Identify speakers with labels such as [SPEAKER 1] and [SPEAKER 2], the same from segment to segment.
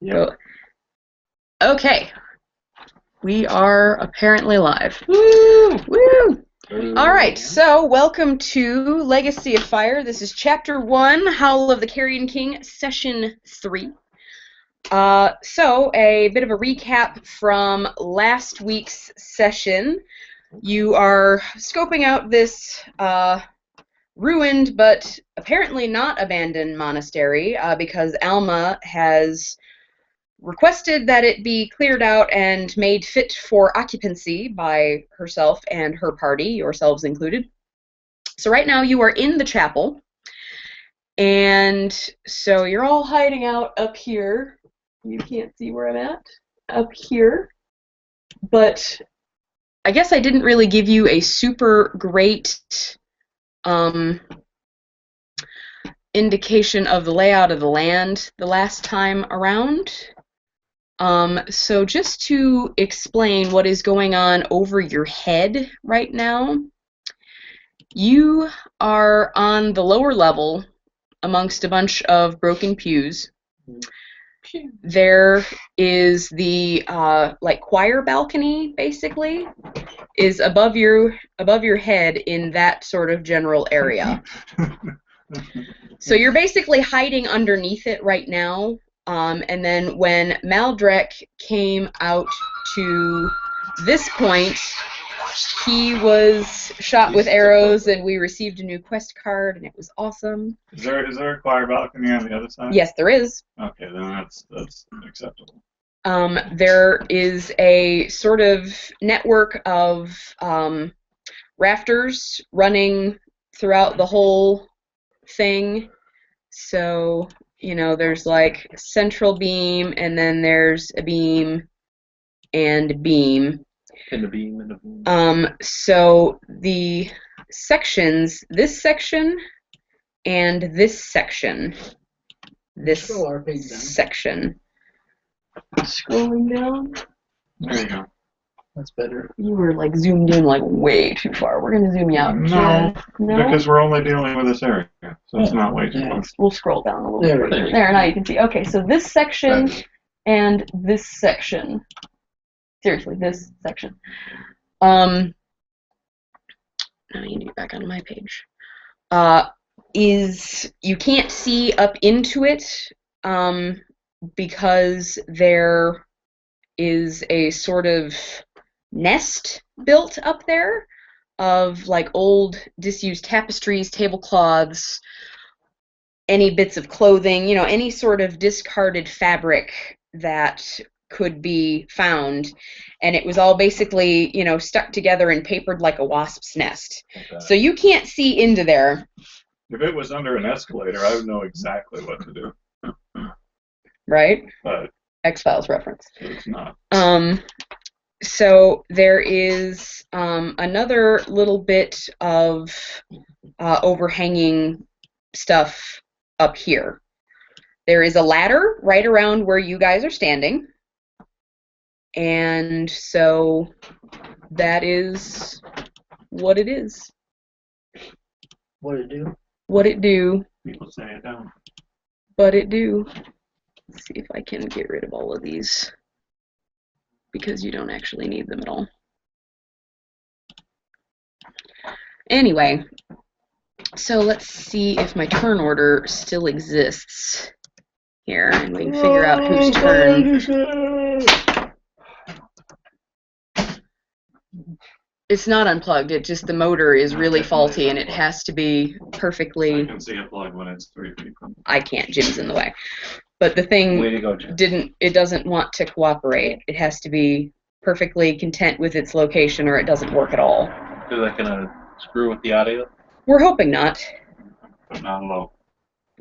[SPEAKER 1] Go. Okay. We are apparently live. Woo! Woo! All right, so welcome to Legacy of Fire. This is Chapter 1, Howl of the Carrion King, Session 3. So, a bit of a recap from last week's session. You are scoping out this ruined but apparently not abandoned monastery because Alma has requested that it be cleared out and made fit for occupancy by herself and her party, yourselves included. So right now you are in the chapel, and so you're all hiding out up here. You can't see where I'm at. Up here. But I guess I didn't really give you a super great indication of the layout of the land the last time around. So just to explain what is going on over your head right now, you are on the lower level amongst a bunch of broken pews. There is the like choir balcony, basically, is above your head in that sort of general area. So you're basically hiding underneath it right now. And then when Maldrek came out to this point, he was shot with arrows, and we received a new quest card, and it was awesome.
[SPEAKER 2] Is there a choir balcony on the other side?
[SPEAKER 1] Yes, there is.
[SPEAKER 2] Okay, then that's acceptable.
[SPEAKER 1] There is a sort of network of rafters running throughout the whole thing. So, you know, there's like central beam, and then there's a beam and a beam.
[SPEAKER 3] And a beam and a beam.
[SPEAKER 1] So the sections, this section and this section. This section. Scrolling down.
[SPEAKER 2] There you go.
[SPEAKER 3] That's better.
[SPEAKER 1] You were like zoomed in like way too far. We're gonna zoom you out.
[SPEAKER 2] No,
[SPEAKER 1] no?
[SPEAKER 2] Because we're only dealing with this area, so it's not way too far.
[SPEAKER 1] We'll scroll down a little bit further. There, now you can see. Okay, so this section and this section. Seriously, this section. Now I need to get back onto my page. Is you can't see up into it because there is a sort of nest built up there of like old disused tapestries, tablecloths, any bits of clothing, you know, any sort of discarded fabric that could be found, and it was all basically, you know, stuck together and papered like a wasp's nest. Okay. So you can't see into there.
[SPEAKER 2] If it was under an escalator, I would know exactly what to do.
[SPEAKER 1] Right?
[SPEAKER 2] But
[SPEAKER 1] X-Files reference.
[SPEAKER 2] It's not.
[SPEAKER 1] So there is another little bit of overhanging stuff up here. There is a ladder right around where you guys are standing. And so that is what it is.
[SPEAKER 3] What it do?
[SPEAKER 1] What it do.
[SPEAKER 2] People say it don't.
[SPEAKER 1] But it do. Let's see if I can get rid of all of these, because you don't actually need them at all. Anyway, so let's see if my turn order still exists here, and we can figure out whose turn. It's not unplugged, it just the motor is really faulty and it has to be perfectly...
[SPEAKER 2] I can see it plugged when it's 3 feet from...
[SPEAKER 1] I can't, Jim's in the way. But the thing it doesn't want to cooperate. It has to be perfectly content with its location or it doesn't work at all.
[SPEAKER 3] Is that gonna screw with the audio?
[SPEAKER 1] We're hoping not.
[SPEAKER 2] But not low.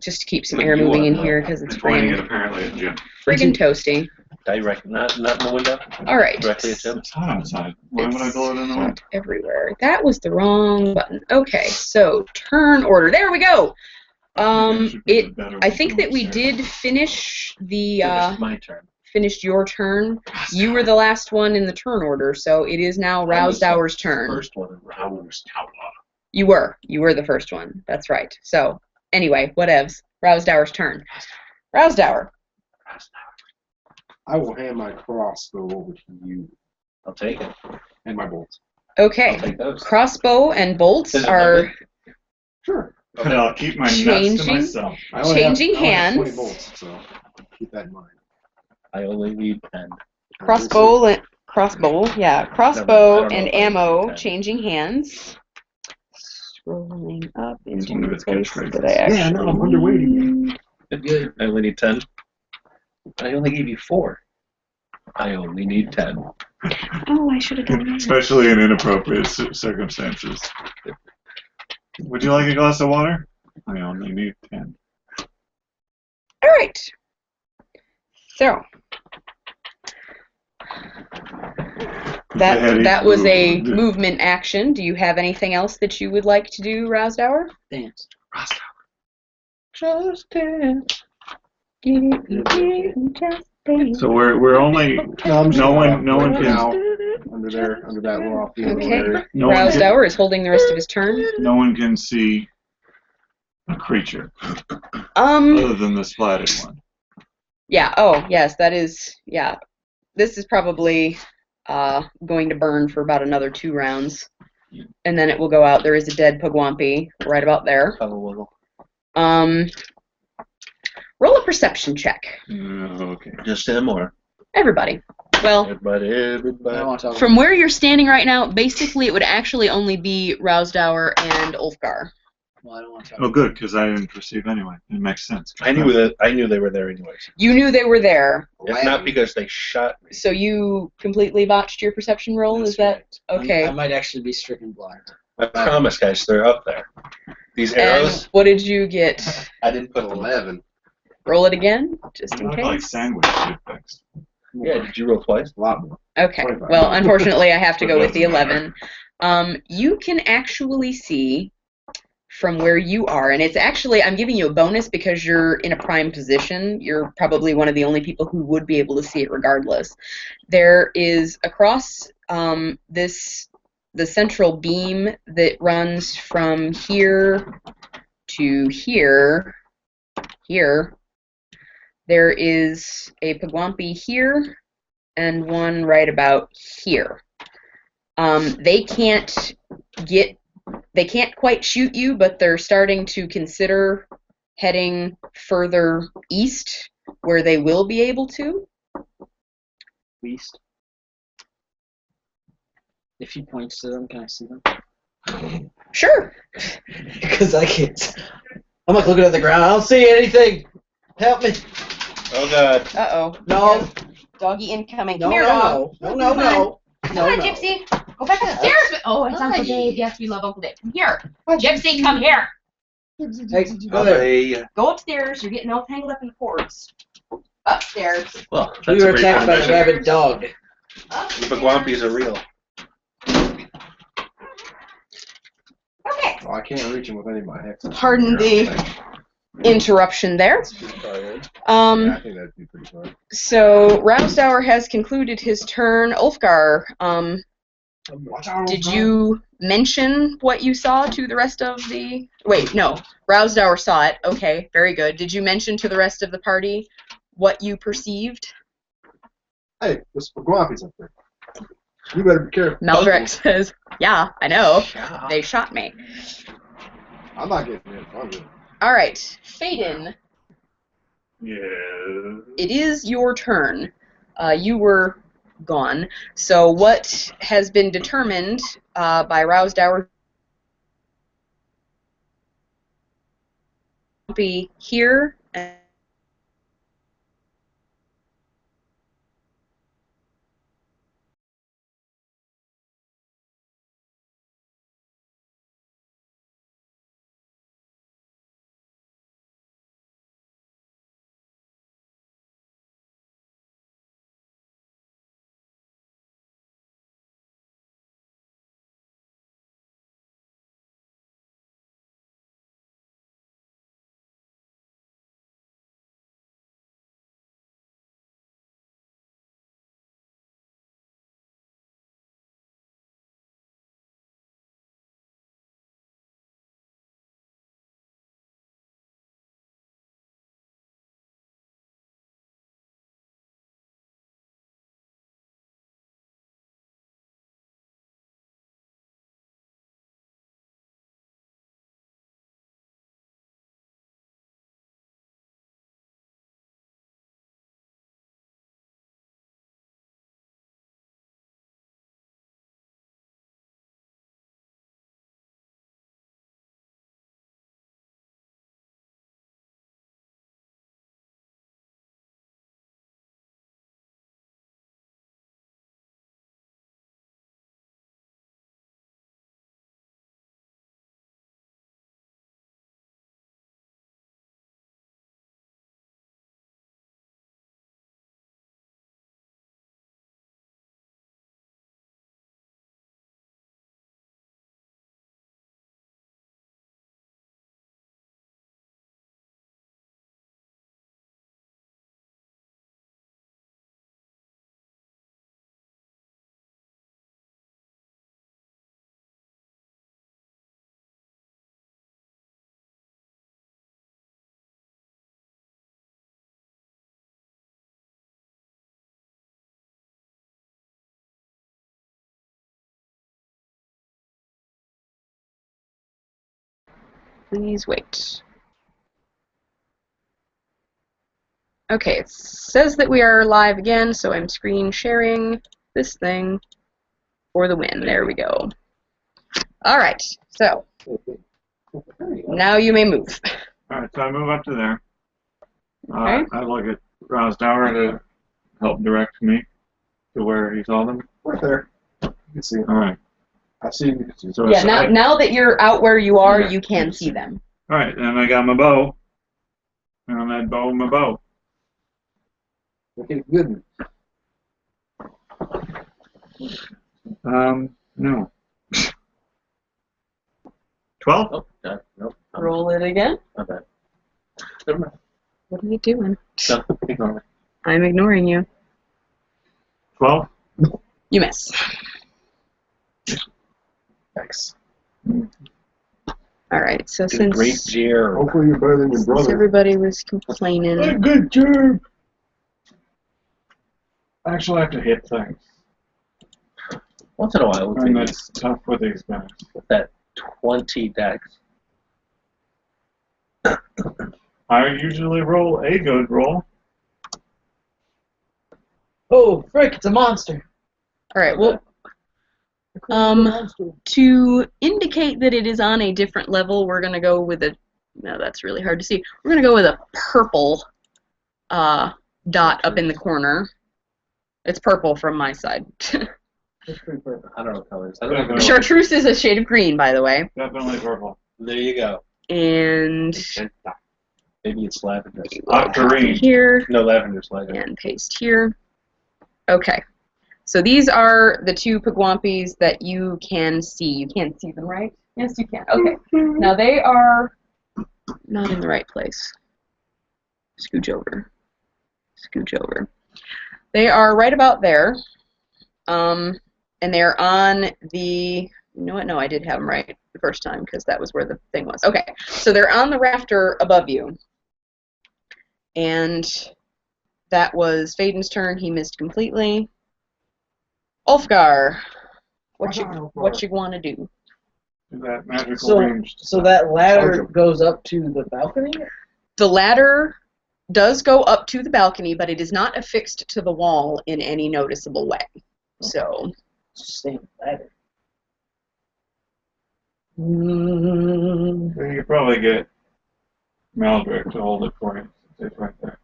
[SPEAKER 1] Just to keep some air moving in here because it's
[SPEAKER 2] pointing it apparently at Jim.
[SPEAKER 1] Friggin' toasty.
[SPEAKER 3] Direct, not in the window?
[SPEAKER 1] Alright.
[SPEAKER 3] Directly at Jim?
[SPEAKER 2] It's hot outside. Why would I blow it in the window?
[SPEAKER 1] Everywhere. That was the wrong button. Okay, so turn order. There we go! I think that we did finish the...
[SPEAKER 3] my turn.
[SPEAKER 1] Finished your turn. You were the last one in the turn order, so it is now Rousdour's turn.
[SPEAKER 3] First one, Rousdour.
[SPEAKER 1] You were the first one. That's right. So, anyway, whatevs. Rousdour's turn. Rousdour.
[SPEAKER 4] I will hand my crossbow over to you
[SPEAKER 3] I'll take it.
[SPEAKER 4] and my bolts.
[SPEAKER 1] Okay.
[SPEAKER 3] I'll take those.
[SPEAKER 1] Crossbow and bolts
[SPEAKER 3] Is it
[SPEAKER 1] are
[SPEAKER 3] loaded?
[SPEAKER 4] Sure.
[SPEAKER 2] But I'll keep my nuts to
[SPEAKER 1] Changing.
[SPEAKER 2] myself.
[SPEAKER 4] I only have-
[SPEAKER 1] Changing
[SPEAKER 4] I only have 20
[SPEAKER 1] hands.
[SPEAKER 4] bolts, so keep that in mind.
[SPEAKER 3] I only need 10.
[SPEAKER 1] crossbow, yeah,
[SPEAKER 3] I
[SPEAKER 1] crossbow
[SPEAKER 3] don't know
[SPEAKER 1] and
[SPEAKER 3] if I can do
[SPEAKER 1] ammo
[SPEAKER 3] 10.
[SPEAKER 1] changing hands. Scrolling up
[SPEAKER 2] It's
[SPEAKER 1] into
[SPEAKER 2] one of
[SPEAKER 1] the
[SPEAKER 2] its
[SPEAKER 1] place
[SPEAKER 2] catchphrases.
[SPEAKER 1] that I actually
[SPEAKER 4] Yeah, no, I'm underweight again.
[SPEAKER 3] Good. I only need 10. But I only gave you 4. I only need 10.
[SPEAKER 1] Oh, I should have done that.
[SPEAKER 2] Especially in inappropriate circumstances. Would you like a glass of water? I only need 10.
[SPEAKER 1] All right. So that was a movement action. Do you have anything else that you would like to do, Rousdower?
[SPEAKER 5] Dance.
[SPEAKER 3] Just dance.
[SPEAKER 2] So we're only no one can
[SPEAKER 4] Now, under that little field
[SPEAKER 1] Okay.
[SPEAKER 4] area.
[SPEAKER 2] no one can,
[SPEAKER 1] Rousdower is holding the rest of his turn.
[SPEAKER 2] no one can see a creature other than the splatted one.
[SPEAKER 1] Yeah. Oh, yes. That is. Yeah. This is probably going to burn for about another 2 rounds, and then it will go out. There is a dead Pugwampy right about there. Roll a perception check.
[SPEAKER 2] Okay.
[SPEAKER 3] Just 10 more.
[SPEAKER 1] Everybody. Well,
[SPEAKER 3] Everybody.
[SPEAKER 5] I don't want to talk
[SPEAKER 1] from where you're standing right now, basically it would actually only be Rousdower and Ulfgar.
[SPEAKER 5] Well, I don't want to talk
[SPEAKER 2] Oh, good, because I didn't perceive anyway. It makes sense.
[SPEAKER 3] I knew they were there anyways.
[SPEAKER 1] You knew they were there,
[SPEAKER 3] If not because they shot me.
[SPEAKER 1] so you completely botched your perception roll. Is that okay?
[SPEAKER 5] I might actually be stricken blind.
[SPEAKER 3] I promise, guys, they're up there. These
[SPEAKER 1] And
[SPEAKER 3] arrows,
[SPEAKER 1] what did you get?
[SPEAKER 3] I didn't put them.
[SPEAKER 4] 11.
[SPEAKER 1] Roll it again, just in
[SPEAKER 2] Not like
[SPEAKER 1] case.
[SPEAKER 2] sandwich shit fixed.
[SPEAKER 3] Yeah, did you roll twice?
[SPEAKER 4] A lot more.
[SPEAKER 1] Okay.
[SPEAKER 4] 25.
[SPEAKER 1] Well, unfortunately, I have to
[SPEAKER 2] But
[SPEAKER 1] go with the
[SPEAKER 2] doesn't matter.
[SPEAKER 1] 11. You can actually see from where you are, and it's actually, I'm giving you a bonus because you're in a prime position. You're probably one of the only people who would be able to see it regardless. There is across the central beam that runs from here to here. There is a Pugwampy here and one right about here. They can't quite shoot you, but they're starting to consider heading further east where they will be able to.
[SPEAKER 5] Least. If he points to them, can I see them?
[SPEAKER 1] Sure.
[SPEAKER 5] Because I can't. I'm like looking at the ground. I don't see anything. Help me.
[SPEAKER 3] Oh, God.
[SPEAKER 1] Uh-oh.
[SPEAKER 5] No.
[SPEAKER 1] Doggy incoming.
[SPEAKER 5] No,
[SPEAKER 1] Come here,
[SPEAKER 5] no,
[SPEAKER 1] dog.
[SPEAKER 5] no. No, no, no.
[SPEAKER 1] Come on, Gypsy. Go back upstairs. Oh, it's Uncle Dave. Yes, we love Uncle Dave. Come here. Gypsy, come here.
[SPEAKER 5] Hey, go there.
[SPEAKER 1] Go upstairs. You're getting all tangled up in the cords. Upstairs.
[SPEAKER 3] Well,
[SPEAKER 5] We
[SPEAKER 3] that's
[SPEAKER 5] were
[SPEAKER 3] a great
[SPEAKER 5] attacked by a
[SPEAKER 3] permission.
[SPEAKER 5] rabid dog.
[SPEAKER 3] The Pugwampies are real.
[SPEAKER 1] Okay.
[SPEAKER 4] Oh, I can't reach him with any of my hexes.
[SPEAKER 1] Pardon the interruption there.
[SPEAKER 4] Yeah, I think that'd be pretty fun.
[SPEAKER 1] So Rousdower has concluded his turn. Ulfgar,
[SPEAKER 4] Watch out,
[SPEAKER 1] did you mention what you saw to the rest of the... Wait, no. Rousdower saw it. Okay, very good. Did you mention to the rest of the party what you perceived?
[SPEAKER 4] Hey, this Pugwampy's up there. You better be careful.
[SPEAKER 1] Meldrex says, yeah, I know.
[SPEAKER 3] Yeah.
[SPEAKER 1] They shot me.
[SPEAKER 4] I'm not getting it. I'm good.
[SPEAKER 1] All right, Faden,
[SPEAKER 2] Yeah.
[SPEAKER 1] it is your turn. You were gone. So what has been determined by Rousdower be here and Please wait. Okay, it says that we are live again, so I'm screen sharing this thing for the win. There we go. All right, so now you may move.
[SPEAKER 2] All right, so I move up to there.
[SPEAKER 1] Okay.
[SPEAKER 2] I look at Rosdower to help direct me to where he saw them.
[SPEAKER 4] Right there. You can see him.
[SPEAKER 2] All right.
[SPEAKER 4] I see him. You can see him.
[SPEAKER 2] So
[SPEAKER 1] Yeah, now that you're out where you are,
[SPEAKER 2] Yeah,
[SPEAKER 1] you can
[SPEAKER 2] yes.
[SPEAKER 1] see them.
[SPEAKER 2] All right, and I got my bow. And I'm at bow my bow.
[SPEAKER 4] Okay, good.
[SPEAKER 2] No. 12?
[SPEAKER 3] Oh, no, no.
[SPEAKER 1] Roll it again.
[SPEAKER 3] Not bad. Never mind.
[SPEAKER 1] What are you doing?
[SPEAKER 3] No, ignore me.
[SPEAKER 1] I'm ignoring you.
[SPEAKER 2] 12?
[SPEAKER 1] You miss.
[SPEAKER 3] Thanks.
[SPEAKER 1] All right, so
[SPEAKER 3] Did a great
[SPEAKER 1] since
[SPEAKER 3] jeer.
[SPEAKER 4] Hopefully you're better than your brother.
[SPEAKER 1] everybody was complaining,
[SPEAKER 2] Good job! I actually have to hit things.
[SPEAKER 3] Once in a while, we'll
[SPEAKER 2] And
[SPEAKER 3] take
[SPEAKER 2] that's tough with these guys.
[SPEAKER 3] with that 20 dex.
[SPEAKER 2] I usually roll a good roll.
[SPEAKER 5] Oh, frick, it's a monster.
[SPEAKER 1] all right, well, to indicate that it is on a different level, we're going to go with a, no, that's really hard to see. We're going to go with a purple dot up in the corner. It's purple from my side.
[SPEAKER 5] It's pretty purple.
[SPEAKER 3] I don't know colors. I don't even know.
[SPEAKER 1] Chartreuse is a shade of green, by the way.
[SPEAKER 2] Definitely purple.
[SPEAKER 3] There you go.
[SPEAKER 1] And
[SPEAKER 3] Maybe it's lavender.
[SPEAKER 2] Octarine.
[SPEAKER 1] here
[SPEAKER 3] No, lavender's lavender.
[SPEAKER 1] and paste here. Okay. So these are the two Pugwampis that you can see. You can't see them, right? Yes, you can. Okay. Now they are not in the right place. Scooch over. Scooch over. They are right about there. And they're on the, you know what? No, I did have them right the first time because that was where the thing was. Okay. So they're on the rafter above you. And that was Faden's turn. He missed completely. Ulfgar, what you want to do?
[SPEAKER 2] That magical
[SPEAKER 5] So,
[SPEAKER 2] range.
[SPEAKER 5] so that ladder goes up to the balcony?
[SPEAKER 1] The ladder does go up to the balcony, but it is not affixed to the wall in any noticeable way. So,
[SPEAKER 5] Same ladder.
[SPEAKER 2] You could probably get Maldrick to hold it for you. It's right there.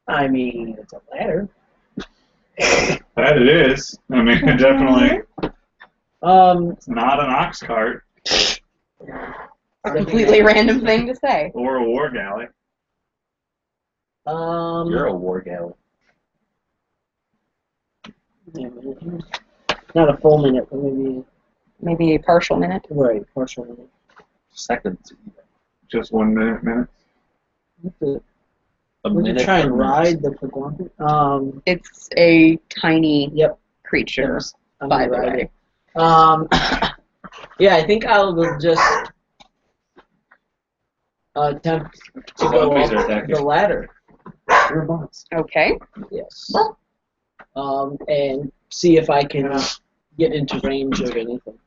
[SPEAKER 5] I mean, it's a ladder.
[SPEAKER 2] That it is. I mean, definitely. It's not an ox cart
[SPEAKER 1] a completely random thing to say.
[SPEAKER 2] or a war galley.
[SPEAKER 3] You're a war galley.
[SPEAKER 5] Not a full minute, but
[SPEAKER 1] Maybe a partial minute.
[SPEAKER 5] right, partial minute.
[SPEAKER 3] Seconds.
[SPEAKER 2] Just 1 minute, minutes.
[SPEAKER 3] A
[SPEAKER 5] Would you
[SPEAKER 3] minute.
[SPEAKER 5] try and
[SPEAKER 3] per
[SPEAKER 5] ride the Pugwampi?
[SPEAKER 1] It's a tiny
[SPEAKER 5] Yep.
[SPEAKER 1] creature,
[SPEAKER 5] I'm
[SPEAKER 1] by
[SPEAKER 5] gonna
[SPEAKER 1] the
[SPEAKER 5] ride
[SPEAKER 1] way.
[SPEAKER 5] it. Yeah, I think I'll just attempt to go
[SPEAKER 3] Pugwampis are
[SPEAKER 5] up
[SPEAKER 3] attacking.
[SPEAKER 5] the ladder.
[SPEAKER 4] You're a boss.
[SPEAKER 1] Okay.
[SPEAKER 5] Yes. And see if I can get into range of anything.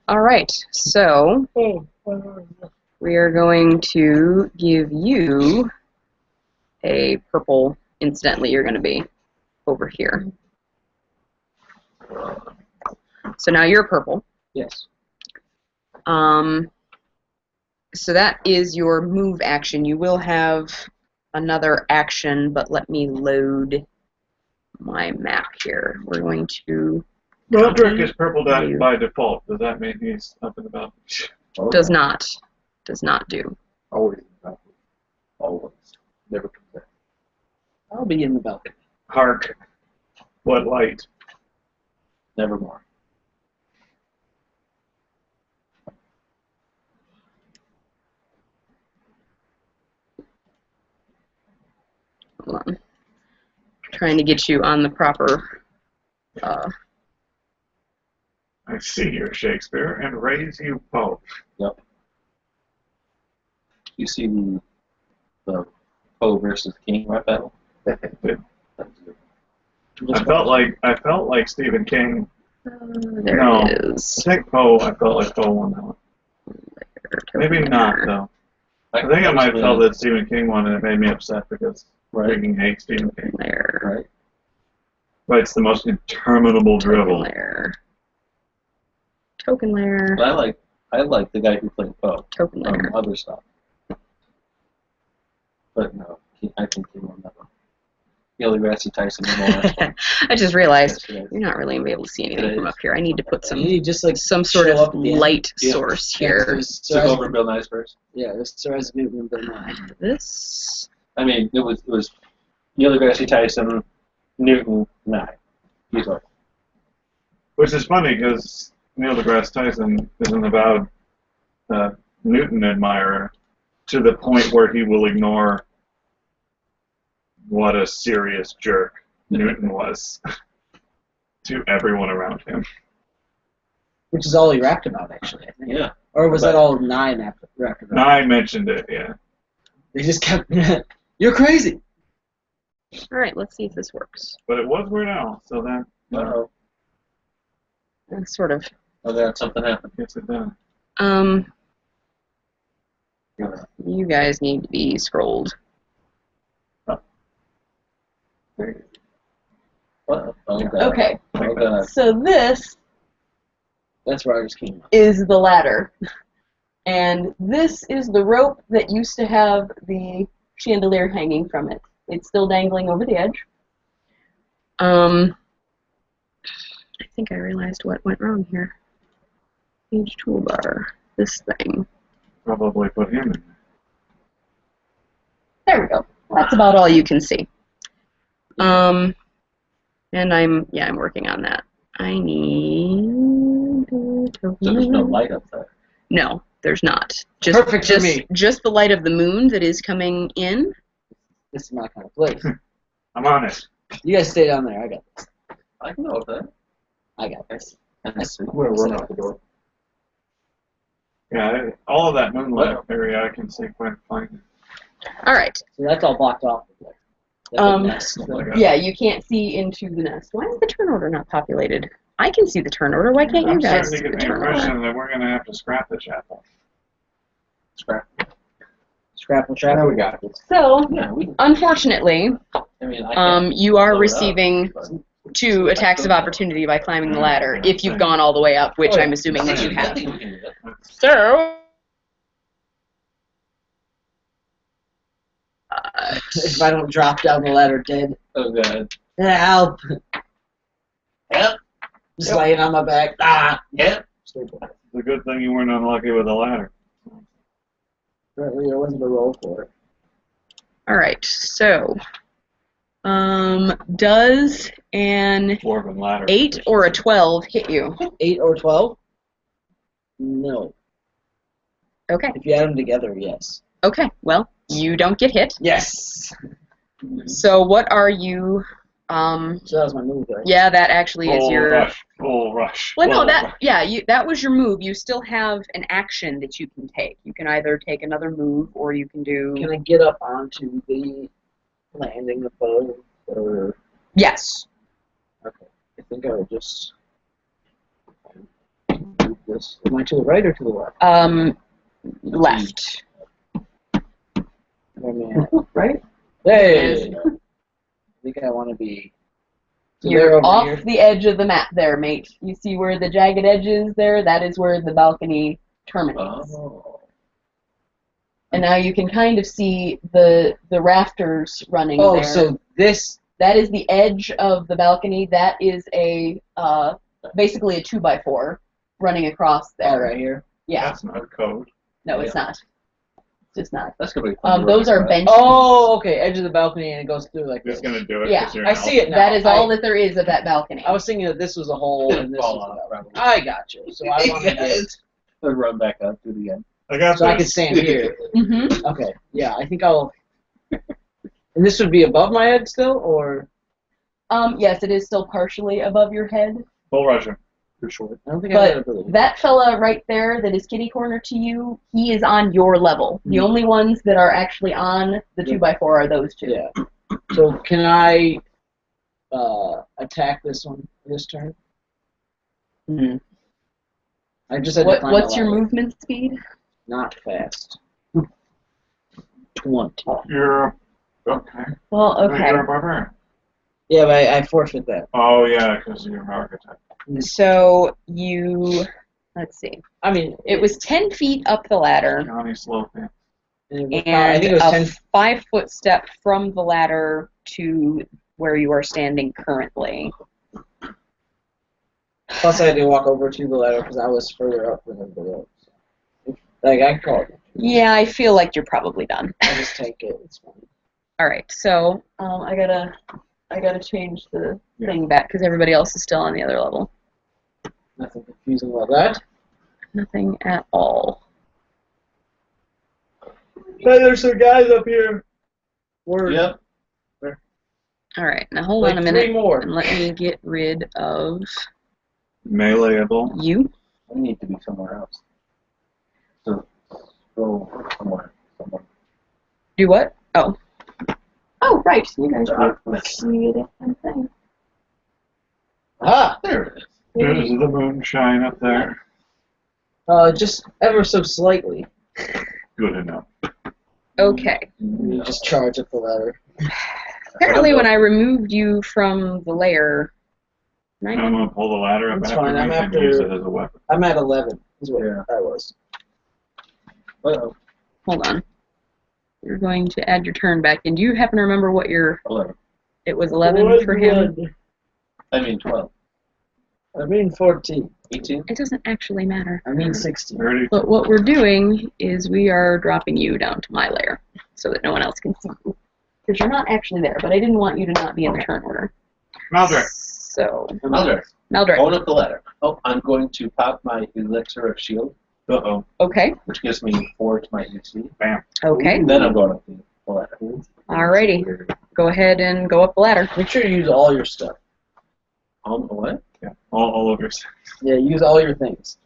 [SPEAKER 1] All right. So we are going to give you a purple. Incidentally, you're going to be over here. So now you're purple.
[SPEAKER 5] Yes.
[SPEAKER 1] So that is your move action. You will have another action, but let me load my map here. We're going to
[SPEAKER 2] Maldrick is purple by default. Does that mean he's up and about?
[SPEAKER 1] does not do.
[SPEAKER 4] Always.
[SPEAKER 3] Always. Never comes back.
[SPEAKER 5] I'll be in the balcony.
[SPEAKER 2] Hark. What light?
[SPEAKER 3] Nevermore.
[SPEAKER 1] Hold on. Trying to get you on the proper.
[SPEAKER 2] I see your Shakespeare and raise you both.
[SPEAKER 3] Yep. You see the Poe versus King rap battle? That was good.
[SPEAKER 2] I felt like Stephen King
[SPEAKER 1] There
[SPEAKER 2] No.
[SPEAKER 1] it is.
[SPEAKER 2] I think Poe. I felt like Poe won that one. Maybe not though. I think I might have felt that Stephen King one, and it made me upset because I freaking hate Stephen King.
[SPEAKER 1] There.
[SPEAKER 3] Right.
[SPEAKER 2] But it's the most interminable
[SPEAKER 1] Token
[SPEAKER 2] drivel.
[SPEAKER 1] layer. Token layer.
[SPEAKER 3] But I like the guy who played Poe
[SPEAKER 1] Token layer.
[SPEAKER 3] from other stuff. But no, I think he won that one. Neil deGrasse Tyson won.
[SPEAKER 1] I just realized
[SPEAKER 3] Yesterday.
[SPEAKER 1] you're not really gonna be able to see anything
[SPEAKER 3] It
[SPEAKER 1] from
[SPEAKER 3] is.
[SPEAKER 1] up here. I need to put
[SPEAKER 5] You need just like
[SPEAKER 1] some sort
[SPEAKER 5] show
[SPEAKER 1] of
[SPEAKER 5] up at the end.
[SPEAKER 1] light
[SPEAKER 3] Yeah.
[SPEAKER 1] source
[SPEAKER 5] Yeah,
[SPEAKER 1] here.
[SPEAKER 5] there's
[SPEAKER 3] Took
[SPEAKER 5] Sir
[SPEAKER 3] over Bill Nye's first.
[SPEAKER 5] Yeah, this Sir Isaac Newton and Bill Nye.
[SPEAKER 1] This.
[SPEAKER 3] I mean, it was Neil deGrasse Tyson, Newton, Nye. He's like,
[SPEAKER 2] Which is funny because Neil deGrasse Tyson is an avowed Newton admirer to the point where he will ignore what a serious jerk Newton was to everyone around him.
[SPEAKER 5] Which is all he rapped about, actually, I think.
[SPEAKER 3] yeah.
[SPEAKER 5] Or was
[SPEAKER 3] But-
[SPEAKER 5] that all Nye rapped about?
[SPEAKER 2] Nye mentioned it, yeah.
[SPEAKER 5] They just kept, you're crazy.
[SPEAKER 1] All right, let's see if this works.
[SPEAKER 2] But it was Weird Al, so that
[SPEAKER 3] Uh-oh.
[SPEAKER 1] Sort of.
[SPEAKER 3] Oh, there, something happened.
[SPEAKER 2] gets it done.
[SPEAKER 1] You guys need to be scrolled.
[SPEAKER 3] Oh, God.
[SPEAKER 1] Okay.
[SPEAKER 3] Oh, God.
[SPEAKER 1] So this
[SPEAKER 5] That's where I just came up.
[SPEAKER 1] is the ladder. And this is the rope that used to have the chandelier hanging from it. It's still dangling over the edge. I think I realized what went wrong here. Page toolbar. This thing.
[SPEAKER 2] Probably put him in.
[SPEAKER 1] There we go. That's about all you can see. And I'm working on that. I need.
[SPEAKER 3] So there's no light up there.
[SPEAKER 1] No, there's not. Just,
[SPEAKER 5] Perfect for me.
[SPEAKER 1] Just the light of the moon that is coming in.
[SPEAKER 5] This is my kind of place.
[SPEAKER 2] I'm on it.
[SPEAKER 5] You guys stay down there. I got this.
[SPEAKER 3] I can go with that.
[SPEAKER 5] I got this.
[SPEAKER 3] That's
[SPEAKER 4] I'm gonna run out the door.
[SPEAKER 2] Yeah, all of that moonlit area I can see quite fine.
[SPEAKER 1] All right.
[SPEAKER 5] So that's all blocked off. That big nest.
[SPEAKER 1] Yeah, you can't see into the nest. Why is the turn order not populated? I can see the turn order. Why can't you
[SPEAKER 2] I'm
[SPEAKER 1] guys
[SPEAKER 2] starting
[SPEAKER 1] see
[SPEAKER 2] to
[SPEAKER 1] the
[SPEAKER 2] get the
[SPEAKER 1] turn order?
[SPEAKER 2] impression that we're going to have to scrap the chapel.
[SPEAKER 5] Scrapple trap.
[SPEAKER 4] Now we got it.
[SPEAKER 1] So,
[SPEAKER 3] Yeah,
[SPEAKER 1] unfortunately,
[SPEAKER 3] I mean, I can't
[SPEAKER 1] you are
[SPEAKER 3] blow it up,
[SPEAKER 1] receiving
[SPEAKER 3] but-
[SPEAKER 1] 2 attacks of opportunity by climbing the ladder if you've gone all the way up, which I'm assuming that you
[SPEAKER 3] I
[SPEAKER 1] have.
[SPEAKER 3] think we can do that.
[SPEAKER 1] So,
[SPEAKER 5] If I don't drop down the ladder dead.
[SPEAKER 3] Oh, God.
[SPEAKER 5] Help!
[SPEAKER 3] Yep.
[SPEAKER 5] Just laying on my back. Ah!
[SPEAKER 3] Yep.
[SPEAKER 2] It's a good thing you weren't unlucky with the ladder.
[SPEAKER 5] Apparently there wasn't a roll for it.
[SPEAKER 1] all right. So, does an
[SPEAKER 2] Dwarven ladder.
[SPEAKER 1] 8 or a 12 hit you?
[SPEAKER 5] 8 or 12? No.
[SPEAKER 1] Okay.
[SPEAKER 5] If you add them together, yes.
[SPEAKER 1] Okay. Well, you don't get hit.
[SPEAKER 5] Yes!
[SPEAKER 1] So, what are you?
[SPEAKER 5] So that was my move, right?
[SPEAKER 1] Yeah, that actually is your.
[SPEAKER 2] Full rush.
[SPEAKER 1] Well, no,
[SPEAKER 2] full
[SPEAKER 1] that
[SPEAKER 2] rush.
[SPEAKER 1] that was your move. You still have an action that you can take. You can either take another move, or you can do.
[SPEAKER 5] Can I get up onto the landing above? Or
[SPEAKER 1] Yes.
[SPEAKER 5] okay, I think I would just do this. Am I to the right or to the left?
[SPEAKER 1] Left.
[SPEAKER 5] Where am I at?
[SPEAKER 1] Right.
[SPEAKER 5] Hey! I think I want to be. So they're
[SPEAKER 1] You're
[SPEAKER 5] over
[SPEAKER 1] off
[SPEAKER 5] here.
[SPEAKER 1] the edge of the map there, mate. You see where the jagged edge is there? That is where the balcony terminates.
[SPEAKER 3] Oh.
[SPEAKER 1] And now you can kind of see the rafters running
[SPEAKER 5] Oh,
[SPEAKER 1] there.
[SPEAKER 5] so this.
[SPEAKER 1] That is the edge of the balcony. That is a basically a 2x4 running across there.
[SPEAKER 5] Oh, right here.
[SPEAKER 1] Yeah.
[SPEAKER 2] That's not code.
[SPEAKER 1] No, it's not. It's just not.
[SPEAKER 3] That's going to be fun. to
[SPEAKER 1] Those
[SPEAKER 3] run
[SPEAKER 1] are
[SPEAKER 3] across.
[SPEAKER 1] benches.
[SPEAKER 5] Oh, okay, edge of the balcony, and it goes through like
[SPEAKER 2] Just
[SPEAKER 5] this.
[SPEAKER 2] going to do it.
[SPEAKER 1] Yeah,
[SPEAKER 2] 'cause you're
[SPEAKER 5] I
[SPEAKER 2] an
[SPEAKER 5] see it now.
[SPEAKER 1] That is all
[SPEAKER 5] I-
[SPEAKER 1] that there is of that balcony.
[SPEAKER 5] I was thinking that this was a hole, and this
[SPEAKER 3] Fall
[SPEAKER 5] was
[SPEAKER 3] off,
[SPEAKER 5] a balcony.
[SPEAKER 3] probably.
[SPEAKER 5] I got you. So I want to get.
[SPEAKER 3] Then run back up, do it again.
[SPEAKER 2] I got
[SPEAKER 5] So I
[SPEAKER 2] this.
[SPEAKER 5] can stand here.
[SPEAKER 1] Mm-hmm.
[SPEAKER 5] Okay, yeah, I think I'll. And this would be above my head still, or
[SPEAKER 1] Yes, it is still partially above your head.
[SPEAKER 2] Full rusher.
[SPEAKER 4] Too short.
[SPEAKER 5] I don't think I have that
[SPEAKER 1] But
[SPEAKER 5] ability.
[SPEAKER 1] that fella right there that is kitty corner to you, he is on your level. The only ones that are actually on the 2x4 are those two.
[SPEAKER 5] Yeah. So can I attack this one this turn? Hmm. I just had to climb
[SPEAKER 1] What's
[SPEAKER 5] a
[SPEAKER 1] your
[SPEAKER 5] ladder.
[SPEAKER 1] movement speed?
[SPEAKER 5] Not fast. 20.
[SPEAKER 2] You're okay.
[SPEAKER 1] Well,
[SPEAKER 2] But
[SPEAKER 1] okay.
[SPEAKER 2] you're a barbarian.
[SPEAKER 5] Yeah, but I forfeit that.
[SPEAKER 2] Oh yeah, because you're an architect.
[SPEAKER 1] So let's see.
[SPEAKER 5] I mean,
[SPEAKER 1] It was 10 feet up the ladder,
[SPEAKER 2] Johnny Slowpants.
[SPEAKER 5] it was, I
[SPEAKER 1] and
[SPEAKER 5] think it was
[SPEAKER 1] a
[SPEAKER 5] 10.
[SPEAKER 1] 5-foot step from the ladder to where you are standing currently.
[SPEAKER 5] Plus, I had to walk over to the ladder because I was further up than everybody else. Like, I call it.
[SPEAKER 1] Yeah, I feel like you're probably done.
[SPEAKER 5] I just take it. It's fine.
[SPEAKER 1] All right, so I gotta change the thing back because everybody else is still on the other level.
[SPEAKER 5] Nothing confusing about that.
[SPEAKER 1] Nothing at all.
[SPEAKER 5] Hey, there's some guys up here. Word.
[SPEAKER 3] Yep.
[SPEAKER 1] All right, now hold
[SPEAKER 5] Like
[SPEAKER 1] on a
[SPEAKER 5] 3
[SPEAKER 1] minute
[SPEAKER 5] more.
[SPEAKER 1] and let me get rid of
[SPEAKER 2] Meleeable.
[SPEAKER 1] you.
[SPEAKER 3] I need to be somewhere else. So go somewhere.
[SPEAKER 1] Do what? Oh. Oh, right. You guys created a thing.
[SPEAKER 5] Ah!
[SPEAKER 3] There it is.
[SPEAKER 2] There's the moonshine up there.
[SPEAKER 5] Just ever so slightly.
[SPEAKER 2] Good enough.
[SPEAKER 1] Okay.
[SPEAKER 5] You just charge up the ladder.
[SPEAKER 1] Apparently, when I removed you from the lair,
[SPEAKER 2] I'm gonna pull the ladder up
[SPEAKER 5] That's
[SPEAKER 2] after
[SPEAKER 5] fine,
[SPEAKER 2] me
[SPEAKER 5] I'm
[SPEAKER 2] and
[SPEAKER 5] after-
[SPEAKER 2] use it as a weapon.
[SPEAKER 5] I'm at 11, is what
[SPEAKER 3] Yeah.
[SPEAKER 5] I was.
[SPEAKER 3] Uh-oh.
[SPEAKER 1] hold on. You're going to add your turn back in. Do you happen to remember what your...
[SPEAKER 3] 11.
[SPEAKER 1] It was 11 for him?
[SPEAKER 3] I mean 12.
[SPEAKER 5] I mean 14.
[SPEAKER 3] 18?
[SPEAKER 1] It doesn't actually matter.
[SPEAKER 5] I mean 16.
[SPEAKER 2] 30.
[SPEAKER 1] But what we're doing is we are dropping you down to my lair so that no one else can see you. Because you're not actually there, but I didn't want you to not be in the turn order.
[SPEAKER 2] Maldrick.
[SPEAKER 1] So,
[SPEAKER 3] Maldrick.
[SPEAKER 1] Maldrick.
[SPEAKER 3] Going up the ladder. Oh, I'm going to pop my elixir of shield,
[SPEAKER 2] Uh-oh.
[SPEAKER 1] Okay,
[SPEAKER 3] which gives me 4 to my AC.
[SPEAKER 2] Bam.
[SPEAKER 1] okay.
[SPEAKER 3] Then I'm going up the ladder.
[SPEAKER 1] Alrighty. Go ahead and go up the ladder.
[SPEAKER 5] Make sure you use all your stuff.
[SPEAKER 3] What?
[SPEAKER 2] Yeah. All over.
[SPEAKER 5] Yeah, use all your things.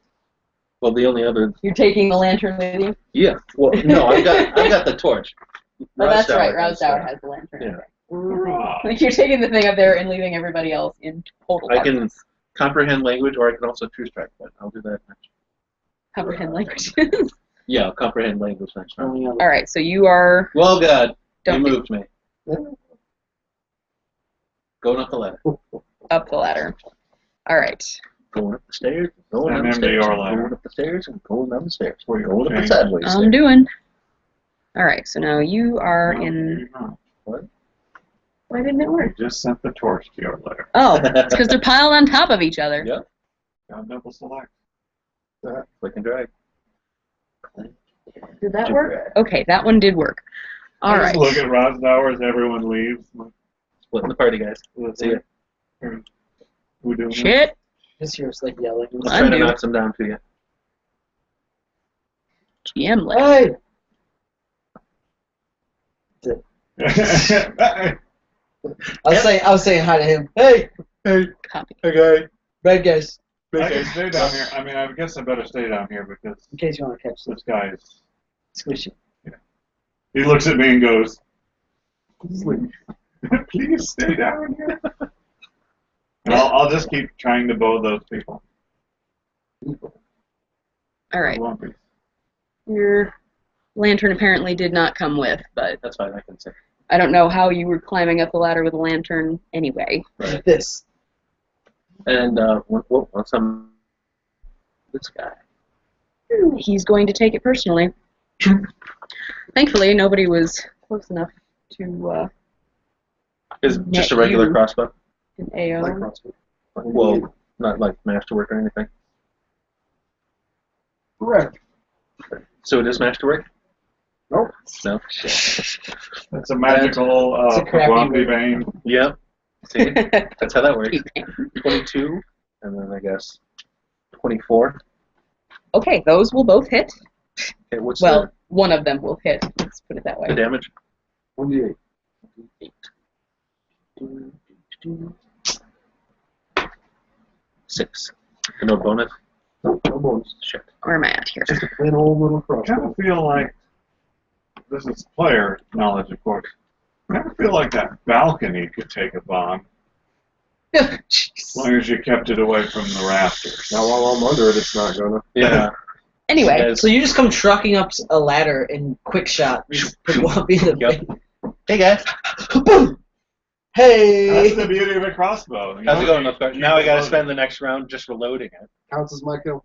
[SPEAKER 3] Well, the only other.
[SPEAKER 1] You're taking the lantern with you?
[SPEAKER 3] Yeah. Well, no, I've got the torch.
[SPEAKER 1] Oh, that's right.
[SPEAKER 3] Rousdower has
[SPEAKER 1] Rousdower
[SPEAKER 3] that.
[SPEAKER 1] has the lantern.
[SPEAKER 3] Yeah.
[SPEAKER 1] Okay. You're taking the thing up there and leaving everybody else in total
[SPEAKER 3] I can
[SPEAKER 1] darkness.
[SPEAKER 3] comprehend language, or I can also true strike, but I'll do that next.
[SPEAKER 1] Comprehend languages.
[SPEAKER 3] Yeah, I'll comprehend language next time.
[SPEAKER 5] Only other-
[SPEAKER 1] Alright, so you are...
[SPEAKER 3] Well, God,
[SPEAKER 1] Don't
[SPEAKER 3] you moved me. Going up the ladder.
[SPEAKER 1] up the ladder. Alright.
[SPEAKER 3] Going up the stairs. Going
[SPEAKER 2] Send
[SPEAKER 3] down the
[SPEAKER 2] him to
[SPEAKER 3] stairs.
[SPEAKER 2] your ladder.
[SPEAKER 3] Going up the stairs and going down the stairs.
[SPEAKER 2] Where you
[SPEAKER 3] Going up the
[SPEAKER 2] change.
[SPEAKER 3] sideways
[SPEAKER 1] I'm
[SPEAKER 3] stairs.
[SPEAKER 1] doing. Alright, so now you are in...
[SPEAKER 3] What?
[SPEAKER 1] Why didn't it work?
[SPEAKER 2] You just sent the torch to your lair.
[SPEAKER 1] Oh, it's because they're piled on top of each other.
[SPEAKER 3] Yep.
[SPEAKER 2] Got double select.
[SPEAKER 3] Click and drag.
[SPEAKER 1] Did that work? Okay, that one did work.
[SPEAKER 2] I
[SPEAKER 1] Alright.
[SPEAKER 2] just look at Rosdower as everyone leaves.
[SPEAKER 3] Splitting the party, guys. See ya.
[SPEAKER 2] We doing
[SPEAKER 1] Shit!
[SPEAKER 5] Just hear us like yelling.
[SPEAKER 3] Let's
[SPEAKER 1] I'm
[SPEAKER 3] try to
[SPEAKER 1] new.
[SPEAKER 3] knock some down to you.
[SPEAKER 1] GM left.
[SPEAKER 5] Hey!
[SPEAKER 2] that?
[SPEAKER 5] I was saying hi to him. Hey! Hey!
[SPEAKER 1] Copy.
[SPEAKER 5] Okay. Bad guys.
[SPEAKER 2] I can stay down here. I mean, I guess I better stay down here because
[SPEAKER 5] In case you want to catch
[SPEAKER 2] this guy is.
[SPEAKER 5] squishy.
[SPEAKER 2] He looks at me and goes, "Please stay down here." And I'll just keep trying to bow those people.
[SPEAKER 1] Alright.
[SPEAKER 2] Won't be.
[SPEAKER 1] Your lantern apparently did not come with, but
[SPEAKER 3] That's fine, I can say.
[SPEAKER 1] I don't know how you were climbing up the ladder with a lantern anyway.
[SPEAKER 5] Like this.
[SPEAKER 3] And what's this guy?
[SPEAKER 1] He's going to take it personally. Thankfully, nobody was close enough to
[SPEAKER 3] Is just a
[SPEAKER 1] Net
[SPEAKER 3] regular
[SPEAKER 1] you.
[SPEAKER 3] crossbow?
[SPEAKER 1] an AO.
[SPEAKER 5] Like crossbow.
[SPEAKER 3] Well, not like masterwork or anything.
[SPEAKER 5] Correct.
[SPEAKER 3] So it is masterwork?
[SPEAKER 5] Nope.
[SPEAKER 3] No. Shit.
[SPEAKER 2] It's a magical
[SPEAKER 5] It's a crappy
[SPEAKER 2] Pagwampi
[SPEAKER 5] ring.
[SPEAKER 2] vein.
[SPEAKER 3] Yep. See, that's how that works. 22, and then I guess 24.
[SPEAKER 1] Okay, those will both hit.
[SPEAKER 3] Okay, what's
[SPEAKER 1] Well, one of them will hit. Let's put it that
[SPEAKER 3] the
[SPEAKER 1] way.
[SPEAKER 3] damage?
[SPEAKER 5] 28.
[SPEAKER 3] 8. 6. No bonus?
[SPEAKER 5] No bonus.
[SPEAKER 3] Shit.
[SPEAKER 1] Where am I at here?
[SPEAKER 5] Just a plain old little
[SPEAKER 2] I kind
[SPEAKER 5] crossbow.
[SPEAKER 2] of feel like this is player knowledge, of course. I kind of feel like that balcony could take a bomb. As long as you kept it away from the rafters.
[SPEAKER 4] Now while I'm under it, it's not gonna.
[SPEAKER 3] Yeah.
[SPEAKER 1] Anyway,
[SPEAKER 3] Yes.
[SPEAKER 5] So you just come trucking up a ladder and quick shot. Just Pugwampy in the
[SPEAKER 3] Yep.
[SPEAKER 5] face.
[SPEAKER 3] Hey guys.
[SPEAKER 5] Boom! Hey!
[SPEAKER 2] That's the beauty of a crossbow. You
[SPEAKER 3] How's
[SPEAKER 2] know,
[SPEAKER 3] it going,
[SPEAKER 2] you
[SPEAKER 3] Lifeguard?
[SPEAKER 2] keep
[SPEAKER 3] Now I
[SPEAKER 2] it
[SPEAKER 3] gotta
[SPEAKER 2] loaded.
[SPEAKER 3] spend the next round just reloading it.
[SPEAKER 4] Counts as my kill.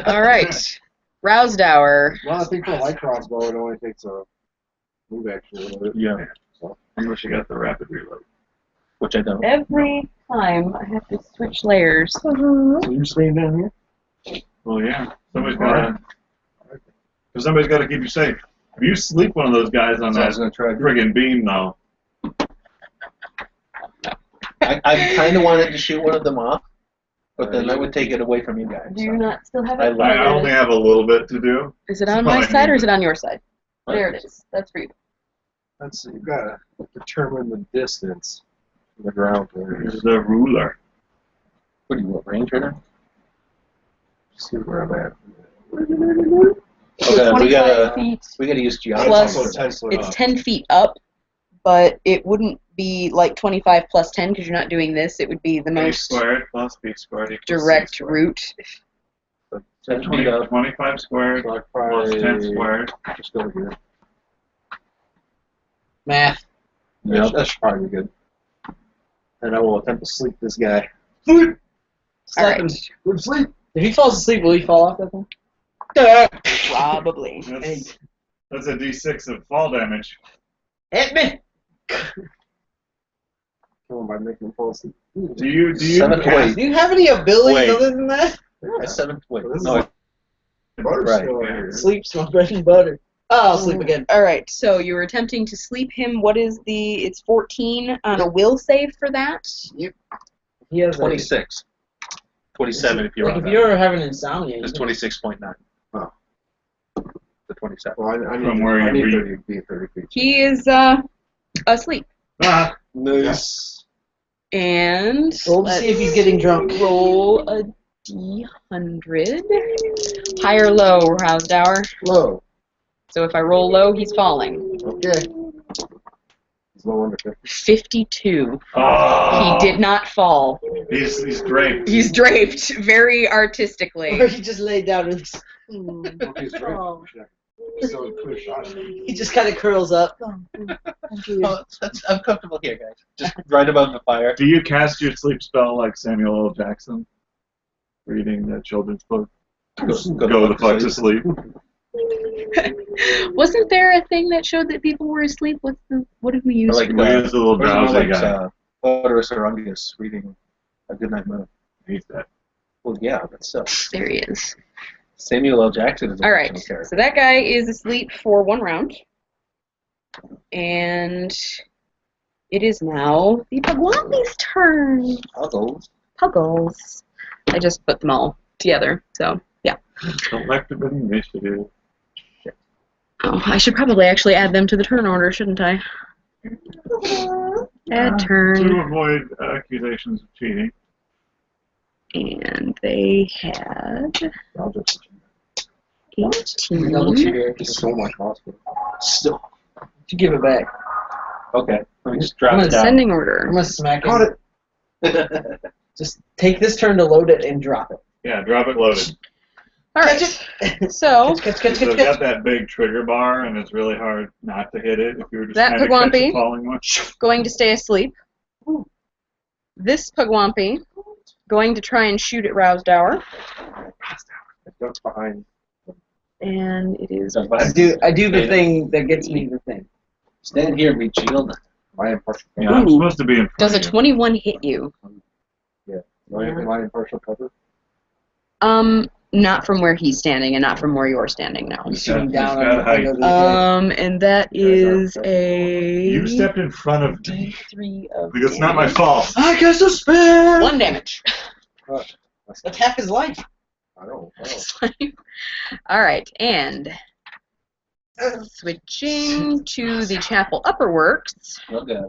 [SPEAKER 1] all right. Rousedower.
[SPEAKER 4] Well, I think for a light crossbow, it only takes a move action. A little bit.
[SPEAKER 3] Yeah.
[SPEAKER 2] Unless you got the rapid reload.
[SPEAKER 3] Which I don't.
[SPEAKER 1] Every time I have to switch layers.
[SPEAKER 4] So you're staying down here?
[SPEAKER 2] Well, yeah. Somebody's got to keep you safe. If you sleep one of those guys on
[SPEAKER 3] So I was
[SPEAKER 2] that
[SPEAKER 3] gonna try.
[SPEAKER 2] friggin' beam, though,
[SPEAKER 3] I kind of wanted to shoot one of them off, but then that would take it away from you guys.
[SPEAKER 1] Do you not still have
[SPEAKER 3] I
[SPEAKER 1] it?
[SPEAKER 3] like
[SPEAKER 2] I only have a little bit to do.
[SPEAKER 1] Is it on
[SPEAKER 2] So
[SPEAKER 1] my
[SPEAKER 2] I
[SPEAKER 1] side or
[SPEAKER 2] need
[SPEAKER 1] is it on your side?
[SPEAKER 3] What?
[SPEAKER 1] There it is. That's for you.
[SPEAKER 4] That's you gotta determine the distance from the ground.
[SPEAKER 2] Here's the ruler.
[SPEAKER 3] What do you want, range right now?
[SPEAKER 4] See where I'm at.
[SPEAKER 3] Okay,
[SPEAKER 1] 25 feet.
[SPEAKER 3] we gotta use geometry.
[SPEAKER 1] Plus-
[SPEAKER 4] Also 10 foot
[SPEAKER 1] It's
[SPEAKER 4] up.
[SPEAKER 1] 10 feet up, but it wouldn't be like 25 plus 10 because you're not doing this. It would be the
[SPEAKER 2] A
[SPEAKER 1] most
[SPEAKER 2] squared plus B squared equals C
[SPEAKER 1] direct
[SPEAKER 2] squared.
[SPEAKER 1] route.
[SPEAKER 3] 10 feet up.
[SPEAKER 2] 25 squared
[SPEAKER 4] So I
[SPEAKER 2] plus 10
[SPEAKER 4] probably
[SPEAKER 2] squared.
[SPEAKER 4] just go here.
[SPEAKER 5] Math.
[SPEAKER 3] Yep.
[SPEAKER 4] That should probably be good. And I will attempt to sleep this guy.
[SPEAKER 5] Slap
[SPEAKER 1] Alright.
[SPEAKER 5] him.
[SPEAKER 4] Go to sleep.
[SPEAKER 5] If he falls asleep, will he fall off that thing?
[SPEAKER 1] Probably.
[SPEAKER 2] That's a D6 of fall damage.
[SPEAKER 5] Hit me!
[SPEAKER 4] Kill him by making him fall asleep.
[SPEAKER 2] Do you
[SPEAKER 3] 7
[SPEAKER 2] cast-
[SPEAKER 5] Do you have any abilities
[SPEAKER 3] Wait.
[SPEAKER 5] other than that?
[SPEAKER 3] Yeah, 7. Wait,
[SPEAKER 4] This is
[SPEAKER 3] no.
[SPEAKER 4] Butter's
[SPEAKER 3] Right.
[SPEAKER 4] still over here.
[SPEAKER 5] Sleep's my bread and butter. Oh, I'll sleep again.
[SPEAKER 1] Alright, so you were attempting to sleep him. What is the. It's 14 on a will save for that?
[SPEAKER 5] He has
[SPEAKER 3] 26. 27 if you're
[SPEAKER 5] Like
[SPEAKER 3] on
[SPEAKER 5] if you're having insomnia,
[SPEAKER 3] It's
[SPEAKER 5] you can-
[SPEAKER 3] 26.9.
[SPEAKER 4] Oh.
[SPEAKER 3] The 27.
[SPEAKER 4] Well, I need,
[SPEAKER 2] From
[SPEAKER 4] to,
[SPEAKER 2] where
[SPEAKER 4] I
[SPEAKER 2] you
[SPEAKER 4] need
[SPEAKER 2] read.
[SPEAKER 4] 30 to be 30 feet.
[SPEAKER 1] He is asleep.
[SPEAKER 2] Ah,
[SPEAKER 3] Nice.
[SPEAKER 1] And
[SPEAKER 5] roll to see if he's getting drunk.
[SPEAKER 1] roll a D100. High or low, Rousedower?
[SPEAKER 4] Low.
[SPEAKER 1] So if I roll low, he's falling.
[SPEAKER 4] Okay. He's low under 50.
[SPEAKER 1] 52.
[SPEAKER 2] oh,
[SPEAKER 1] He did not fall.
[SPEAKER 2] He's draped.
[SPEAKER 1] He's draped very artistically.
[SPEAKER 5] Or he just laid down and
[SPEAKER 4] Okay, he's draped.
[SPEAKER 1] Oh.
[SPEAKER 4] So clear shot.
[SPEAKER 5] he just kind of curls up.
[SPEAKER 3] Oh, I'm comfortable here, guys. Just right above the fire.
[SPEAKER 2] Do you cast your sleep spell like Samuel L. Jackson? Reading the children's book? Go the fuck to sleep.
[SPEAKER 1] Wasn't there a thing that showed that people were asleep? What did we use?
[SPEAKER 3] Like,
[SPEAKER 2] We use the little
[SPEAKER 3] Or is it more
[SPEAKER 2] drowsy
[SPEAKER 3] like
[SPEAKER 2] guy.
[SPEAKER 3] Oderus Orungus reading A Goodnight Moon.
[SPEAKER 2] He's dead.
[SPEAKER 3] Well, yeah, that's
[SPEAKER 1] There he is.
[SPEAKER 3] Samuel L. Jackson is a
[SPEAKER 1] All right.
[SPEAKER 3] fictional character.
[SPEAKER 1] So that guy is asleep for 1 round. And it is now the Pugwampy's turn.
[SPEAKER 3] Puggles.
[SPEAKER 1] Puggles. I just put them all together. So, yeah.
[SPEAKER 2] Collective initiative.
[SPEAKER 1] Oh, I should probably actually add them to the turn order, shouldn't I? Add
[SPEAKER 2] To
[SPEAKER 1] turn.
[SPEAKER 2] avoid accusations of cheating.
[SPEAKER 1] And they had
[SPEAKER 4] I'll just
[SPEAKER 1] 18.
[SPEAKER 5] Double cheer.
[SPEAKER 4] it's so much hospital.
[SPEAKER 3] Still.
[SPEAKER 5] You give it back.
[SPEAKER 3] Okay. Let me just drop
[SPEAKER 1] I'm
[SPEAKER 3] it
[SPEAKER 1] in
[SPEAKER 3] down.
[SPEAKER 1] ascending
[SPEAKER 5] I'm
[SPEAKER 1] order.
[SPEAKER 5] gonna smack
[SPEAKER 4] Caught
[SPEAKER 5] him.
[SPEAKER 4] it.
[SPEAKER 5] Just take this turn to load it and drop it.
[SPEAKER 2] Yeah, drop it loaded.
[SPEAKER 1] All right. So,
[SPEAKER 5] Catch.
[SPEAKER 2] It's got that big trigger bar, and it's really hard not to hit it if you were just
[SPEAKER 1] That
[SPEAKER 2] trying to catch
[SPEAKER 1] Pugwampy.
[SPEAKER 2] a falling one.
[SPEAKER 1] going to stay asleep. This Pugwampy going to try and shoot at Rousedower.
[SPEAKER 4] It ducks behind.
[SPEAKER 1] And it is.
[SPEAKER 5] I do the thing that gets me the thing.
[SPEAKER 3] Stand here and be shielded.
[SPEAKER 4] My impartial
[SPEAKER 2] Yeah,
[SPEAKER 4] cover.
[SPEAKER 2] I'm supposed to be in front
[SPEAKER 1] Does a
[SPEAKER 2] of you.
[SPEAKER 1] 21 hit you?
[SPEAKER 4] My impartial cover.
[SPEAKER 1] Not from where he's standing and not from where you're standing now.
[SPEAKER 5] I'm shooting
[SPEAKER 2] He's
[SPEAKER 5] down
[SPEAKER 2] got
[SPEAKER 5] on the
[SPEAKER 2] height.
[SPEAKER 5] thing over the head.
[SPEAKER 1] And that is a
[SPEAKER 2] You stepped in front of me.
[SPEAKER 1] D3 of
[SPEAKER 2] It's not my
[SPEAKER 1] damage.
[SPEAKER 2] fault.
[SPEAKER 5] I guess a spare.
[SPEAKER 1] 1 damage.
[SPEAKER 5] That's half his life.
[SPEAKER 4] I don't know.
[SPEAKER 1] All right, and switching to the Chapel Upper Works.
[SPEAKER 3] Okay.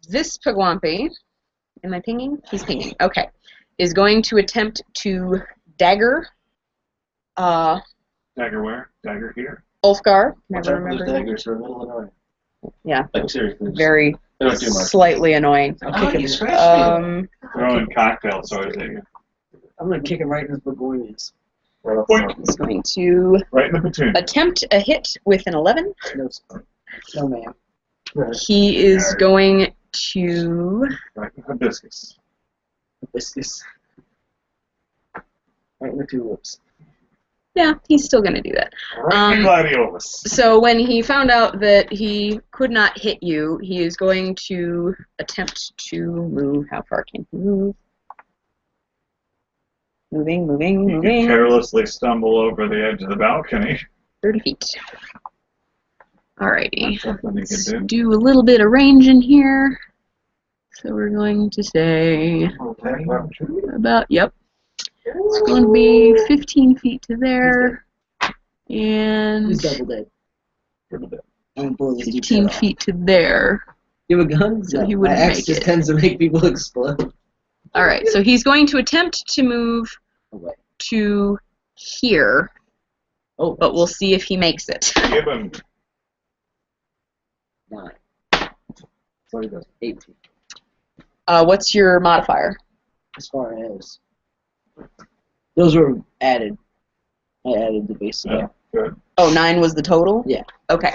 [SPEAKER 1] This Pugwampy, am I pinging? He's pinging. Okay, is going to attempt to dagger
[SPEAKER 2] Dagger where? Dagger here.
[SPEAKER 1] Ulfgar.
[SPEAKER 3] Watch
[SPEAKER 1] Never
[SPEAKER 3] out for those
[SPEAKER 1] remember.
[SPEAKER 3] daggers. They're a little annoying.
[SPEAKER 1] Yeah,
[SPEAKER 3] Like, seriously.
[SPEAKER 1] very
[SPEAKER 3] Don't do much.
[SPEAKER 1] slightly annoying.
[SPEAKER 5] I'll
[SPEAKER 3] Oh,
[SPEAKER 5] kick
[SPEAKER 3] you
[SPEAKER 5] him.
[SPEAKER 3] scratched me.
[SPEAKER 2] Throwing cocktail swords at you.
[SPEAKER 5] I'm gonna kick him right in his begonias.
[SPEAKER 4] Right off
[SPEAKER 2] Boink.
[SPEAKER 4] the
[SPEAKER 1] He's going to
[SPEAKER 2] Right in the platoon.
[SPEAKER 1] attempt a hit with an 11.
[SPEAKER 5] No, sir. No, ma'am.
[SPEAKER 4] top.
[SPEAKER 1] He is going to...
[SPEAKER 2] Right in the hibiscus.
[SPEAKER 5] Hibiscus. Right in the tulips.
[SPEAKER 1] Yeah, he's still going to do that.
[SPEAKER 2] Right in the gladiolus.
[SPEAKER 1] So when he found out that he could not hit you, he is going to attempt to move. How far can he move? Moving, moving,
[SPEAKER 2] You can
[SPEAKER 1] moving.
[SPEAKER 2] carelessly stumble over the edge of the balcony.
[SPEAKER 1] 30 feet. Alrighty.
[SPEAKER 2] That's something you
[SPEAKER 1] Let's
[SPEAKER 2] can
[SPEAKER 1] do a little bit of range in here. So we're going to say about, yep. It's going to be 15 feet to there. And
[SPEAKER 5] He's double dead.
[SPEAKER 2] do.
[SPEAKER 5] I'm gonna blow this dude's
[SPEAKER 1] 15
[SPEAKER 5] head off.
[SPEAKER 1] feet to there.
[SPEAKER 5] You have a gun?
[SPEAKER 1] So
[SPEAKER 5] No,
[SPEAKER 1] he
[SPEAKER 5] my
[SPEAKER 1] wouldn't
[SPEAKER 5] axe
[SPEAKER 1] make
[SPEAKER 5] just
[SPEAKER 1] it.
[SPEAKER 5] tends to make people explode.
[SPEAKER 1] Alright, so he's going to attempt to move
[SPEAKER 5] Away.
[SPEAKER 1] to here,
[SPEAKER 5] Oh,
[SPEAKER 1] but we'll see if he makes it.
[SPEAKER 2] Give him.
[SPEAKER 5] 9. So he does 18.
[SPEAKER 1] What's your modifier?
[SPEAKER 5] As far as those were added. I added the base.
[SPEAKER 2] Yeah, good.
[SPEAKER 1] Oh, 9 was the total?
[SPEAKER 5] Yeah.
[SPEAKER 1] Okay.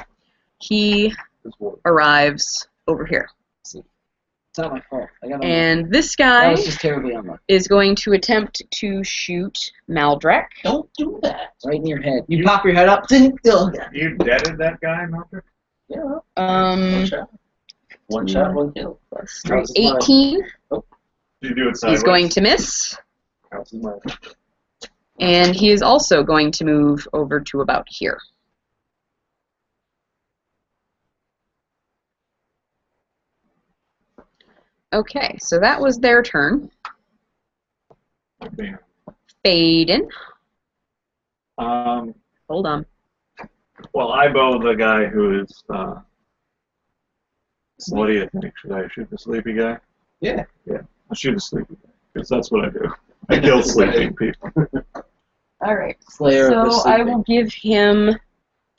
[SPEAKER 1] He arrives over here.
[SPEAKER 5] It's not my fault. I got
[SPEAKER 1] And this
[SPEAKER 5] that
[SPEAKER 1] guy
[SPEAKER 5] was just terribly unlucky.
[SPEAKER 1] is going to attempt to shoot Maldrek.
[SPEAKER 5] Don't do that. Right in your head. You pop your head up. Oh, God.
[SPEAKER 2] You deaded that guy, Melker?
[SPEAKER 5] Yeah.
[SPEAKER 3] One shot. One shot, one kill.
[SPEAKER 1] Plus 3, 18.
[SPEAKER 2] Did you do it sideways?
[SPEAKER 1] He's going to miss.
[SPEAKER 3] Counts as mine.
[SPEAKER 1] And he is also going to move over to about here. Okay, so that was their turn. Faden. Hold on.
[SPEAKER 2] Well, I bow the guy who is, what do you think? Should I shoot the sleepy guy?
[SPEAKER 3] Yeah.
[SPEAKER 2] Yeah, I'll shoot the sleepy guy, because that's what I do. I kill sleeping people.
[SPEAKER 1] All right.
[SPEAKER 5] Slayer of the
[SPEAKER 1] So I
[SPEAKER 5] sleeping.
[SPEAKER 1] will give him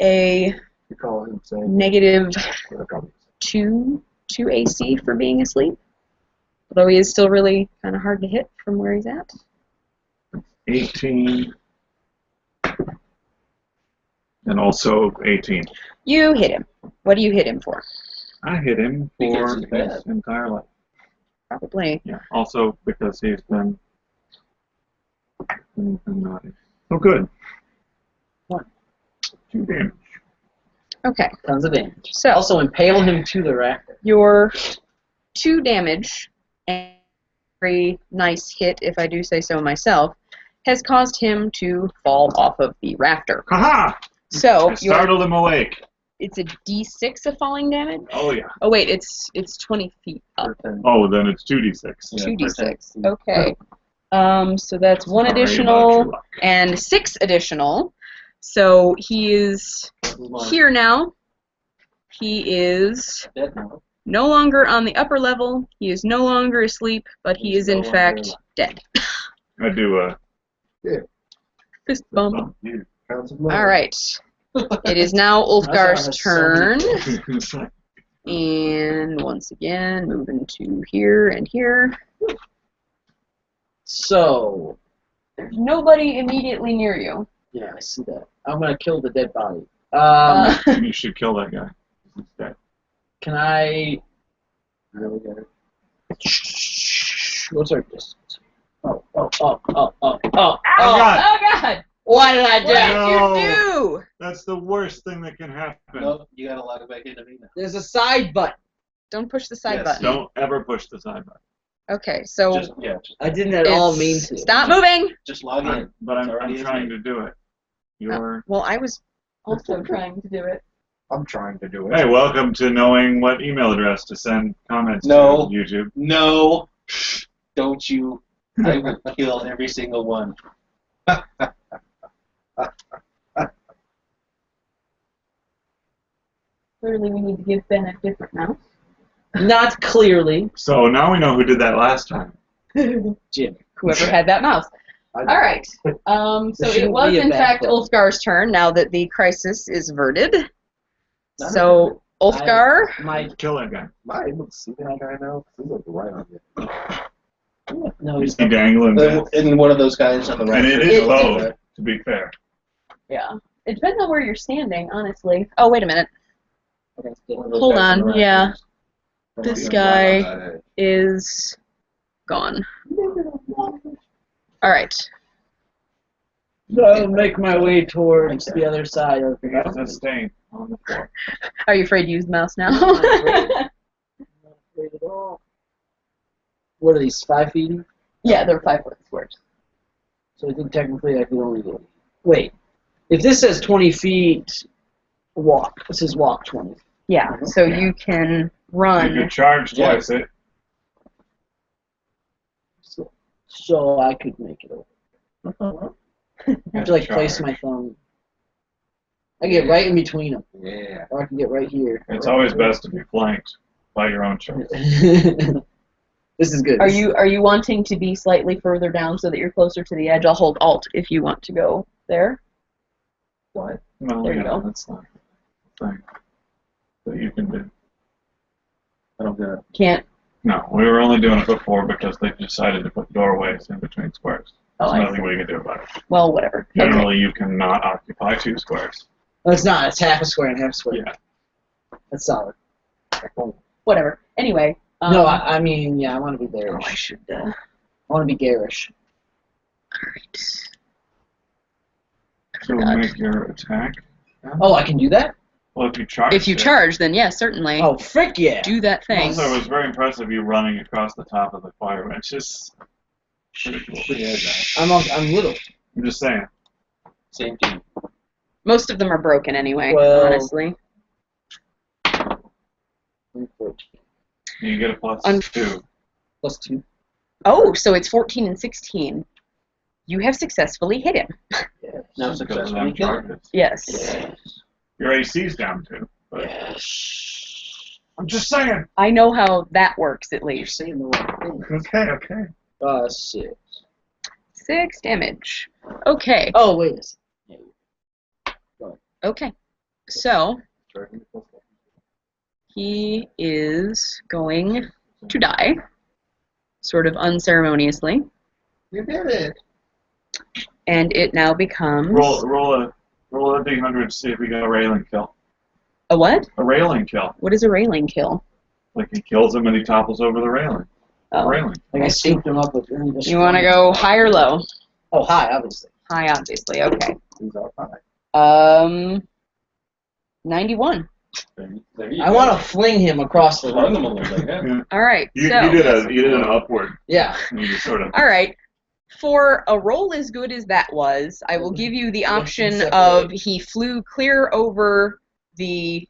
[SPEAKER 1] a
[SPEAKER 4] You call him saying
[SPEAKER 1] negative 2 AC for being asleep. Although he is still really kind of hard to hit from where he's at.
[SPEAKER 2] 18. And also 18.
[SPEAKER 1] You hit him. What do you hit him for?
[SPEAKER 2] I hit him
[SPEAKER 3] Because
[SPEAKER 2] for
[SPEAKER 3] he's bad.
[SPEAKER 2] his entire life.
[SPEAKER 1] Probably.
[SPEAKER 2] Yeah. Also because he's been naughty. Oh, good.
[SPEAKER 5] What?
[SPEAKER 2] 2 damage.
[SPEAKER 1] Okay.
[SPEAKER 5] Tons of damage.
[SPEAKER 1] So
[SPEAKER 5] Also impale him to the rack.
[SPEAKER 1] your 2 damage and very nice hit, if I do say so myself, has caused him to fall off of the rafter.
[SPEAKER 2] Haha!
[SPEAKER 1] So
[SPEAKER 2] I startled him awake.
[SPEAKER 1] it's a D6 of falling damage.
[SPEAKER 2] Oh, yeah.
[SPEAKER 1] Oh wait, it's 20 feet up.
[SPEAKER 2] Oh, then it's 2d6.
[SPEAKER 3] Yeah,
[SPEAKER 1] 2d6.
[SPEAKER 3] percent.
[SPEAKER 1] Okay. So that's 1
[SPEAKER 2] Sorry about your
[SPEAKER 1] additional
[SPEAKER 2] luck.
[SPEAKER 1] and 6 additional. So he is here now. He is
[SPEAKER 3] Dead now.
[SPEAKER 1] no longer on the upper level. He is no longer asleep, but he
[SPEAKER 3] He's
[SPEAKER 1] is in
[SPEAKER 3] no longer
[SPEAKER 1] fact
[SPEAKER 3] alive.
[SPEAKER 1] dead.
[SPEAKER 2] I do a
[SPEAKER 1] Fist bump.
[SPEAKER 2] you.
[SPEAKER 4] counts as mine.
[SPEAKER 1] All right. It is now Ulfgar's
[SPEAKER 5] That's so many
[SPEAKER 1] turn. And once again, moving to here and here.
[SPEAKER 5] So,
[SPEAKER 1] There's nobody immediately near you.
[SPEAKER 5] yeah, I see that. I'm gonna kill the dead body.
[SPEAKER 2] You should kill that guy. He's dead.
[SPEAKER 5] Can I?
[SPEAKER 3] Really good.
[SPEAKER 5] What's our distance? Oh.
[SPEAKER 2] God.
[SPEAKER 1] Oh God!
[SPEAKER 5] What did I
[SPEAKER 1] What
[SPEAKER 5] do?
[SPEAKER 2] No.
[SPEAKER 1] did you do?
[SPEAKER 2] That's the worst thing that can happen.
[SPEAKER 3] Nope, you gotta log it back into me now.
[SPEAKER 5] There's a side button.
[SPEAKER 1] Don't push the side
[SPEAKER 3] Yes.
[SPEAKER 1] button.
[SPEAKER 2] Don't ever push the side button.
[SPEAKER 1] Okay, so
[SPEAKER 3] Just
[SPEAKER 5] I didn't at all
[SPEAKER 1] it's-
[SPEAKER 5] mean to.
[SPEAKER 1] Stop moving.
[SPEAKER 3] just log in.
[SPEAKER 2] But I'm
[SPEAKER 3] It's already in
[SPEAKER 2] trying
[SPEAKER 3] me.
[SPEAKER 2] to do it. You're.
[SPEAKER 1] Well, I was also trying to do it.
[SPEAKER 4] I'm trying to do it.
[SPEAKER 2] Hey, welcome to knowing what email address to send comments
[SPEAKER 3] No.
[SPEAKER 2] to YouTube.
[SPEAKER 3] No, don't you? I will kill every single one.
[SPEAKER 1] Clearly, we need to give Ben a different mouse.
[SPEAKER 5] Not clearly,
[SPEAKER 2] So now we know who did that last time.
[SPEAKER 5] Jim.
[SPEAKER 1] Whoever had that mouse.
[SPEAKER 4] I-
[SPEAKER 1] All right. So
[SPEAKER 5] This
[SPEAKER 1] it
[SPEAKER 5] shouldn't
[SPEAKER 1] was
[SPEAKER 5] be a
[SPEAKER 1] in
[SPEAKER 5] bad
[SPEAKER 1] fact
[SPEAKER 5] place.
[SPEAKER 1] Ulfgar's turn. Now that the crisis is averted,
[SPEAKER 3] Not
[SPEAKER 1] so Ulfgar.
[SPEAKER 5] My
[SPEAKER 2] Kill that guy.
[SPEAKER 3] Am I able to see that guy now? He's like right on you.
[SPEAKER 5] no,
[SPEAKER 2] You
[SPEAKER 5] he's
[SPEAKER 2] see dangling bits.
[SPEAKER 3] And one of those guys on the right.
[SPEAKER 2] And it
[SPEAKER 1] It-
[SPEAKER 2] is bowed, to be fair.
[SPEAKER 1] Yeah. It depends on where you're standing, honestly. Oh, wait a minute.
[SPEAKER 3] One of those
[SPEAKER 1] Hold
[SPEAKER 3] guys
[SPEAKER 1] on,
[SPEAKER 3] the right.
[SPEAKER 1] yeah.
[SPEAKER 3] From
[SPEAKER 1] This
[SPEAKER 3] like,
[SPEAKER 1] guy-
[SPEAKER 3] right on that edge.
[SPEAKER 1] Is gone. All right.
[SPEAKER 5] So I'll make my way towards the other side of the
[SPEAKER 2] There's a
[SPEAKER 5] mountain.
[SPEAKER 2] stain on the floor.
[SPEAKER 1] Are you afraid to use the mouse now?
[SPEAKER 5] No, I'm not afraid at all. What are these, 5 feet?
[SPEAKER 1] Yeah, they're 5-foot squares.
[SPEAKER 5] So I think technically I could only go. Wait. If this says 20 feet, walk. This is walk 20.
[SPEAKER 1] Yeah, so you can
[SPEAKER 2] You
[SPEAKER 1] run.
[SPEAKER 2] could charge twice it.
[SPEAKER 5] So I could make it over. I have to like place my thumb. I get right in between them,
[SPEAKER 3] Yeah.
[SPEAKER 5] or I can get right here.
[SPEAKER 2] It's always best to be flanked by your own choice.
[SPEAKER 5] This is good.
[SPEAKER 1] Are you wanting to be slightly further down so that you're closer to the edge? I'll hold Alt if you want to go there.
[SPEAKER 3] What?
[SPEAKER 2] Well,
[SPEAKER 1] There you go.
[SPEAKER 2] That's not the thing that you can do.
[SPEAKER 3] I don't get it.
[SPEAKER 1] Can't.
[SPEAKER 2] No, we were only doing it before because they decided to put doorways in between squares.
[SPEAKER 1] Oh,
[SPEAKER 2] There's
[SPEAKER 1] I
[SPEAKER 2] nothing we can do about it.
[SPEAKER 1] Well, whatever. Okay.
[SPEAKER 2] Generally, you cannot occupy 2 squares.
[SPEAKER 5] No, it's not. It's half a square and half a square.
[SPEAKER 2] Yeah.
[SPEAKER 5] That's solid.
[SPEAKER 1] Whatever. Anyway.
[SPEAKER 5] No, I mean, yeah, I want to be
[SPEAKER 1] Oh,
[SPEAKER 5] garish.
[SPEAKER 1] I should.
[SPEAKER 5] I want to be garish.
[SPEAKER 1] Alright.
[SPEAKER 2] So make your attack.
[SPEAKER 5] Oh, I can do that?
[SPEAKER 2] Well, if you charge.
[SPEAKER 1] If you charge, then yes, certainly.
[SPEAKER 5] Oh, frick yeah.
[SPEAKER 1] Do that thing.
[SPEAKER 2] Also, it was very impressive you running across the top of the fire bench. It's pretty cool.
[SPEAKER 5] I'm little.
[SPEAKER 2] I'm just saying.
[SPEAKER 3] Same team.
[SPEAKER 1] Most of them are broken anyway,
[SPEAKER 5] Well-
[SPEAKER 1] honestly.
[SPEAKER 2] You get a plus
[SPEAKER 1] Un-
[SPEAKER 2] 2.
[SPEAKER 5] Plus 2.
[SPEAKER 1] Oh, so it's 14 and 16. You have successfully hit him.
[SPEAKER 5] Yeah.
[SPEAKER 3] Now
[SPEAKER 2] Because of
[SPEAKER 3] successfully
[SPEAKER 2] them
[SPEAKER 3] killed.
[SPEAKER 2] charges.
[SPEAKER 1] Yes.
[SPEAKER 5] Yes.
[SPEAKER 2] Your AC's down too. But
[SPEAKER 5] Yes.
[SPEAKER 2] I'm just saying.
[SPEAKER 1] I know how that works, at
[SPEAKER 5] You're
[SPEAKER 1] least.
[SPEAKER 5] saying the wrong thing.
[SPEAKER 2] Okay.
[SPEAKER 5] 6.
[SPEAKER 1] 6 damage. Okay.
[SPEAKER 5] Oh, wait a second.
[SPEAKER 1] Okay. So, he is going to die. Sort of unceremoniously.
[SPEAKER 3] You did it.
[SPEAKER 1] And it now becomes...
[SPEAKER 2] Roll a D100 to see if you get a railing kill.
[SPEAKER 1] A what?
[SPEAKER 2] A railing kill.
[SPEAKER 1] What is a railing kill?
[SPEAKER 2] Like he kills him and he topples over the railing.
[SPEAKER 1] Oh.
[SPEAKER 2] Railing.
[SPEAKER 5] Like I scooped him up with.
[SPEAKER 1] You want to go high or low?
[SPEAKER 5] Oh, high, obviously.
[SPEAKER 1] High, obviously. Okay.
[SPEAKER 3] He's all fine.
[SPEAKER 1] 91.
[SPEAKER 3] There you
[SPEAKER 5] I
[SPEAKER 3] go.
[SPEAKER 5] want to fling him across the
[SPEAKER 3] Run them
[SPEAKER 5] room.
[SPEAKER 3] a little bit, yeah.
[SPEAKER 2] Yeah.
[SPEAKER 1] All right.
[SPEAKER 2] You
[SPEAKER 1] So,
[SPEAKER 2] did an upward.
[SPEAKER 5] Yeah.
[SPEAKER 2] And you just sort of.
[SPEAKER 1] all right. For a roll as good as that was, I will give you the
[SPEAKER 5] Let's
[SPEAKER 1] option
[SPEAKER 5] separate.
[SPEAKER 1] of he flew clear over the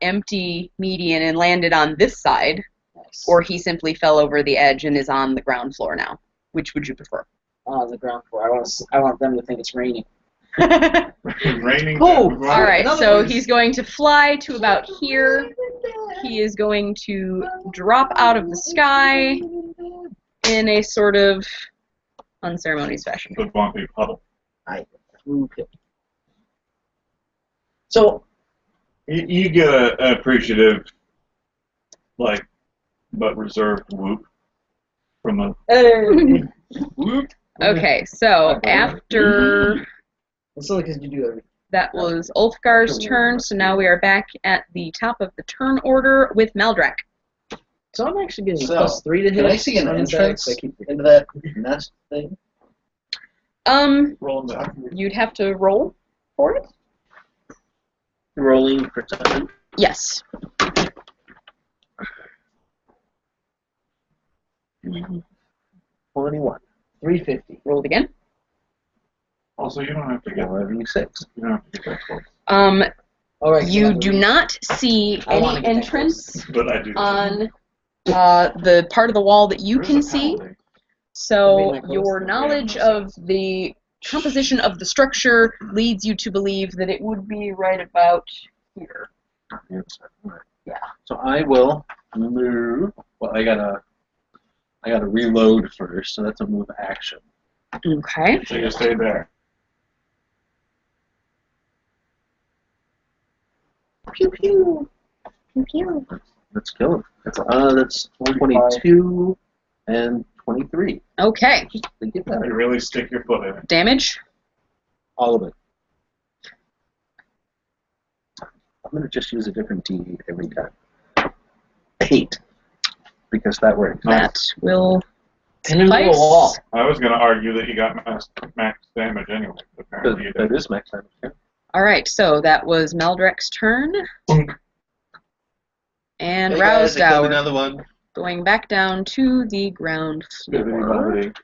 [SPEAKER 1] empty median and landed on this side,
[SPEAKER 5] Nice.
[SPEAKER 1] or he simply fell over the edge and is on the ground floor now. Which would you prefer?
[SPEAKER 5] On the ground floor. I want them to think it's raining.
[SPEAKER 2] Raining.
[SPEAKER 5] Oh,
[SPEAKER 2] down.
[SPEAKER 1] All right,
[SPEAKER 5] Another
[SPEAKER 1] so
[SPEAKER 5] one.
[SPEAKER 1] he's going to fly to about here. He is going to drop out of the sky in a sort of unceremonious fashion.
[SPEAKER 2] The bumpy puddle.
[SPEAKER 5] Okay. So,
[SPEAKER 2] You get an appreciative, like, but reserved whoop from a whoop.
[SPEAKER 1] Okay, so after
[SPEAKER 5] it's only because you do everything.
[SPEAKER 1] that was Ulfgar's turn, so now we are back at the top of the turn order with Maldrak.
[SPEAKER 5] So I'm actually getting
[SPEAKER 3] So,
[SPEAKER 5] +3 to hit.
[SPEAKER 3] Can I see an
[SPEAKER 5] on his
[SPEAKER 3] entrance
[SPEAKER 5] dice. I keep
[SPEAKER 3] into that nest thing?
[SPEAKER 2] Roll back.
[SPEAKER 1] You'd have to roll for it?
[SPEAKER 3] Rolling perception.
[SPEAKER 1] Yes.
[SPEAKER 3] 21.
[SPEAKER 5] 350.
[SPEAKER 1] Roll it again.
[SPEAKER 2] Also, you don't have to get
[SPEAKER 3] 6.
[SPEAKER 2] You don't have to get that close.
[SPEAKER 5] All right.
[SPEAKER 1] You do not see
[SPEAKER 5] I wanna
[SPEAKER 1] any
[SPEAKER 5] get that
[SPEAKER 1] entrance
[SPEAKER 2] But I do.
[SPEAKER 1] on the part of the wall that you
[SPEAKER 2] There's
[SPEAKER 1] can
[SPEAKER 2] a
[SPEAKER 1] see.
[SPEAKER 2] penalty.
[SPEAKER 1] So
[SPEAKER 5] Maybe
[SPEAKER 1] your
[SPEAKER 2] close.
[SPEAKER 1] knowledge of the composition of the structure leads you to believe that it would be right about here. Yeah.
[SPEAKER 3] So I will move. Well, I gotta reload first, so that's a move action.
[SPEAKER 1] Okay.
[SPEAKER 2] So you stay there.
[SPEAKER 3] Pew pew.
[SPEAKER 1] Pew pew.
[SPEAKER 3] Let's kill him. That's 22 and 23.
[SPEAKER 1] Okay.
[SPEAKER 3] They get
[SPEAKER 2] You
[SPEAKER 3] better.
[SPEAKER 2] really stick your foot in it.
[SPEAKER 1] Damage.
[SPEAKER 3] All of it. I'm going to just use a different D every time. 8. Because that works.
[SPEAKER 1] That will
[SPEAKER 5] Pin him to the
[SPEAKER 1] suffice.
[SPEAKER 5] wall.
[SPEAKER 2] I was going to argue that you got max damage anyway. But apparently you
[SPEAKER 3] That
[SPEAKER 2] did.
[SPEAKER 3] is max damage. Yeah.
[SPEAKER 1] All right, so that was Maldrek's turn.
[SPEAKER 2] Boom.
[SPEAKER 1] And
[SPEAKER 3] Hey guys, I killed
[SPEAKER 1] Rousdower
[SPEAKER 3] another one.
[SPEAKER 1] going back down to the ground floor.
[SPEAKER 2] Bibbidi-bobbidi.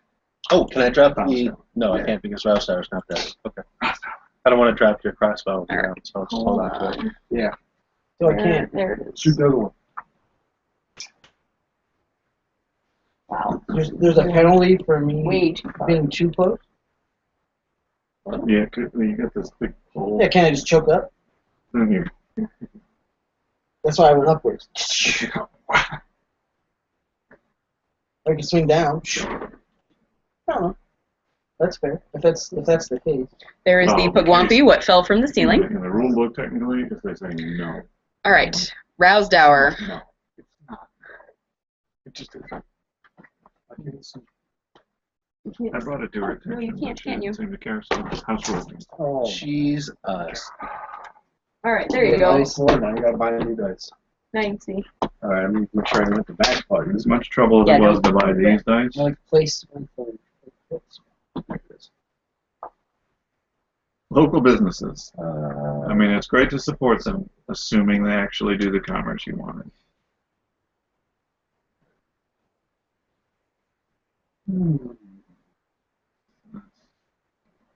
[SPEAKER 3] Oh, can I drop the...
[SPEAKER 2] Rousdower.
[SPEAKER 3] No, I can't because Rousdower's not dead. Okay. I don't want to drop your crossbow.
[SPEAKER 1] All right.
[SPEAKER 3] So I'll just hold on to it.
[SPEAKER 4] Yeah.
[SPEAKER 5] So I can't.
[SPEAKER 1] There it is.
[SPEAKER 4] Shoot the other one.
[SPEAKER 1] Wow.
[SPEAKER 5] There's a penalty for me
[SPEAKER 1] Way too far.
[SPEAKER 5] being too close.
[SPEAKER 2] Yeah, you got this big hole
[SPEAKER 5] Yeah, can't I just choke up?
[SPEAKER 2] in here.
[SPEAKER 5] That's why I went upwards. I can swing down. I don't know. That's fair. If that's the case.
[SPEAKER 1] There is the
[SPEAKER 2] Oh, the
[SPEAKER 1] Pugwampy,
[SPEAKER 2] case.
[SPEAKER 1] what fell from the ceiling.
[SPEAKER 2] In the rule book, technically, if they say no.
[SPEAKER 1] All right, Rousdower.
[SPEAKER 2] No, it's not. It just isn't.
[SPEAKER 4] I can't see.
[SPEAKER 2] I brought it to her attention.
[SPEAKER 1] No, you can't,
[SPEAKER 2] but she
[SPEAKER 1] can you?
[SPEAKER 2] didn't seem to care, so house rules.
[SPEAKER 5] Oh.
[SPEAKER 3] Jeez, us.
[SPEAKER 1] All right, there you go.
[SPEAKER 4] Nice one. Now we gotta buy new dice.
[SPEAKER 1] 90.
[SPEAKER 4] All right, I'm gonna make sure I don't hit the back part.
[SPEAKER 2] As much trouble as
[SPEAKER 1] Yeah,
[SPEAKER 2] it was
[SPEAKER 1] no.
[SPEAKER 2] to buy these dice.
[SPEAKER 5] I like place one thing.
[SPEAKER 2] Local businesses.
[SPEAKER 4] Uh,
[SPEAKER 2] I mean, it's great to support them, assuming they actually do the commerce you wanted.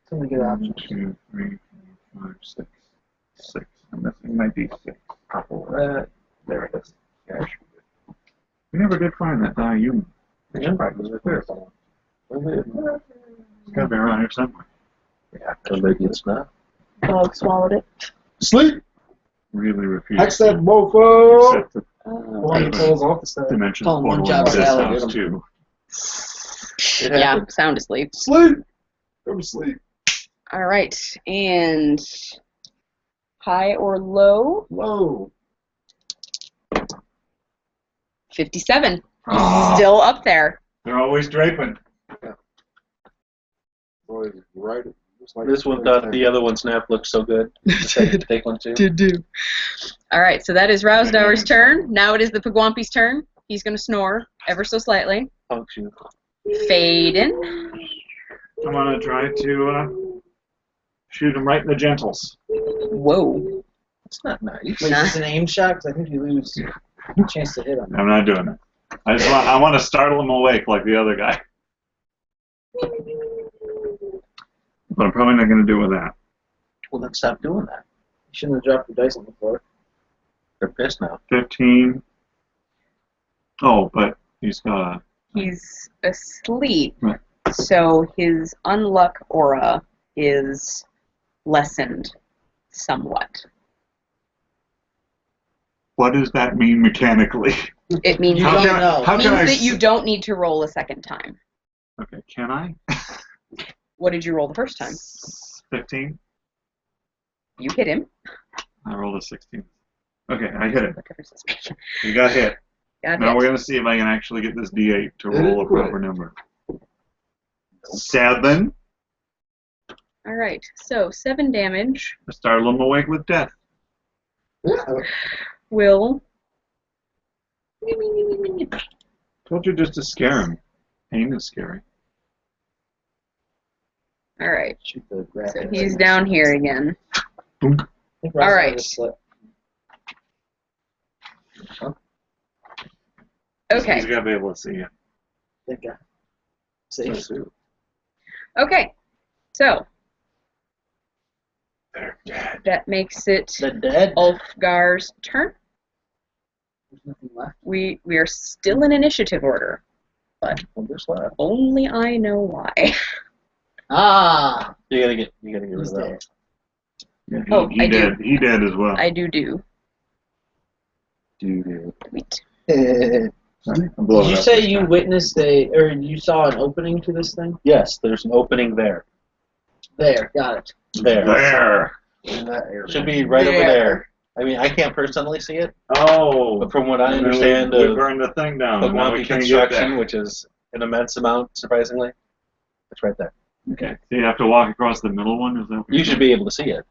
[SPEAKER 5] Some good options.
[SPEAKER 2] 1, 2, 3, 4, 5, 6. 6. I'm missing my D6.
[SPEAKER 4] there it is. Yeah, I should be
[SPEAKER 2] We never did find that die human.
[SPEAKER 4] good. Yeah, right, it was right there.
[SPEAKER 2] It's got to be around here somewhere.
[SPEAKER 4] Yeah.
[SPEAKER 3] Or maybe it's not.
[SPEAKER 1] Dog swallowed it.
[SPEAKER 4] Sleep!
[SPEAKER 2] Really refuse.
[SPEAKER 4] That's that mofo!
[SPEAKER 2] Set the
[SPEAKER 4] One that falls off the side.
[SPEAKER 2] dimension
[SPEAKER 5] Call him one
[SPEAKER 2] portal
[SPEAKER 5] job
[SPEAKER 2] in this
[SPEAKER 5] salad,
[SPEAKER 2] house
[SPEAKER 5] get
[SPEAKER 2] too.
[SPEAKER 1] Yeah, sound asleep.
[SPEAKER 4] Sleep! Go to sleep.
[SPEAKER 1] All right, and high or low?
[SPEAKER 4] Low.
[SPEAKER 1] 57.
[SPEAKER 2] Oh,
[SPEAKER 1] Still up there.
[SPEAKER 2] they're always draping.
[SPEAKER 4] Boy, right. Just like
[SPEAKER 3] This one thought the other one snap looked so good. Decided to take one too.
[SPEAKER 1] All right, so that is Rousdower's turn. Now it is the Pugwampy's turn. He's going to snore ever so slightly.
[SPEAKER 3] Punks you.
[SPEAKER 1] Fade in.
[SPEAKER 2] I'm gonna try to shoot him right in the gentles.
[SPEAKER 1] Whoa.
[SPEAKER 3] It's not nice.
[SPEAKER 5] Wait, is this an aim shot? Because I think you lose a chance to hit him.
[SPEAKER 2] I'm not doing it. I want to startle him awake like the other guy. But I'm probably not gonna do it with that.
[SPEAKER 3] Well, then stop doing that.
[SPEAKER 5] You shouldn't have dropped your dice on the floor.
[SPEAKER 3] They're pissed now.
[SPEAKER 2] 15. Oh, but he's got.
[SPEAKER 1] He's asleep,
[SPEAKER 2] Right.
[SPEAKER 1] so his unluck aura is lessened somewhat.
[SPEAKER 2] What does that mean mechanically?
[SPEAKER 1] It means,
[SPEAKER 5] You
[SPEAKER 2] How
[SPEAKER 5] don't
[SPEAKER 2] can I-
[SPEAKER 5] know.
[SPEAKER 2] how
[SPEAKER 1] means
[SPEAKER 2] can I
[SPEAKER 1] that
[SPEAKER 2] s-
[SPEAKER 1] you don't need to roll a second time.
[SPEAKER 2] Okay, can I?
[SPEAKER 1] What did you roll the first time?
[SPEAKER 2] 15.
[SPEAKER 1] You hit him.
[SPEAKER 2] I rolled a 16. Okay, I hit it.
[SPEAKER 1] What difference does it make?
[SPEAKER 2] You got hit.
[SPEAKER 1] Got
[SPEAKER 2] Now
[SPEAKER 1] hit.
[SPEAKER 2] we're gonna see if I can actually get this D8 to
[SPEAKER 4] Hit
[SPEAKER 2] roll
[SPEAKER 4] it
[SPEAKER 2] a proper
[SPEAKER 4] quick.
[SPEAKER 2] number. 7.
[SPEAKER 1] All right, so 7 damage
[SPEAKER 2] I startle him awake with death.
[SPEAKER 4] Yeah.
[SPEAKER 1] will.
[SPEAKER 2] Told you just to scare him. Pain is scary.
[SPEAKER 1] All right,
[SPEAKER 5] Shoot the
[SPEAKER 1] so
[SPEAKER 5] graphic.
[SPEAKER 1] he's down here again.
[SPEAKER 2] Boom.
[SPEAKER 5] I think
[SPEAKER 1] All
[SPEAKER 5] Rousdower
[SPEAKER 1] right.
[SPEAKER 5] just slept.
[SPEAKER 1] Okay,
[SPEAKER 2] He's gotta be able to see you.
[SPEAKER 5] That guy. Safe.
[SPEAKER 1] okay, so
[SPEAKER 2] They're dead.
[SPEAKER 1] that makes it
[SPEAKER 5] The dead.
[SPEAKER 1] Ulfgar's turn.
[SPEAKER 5] There's nothing left.
[SPEAKER 1] We are still in initiative order,
[SPEAKER 3] Well, there's left.
[SPEAKER 1] only I know why.
[SPEAKER 5] Ah!
[SPEAKER 3] You gotta get rid
[SPEAKER 5] He's
[SPEAKER 3] of that.
[SPEAKER 5] dead.
[SPEAKER 2] Yeah,
[SPEAKER 1] Oh,
[SPEAKER 2] he
[SPEAKER 1] I do.
[SPEAKER 2] dead. He dead as well.
[SPEAKER 1] I do.
[SPEAKER 3] Dude.
[SPEAKER 1] Sweet.
[SPEAKER 2] Sorry, I'm blowing
[SPEAKER 5] Did you
[SPEAKER 2] up
[SPEAKER 5] say
[SPEAKER 2] this
[SPEAKER 5] you
[SPEAKER 2] time.
[SPEAKER 5] witnessed or you saw an opening to this thing?
[SPEAKER 3] Yes, there's an opening there.
[SPEAKER 5] There, got it.
[SPEAKER 3] There.
[SPEAKER 2] There.
[SPEAKER 4] In that area.
[SPEAKER 3] Should be right over
[SPEAKER 1] There.
[SPEAKER 3] there. I mean, I can't personally see it,
[SPEAKER 2] Oh.
[SPEAKER 3] but from what I
[SPEAKER 2] and then
[SPEAKER 3] understand
[SPEAKER 2] we
[SPEAKER 3] of
[SPEAKER 2] burn the thing down. And then we
[SPEAKER 3] Pogwampi
[SPEAKER 2] can't get
[SPEAKER 3] construction,
[SPEAKER 2] there.
[SPEAKER 3] which is an immense amount, surprisingly, it's right there.
[SPEAKER 2] Okay. So you have to walk across the middle one? Is that what
[SPEAKER 3] You should be able to see it.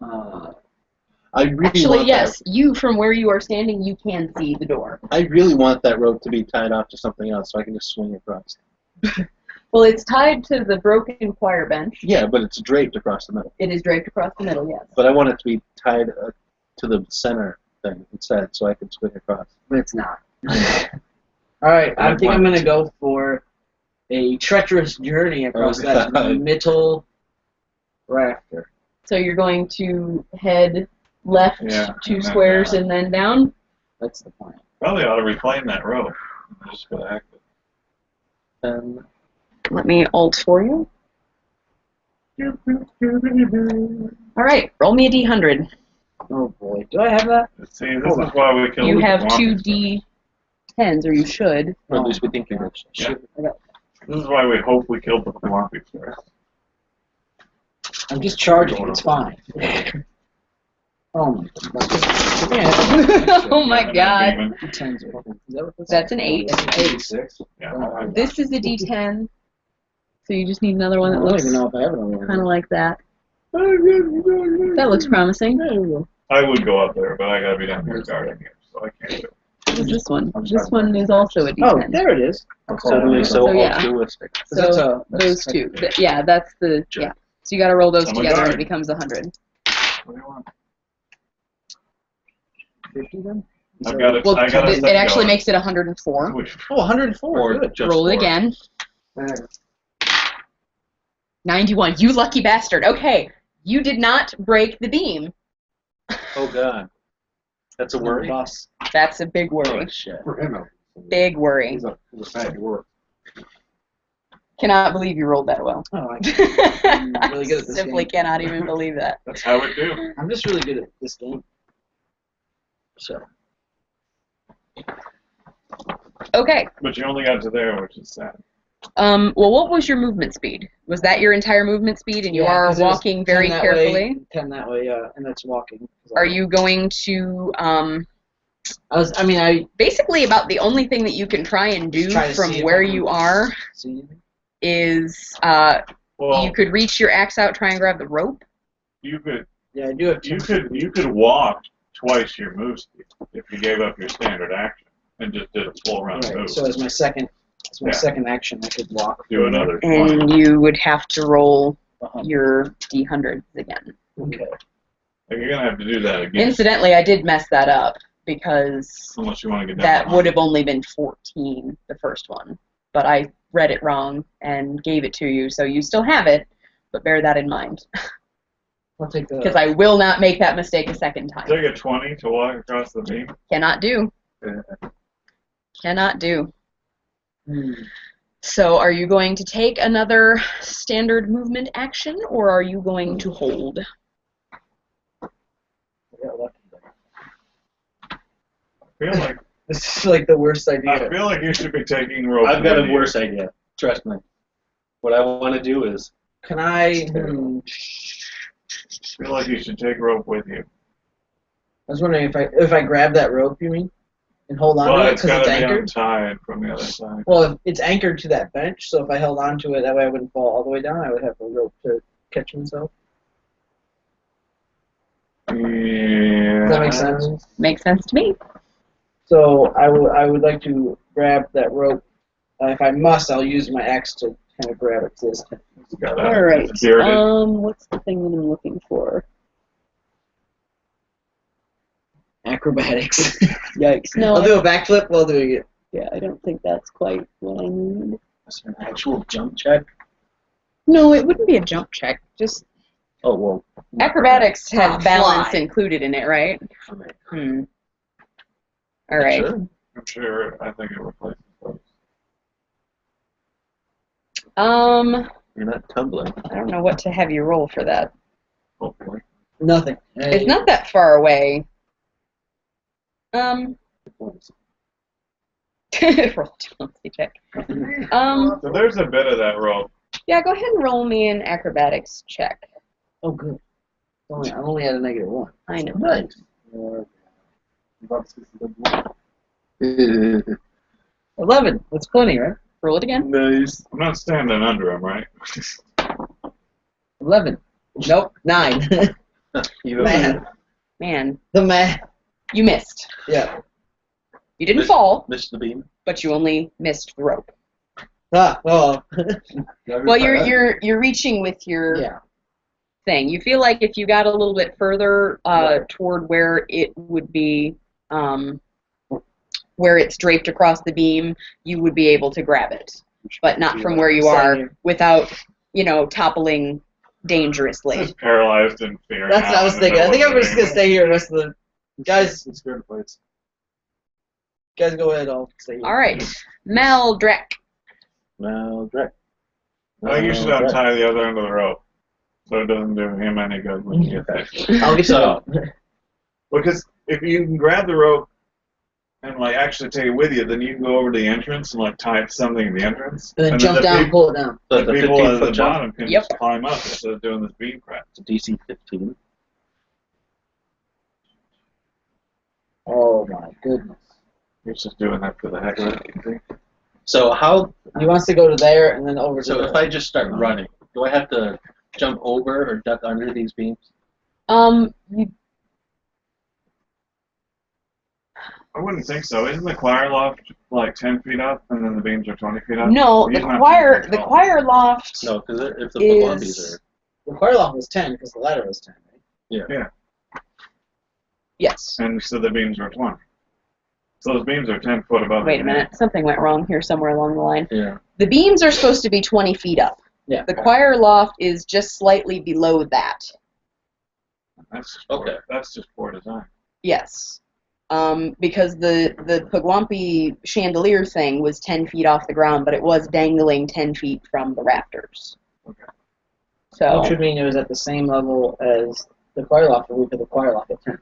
[SPEAKER 3] I really
[SPEAKER 1] Actually,
[SPEAKER 3] want
[SPEAKER 1] yes. You, from where you are standing, you can see the door.
[SPEAKER 3] I really want that rope to be tied off to something else so I can just swing across.
[SPEAKER 1] Well, it's tied to the broken choir bench.
[SPEAKER 3] Yeah, but it's draped across the middle.
[SPEAKER 1] It is draped across the middle, yes.
[SPEAKER 3] But I want it to be tied to the center thing instead so I can swing across.
[SPEAKER 5] But it's not. Alright, I think I'm going to go for a treacherous journey across that middle rafter.
[SPEAKER 1] So you're going to head left
[SPEAKER 2] Yeah,
[SPEAKER 1] 2
[SPEAKER 2] and then
[SPEAKER 1] squares
[SPEAKER 2] down.
[SPEAKER 1] and then down?
[SPEAKER 5] That's the plan.
[SPEAKER 2] Probably ought to reclaim that rope. I'm just going to act it.
[SPEAKER 1] Let me alt for you. Alright, roll me a d100.
[SPEAKER 5] Oh boy, do I have that?
[SPEAKER 2] See, this is why we killed
[SPEAKER 1] You
[SPEAKER 2] the
[SPEAKER 1] have
[SPEAKER 2] Pogwampi.
[SPEAKER 1] 2 d10s, or you should.
[SPEAKER 3] Or at least we think you're
[SPEAKER 2] Yeah. This is why we hope we killed the Pogwampi first.
[SPEAKER 5] I'm just charging, it's fine. Oh my god.
[SPEAKER 1] Oh my god.
[SPEAKER 2] Demon.
[SPEAKER 5] Is that what this
[SPEAKER 1] That's an 8.
[SPEAKER 2] Yeah.
[SPEAKER 1] This is a d10. So you just need another one
[SPEAKER 5] I
[SPEAKER 1] that
[SPEAKER 5] don't
[SPEAKER 1] looks
[SPEAKER 5] even know if I have it on there.
[SPEAKER 1] kind of like that. That looks promising.
[SPEAKER 2] I would go up there, but I gotta be down here guarding here, so I can't do it.
[SPEAKER 1] What is this one? This one is also a
[SPEAKER 5] Oh,
[SPEAKER 1] d10.
[SPEAKER 5] there it is.
[SPEAKER 3] suddenly so
[SPEAKER 1] So, yeah.
[SPEAKER 3] altruistic.
[SPEAKER 5] That's
[SPEAKER 1] So those two. Yeah, that's the yeah. So you got to roll those together and it becomes 100.
[SPEAKER 2] What do you want?
[SPEAKER 5] 50 then?
[SPEAKER 2] I've got it.
[SPEAKER 1] Well,
[SPEAKER 2] I got
[SPEAKER 1] it actually makes it 104.
[SPEAKER 5] Oh, 104.
[SPEAKER 3] Or
[SPEAKER 5] Good.
[SPEAKER 3] just
[SPEAKER 1] Roll it
[SPEAKER 3] for-
[SPEAKER 1] again. 91. You lucky bastard. Okay, you did not break the beam.
[SPEAKER 3] Oh god. That's a worry?
[SPEAKER 5] Boss.
[SPEAKER 1] That's a big worry.
[SPEAKER 3] Oh shit.
[SPEAKER 4] For him,
[SPEAKER 1] Big worry.
[SPEAKER 4] he's a bad work.
[SPEAKER 1] Cannot believe you rolled that well.
[SPEAKER 5] Oh, I'm really good at this
[SPEAKER 1] Simply
[SPEAKER 5] game.
[SPEAKER 1] cannot even believe that.
[SPEAKER 2] That's how we do.
[SPEAKER 5] I'm just really good at this game. So.
[SPEAKER 1] Okay.
[SPEAKER 2] But you only got to there, which is sad.
[SPEAKER 1] Well, what was your movement speed? Was that your entire movement speed, and you
[SPEAKER 5] Yeah,
[SPEAKER 1] are
[SPEAKER 5] 'cause it was
[SPEAKER 1] walking
[SPEAKER 5] 10
[SPEAKER 1] very
[SPEAKER 5] that
[SPEAKER 1] carefully?
[SPEAKER 5] Way, 10 that way, yeah, and that's walking.
[SPEAKER 1] Are you going to
[SPEAKER 5] I
[SPEAKER 1] basically about the only thing that you can try and do
[SPEAKER 5] Try to
[SPEAKER 1] from
[SPEAKER 5] see if
[SPEAKER 1] where
[SPEAKER 5] I can
[SPEAKER 1] you are
[SPEAKER 5] see anything?
[SPEAKER 1] is
[SPEAKER 2] Well,
[SPEAKER 1] you could reach your axe out, try and grab the rope.
[SPEAKER 2] you could
[SPEAKER 5] Yeah, I do have
[SPEAKER 2] you could walk twice your move speed if you gave up your standard action and just did a full round
[SPEAKER 5] Right,
[SPEAKER 2] move.
[SPEAKER 5] so as my second
[SPEAKER 2] Yeah.
[SPEAKER 5] second action, I could walk.
[SPEAKER 2] Do another 20.
[SPEAKER 1] And you would have to roll
[SPEAKER 5] 100.
[SPEAKER 1] your d100s again.
[SPEAKER 5] Okay.
[SPEAKER 2] Like, you're gonna have to do that again.
[SPEAKER 1] Incidentally, I did mess that up because
[SPEAKER 2] Unless you want to get down.
[SPEAKER 1] that
[SPEAKER 2] to
[SPEAKER 1] would have only been 14, the first one. But I read it wrong and gave it to you, so you still have it, but bear that in mind.
[SPEAKER 5] I'll take the.
[SPEAKER 1] Because I will not make that mistake a second time.
[SPEAKER 2] Take a 20 to walk across the beam.
[SPEAKER 1] Cannot do. Cannot do.
[SPEAKER 5] Hmm.
[SPEAKER 1] So are you going to take another standard movement action, or are you going to hold?
[SPEAKER 5] I got lucky.
[SPEAKER 2] I feel like
[SPEAKER 5] This is like the worst idea.
[SPEAKER 2] I feel like you should be taking rope.
[SPEAKER 3] I've got a
[SPEAKER 2] with you.
[SPEAKER 3] worse idea. Trust me. What I want to do is
[SPEAKER 5] Can I?
[SPEAKER 2] I feel like you should take rope with you.
[SPEAKER 5] I was wondering if I grab that rope, you mean, and hold on
[SPEAKER 2] Well,
[SPEAKER 5] to it
[SPEAKER 2] it's
[SPEAKER 5] because
[SPEAKER 2] gotta
[SPEAKER 5] it's
[SPEAKER 2] be
[SPEAKER 5] anchored.
[SPEAKER 2] untied from the other side.
[SPEAKER 5] Well, it's anchored to that bench, so if I held on to it, that way I wouldn't fall all the way down. I would have a rope to catch myself.
[SPEAKER 2] Yeah.
[SPEAKER 5] Does that make sense?
[SPEAKER 1] Makes sense to me.
[SPEAKER 5] So I would like to grab that rope. If I must, I'll use my axe to kind of grab it to this.
[SPEAKER 1] All right.
[SPEAKER 2] Bearded.
[SPEAKER 1] What's the thing that I'm looking for?
[SPEAKER 5] Acrobatics.
[SPEAKER 1] Yikes. No.
[SPEAKER 5] I'll do a backflip while doing it.
[SPEAKER 1] Yeah, I don't think that's quite what I need.
[SPEAKER 3] Is there an actual jump check?
[SPEAKER 1] No, it wouldn't be a jump check. Just
[SPEAKER 3] Oh well.
[SPEAKER 1] acrobatics has
[SPEAKER 5] Oh,
[SPEAKER 1] balance
[SPEAKER 5] fly.
[SPEAKER 1] included in it, right? Hmm. All right.
[SPEAKER 3] Sure.
[SPEAKER 2] I'm sure. I think it replaces those.
[SPEAKER 3] You're not tumbling.
[SPEAKER 1] I don't know what to have you roll for that.
[SPEAKER 2] Hopefully.
[SPEAKER 5] Nothing.
[SPEAKER 1] It's not that far away. Roll a diplomacy check.
[SPEAKER 2] So there's a bit of that rope.
[SPEAKER 1] Yeah, go ahead and roll me an acrobatics check.
[SPEAKER 5] Oh, good. I'm only at a -1.
[SPEAKER 1] I know.
[SPEAKER 3] Nice.
[SPEAKER 4] About 60.
[SPEAKER 5] 11. That's plenty, right?
[SPEAKER 1] Roll it again.
[SPEAKER 3] Nice.
[SPEAKER 2] I'm not standing under him, right?
[SPEAKER 5] 11. Nope. 9.
[SPEAKER 3] You
[SPEAKER 5] Man.
[SPEAKER 1] Man,
[SPEAKER 5] The man.
[SPEAKER 1] you missed.
[SPEAKER 5] Yeah.
[SPEAKER 1] You didn't fall,
[SPEAKER 3] Missed the beam.
[SPEAKER 1] but you only missed the rope.
[SPEAKER 5] Ah, well.
[SPEAKER 1] Well, you're reaching with your
[SPEAKER 5] Yeah.
[SPEAKER 1] thing. You feel like if you got a little bit further toward where it would be, where it's draped across the beam, you would be able to grab it, but not from where you are without, toppling dangerously.
[SPEAKER 2] Just paralyzed in fear.
[SPEAKER 5] That's what I was thinking. I think I'm just gonna stay here the rest of the guys.
[SPEAKER 4] It's scared of fights.
[SPEAKER 5] Guys, go ahead. I'll stay here.
[SPEAKER 1] All right, Meldrek.
[SPEAKER 3] Now, Drek.
[SPEAKER 2] Well, you should untie the other end of the rope, so it doesn't do him any good when you get there.
[SPEAKER 5] I'll get
[SPEAKER 3] So-
[SPEAKER 5] to
[SPEAKER 2] Because if you can grab the rope and actually take it with you, then you can go over to the entrance and tie it to something in the entrance,
[SPEAKER 5] and then
[SPEAKER 2] and
[SPEAKER 5] jump
[SPEAKER 2] the
[SPEAKER 5] down and
[SPEAKER 2] people,
[SPEAKER 5] pull it down.
[SPEAKER 3] So
[SPEAKER 2] the
[SPEAKER 3] the
[SPEAKER 2] people at
[SPEAKER 3] 15-foot
[SPEAKER 2] the
[SPEAKER 3] jump.
[SPEAKER 2] bottom can
[SPEAKER 1] Yep.
[SPEAKER 2] just climb up instead of doing this beam crap.
[SPEAKER 3] It's a DC 15.
[SPEAKER 5] Oh my goodness.
[SPEAKER 2] He's just doing that for the heck of it. You think?
[SPEAKER 3] So how?
[SPEAKER 5] He wants to go to there and then over to
[SPEAKER 3] So
[SPEAKER 5] there.
[SPEAKER 3] if I just start running, do I have to jump over or duck under these beams?
[SPEAKER 1] You
[SPEAKER 2] I wouldn't think so. Isn't the choir loft 10 feet up, and then the beams are 20 feet up?
[SPEAKER 1] no,
[SPEAKER 2] He's
[SPEAKER 1] the
[SPEAKER 2] not
[SPEAKER 1] choir
[SPEAKER 2] 10 feet
[SPEAKER 1] the
[SPEAKER 2] tall.
[SPEAKER 1] choir loft.
[SPEAKER 3] No, because if the
[SPEAKER 1] Is-
[SPEAKER 3] Pagwambies are
[SPEAKER 5] The choir loft was 10 because the ladder was 10, right?
[SPEAKER 1] Yes.
[SPEAKER 2] And so the beams are 20. So those beams are 10 foot above.
[SPEAKER 1] Wait a
[SPEAKER 2] your head.
[SPEAKER 1] minute, something went wrong here somewhere along the line.
[SPEAKER 3] yeah.
[SPEAKER 1] The beams are supposed to be 20 feet up.
[SPEAKER 5] Yeah.
[SPEAKER 1] The choir loft is just slightly below that.
[SPEAKER 2] That's just
[SPEAKER 3] Okay.
[SPEAKER 2] That's just poor design.
[SPEAKER 1] Yes. Because the Pagwampi chandelier thing was 10 feet off the ground, but it was dangling 10 feet from the rafters.
[SPEAKER 2] Okay.
[SPEAKER 1] So,
[SPEAKER 5] Which would mean it was at the same level as the choir loft, but we put the choir loft at 10.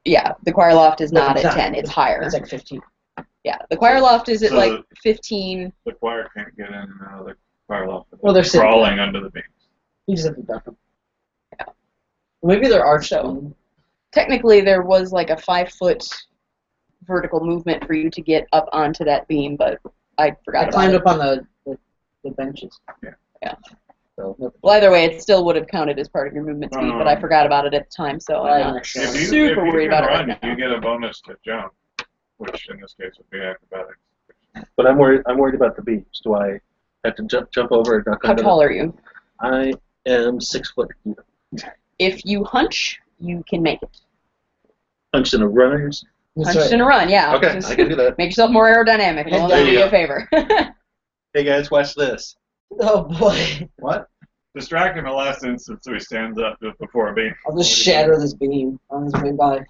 [SPEAKER 1] yeah, the choir loft is
[SPEAKER 5] No,
[SPEAKER 1] not
[SPEAKER 5] it's
[SPEAKER 1] at
[SPEAKER 5] not.
[SPEAKER 1] 10, it's higher.
[SPEAKER 5] It's like 15.
[SPEAKER 1] Yeah, the choir loft is at
[SPEAKER 2] So
[SPEAKER 1] 15.
[SPEAKER 2] The choir can't get in and out of the choir loft.
[SPEAKER 5] Well, they're sitting
[SPEAKER 2] crawling under the beams.
[SPEAKER 5] You just have to duck them.
[SPEAKER 1] Yeah.
[SPEAKER 5] Maybe they're arched.
[SPEAKER 1] So- Technically, there was a 5-foot vertical movement for you to get up onto that beam, but I forgot
[SPEAKER 5] I
[SPEAKER 1] about
[SPEAKER 5] climbed
[SPEAKER 1] it.
[SPEAKER 5] up on the benches.
[SPEAKER 1] Yeah.
[SPEAKER 5] So,
[SPEAKER 1] Well, either way, it still would have counted as part of your movement speed, but I forgot about it at the time, so I'm not
[SPEAKER 5] If
[SPEAKER 2] If you,
[SPEAKER 1] super
[SPEAKER 2] if you
[SPEAKER 1] worried
[SPEAKER 2] can
[SPEAKER 1] about it
[SPEAKER 2] run,
[SPEAKER 1] right now.
[SPEAKER 2] you get a bonus to jump, which in this case would be acrobatics.
[SPEAKER 3] But I'm worried about the beams. Do I have to jump over or duck
[SPEAKER 1] How
[SPEAKER 3] under?
[SPEAKER 1] tall are you?
[SPEAKER 3] I am 6 foot.
[SPEAKER 1] If you hunch, you can make it.
[SPEAKER 3] Punched in a runner's.
[SPEAKER 5] That's
[SPEAKER 1] Hunched
[SPEAKER 5] right.
[SPEAKER 1] in a run, yeah.
[SPEAKER 3] Okay,
[SPEAKER 1] Just
[SPEAKER 3] I can do that.
[SPEAKER 1] make yourself more aerodynamic. It'll only
[SPEAKER 5] There
[SPEAKER 1] do
[SPEAKER 3] you
[SPEAKER 1] you
[SPEAKER 3] go.
[SPEAKER 1] a favor.
[SPEAKER 3] Hey guys, watch this.
[SPEAKER 5] Oh boy.
[SPEAKER 3] What?
[SPEAKER 2] Distract him in the last instance so he stands up just before a beam.
[SPEAKER 5] I'll just shatter this beam on his way by.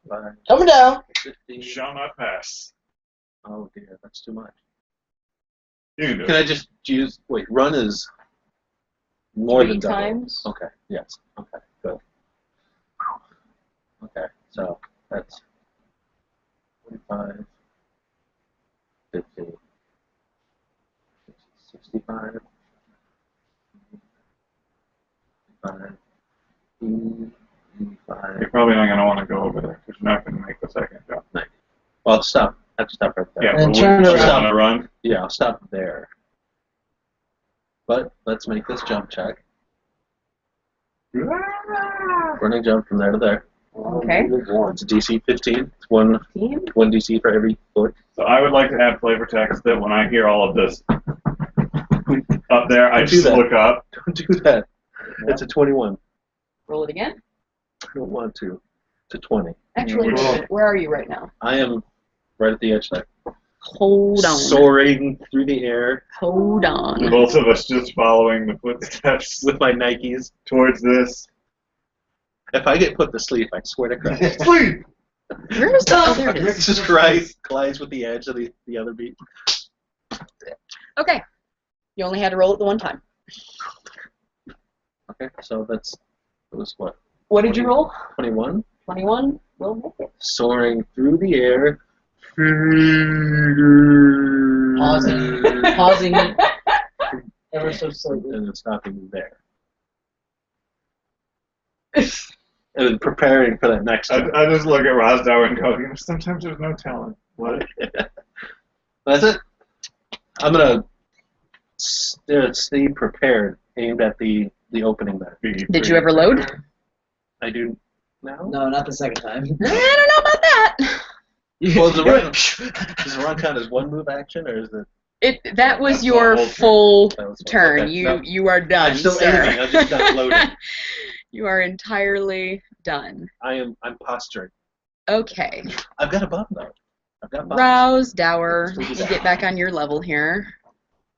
[SPEAKER 3] 5,
[SPEAKER 5] Coming down.
[SPEAKER 3] 15.
[SPEAKER 2] Shall not pass.
[SPEAKER 3] Oh dear, that's too much.
[SPEAKER 2] You can do
[SPEAKER 3] Can
[SPEAKER 2] it.
[SPEAKER 3] I just use? Wait, run is more
[SPEAKER 1] 3
[SPEAKER 3] than double.
[SPEAKER 1] times.
[SPEAKER 3] Okay. Yes. Okay. Good. Okay. So that's 45, 50, 65, 85, 85.
[SPEAKER 2] You're probably not going to want to go over there because you're not going to make the second jump.
[SPEAKER 3] Well, I'll stop. I have to stop right there.
[SPEAKER 2] Yeah,
[SPEAKER 5] And
[SPEAKER 2] but
[SPEAKER 5] turn
[SPEAKER 2] would you
[SPEAKER 5] around.
[SPEAKER 2] want to run?
[SPEAKER 3] Yeah, I'll stop there. But let's make this jump check. Running jump from there to there.
[SPEAKER 1] Okay.
[SPEAKER 3] It's a DC 15. It's one
[SPEAKER 1] 15.
[SPEAKER 3] DC for every foot.
[SPEAKER 2] So I would like to add flavor text that when I hear all of this up there, I
[SPEAKER 3] Don't do
[SPEAKER 2] just
[SPEAKER 3] that.
[SPEAKER 2] look up.
[SPEAKER 3] Don't do that. It's a 21.
[SPEAKER 1] Roll it again.
[SPEAKER 3] I don't want to. It's a 20.
[SPEAKER 1] Actually, wait a minute. Where are you right now?
[SPEAKER 3] I am right at the edge there.
[SPEAKER 1] Hold on.
[SPEAKER 3] Soaring through the air
[SPEAKER 1] Hold on.
[SPEAKER 2] Both of us just following the footsteps
[SPEAKER 3] with my Nikes.
[SPEAKER 2] towards this.
[SPEAKER 3] If I get put to sleep, I swear to Christ.
[SPEAKER 4] Sleep!
[SPEAKER 1] Where is the other? There it
[SPEAKER 3] It's
[SPEAKER 1] is.
[SPEAKER 3] just collides with the edge of the other beat.
[SPEAKER 1] Okay. You only had to roll it the one time.
[SPEAKER 3] Okay, so it was what?
[SPEAKER 1] What did you roll?
[SPEAKER 3] 21?
[SPEAKER 1] 21. We'll make it.
[SPEAKER 3] Soaring through the air.
[SPEAKER 5] Pausing ever so slightly.
[SPEAKER 3] And then stopping there. and preparing for that next one.
[SPEAKER 2] I just look at Rosdower and go, sometimes there's no telling. What?
[SPEAKER 3] That's it. I'm gonna stay prepared, aimed at the opening there.
[SPEAKER 1] Did you ever load?
[SPEAKER 3] I do now.
[SPEAKER 5] No, not the second time.
[SPEAKER 1] I don't know about that.
[SPEAKER 3] Well, does the run count as one move action, or is it?
[SPEAKER 1] That was
[SPEAKER 2] That's
[SPEAKER 1] your
[SPEAKER 2] the whole
[SPEAKER 1] full
[SPEAKER 3] That was
[SPEAKER 1] turn.
[SPEAKER 3] okay,
[SPEAKER 1] You
[SPEAKER 3] no.
[SPEAKER 1] you are done,
[SPEAKER 3] I'm still
[SPEAKER 1] sir.
[SPEAKER 3] aiming, I'm just not loading.
[SPEAKER 1] You are entirely done.
[SPEAKER 3] I'm posturing.
[SPEAKER 1] Okay.
[SPEAKER 3] I've got a button though. I've got buttons.
[SPEAKER 1] Rouse, Dower. Let me get back on your level here.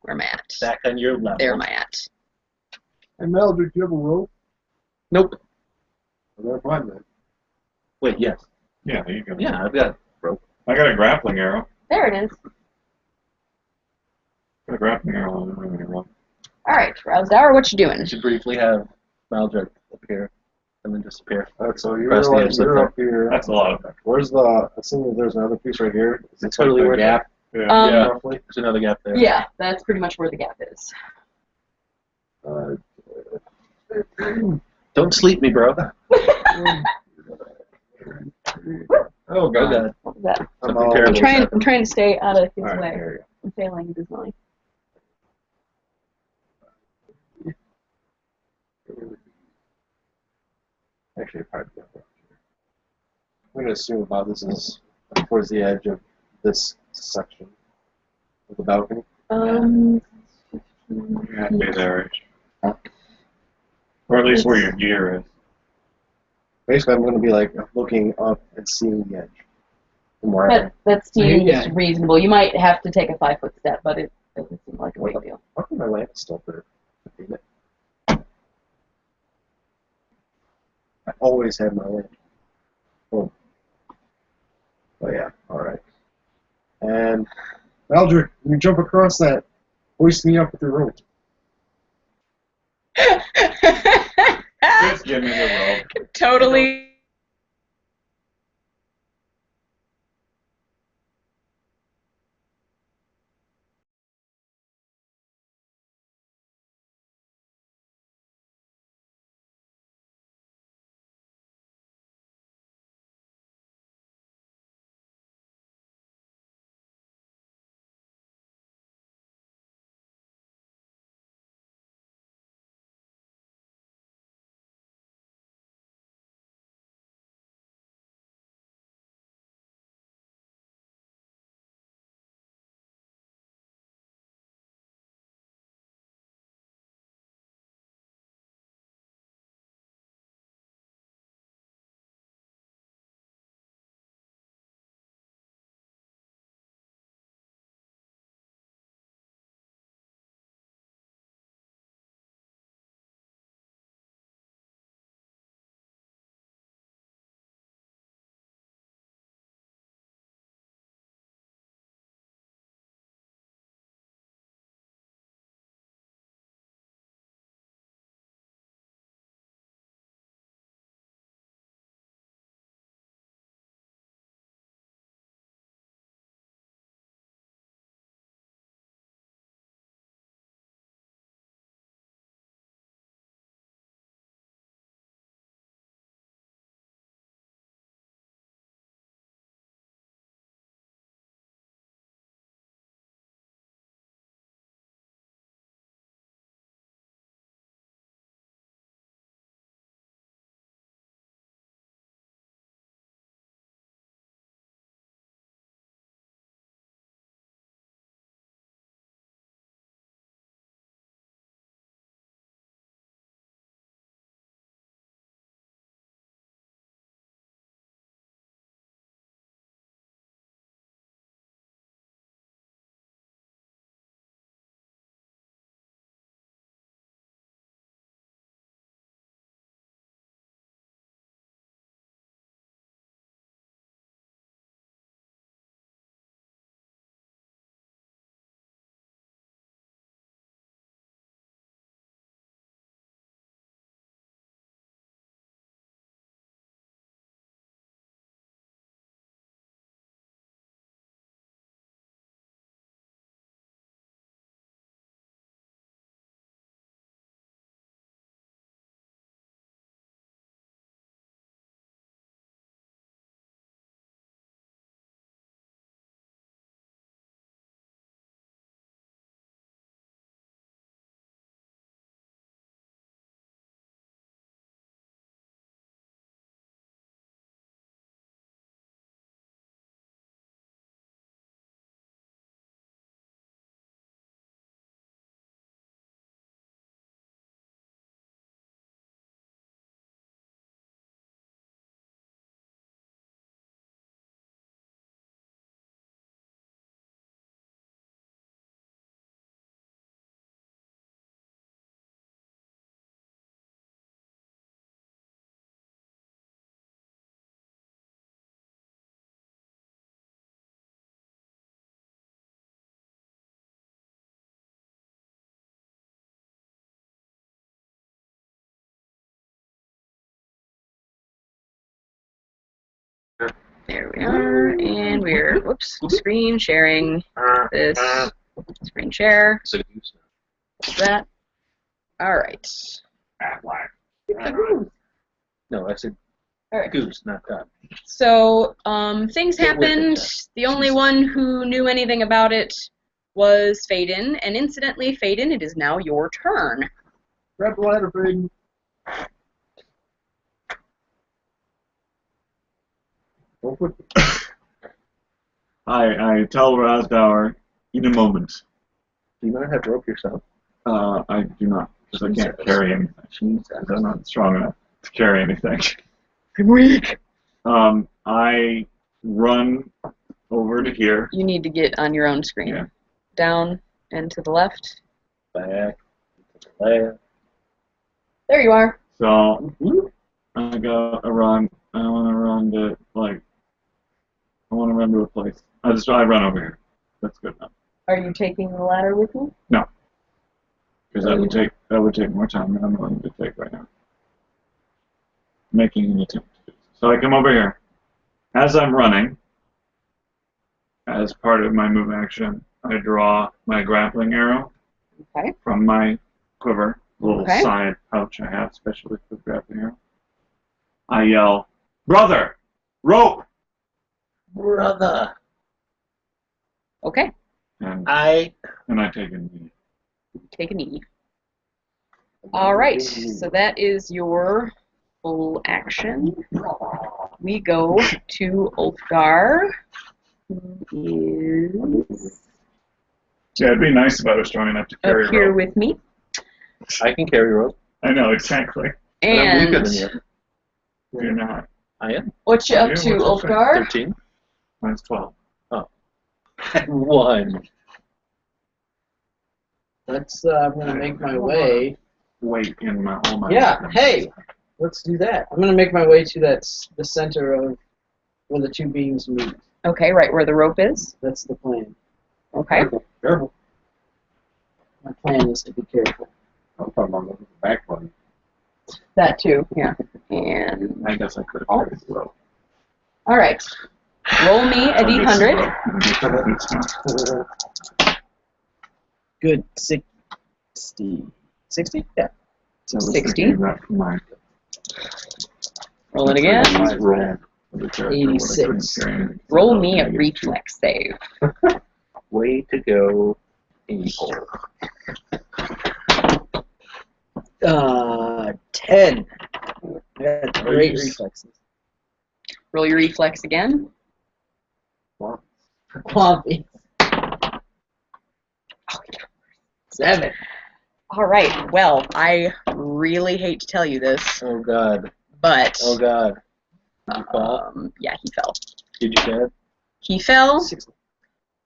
[SPEAKER 1] Where am I at?
[SPEAKER 3] Back on your level.
[SPEAKER 1] There am I at.
[SPEAKER 4] Hey, Mildred, do you have a rope?
[SPEAKER 3] Nope.
[SPEAKER 4] Well, never mind then.
[SPEAKER 3] Wait, yes.
[SPEAKER 2] Yeah, there you go.
[SPEAKER 3] Yeah, I've got rope.
[SPEAKER 2] I got a grappling arrow.
[SPEAKER 1] There it is.
[SPEAKER 2] Got a grappling arrow on the rope.
[SPEAKER 1] All right, Rouse, Dower, what you doing?
[SPEAKER 3] I should briefly have Maldred appear and then disappear.
[SPEAKER 4] Alright, so you're,
[SPEAKER 3] Press the
[SPEAKER 4] like,
[SPEAKER 3] edge
[SPEAKER 4] you're
[SPEAKER 3] like
[SPEAKER 4] up here.
[SPEAKER 2] That's a lot.
[SPEAKER 4] Where's the, assuming there's another piece right here. Is it
[SPEAKER 3] Totally
[SPEAKER 4] like
[SPEAKER 3] worth
[SPEAKER 4] the gap,
[SPEAKER 2] Yeah.
[SPEAKER 3] Yeah.
[SPEAKER 4] roughly?
[SPEAKER 3] There's another gap there.
[SPEAKER 1] Yeah, that's pretty much where the gap is.
[SPEAKER 3] Don't sleep me, bro.
[SPEAKER 4] Oh,
[SPEAKER 3] Oh
[SPEAKER 4] God.
[SPEAKER 3] god.
[SPEAKER 1] What was that?
[SPEAKER 3] Something
[SPEAKER 4] all-
[SPEAKER 3] terrible.
[SPEAKER 1] I'm trying to stay out of his
[SPEAKER 4] Alright,
[SPEAKER 1] way.
[SPEAKER 4] there you
[SPEAKER 1] I'm failing dismally.
[SPEAKER 4] go. Actually, probably not. I'm going to assume about this is towards the edge of this section of the balcony.
[SPEAKER 2] You have to be there. Or at least where your gear is.
[SPEAKER 4] Basically, I'm going to be like looking up and seeing the edge from where I am.
[SPEAKER 1] That seems
[SPEAKER 5] Yeah.
[SPEAKER 1] reasonable. You might have to take a 5-foot step, but it doesn't seem like a big deal.
[SPEAKER 4] How come my lamp is still there? I always had my lamp. Oh. Oh yeah, alright. And Maldred, when you jump across that, hoist me up with your rope.
[SPEAKER 2] Just give me the rope.
[SPEAKER 1] Totally There we are, and we're, whoops, screen sharing this, screen share,
[SPEAKER 3] Is it a goose?
[SPEAKER 1] that. All right.
[SPEAKER 3] No, I said
[SPEAKER 1] All right.
[SPEAKER 3] goose, not duck.
[SPEAKER 1] So, things
[SPEAKER 3] Get with it,
[SPEAKER 1] happened.
[SPEAKER 3] Jeff.
[SPEAKER 1] The only
[SPEAKER 3] Jesus.
[SPEAKER 1] one who knew anything about it was Faden, and incidentally, Faden, it is now your turn.
[SPEAKER 4] Grab the ladder, Braden.
[SPEAKER 2] I tell Razdauer in a moment.
[SPEAKER 3] Do you not have rope yourself?
[SPEAKER 2] I do not, because I can't
[SPEAKER 3] Jesus.
[SPEAKER 2] carry anything.
[SPEAKER 3] Jesus.
[SPEAKER 2] I'm not strong enough to carry anything.
[SPEAKER 1] I'm weak.
[SPEAKER 2] I run over to here.
[SPEAKER 1] You need to get on your own screen.
[SPEAKER 2] Yeah.
[SPEAKER 1] Down and to the left.
[SPEAKER 3] Back. To the left.
[SPEAKER 1] There you are.
[SPEAKER 2] So I go a run. I want to run to I want to run to a place. I run over here. That's good enough.
[SPEAKER 1] Are you taking the ladder with you?
[SPEAKER 2] No, because that would take more time than I'm willing to take right now. Making an attempt to do so. So I come over here. As I'm running, as part of my move action, I draw my grappling arrow
[SPEAKER 1] Okay.
[SPEAKER 2] from my quiver, a little
[SPEAKER 1] Okay.
[SPEAKER 2] side pouch I have, especially for the grappling arrow. I yell, "Brother, rope!"
[SPEAKER 3] Brother.
[SPEAKER 1] Okay.
[SPEAKER 2] And
[SPEAKER 3] I
[SPEAKER 2] take a knee.
[SPEAKER 1] Take a knee. All right. So that is your full action. We go to Ulfgar, who is
[SPEAKER 2] Yeah, it'd be nice if I was strong enough to
[SPEAKER 1] up
[SPEAKER 2] carry
[SPEAKER 1] here
[SPEAKER 2] rope.
[SPEAKER 1] with me.
[SPEAKER 3] can carry rope.
[SPEAKER 2] I know, exactly.
[SPEAKER 3] But I'm weaker
[SPEAKER 1] And
[SPEAKER 3] than you.
[SPEAKER 2] You're not.
[SPEAKER 3] I am.
[SPEAKER 1] what you up
[SPEAKER 2] Yeah,
[SPEAKER 1] to,
[SPEAKER 2] what's your
[SPEAKER 1] Ulfgar?
[SPEAKER 3] 13.
[SPEAKER 2] Mine's 12.
[SPEAKER 3] 1.
[SPEAKER 5] I'm gonna make my way.
[SPEAKER 2] Weight in all my
[SPEAKER 5] Yeah,
[SPEAKER 2] weapons.
[SPEAKER 5] hey! Let's do that. I'm gonna make my way to the center of where the two beams meet.
[SPEAKER 1] Okay, right where the rope is.
[SPEAKER 5] That's the plan.
[SPEAKER 1] Okay.
[SPEAKER 4] Careful.
[SPEAKER 5] My plan is to be careful.
[SPEAKER 4] I'm talking about the back button.
[SPEAKER 1] That too. Yeah. And
[SPEAKER 2] I guess I could have carried the rope.
[SPEAKER 1] all right. Roll me a d100.
[SPEAKER 5] Good 60. 60? Yeah.
[SPEAKER 1] 60. Roll it again.
[SPEAKER 5] 86.
[SPEAKER 1] Roll me a reflex save.
[SPEAKER 3] Way to go, evil.
[SPEAKER 5] 10. I got great reflexes.
[SPEAKER 1] Roll your reflex again.
[SPEAKER 5] Quampy. 7.
[SPEAKER 1] All right. Well, I really hate to tell you this,
[SPEAKER 3] Oh god.
[SPEAKER 1] but
[SPEAKER 3] Oh god. Did you fall?
[SPEAKER 1] yeah, he fell.
[SPEAKER 3] Did you dead?
[SPEAKER 1] He fell.
[SPEAKER 5] 60.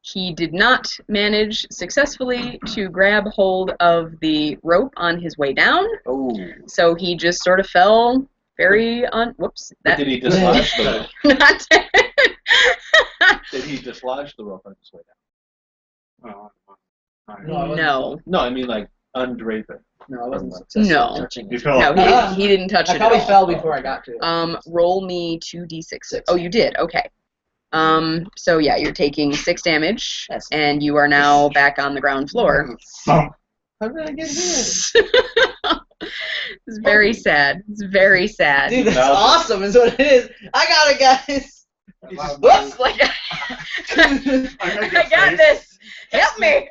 [SPEAKER 1] He did not manage successfully to grab hold of the rope on his way down,
[SPEAKER 3] Oh.
[SPEAKER 1] so he just sort of fell very whoops.
[SPEAKER 3] But did he dislodge the rope?
[SPEAKER 1] Not
[SPEAKER 3] Did he dislodge the rope on his way down?
[SPEAKER 1] no.
[SPEAKER 3] No, I mean like undrape it.
[SPEAKER 5] No, I wasn't successful
[SPEAKER 1] No.
[SPEAKER 5] touching
[SPEAKER 2] You
[SPEAKER 5] it.
[SPEAKER 2] fell.
[SPEAKER 1] No, he didn't touch
[SPEAKER 5] I
[SPEAKER 1] it at
[SPEAKER 5] probably
[SPEAKER 1] all.
[SPEAKER 5] fell before I got to it.
[SPEAKER 1] Roll me 2d6. Oh, you did. Okay. So yeah, you're taking 6 damage,
[SPEAKER 5] Yes.
[SPEAKER 1] and you are now back on the ground floor.
[SPEAKER 2] Thump.
[SPEAKER 5] How did I get here?
[SPEAKER 1] It's very sad. It's very sad.
[SPEAKER 5] Dude, that's
[SPEAKER 3] Now-
[SPEAKER 5] awesome is what it is. I got it, guys.
[SPEAKER 1] Whoops! Like I got this. Help me.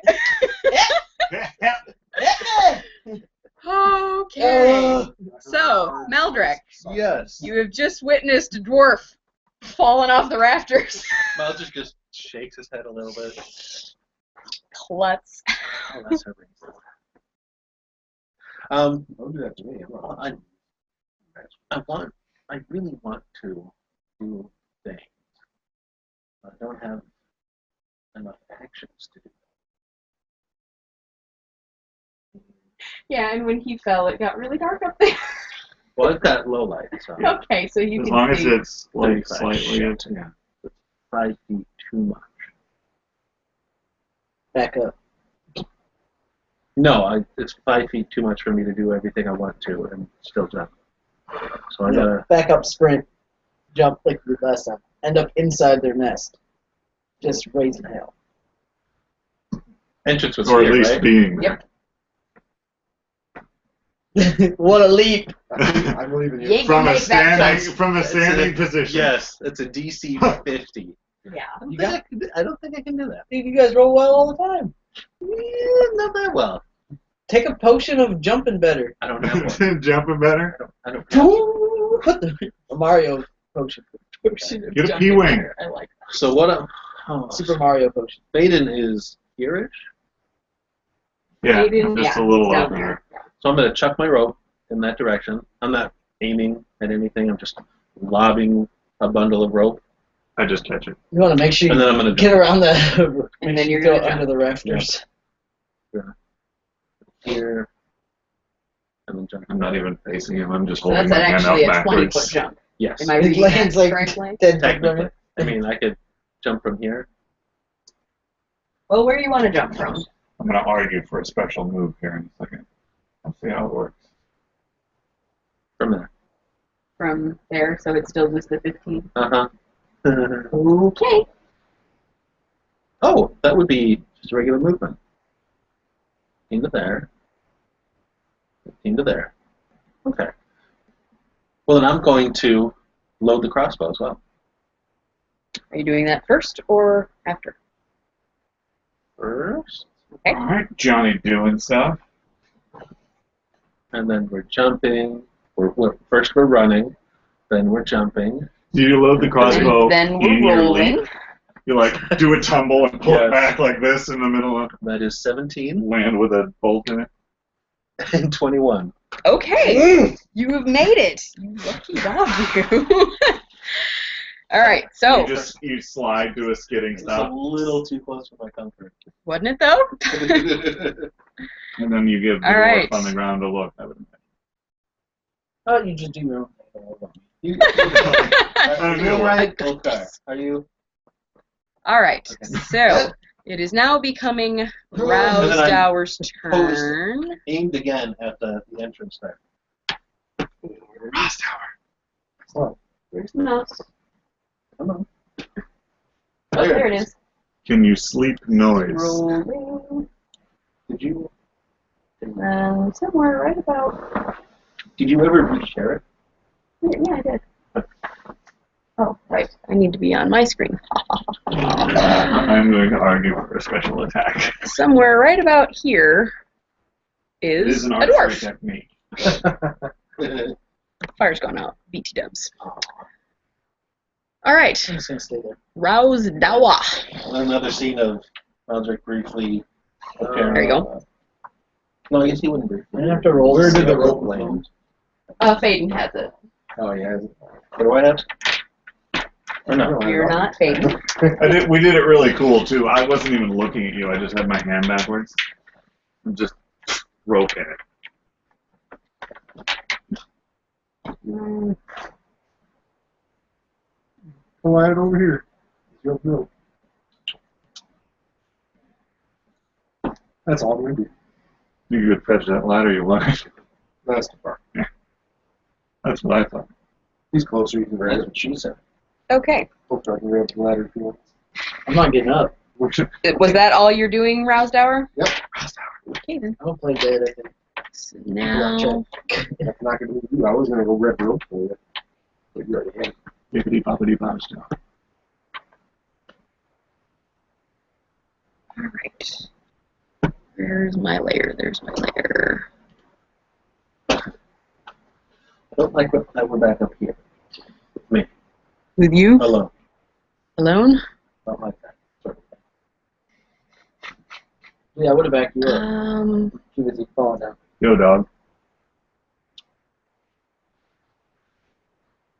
[SPEAKER 1] Okay. So, Meldrick,
[SPEAKER 3] Yes.
[SPEAKER 1] you have just witnessed a dwarf falling off the rafters.
[SPEAKER 3] Malchus just shakes his head a little bit.
[SPEAKER 1] Klutz.
[SPEAKER 3] Oh, that's her ring.
[SPEAKER 4] Don't do that to me. I'm not.
[SPEAKER 3] I really want to do things. I don't have enough actions to do.
[SPEAKER 1] Yeah, and when he fell, it got really dark up there.
[SPEAKER 3] Well, it's got low light, so
[SPEAKER 1] Okay, so you
[SPEAKER 2] As
[SPEAKER 1] can
[SPEAKER 2] long as
[SPEAKER 1] see.
[SPEAKER 2] it's like
[SPEAKER 3] 35.
[SPEAKER 2] slightly up.
[SPEAKER 3] Yeah. 5 feet too much.
[SPEAKER 5] Back up.
[SPEAKER 3] No, it's 5 feet too much for me to do everything I want to and still jump. So I gotta.
[SPEAKER 5] Back up, sprint, jump like you did last time. end up inside their nest. Just raising hell.
[SPEAKER 3] Entrance was
[SPEAKER 2] Or at
[SPEAKER 3] here,
[SPEAKER 2] least
[SPEAKER 3] right?
[SPEAKER 2] being there.
[SPEAKER 5] What a leap!
[SPEAKER 4] I believe in you.
[SPEAKER 1] Yank-
[SPEAKER 2] From a
[SPEAKER 1] Make that
[SPEAKER 2] standing
[SPEAKER 1] jump.
[SPEAKER 2] from a
[SPEAKER 3] It's
[SPEAKER 2] standing position.
[SPEAKER 3] Yes, it's a DC 50.
[SPEAKER 1] Yeah.
[SPEAKER 3] I don't think I can do that.
[SPEAKER 5] You guys roll well all the time.
[SPEAKER 3] Yeah, not that well.
[SPEAKER 5] Take a potion of jumping better.
[SPEAKER 3] I don't have one.
[SPEAKER 2] Jumping better.
[SPEAKER 3] I don't have one.
[SPEAKER 5] Put a Mario potion.
[SPEAKER 2] Get a P-wing.
[SPEAKER 1] I like
[SPEAKER 3] So what?
[SPEAKER 5] Super Mario potion.
[SPEAKER 3] Baden is here-ish.
[SPEAKER 2] Yeah,
[SPEAKER 1] Aiden,
[SPEAKER 2] just
[SPEAKER 1] yeah,
[SPEAKER 2] a little
[SPEAKER 1] down
[SPEAKER 2] up here.
[SPEAKER 3] So I'm going to chuck my rope in that direction. I'm not aiming at anything. I'm just lobbing a bundle of rope.
[SPEAKER 2] I just catch it.
[SPEAKER 5] You want to make sure
[SPEAKER 3] And then I'm
[SPEAKER 5] you
[SPEAKER 3] gonna
[SPEAKER 5] get
[SPEAKER 3] jump.
[SPEAKER 5] around the.
[SPEAKER 1] And then you're
[SPEAKER 5] go
[SPEAKER 1] gonna
[SPEAKER 5] under
[SPEAKER 1] jump.
[SPEAKER 5] the rafters.
[SPEAKER 3] Here. And then jump.
[SPEAKER 2] I'm not even facing him. I'm just
[SPEAKER 1] So
[SPEAKER 2] holding
[SPEAKER 1] that's
[SPEAKER 2] my hand
[SPEAKER 1] actually
[SPEAKER 2] out
[SPEAKER 1] a 20-foot
[SPEAKER 2] backwards.
[SPEAKER 1] jump.
[SPEAKER 3] Yes.
[SPEAKER 1] Am I
[SPEAKER 5] It
[SPEAKER 1] reading that
[SPEAKER 5] lands like-
[SPEAKER 1] correctly?
[SPEAKER 3] Technically. I mean, I could jump from here.
[SPEAKER 1] Well, where do you want to jump from?
[SPEAKER 2] I'm going to argue for a special move here in a second. I'll see how it works.
[SPEAKER 3] From there.
[SPEAKER 1] From there, so it's still just the 15.
[SPEAKER 3] Uh-huh.
[SPEAKER 1] Okay.
[SPEAKER 3] Oh, that would be just a regular movement. 15 to there. 15 to there. Okay. Well, then I'm going to load the crossbow as well.
[SPEAKER 1] Are you doing that first or after?
[SPEAKER 3] First.
[SPEAKER 1] Okay.
[SPEAKER 2] All right, Johnny doing stuff.
[SPEAKER 3] And then we're jumping. First we're running. Then we're jumping.
[SPEAKER 2] Do you load the crossbow
[SPEAKER 1] And then we're
[SPEAKER 2] in your
[SPEAKER 1] rolling.
[SPEAKER 2] leap? You like do a tumble and pull it
[SPEAKER 3] Yes.
[SPEAKER 2] back like this in the middle of
[SPEAKER 3] That is 17
[SPEAKER 2] land with a bolt in it.
[SPEAKER 3] and 21.
[SPEAKER 1] Okay. You have made it. You lucky dog, you. All right. So,
[SPEAKER 2] You slide to a skidding
[SPEAKER 3] It's a
[SPEAKER 2] stop,
[SPEAKER 3] little too close for my comfort.
[SPEAKER 1] wasn't it though?
[SPEAKER 2] and then you give the
[SPEAKER 1] All
[SPEAKER 2] dwarf
[SPEAKER 1] right.
[SPEAKER 2] on the ground a look. I would imagine.
[SPEAKER 5] Oh, you just do your own thing.
[SPEAKER 3] You,
[SPEAKER 2] I
[SPEAKER 3] you
[SPEAKER 2] know.
[SPEAKER 3] right? Okay. Are you?
[SPEAKER 1] All right.
[SPEAKER 3] Okay.
[SPEAKER 1] So, it is now becoming Rousdower's turn.
[SPEAKER 3] Aimed again at the entrance there.
[SPEAKER 4] Oh,
[SPEAKER 1] Where's the mouse?
[SPEAKER 3] Come on.
[SPEAKER 1] Oh, there it is.
[SPEAKER 2] Can you sleep noise?
[SPEAKER 1] Rolling.
[SPEAKER 3] Did you
[SPEAKER 1] Somewhere right about.
[SPEAKER 3] ever reshare it?
[SPEAKER 1] Yeah, I did. Oh, right. I need to be on my screen.
[SPEAKER 2] I'm going to argue for a special attack.
[SPEAKER 1] Somewhere right about here
[SPEAKER 2] It
[SPEAKER 1] is
[SPEAKER 2] is an
[SPEAKER 1] a
[SPEAKER 2] archery
[SPEAKER 1] dwarf.
[SPEAKER 2] technique.
[SPEAKER 1] Fire's gone out. BT dubs. All right.
[SPEAKER 5] I'm just gonna stay there.
[SPEAKER 1] Rousdower.
[SPEAKER 3] Another scene of Roderick briefly.
[SPEAKER 1] There you go.
[SPEAKER 3] No, I guess he wouldn't briefly.
[SPEAKER 5] I have to roll.
[SPEAKER 4] Where did the
[SPEAKER 3] rope
[SPEAKER 4] rope
[SPEAKER 3] land?
[SPEAKER 1] Faden has it.
[SPEAKER 3] Oh yeah. What do I have? Or no?
[SPEAKER 1] You're not Faden.
[SPEAKER 2] We did it really cool too. I wasn't even looking at you. I just had my hand backwards. And just rope in it.
[SPEAKER 4] Come right over here. It's your rope. That's all I'm gonna do.
[SPEAKER 2] You could fetch that ladder you want.
[SPEAKER 4] That's too far.
[SPEAKER 2] That's what I thought.
[SPEAKER 4] He's closer. You can grab
[SPEAKER 3] That's
[SPEAKER 4] it.
[SPEAKER 3] what she said.
[SPEAKER 1] Okay.
[SPEAKER 4] Hopefully I can grab the ladder if you want.
[SPEAKER 5] I'm not getting up.
[SPEAKER 1] Was that all you're doing, Rousdower?
[SPEAKER 4] Yep.
[SPEAKER 1] Okay then.
[SPEAKER 5] I don't play dead. I think.
[SPEAKER 1] So now.
[SPEAKER 4] That's not gonna do. I was gonna go grab the rope for you, but you already had it.
[SPEAKER 2] Bippity boppity bop still.
[SPEAKER 1] All right. There's my layer. There's my layer.
[SPEAKER 3] I don't like that we're back up here. Me.
[SPEAKER 1] With you
[SPEAKER 3] Alone.
[SPEAKER 1] alone?
[SPEAKER 3] Don't like that. Sort of thing.
[SPEAKER 5] Yeah, I would have backed you up. Too busy falling down.
[SPEAKER 2] Yo, dog.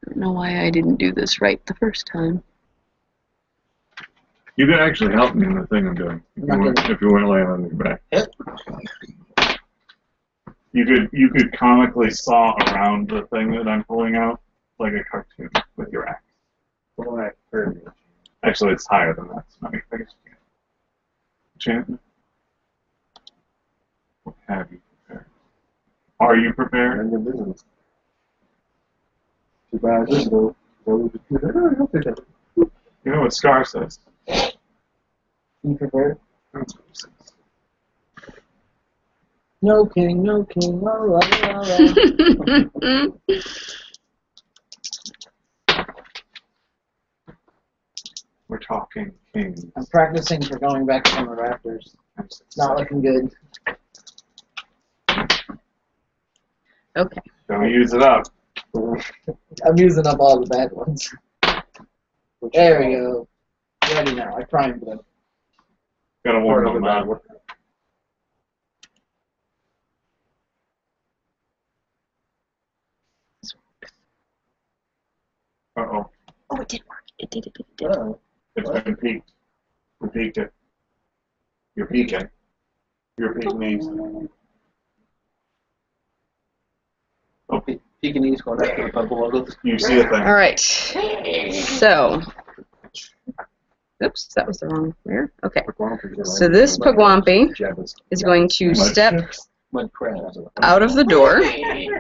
[SPEAKER 1] I don't know why I didn't do this right the first time.
[SPEAKER 2] You could actually help me in the thing I'm doing if you weren't laying on your back. You could comically saw around the thing that I'm pulling out like a cartoon with your axe. Actually, it's higher than that. It's not your face. Enchantment. What have you prepared? Are you prepared?
[SPEAKER 4] None of your business. Too bad this though. I'll take that.
[SPEAKER 2] You know what Scar says?
[SPEAKER 5] You prepared?
[SPEAKER 2] That's what he says.
[SPEAKER 5] No king, la la la la.
[SPEAKER 2] We're talking kings.
[SPEAKER 5] I'm practicing for going back on the Raptors. It's not looking good.
[SPEAKER 1] Okay.
[SPEAKER 2] Don't use it up.
[SPEAKER 5] I'm using up all the bad ones. There we go. Ready now. I primed them.
[SPEAKER 2] Gotta warn them out. Uh-oh.
[SPEAKER 1] Oh, it did work. It did.
[SPEAKER 3] Oh.
[SPEAKER 2] It's been peaked. We peaked it. You're peaking. You're Pekingese.
[SPEAKER 3] Oh, Pekingese going after the Pugwaggles.
[SPEAKER 2] You see a thing.
[SPEAKER 1] All right. So, oops, that was the wrong where. Okay. So this Pugwampy is going to step
[SPEAKER 3] Mud crabs.
[SPEAKER 1] out of the door
[SPEAKER 3] Yeah,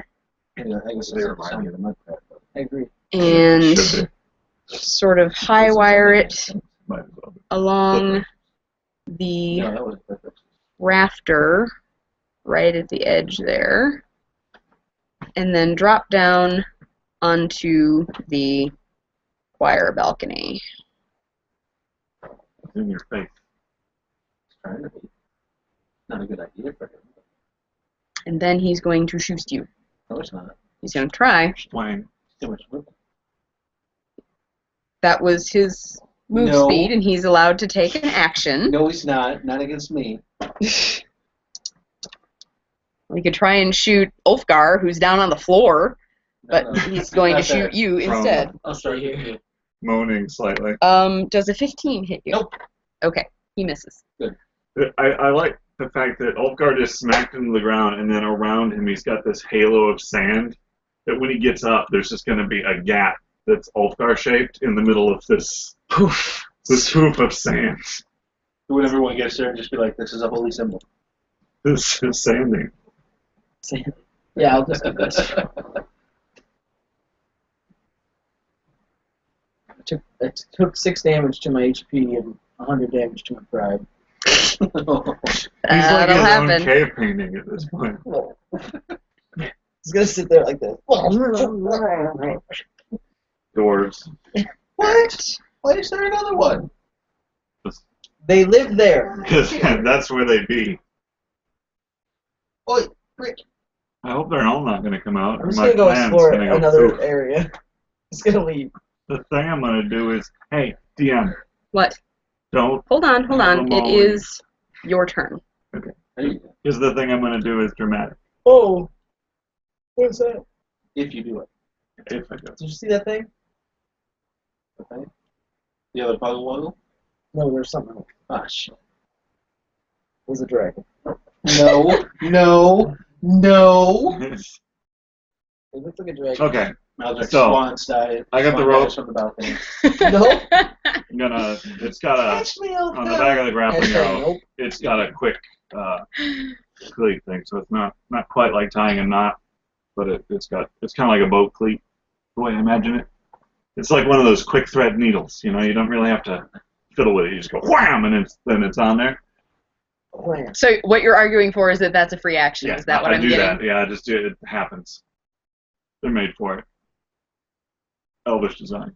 [SPEAKER 3] I guess they remind me of the mud crab.
[SPEAKER 5] I agree.
[SPEAKER 1] and
[SPEAKER 2] Should
[SPEAKER 1] sort of high wire it
[SPEAKER 2] Might as well be.
[SPEAKER 1] along the
[SPEAKER 3] Yeah, that was perfect.
[SPEAKER 1] rafter right at the edge there, and then drop down onto the choir balcony.
[SPEAKER 2] It's in your face.
[SPEAKER 3] It's trying to be. Not a good idea for him.
[SPEAKER 1] And then he's going to shoot you.
[SPEAKER 3] No, it's not.
[SPEAKER 1] He's going to try.
[SPEAKER 2] Explain.
[SPEAKER 3] Too much movement.
[SPEAKER 1] That was his move
[SPEAKER 3] No.
[SPEAKER 1] speed, and he's allowed to take an action.
[SPEAKER 3] No, he's not. Not against me.
[SPEAKER 1] We could try and shoot Ulfgar, who's down on the floor, but
[SPEAKER 3] No.
[SPEAKER 1] he's going to
[SPEAKER 3] Not
[SPEAKER 1] shoot
[SPEAKER 3] that.
[SPEAKER 1] you instead.
[SPEAKER 3] I'll start here.
[SPEAKER 2] Moaning slightly.
[SPEAKER 1] Does a 15 hit you?
[SPEAKER 3] Nope.
[SPEAKER 1] Okay, he misses.
[SPEAKER 2] I like the fact that Ulfgar just smacked him to the ground, and then around him he's got this halo of sand that when he gets up, there's just going to be a gap that's Ulfgar shaped in the middle of this poof of sand.
[SPEAKER 3] When everyone gets there, just be like, this is a holy symbol.
[SPEAKER 2] This is sanding.
[SPEAKER 5] Yeah, I'll just do this. It took 6 damage to my HP and 100 damage to my pride.
[SPEAKER 2] He's like
[SPEAKER 1] That'll
[SPEAKER 2] his own
[SPEAKER 1] happen.
[SPEAKER 2] cave painting at this point.
[SPEAKER 5] He's gonna sit there like this.
[SPEAKER 2] Dwarves.
[SPEAKER 3] What? Why is there another one?
[SPEAKER 5] They live there.
[SPEAKER 2] Because that's where they be.
[SPEAKER 3] Oi, Rick.
[SPEAKER 2] I hope they're all not going to come out.
[SPEAKER 5] I'm just
[SPEAKER 2] My
[SPEAKER 5] gonna go
[SPEAKER 2] plan's
[SPEAKER 5] explore
[SPEAKER 2] gonna go
[SPEAKER 5] another
[SPEAKER 2] poof.
[SPEAKER 5] area. Just gonna leave.
[SPEAKER 2] The thing I'm going to do is, hey, DM,
[SPEAKER 1] What?
[SPEAKER 2] don't.
[SPEAKER 1] Hold on.
[SPEAKER 2] Have a
[SPEAKER 1] It
[SPEAKER 2] moment.
[SPEAKER 1] is your turn.
[SPEAKER 2] Because the thing I'm going to do is dramatic.
[SPEAKER 5] Oh, what's that?
[SPEAKER 3] If you do it.
[SPEAKER 2] If I go.
[SPEAKER 5] Did you see that thing?
[SPEAKER 3] Okay. The other Pugwaggle?
[SPEAKER 5] No, there's something else.
[SPEAKER 3] Ah, shit.
[SPEAKER 5] It was a dragon.
[SPEAKER 3] No, no, no.
[SPEAKER 5] It looks like a dragon.
[SPEAKER 2] Okay,
[SPEAKER 3] Maldrick
[SPEAKER 2] So,
[SPEAKER 3] Swan style.
[SPEAKER 2] I got the
[SPEAKER 3] Swan
[SPEAKER 2] rope.
[SPEAKER 3] dives from the balcony.
[SPEAKER 5] Nope.
[SPEAKER 2] I'm gonna. It's got a
[SPEAKER 5] Catch me out
[SPEAKER 2] on the back of the grappling
[SPEAKER 5] there.
[SPEAKER 2] arrow.
[SPEAKER 5] Nope.
[SPEAKER 2] It's got a quick cleat thing, so it's not quite like tying a knot, but it's kind of like a boat cleat. The way I imagine it. It's like one of those quick thread needles. You know, you don't really have to fiddle with it. You just go wham, and then it's on there.
[SPEAKER 5] Wham.
[SPEAKER 1] So what you're arguing for is that that's a free action.
[SPEAKER 2] Yeah,
[SPEAKER 1] Is that what
[SPEAKER 2] I
[SPEAKER 1] I'm
[SPEAKER 2] do
[SPEAKER 1] getting?
[SPEAKER 2] that. Yeah, I just do it. It happens. They're made for it. Elvish design.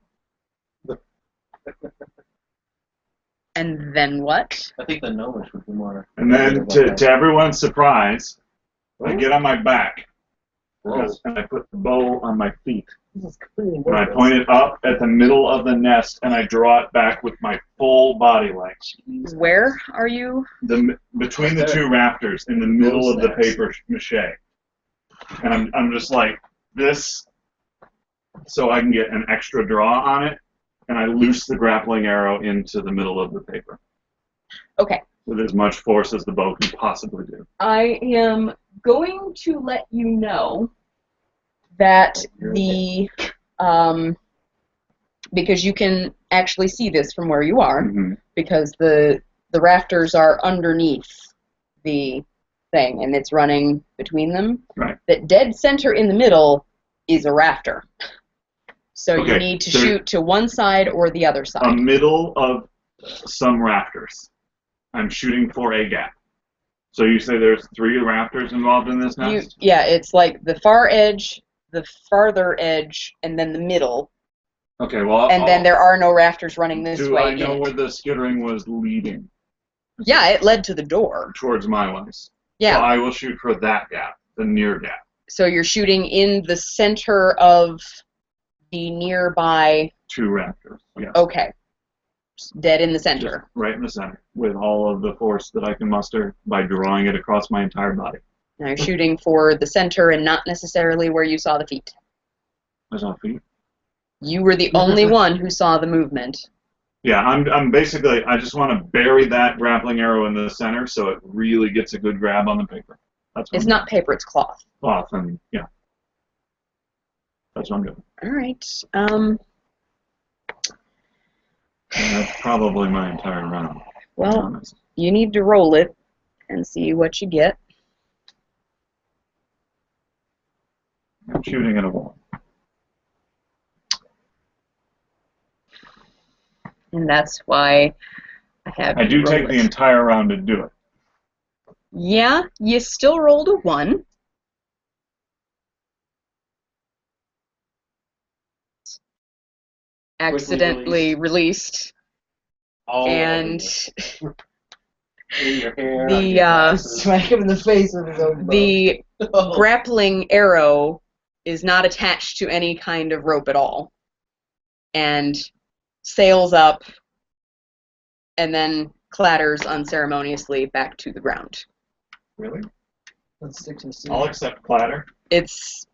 [SPEAKER 1] And then what?
[SPEAKER 3] I think the gnomish would be more.
[SPEAKER 2] And then, to everyone's surprise, I get on my back,
[SPEAKER 3] Whoa.
[SPEAKER 2] and I put the bow on my feet.
[SPEAKER 5] This is completely
[SPEAKER 2] And I
[SPEAKER 5] worthless.
[SPEAKER 2] point it up at the middle of the nest, and I draw it back with my full body length.
[SPEAKER 1] Where are you?
[SPEAKER 2] Between the two rafters, in the middle of the paper mache. And I'm just like this, so I can get an extra draw on it, and I loose the grappling arrow into the middle of the paper
[SPEAKER 1] Okay.
[SPEAKER 2] with as much force as the bow can possibly do.
[SPEAKER 1] I am going to let you know that the because you can actually see this from where you are,
[SPEAKER 2] Mhm.
[SPEAKER 1] because the rafters are underneath the thing and it's running between them.
[SPEAKER 2] Right.
[SPEAKER 1] That dead center in the middle is a rafter. So you
[SPEAKER 2] Okay,
[SPEAKER 1] need to
[SPEAKER 2] there-
[SPEAKER 1] shoot to one side or the other
[SPEAKER 2] A
[SPEAKER 1] side.
[SPEAKER 2] middle of some rafters. I'm shooting for a gap. So you say there's 3 rafters involved in this nest?
[SPEAKER 1] Yeah, it's like the far edge, the farther edge, and then the middle.
[SPEAKER 2] Okay, well,
[SPEAKER 1] And then there are no rafters running this
[SPEAKER 2] do
[SPEAKER 1] way.
[SPEAKER 2] I know where the skittering was leading?
[SPEAKER 1] Yeah, it led to the door.
[SPEAKER 2] Towards my ones.
[SPEAKER 1] Yeah.
[SPEAKER 2] So I will shoot for that gap, the near gap.
[SPEAKER 1] So you're shooting in the center of the nearby.
[SPEAKER 2] 2 rafters. Yes.
[SPEAKER 1] Okay. Dead in the
[SPEAKER 2] Just
[SPEAKER 1] center.
[SPEAKER 2] right in the center, with all of the force that I can muster by drawing it across my entire body.
[SPEAKER 1] Now you're shooting for the center and not necessarily where you saw the feet.
[SPEAKER 2] That's all feet.
[SPEAKER 1] You were the only one who saw the movement.
[SPEAKER 2] Yeah, I'm basically, I just want to bury that grappling arrow in the center so it really gets a good grab on the paper. That's what
[SPEAKER 1] It's
[SPEAKER 2] I'm
[SPEAKER 1] not paper, it's cloth.
[SPEAKER 2] doing. Cloth, and yeah. That's what I'm doing.
[SPEAKER 1] All right.
[SPEAKER 2] And that's probably my entire round. To be
[SPEAKER 1] Well,
[SPEAKER 2] honest.
[SPEAKER 1] you need to roll it and see what you get.
[SPEAKER 2] I'm shooting at a wall.
[SPEAKER 1] And that's why I have
[SPEAKER 2] I
[SPEAKER 1] you
[SPEAKER 2] do
[SPEAKER 1] roll
[SPEAKER 2] take the
[SPEAKER 1] it.
[SPEAKER 2] entire round to do it.
[SPEAKER 1] Yeah, you still rolled a 1. Accidentally released.
[SPEAKER 3] All
[SPEAKER 1] And
[SPEAKER 3] in your hair,
[SPEAKER 1] the,
[SPEAKER 3] on your glasses.
[SPEAKER 5] Smack him in the face with his own bow.
[SPEAKER 1] the grappling arrow is not attached to any kind of rope at all. And sails up and then clatters unceremoniously back to the ground.
[SPEAKER 2] Really?
[SPEAKER 5] Let's stick to the scene.
[SPEAKER 2] I'll accept clatter.
[SPEAKER 1] It's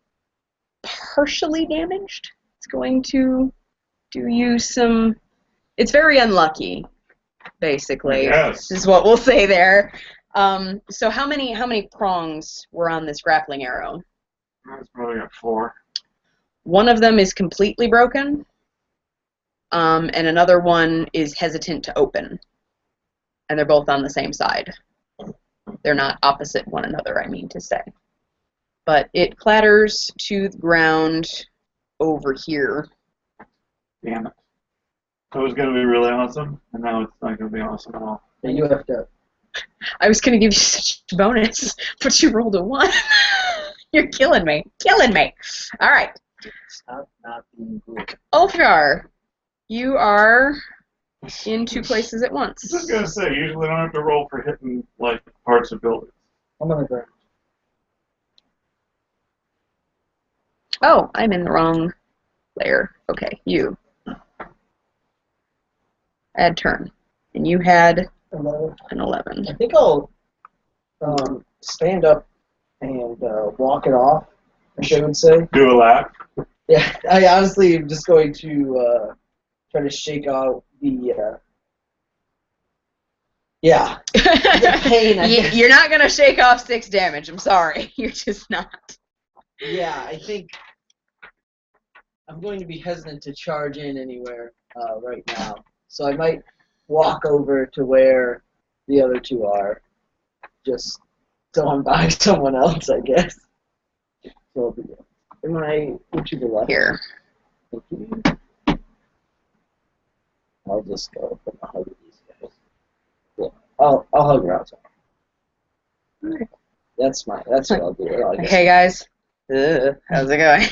[SPEAKER 1] partially damaged. It's going to do you some... It's very unlucky, basically.
[SPEAKER 2] Yes.
[SPEAKER 1] Is what we'll say there. So how many prongs were on this grappling arrow?
[SPEAKER 2] That's probably got 4.
[SPEAKER 1] One of them is completely broken, and another one is hesitant to open. And they're both on the same side. They're not opposite one another, I mean to say. But it clatters to the ground over here.
[SPEAKER 2] Damn it. It was going to be really awesome, and now it's not going to be awesome at all.
[SPEAKER 5] And you have to.
[SPEAKER 1] I was going to give you such a bonus, but you rolled a 1. You're killing me. Killing me. All right.
[SPEAKER 5] Stop not being good.
[SPEAKER 1] Ulfgar, you are in 2 places at
[SPEAKER 2] I was
[SPEAKER 1] once.
[SPEAKER 2] just going to say, usually I don't have to roll for hitting, like, parts of buildings.
[SPEAKER 5] I'm on the ground.
[SPEAKER 1] Oh, I'm in the wrong layer. Okay, you. Add turn. And you had
[SPEAKER 5] 11.
[SPEAKER 1] an 11.
[SPEAKER 5] I think I'll stand up and walk it off, I should say.
[SPEAKER 2] Do a lap.
[SPEAKER 5] Yeah, I honestly am just going to try to shake out the the pain. I guess.
[SPEAKER 1] You're not going to shake off 6 damage. I'm sorry. You're just not.
[SPEAKER 5] Yeah, I think I'm going to be hesitant to charge in anywhere right now. So I might walk over to where the other 2 are, just so I'm by someone else, I guess. So, am I to the left?
[SPEAKER 1] Here.
[SPEAKER 5] Thank you. I'll just go put my hug with these guys. Yeah, I'll hug her outside.
[SPEAKER 1] Alright.
[SPEAKER 5] That's what I'll do. I guess.
[SPEAKER 1] Okay, guys. How's it going?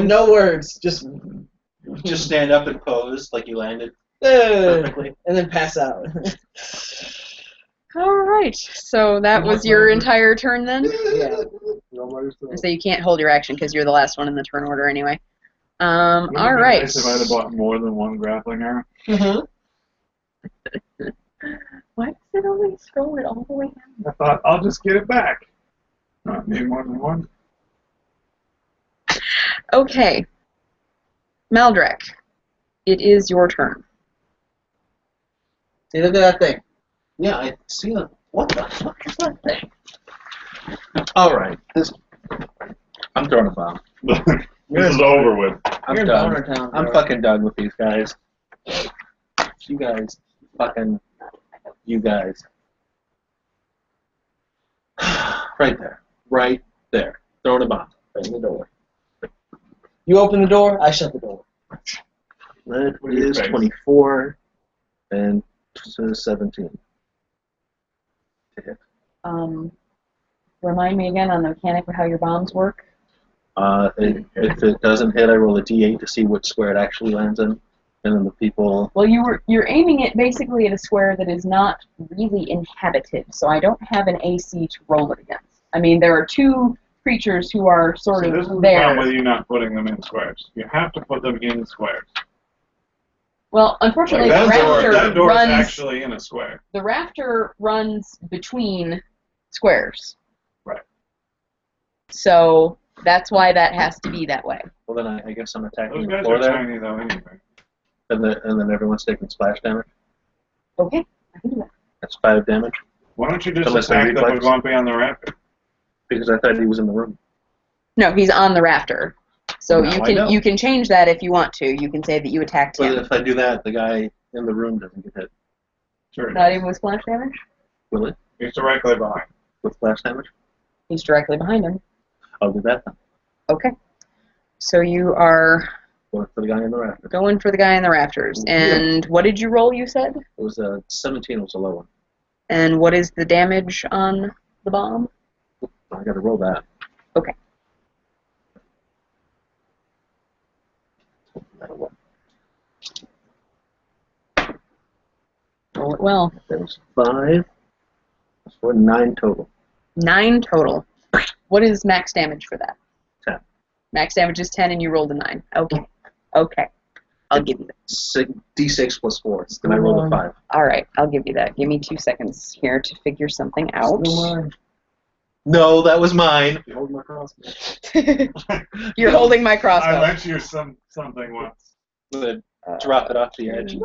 [SPEAKER 5] No words. Just
[SPEAKER 3] stand up and pose like you landed
[SPEAKER 5] and
[SPEAKER 3] perfectly.
[SPEAKER 5] then pass out.
[SPEAKER 1] All right. So that was your entire turn then?
[SPEAKER 5] Yeah.
[SPEAKER 1] So you can't hold your action because you're the last one in the turn order anyway.
[SPEAKER 2] Wouldn't it
[SPEAKER 1] All
[SPEAKER 2] be
[SPEAKER 1] right.
[SPEAKER 2] nice if I had bought more than 1 grappling arrow.
[SPEAKER 1] Why does it always scroll it all the way down?
[SPEAKER 2] I thought, I'll just get it back. Not need more than 1.
[SPEAKER 1] Okay. Maldrek, it is your turn.
[SPEAKER 5] See, look at that thing.
[SPEAKER 3] Yeah, I see that. What the fuck is that thing? Alright, I'm throwing a bomb.
[SPEAKER 2] This is over with.
[SPEAKER 3] I'm
[SPEAKER 5] You're in
[SPEAKER 3] done.
[SPEAKER 5] Boner Town,
[SPEAKER 3] I'm
[SPEAKER 5] bro.
[SPEAKER 3] fucking done with these guys. You guys. You guys. Right there. Right there. Throwing a bomb. Right in the door.
[SPEAKER 5] You open the door, I shut the door.
[SPEAKER 3] That
[SPEAKER 2] What do you
[SPEAKER 3] is
[SPEAKER 2] think?
[SPEAKER 3] 24 and 17. To hit.
[SPEAKER 1] Remind me again on the mechanic of how your bombs work.
[SPEAKER 3] If it doesn't hit, I roll a d8 to see which square it actually lands in, and then the people.
[SPEAKER 1] Well, you're aiming it basically at a square that is not really inhabited, so I don't have an AC to roll it against. I mean, there are two creatures who are sort
[SPEAKER 2] So this is
[SPEAKER 1] of
[SPEAKER 2] the problem
[SPEAKER 1] there.
[SPEAKER 2] with you not putting them in squares. You have to put them in squares.
[SPEAKER 1] Well, unfortunately,
[SPEAKER 2] Like
[SPEAKER 1] the
[SPEAKER 2] that
[SPEAKER 1] rafter
[SPEAKER 2] door is
[SPEAKER 1] runs.
[SPEAKER 2] actually in a square.
[SPEAKER 1] The rafter runs between squares.
[SPEAKER 2] Right.
[SPEAKER 1] So that's why that has to be that way.
[SPEAKER 3] Well, then I guess I'm attacking
[SPEAKER 2] Those
[SPEAKER 3] the
[SPEAKER 2] guys
[SPEAKER 3] floor
[SPEAKER 2] are
[SPEAKER 3] there,
[SPEAKER 2] tiny though anyway.
[SPEAKER 3] and then everyone's taking splash damage.
[SPEAKER 1] Okay, I can do that.
[SPEAKER 3] That's 5 damage,
[SPEAKER 2] Why don't you just
[SPEAKER 3] Unless they're
[SPEAKER 2] attack the
[SPEAKER 3] reflex.
[SPEAKER 2] Pagwampi on the raptor?
[SPEAKER 3] because I thought he was in the room.
[SPEAKER 1] No, he's on the rafter. So
[SPEAKER 3] Well, now I know.
[SPEAKER 1] you can change that if you want to. You can say that you attacked
[SPEAKER 3] But
[SPEAKER 1] him.
[SPEAKER 3] if I do that, the guy in the room doesn't get hit.
[SPEAKER 2] Sure.
[SPEAKER 1] Not even with splash damage?
[SPEAKER 3] Will it?
[SPEAKER 2] He's directly behind.
[SPEAKER 3] With splash damage?
[SPEAKER 1] He's directly behind him.
[SPEAKER 3] I'll do that then.
[SPEAKER 1] Okay. So you are
[SPEAKER 3] Going for the guy in the rafter.
[SPEAKER 1] going for the guy in the rafters. And what did you roll, you said?
[SPEAKER 3] It was 17 was a low one.
[SPEAKER 1] And what is the damage on the bomb?
[SPEAKER 3] I got to roll that.
[SPEAKER 1] Okay. Roll it well.
[SPEAKER 3] That was 5. So 9 total.
[SPEAKER 1] 9 total. What is max damage for that?
[SPEAKER 3] 10.
[SPEAKER 1] Max damage is 10 and you rolled a 9. Okay. Okay. I'll give you that.
[SPEAKER 3] D6 plus 4. Then I rolled a 5.
[SPEAKER 1] Alright, I'll give you that. Give me 2 seconds here to figure something out.
[SPEAKER 3] No, that was mine.
[SPEAKER 4] You hold my crossbow.
[SPEAKER 1] You're holding my
[SPEAKER 2] I
[SPEAKER 1] crossbow.
[SPEAKER 2] lent you something once.
[SPEAKER 3] Good. Drop it off the edge.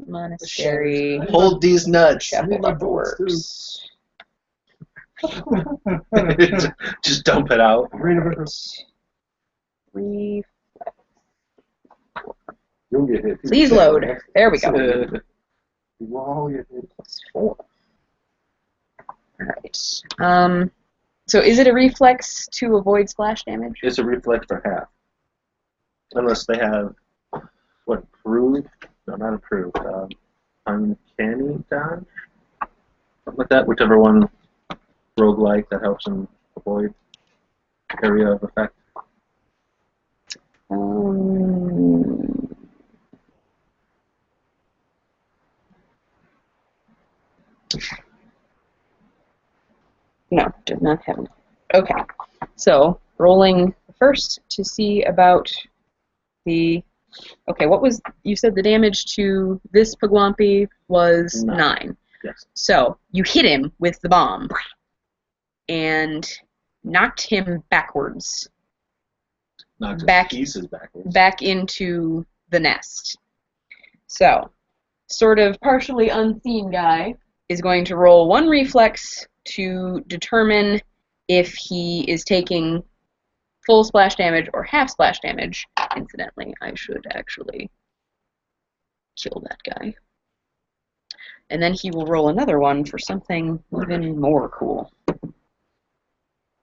[SPEAKER 1] Monastery.
[SPEAKER 3] Hold these nuts.
[SPEAKER 4] I need
[SPEAKER 1] Chapel
[SPEAKER 4] my
[SPEAKER 1] of the
[SPEAKER 4] bolts,
[SPEAKER 1] Works.
[SPEAKER 3] Just dump it out.
[SPEAKER 4] Read a verse.
[SPEAKER 1] Reflex.
[SPEAKER 4] You'll get hit.
[SPEAKER 1] Please load. There we go.
[SPEAKER 3] Uh,
[SPEAKER 4] You all get hit.
[SPEAKER 1] Plus 4. Alright. So is it a reflex to avoid splash damage?
[SPEAKER 3] It's a reflex for half. Unless they have, what, approved? No, not approved. Uncanny dodge? Something like that. Whichever one roguelike that helps them avoid area of effect.
[SPEAKER 1] No, does not have it. Okay. So, rolling first to see about the... Okay, what was... You said the damage to this Pagwampi was 9.
[SPEAKER 3] Yes.
[SPEAKER 1] So, you hit him with the bomb and knocked him backwards,
[SPEAKER 3] Knocked
[SPEAKER 1] Back-
[SPEAKER 3] his pieces backwards.
[SPEAKER 1] back into the nest. So, sort of partially unseen guy is going to roll 1 reflex to determine if he is taking full splash damage or half splash damage. Incidentally, I should actually kill that guy. And then he will roll another one for something even more cool.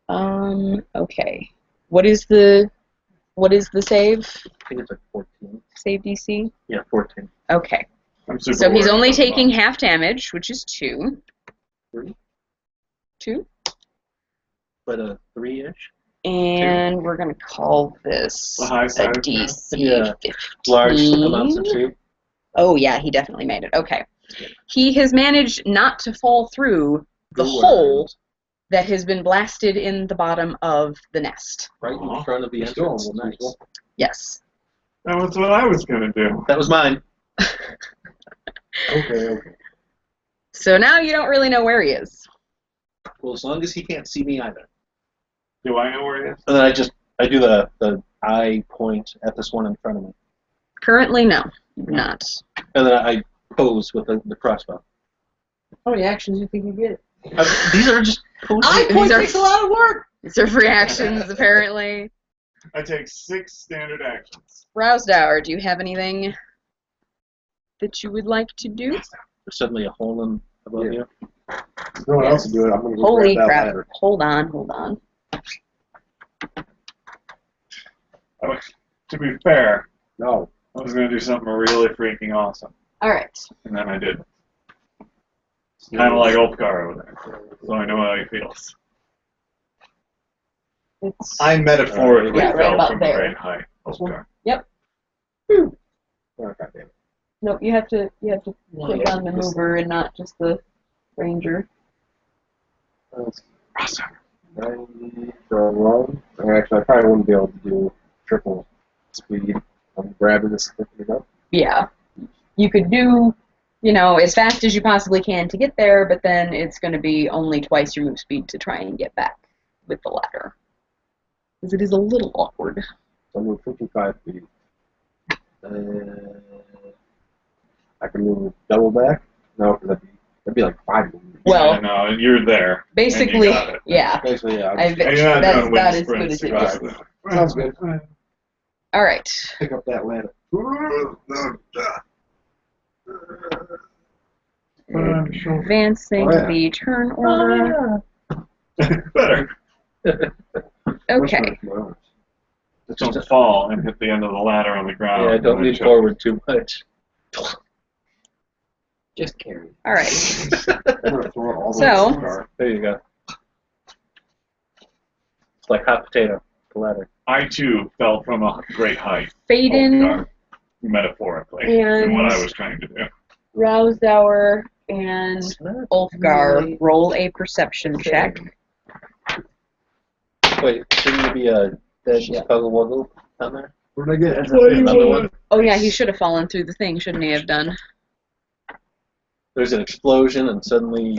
[SPEAKER 1] Okay. What is the save?
[SPEAKER 3] I think it's like 14.
[SPEAKER 1] Save DC?
[SPEAKER 3] Yeah, 14.
[SPEAKER 1] Okay.
[SPEAKER 2] I'm super
[SPEAKER 1] So he's
[SPEAKER 2] worried
[SPEAKER 1] only
[SPEAKER 2] about the
[SPEAKER 1] taking
[SPEAKER 2] bomb.
[SPEAKER 1] half damage, which is 2.
[SPEAKER 3] 3.
[SPEAKER 1] 2.
[SPEAKER 3] But a 3-ish.
[SPEAKER 1] And we're going to call this
[SPEAKER 2] The high
[SPEAKER 1] a
[SPEAKER 2] side,
[SPEAKER 1] DC
[SPEAKER 3] yeah.
[SPEAKER 1] 15.
[SPEAKER 3] Large amounts of 2.
[SPEAKER 1] Oh, yeah, he definitely made it. Okay. He has managed not to fall through the
[SPEAKER 3] Good
[SPEAKER 1] hole
[SPEAKER 3] words.
[SPEAKER 1] that has been blasted in the bottom of the nest.
[SPEAKER 3] Right in front of the
[SPEAKER 4] You're still
[SPEAKER 3] entrance.
[SPEAKER 4] almost
[SPEAKER 3] Nice.
[SPEAKER 4] equal.
[SPEAKER 1] Yes.
[SPEAKER 2] That was what I was gonna do.
[SPEAKER 3] That was mine.
[SPEAKER 4] Okay.
[SPEAKER 1] So now you don't really know where he is.
[SPEAKER 3] Well, as long as he can't see me either.
[SPEAKER 2] Do I know where he is?
[SPEAKER 3] And then I do the eye point at this one in front of me.
[SPEAKER 1] Currently, no. Not.
[SPEAKER 3] And then I pose with the crossbow.
[SPEAKER 5] How many actions do you think you get?
[SPEAKER 3] These are just poses.
[SPEAKER 1] These are-
[SPEAKER 5] takes a lot of work.
[SPEAKER 1] These are free actions, apparently.
[SPEAKER 2] I take 6 standard actions.
[SPEAKER 1] Rousdower, do you have anything that you would like to do?
[SPEAKER 3] There's suddenly a hole in above
[SPEAKER 4] Yeah.
[SPEAKER 3] you.
[SPEAKER 4] If no one else will do it, I'm going to go
[SPEAKER 1] Holy
[SPEAKER 4] grab that
[SPEAKER 1] crap.
[SPEAKER 4] ladder.
[SPEAKER 1] Hold on.
[SPEAKER 2] I to be fair,
[SPEAKER 4] No.
[SPEAKER 2] I was going to do something really freaking awesome.
[SPEAKER 1] All right.
[SPEAKER 2] And then I did. Kind of like Ulfgar over there. So I know how he feels.
[SPEAKER 1] It's
[SPEAKER 2] I metaphorically
[SPEAKER 1] Yeah, right
[SPEAKER 2] fell
[SPEAKER 1] about
[SPEAKER 2] from
[SPEAKER 1] there.
[SPEAKER 2] a great height. Ulfgar.
[SPEAKER 4] Oh, goddamn.
[SPEAKER 1] Nope. You have to
[SPEAKER 5] No,
[SPEAKER 1] click on the mover and not just the ranger.
[SPEAKER 2] Awesome.
[SPEAKER 4] 90 for a run. Or actually, I probably wouldn't be able to do triple speed. I'm grabbing this and picking it up.
[SPEAKER 1] Yeah. You could do, as fast as you possibly can to get there, but then it's going to be only twice your move speed to try and get back with the ladder. Because it is a little awkward.
[SPEAKER 4] So I move 55 feet. I can move double back? No, because that'd be like 5 moves.
[SPEAKER 1] Well,
[SPEAKER 2] Yeah, no, you're there.
[SPEAKER 1] basically,
[SPEAKER 2] And you got it.
[SPEAKER 1] yeah.
[SPEAKER 4] Basically, yeah.
[SPEAKER 1] I've,
[SPEAKER 2] And you're not
[SPEAKER 1] that's
[SPEAKER 2] doing
[SPEAKER 1] about
[SPEAKER 2] wind
[SPEAKER 1] as good
[SPEAKER 2] sprints
[SPEAKER 1] as it
[SPEAKER 2] to
[SPEAKER 1] gets.
[SPEAKER 2] get there.
[SPEAKER 4] Sounds good.
[SPEAKER 1] All right.
[SPEAKER 4] Pick up that ladder.
[SPEAKER 1] Advancing
[SPEAKER 4] Oh, yeah.
[SPEAKER 1] the turn order.
[SPEAKER 2] Better.
[SPEAKER 1] Okay.
[SPEAKER 2] Just don't fall and hit the end of the ladder on the ground.
[SPEAKER 3] Yeah, don't
[SPEAKER 2] and
[SPEAKER 3] lean
[SPEAKER 2] then
[SPEAKER 3] forward too much.
[SPEAKER 5] Just carry.
[SPEAKER 1] All right.
[SPEAKER 4] I'm gonna throw it all the
[SPEAKER 1] So-
[SPEAKER 4] way to the car.
[SPEAKER 3] There you go. It's like hot potato, the ladder.
[SPEAKER 2] I too fell from a great height.
[SPEAKER 1] Faden,
[SPEAKER 2] Ulfgar, metaphorically, in what I was trying to do.
[SPEAKER 1] Rousdower, and Ulfgar roll a perception check.
[SPEAKER 3] Wait, shouldn't there be a dead Puggle Wuggle down there?
[SPEAKER 4] What did I get?
[SPEAKER 3] Another one?
[SPEAKER 1] Oh yeah, he should have fallen through the thing, shouldn't he have done?
[SPEAKER 3] There's an explosion and suddenly,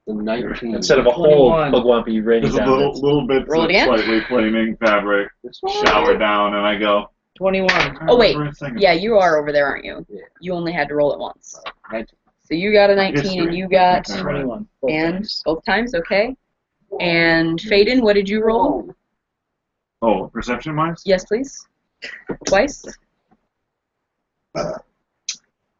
[SPEAKER 4] The 19.
[SPEAKER 3] instead of a whole
[SPEAKER 5] 21.
[SPEAKER 3] Pugwampy raining
[SPEAKER 2] There's a
[SPEAKER 3] down,
[SPEAKER 2] little bits
[SPEAKER 1] Roll
[SPEAKER 2] of
[SPEAKER 1] it again?
[SPEAKER 2] slightly flaming fabric shower down, and I go.
[SPEAKER 5] 21.
[SPEAKER 1] Oh, wait.
[SPEAKER 2] "First thing."
[SPEAKER 1] Yeah, you are over there, aren't you?
[SPEAKER 4] Yeah.
[SPEAKER 1] You only had to roll it once.
[SPEAKER 4] 19.
[SPEAKER 1] So you got a 19 and you got
[SPEAKER 2] History.
[SPEAKER 5] 21. Both
[SPEAKER 1] and
[SPEAKER 5] times.
[SPEAKER 1] both times, okay. And Faden, what did you roll?
[SPEAKER 2] Oh, perception wise?
[SPEAKER 1] Yes, please. Twice.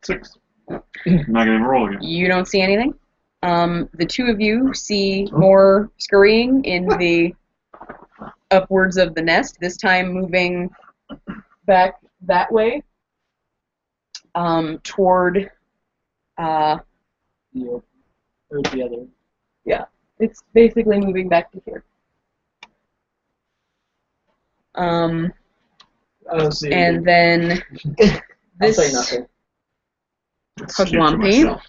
[SPEAKER 2] 6. I'm not gonna even roll again.
[SPEAKER 1] You don't see anything. The two of you see more scurrying in the upwards of the nest, this time moving back that way, toward,
[SPEAKER 5] You or the other.
[SPEAKER 1] it's basically moving back to here.
[SPEAKER 5] I don't see
[SPEAKER 1] And
[SPEAKER 5] anything.
[SPEAKER 1] then
[SPEAKER 5] I'll say
[SPEAKER 1] this
[SPEAKER 5] nothing.
[SPEAKER 2] Just keep to
[SPEAKER 1] Pugwampy
[SPEAKER 2] myself.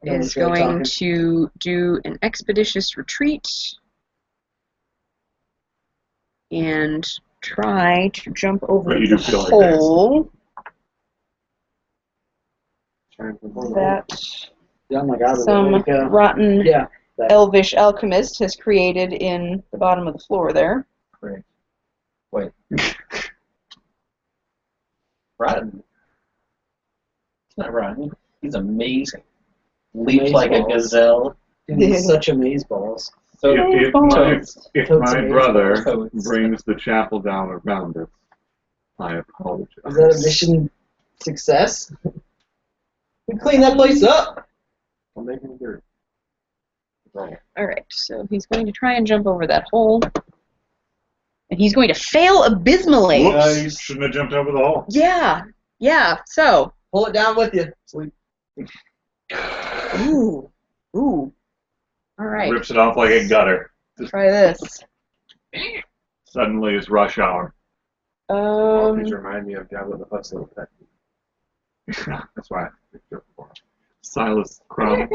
[SPEAKER 5] I don't
[SPEAKER 1] is
[SPEAKER 5] feel like
[SPEAKER 1] going
[SPEAKER 5] talking.
[SPEAKER 1] to do an expeditious retreat and try to jump over
[SPEAKER 2] But you
[SPEAKER 1] the
[SPEAKER 2] do feel like
[SPEAKER 1] hole
[SPEAKER 4] Turn from one.
[SPEAKER 1] that
[SPEAKER 5] Yeah, I'm like out of
[SPEAKER 1] some
[SPEAKER 5] it. Like,
[SPEAKER 1] rotten
[SPEAKER 5] yeah. That.
[SPEAKER 1] elvish alchemist has created in the bottom of the floor there.
[SPEAKER 3] Great. Wait. Rotten. It's not rotten. He's amazing. Leaps like a
[SPEAKER 5] Amazeballs.
[SPEAKER 3] gazelle.
[SPEAKER 5] He's such amazeballs.
[SPEAKER 3] So
[SPEAKER 2] If
[SPEAKER 5] Totes
[SPEAKER 2] my
[SPEAKER 5] amazing.
[SPEAKER 2] brother
[SPEAKER 3] Totes.
[SPEAKER 2] brings the chapel down around it, I apologize.
[SPEAKER 5] Is that a mission success? We clean that place up.
[SPEAKER 4] I'm making dirt. Right.
[SPEAKER 1] Alright, so he's going to try and jump over that hole. And he's going to fail abysmally.
[SPEAKER 2] Whoops! Shouldn't have jumped over the hole.
[SPEAKER 1] Yeah, so.
[SPEAKER 5] Pull it down with you. Sleep.
[SPEAKER 1] Ooh. Alright,
[SPEAKER 2] Rips it off like a gutter.
[SPEAKER 1] try this.
[SPEAKER 2] Suddenly it's rush hour.
[SPEAKER 4] These remind me of Jabba the Hutt's little pet.
[SPEAKER 2] That's why I picked it for him. Silas Crumb.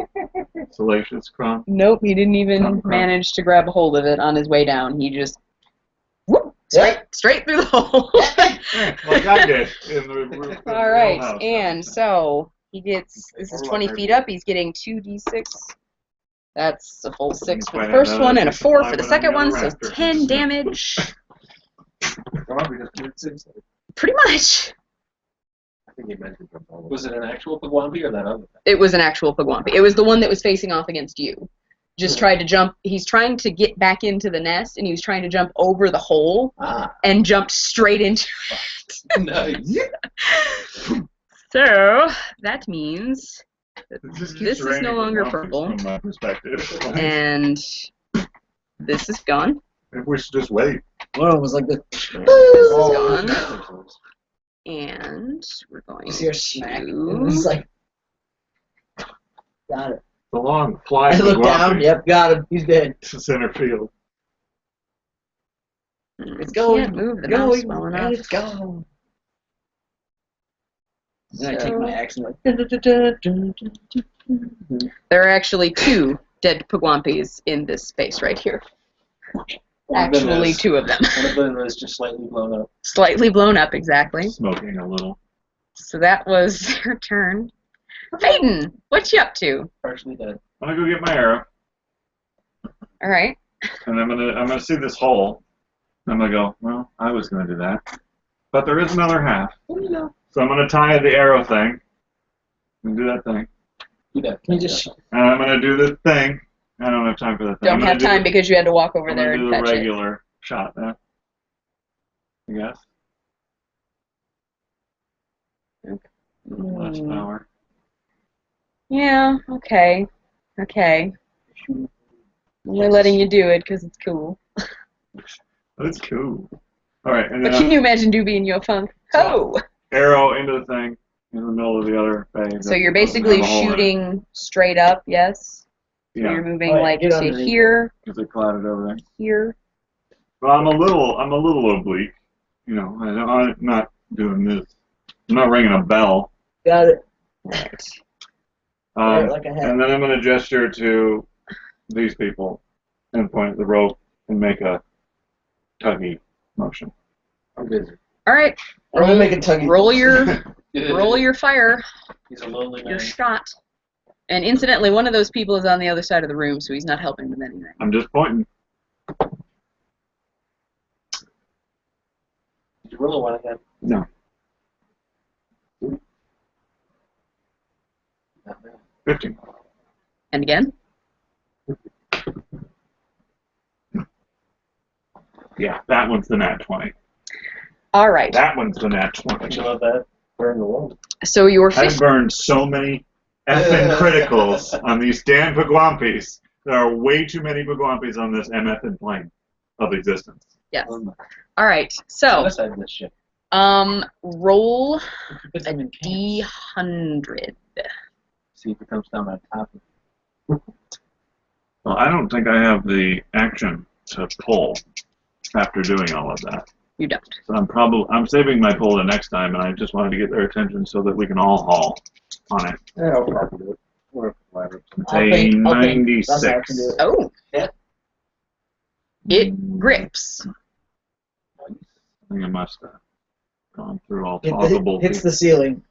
[SPEAKER 2] Salacious Crumb.
[SPEAKER 1] Nope, he didn't even
[SPEAKER 2] Crumb.
[SPEAKER 1] manage to grab a hold of it on his way down. He just whoop,
[SPEAKER 5] Yep.
[SPEAKER 1] straight through the hole.
[SPEAKER 2] Like I did. In the
[SPEAKER 1] All right,
[SPEAKER 2] house.
[SPEAKER 1] and so he gets, this is 20 feet up, he's getting 2d6. That's a full 6 for the first one and a 4 for the second one, so 10 damage.
[SPEAKER 4] Probably just did 6.
[SPEAKER 1] Pretty much.
[SPEAKER 4] I think he meant to jump all the way.
[SPEAKER 3] was it an actual Pugwampy or that other thing?
[SPEAKER 1] It was an actual Pugwampy. It was the one that was facing off against you. Just tried to jump, he's trying to get back into the nest, and he was trying to jump over the hole
[SPEAKER 3] Ah,
[SPEAKER 1] and jumped straight into
[SPEAKER 3] nice.
[SPEAKER 1] So, that means
[SPEAKER 2] It just keeps
[SPEAKER 1] this is
[SPEAKER 2] raining
[SPEAKER 1] no longer
[SPEAKER 2] Pugwampies
[SPEAKER 1] purple.
[SPEAKER 2] From my perspective.
[SPEAKER 1] and this is gone.
[SPEAKER 2] Maybe we should just wait.
[SPEAKER 5] One of them was like this.
[SPEAKER 1] This is
[SPEAKER 4] Oh.
[SPEAKER 1] gone. And we're going
[SPEAKER 5] You see her smack.
[SPEAKER 1] to...
[SPEAKER 5] And it's like, got it.
[SPEAKER 2] The long fly
[SPEAKER 5] I look down. Yep, got him. He's dead.
[SPEAKER 2] to center field.
[SPEAKER 5] It's going.
[SPEAKER 1] Can't move the mouse well
[SPEAKER 5] And
[SPEAKER 1] enough.
[SPEAKER 5] it's gone. Then I
[SPEAKER 1] So-
[SPEAKER 5] take my axe and like.
[SPEAKER 1] There are actually 2 dead Pugwampis in this space right here.
[SPEAKER 3] One of them
[SPEAKER 1] Actually,
[SPEAKER 3] is-
[SPEAKER 1] 2 of them.
[SPEAKER 3] One of them is just slightly blown up.
[SPEAKER 1] Slightly blown up, exactly.
[SPEAKER 2] Smoking a little.
[SPEAKER 1] So that was their turn. Phaedon, what you up to?
[SPEAKER 3] Partially dead.
[SPEAKER 2] I'm gonna go get my arrow,
[SPEAKER 1] All right.
[SPEAKER 2] and I'm gonna see this hole. And I'm gonna go. Well, I was gonna do that, but there is another half. So I'm gonna tie the arrow thing. And do that thing.
[SPEAKER 3] Do that.
[SPEAKER 5] Can you just?
[SPEAKER 2] And I'm gonna do this thing. I don't have time for that thing.
[SPEAKER 1] Don't have time because you had to walk over
[SPEAKER 2] I'm
[SPEAKER 1] there
[SPEAKER 2] gonna
[SPEAKER 1] and
[SPEAKER 2] do the
[SPEAKER 1] fetch it.
[SPEAKER 2] regular shot then. I guess. Less
[SPEAKER 1] Hmm.
[SPEAKER 2] power.
[SPEAKER 1] Yeah, okay. Okay. We're letting you do it because it's cool.
[SPEAKER 2] That's cool. All right, and
[SPEAKER 1] But
[SPEAKER 2] then
[SPEAKER 1] can you imagine Doobie and Yo Funk? Oh!
[SPEAKER 2] arrow into the thing in the middle of the other bay.
[SPEAKER 1] So you're basically shooting straight up, yes? So
[SPEAKER 2] Yeah,
[SPEAKER 1] you're moving
[SPEAKER 5] Alright,
[SPEAKER 1] like
[SPEAKER 5] get
[SPEAKER 1] to
[SPEAKER 5] underneath.
[SPEAKER 1] here,
[SPEAKER 2] because it clouded over there.
[SPEAKER 1] here.
[SPEAKER 2] Well, I'm a little oblique. You know, I'm not doing this. I'm not ringing a bell.
[SPEAKER 5] Got it.
[SPEAKER 1] Right.
[SPEAKER 5] Right, like I had.
[SPEAKER 2] And then I'm going to gesture to these people and point at the rope and make a tuggy motion.
[SPEAKER 3] I'm busy.
[SPEAKER 1] All right.
[SPEAKER 5] I'm gonna make a tuggy.
[SPEAKER 1] Roll your fire,
[SPEAKER 3] He's a lonely
[SPEAKER 1] your
[SPEAKER 3] man.
[SPEAKER 1] shot. And incidentally, one of those people is on the other side of the room, so he's not helping with anything.
[SPEAKER 2] I'm just pointing.
[SPEAKER 3] Did you roll a one again?
[SPEAKER 2] No.
[SPEAKER 3] Not bad.
[SPEAKER 2] 15.
[SPEAKER 1] And again?
[SPEAKER 2] Yeah, that one's the nat 20.
[SPEAKER 1] All right.
[SPEAKER 2] That one's the nat
[SPEAKER 3] Don't
[SPEAKER 2] 20.
[SPEAKER 3] you love that? Burn the world.
[SPEAKER 1] So your
[SPEAKER 2] I've
[SPEAKER 1] 50,
[SPEAKER 2] burned so many effing criticals on these damn Pugwampis. There are way too many Pugwampis on this MF plane of existence.
[SPEAKER 1] yes.
[SPEAKER 3] Um,
[SPEAKER 1] All right.
[SPEAKER 3] Set
[SPEAKER 1] So,
[SPEAKER 3] aside this shit.
[SPEAKER 1] roll
[SPEAKER 5] Put
[SPEAKER 1] a
[SPEAKER 5] them in cans.
[SPEAKER 1] D100.
[SPEAKER 3] See if it comes down on top of
[SPEAKER 2] Well, I don't think I have the action to pull after doing all of that.
[SPEAKER 1] You don't.
[SPEAKER 2] So I'm saving my pull the next time, and I just wanted to get their attention so that we can all haul on it.
[SPEAKER 4] Yeah, I'll probably do it. Or whatever.
[SPEAKER 2] It's
[SPEAKER 5] I'll
[SPEAKER 2] a
[SPEAKER 5] think. That's how I
[SPEAKER 2] 96.
[SPEAKER 5] can do it.
[SPEAKER 1] Oh.
[SPEAKER 3] Yeah.
[SPEAKER 1] It grips.
[SPEAKER 2] I think I must have gone through all
[SPEAKER 5] It
[SPEAKER 2] possible.
[SPEAKER 5] hits the ceiling.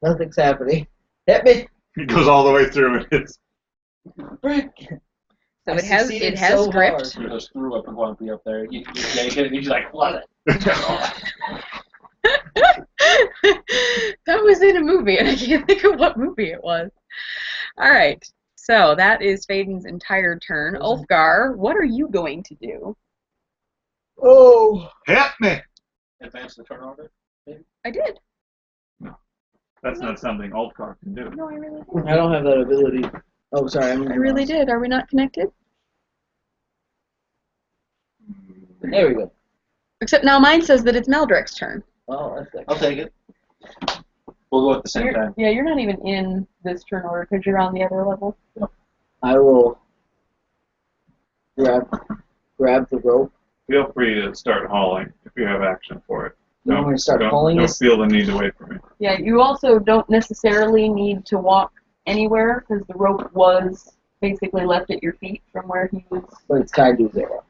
[SPEAKER 5] Nothing's happening. Hit me.
[SPEAKER 2] It goes all the way through. And it's
[SPEAKER 5] Brick.
[SPEAKER 1] So
[SPEAKER 5] I
[SPEAKER 1] it has
[SPEAKER 5] succeeded
[SPEAKER 1] it has
[SPEAKER 5] so
[SPEAKER 1] gripped.
[SPEAKER 3] He goes through up and Wampy up there. You yank it, and he's like, what?
[SPEAKER 1] That was in a movie, and I can't think of what movie it was. All right. So that is Phaedon's entire turn. Ulfgar, what are you going to do?
[SPEAKER 5] Oh.
[SPEAKER 2] hit me.
[SPEAKER 3] Advance the turn order.
[SPEAKER 1] I did.
[SPEAKER 2] That's not something Altcar can do.
[SPEAKER 1] No, I really did.
[SPEAKER 5] I don't have that ability. Oh, sorry.
[SPEAKER 1] I really did. Are we not connected?
[SPEAKER 5] There we go.
[SPEAKER 1] Except now mine says that it's Meldrick's turn.
[SPEAKER 5] Oh, that's good.
[SPEAKER 3] I'll take it. We'll go at the same time.
[SPEAKER 1] Yeah, you're not even in this turn order because you're on the other level.
[SPEAKER 5] I will grab the rope.
[SPEAKER 2] Feel free to start hauling if you have action for it.
[SPEAKER 5] You want me to start hauling
[SPEAKER 2] Don't
[SPEAKER 5] this?
[SPEAKER 2] feel the need to wait for me.
[SPEAKER 1] Yeah, you also don't necessarily need to walk anywhere because the rope was basically left at your feet from where he was.
[SPEAKER 5] But it's tied to zero.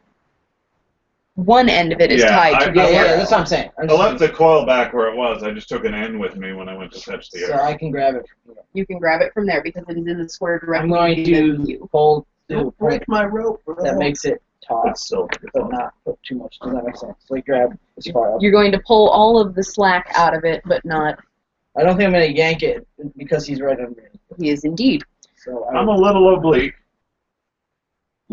[SPEAKER 1] One end of it is
[SPEAKER 2] Yeah,
[SPEAKER 1] tied to
[SPEAKER 2] I-
[SPEAKER 1] the
[SPEAKER 5] Yeah,
[SPEAKER 1] zero.
[SPEAKER 5] yeah, that's what I'm saying.
[SPEAKER 2] I left the coil back where it was. I just took an end with me when I went to fetch the
[SPEAKER 5] So
[SPEAKER 2] air.
[SPEAKER 5] I can grab it from here.
[SPEAKER 1] You can grab it from there because it is in the square
[SPEAKER 5] I'm
[SPEAKER 1] direction
[SPEAKER 5] going
[SPEAKER 1] with
[SPEAKER 5] to
[SPEAKER 1] you.
[SPEAKER 5] hold to a
[SPEAKER 3] Don't break
[SPEAKER 5] point
[SPEAKER 3] my rope, bro.
[SPEAKER 5] that makes it taut,
[SPEAKER 2] It's so
[SPEAKER 5] but not put too much. Does that make sense? Like grab as far up.
[SPEAKER 1] You're going to pull all of the slack out of it, but not.
[SPEAKER 5] I don't think I'm going to yank it because he's right under it.
[SPEAKER 1] He is indeed.
[SPEAKER 5] So
[SPEAKER 2] I'm a little oblique.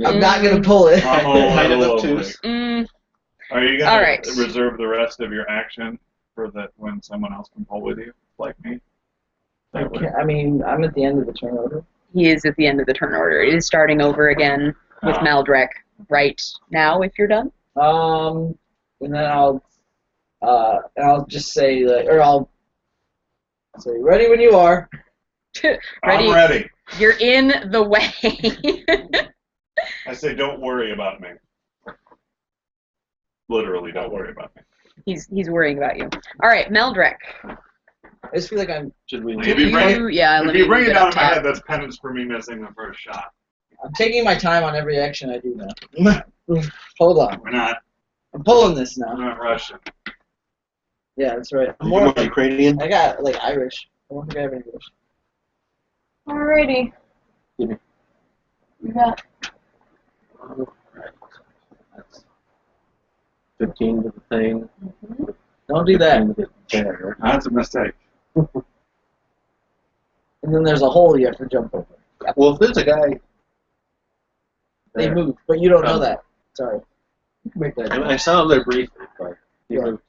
[SPEAKER 5] I'm not going to pull it.
[SPEAKER 2] I'm a
[SPEAKER 3] Height of
[SPEAKER 2] little
[SPEAKER 3] obtuse.
[SPEAKER 2] oblique. Are you going
[SPEAKER 1] All
[SPEAKER 2] to
[SPEAKER 1] right.
[SPEAKER 2] reserve the rest of your action for that when someone else can pull with you, like me? That way.
[SPEAKER 5] I mean, I'm at the end of the turn order.
[SPEAKER 1] He is at the end of the turn order. It is starting over again with
[SPEAKER 2] Ah.
[SPEAKER 1] Maldrek. right now if you're done.
[SPEAKER 5] And then I'll just say like, or I'll say ready when you are.
[SPEAKER 1] Ready?
[SPEAKER 2] I'm ready.
[SPEAKER 1] You're in the way.
[SPEAKER 2] I say, don't worry about me. Literally, don't worry about me.
[SPEAKER 1] He's worrying about you. All right, Meldrick.
[SPEAKER 5] I just feel like I'm.
[SPEAKER 3] Should we?
[SPEAKER 2] If you bring it,
[SPEAKER 1] Yeah,
[SPEAKER 2] if
[SPEAKER 1] let
[SPEAKER 2] you
[SPEAKER 1] me
[SPEAKER 2] bring it
[SPEAKER 1] get
[SPEAKER 2] down
[SPEAKER 1] up
[SPEAKER 2] in my
[SPEAKER 1] top.
[SPEAKER 2] head, that's penance for me missing the first shot.
[SPEAKER 5] I'm taking my time on every action I do now. Hold on.
[SPEAKER 2] We're not.
[SPEAKER 5] I'm pulling this
[SPEAKER 2] I'm
[SPEAKER 5] now.
[SPEAKER 2] not rushing.
[SPEAKER 5] Yeah, that's right. I'm
[SPEAKER 3] You
[SPEAKER 5] more
[SPEAKER 3] want Ukrainian?
[SPEAKER 5] I got like Irish. I don't think I have English.
[SPEAKER 1] Alrighty.
[SPEAKER 3] Give me.
[SPEAKER 1] You got.
[SPEAKER 3] That's 15 to the thing.
[SPEAKER 5] Don't do that.
[SPEAKER 3] 15 to the there.
[SPEAKER 2] That's a mistake.
[SPEAKER 5] And then there's a hole you have to jump over.
[SPEAKER 3] Well, if there's a guy.
[SPEAKER 5] They
[SPEAKER 3] there,
[SPEAKER 5] move, but you don't know
[SPEAKER 3] Um,
[SPEAKER 5] that. Sorry.
[SPEAKER 4] You can make that.
[SPEAKER 3] I mean, I saw him there briefly, but he
[SPEAKER 5] Yeah.
[SPEAKER 3] moved.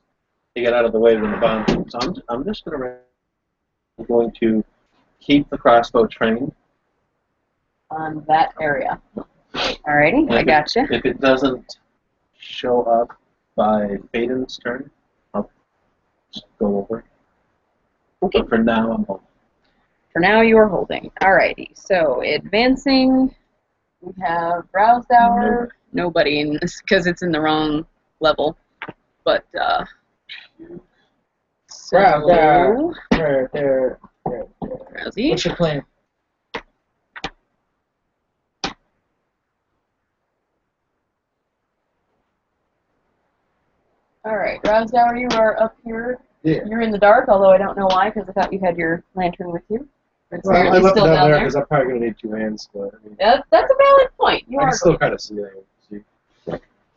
[SPEAKER 3] He got out of the way when the bomb came. So I'm just going to keep the crossbow trained.
[SPEAKER 1] On that area. Alrighty,
[SPEAKER 3] And
[SPEAKER 1] I
[SPEAKER 3] if
[SPEAKER 1] gotcha.
[SPEAKER 3] If it doesn't show up by Baden's turn, I'll just go over.
[SPEAKER 1] Okay.
[SPEAKER 3] But for now, I'm home.
[SPEAKER 1] For now, you are holding. Alrighty, so advancing. We have Roused Hour. Nobody in this because it's in the wrong level. But, so.
[SPEAKER 5] There.
[SPEAKER 1] Rousey.
[SPEAKER 5] What's your plan?
[SPEAKER 1] Alright, Roused Hour, you are up here.
[SPEAKER 4] Yeah.
[SPEAKER 1] You're in the dark, although I don't know why, because I thought you had your lantern with you. It's
[SPEAKER 4] Well, I
[SPEAKER 1] apparently
[SPEAKER 4] left it
[SPEAKER 1] still
[SPEAKER 4] down
[SPEAKER 1] down
[SPEAKER 4] there
[SPEAKER 1] there.
[SPEAKER 4] because I'm probably going to need 2 hands, but I mean,
[SPEAKER 1] That's a valid point. You
[SPEAKER 4] I
[SPEAKER 1] are
[SPEAKER 4] can still
[SPEAKER 1] going.
[SPEAKER 4] kind of see it. See,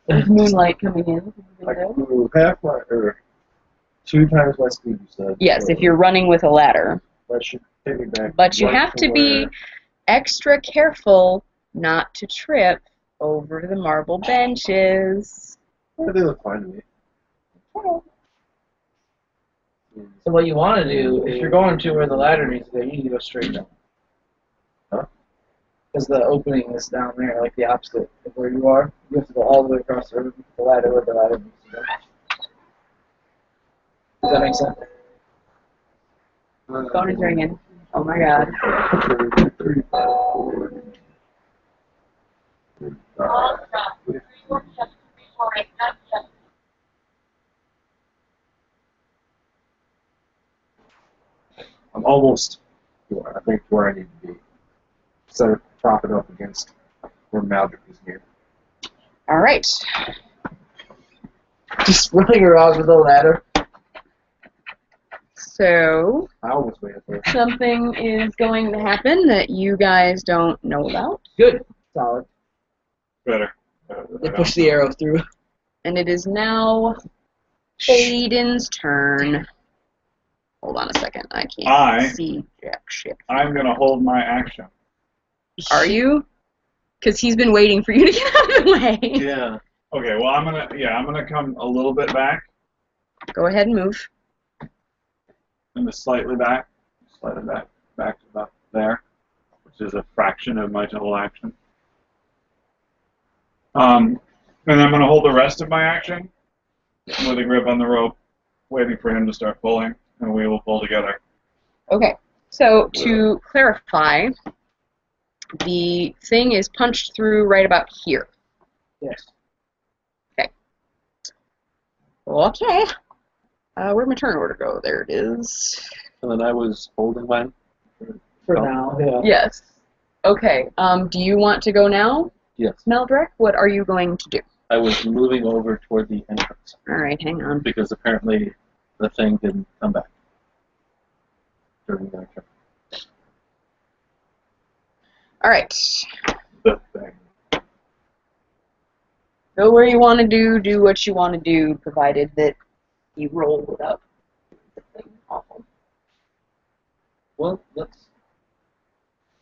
[SPEAKER 1] There's moonlight coming in.
[SPEAKER 4] I can move half my, or 2 times my speed, you said.
[SPEAKER 1] Yes,
[SPEAKER 4] So
[SPEAKER 1] if you're running with a ladder.
[SPEAKER 4] that should take me back.
[SPEAKER 1] But you
[SPEAKER 4] right
[SPEAKER 1] have to be
[SPEAKER 4] where-
[SPEAKER 1] extra careful not to trip over the marble benches.
[SPEAKER 4] But they look fine to me.
[SPEAKER 5] So what you want to do, if you're going to where the ladder needs to go, you need to go straight down.
[SPEAKER 4] Huh?
[SPEAKER 5] Because the opening is down there, like the opposite of where you are. You have to go all the way across the room to the ladder where the ladder needs to go. Does that make sense?
[SPEAKER 1] Phone is ringing. Oh my god.
[SPEAKER 4] 35, 40. I'm almost, I think, where I need to be. Instead of propping up against where Maldrick is near.
[SPEAKER 1] Alright.
[SPEAKER 5] Just running around with a ladder.
[SPEAKER 1] So,
[SPEAKER 4] I almost made it there.
[SPEAKER 1] something is going to happen that you guys don't know about.
[SPEAKER 5] Good. Solid.
[SPEAKER 2] Better.
[SPEAKER 5] They push the arrow through.
[SPEAKER 1] And it is now Aiden's turn. Hold on a second. I can't
[SPEAKER 2] I-
[SPEAKER 1] see jack shit.
[SPEAKER 2] I'm going to hold my action.
[SPEAKER 1] Are you? Because he's been waiting for you to get out of the way.
[SPEAKER 3] Yeah.
[SPEAKER 2] Okay, well, I'm gonna come a little bit back,
[SPEAKER 1] Go ahead and move.
[SPEAKER 2] and just slightly back to about there, which is a fraction of my total action. And I'm gonna hold the rest of my action with a grip on the rope, waiting for him to start pulling, and we will pull together.
[SPEAKER 1] Okay. So, to clarify, the thing is punched through right about here.
[SPEAKER 5] Yes.
[SPEAKER 1] Okay. Where'd my turn order go? There it is.
[SPEAKER 3] And then I was holding mine.
[SPEAKER 5] For
[SPEAKER 3] Oh.
[SPEAKER 5] now, yeah.
[SPEAKER 1] Yes. Okay. Do you want to go now,
[SPEAKER 3] Yes.
[SPEAKER 1] Meldrick? What are you going to do?
[SPEAKER 3] I was moving over toward the entrance
[SPEAKER 1] All right, hang on.
[SPEAKER 3] because apparently the thing didn't come back during their turn.
[SPEAKER 1] All right.
[SPEAKER 2] The thing.
[SPEAKER 1] Go where you want to do what you want to do, provided that you roll it up. Awful.
[SPEAKER 3] Well, let's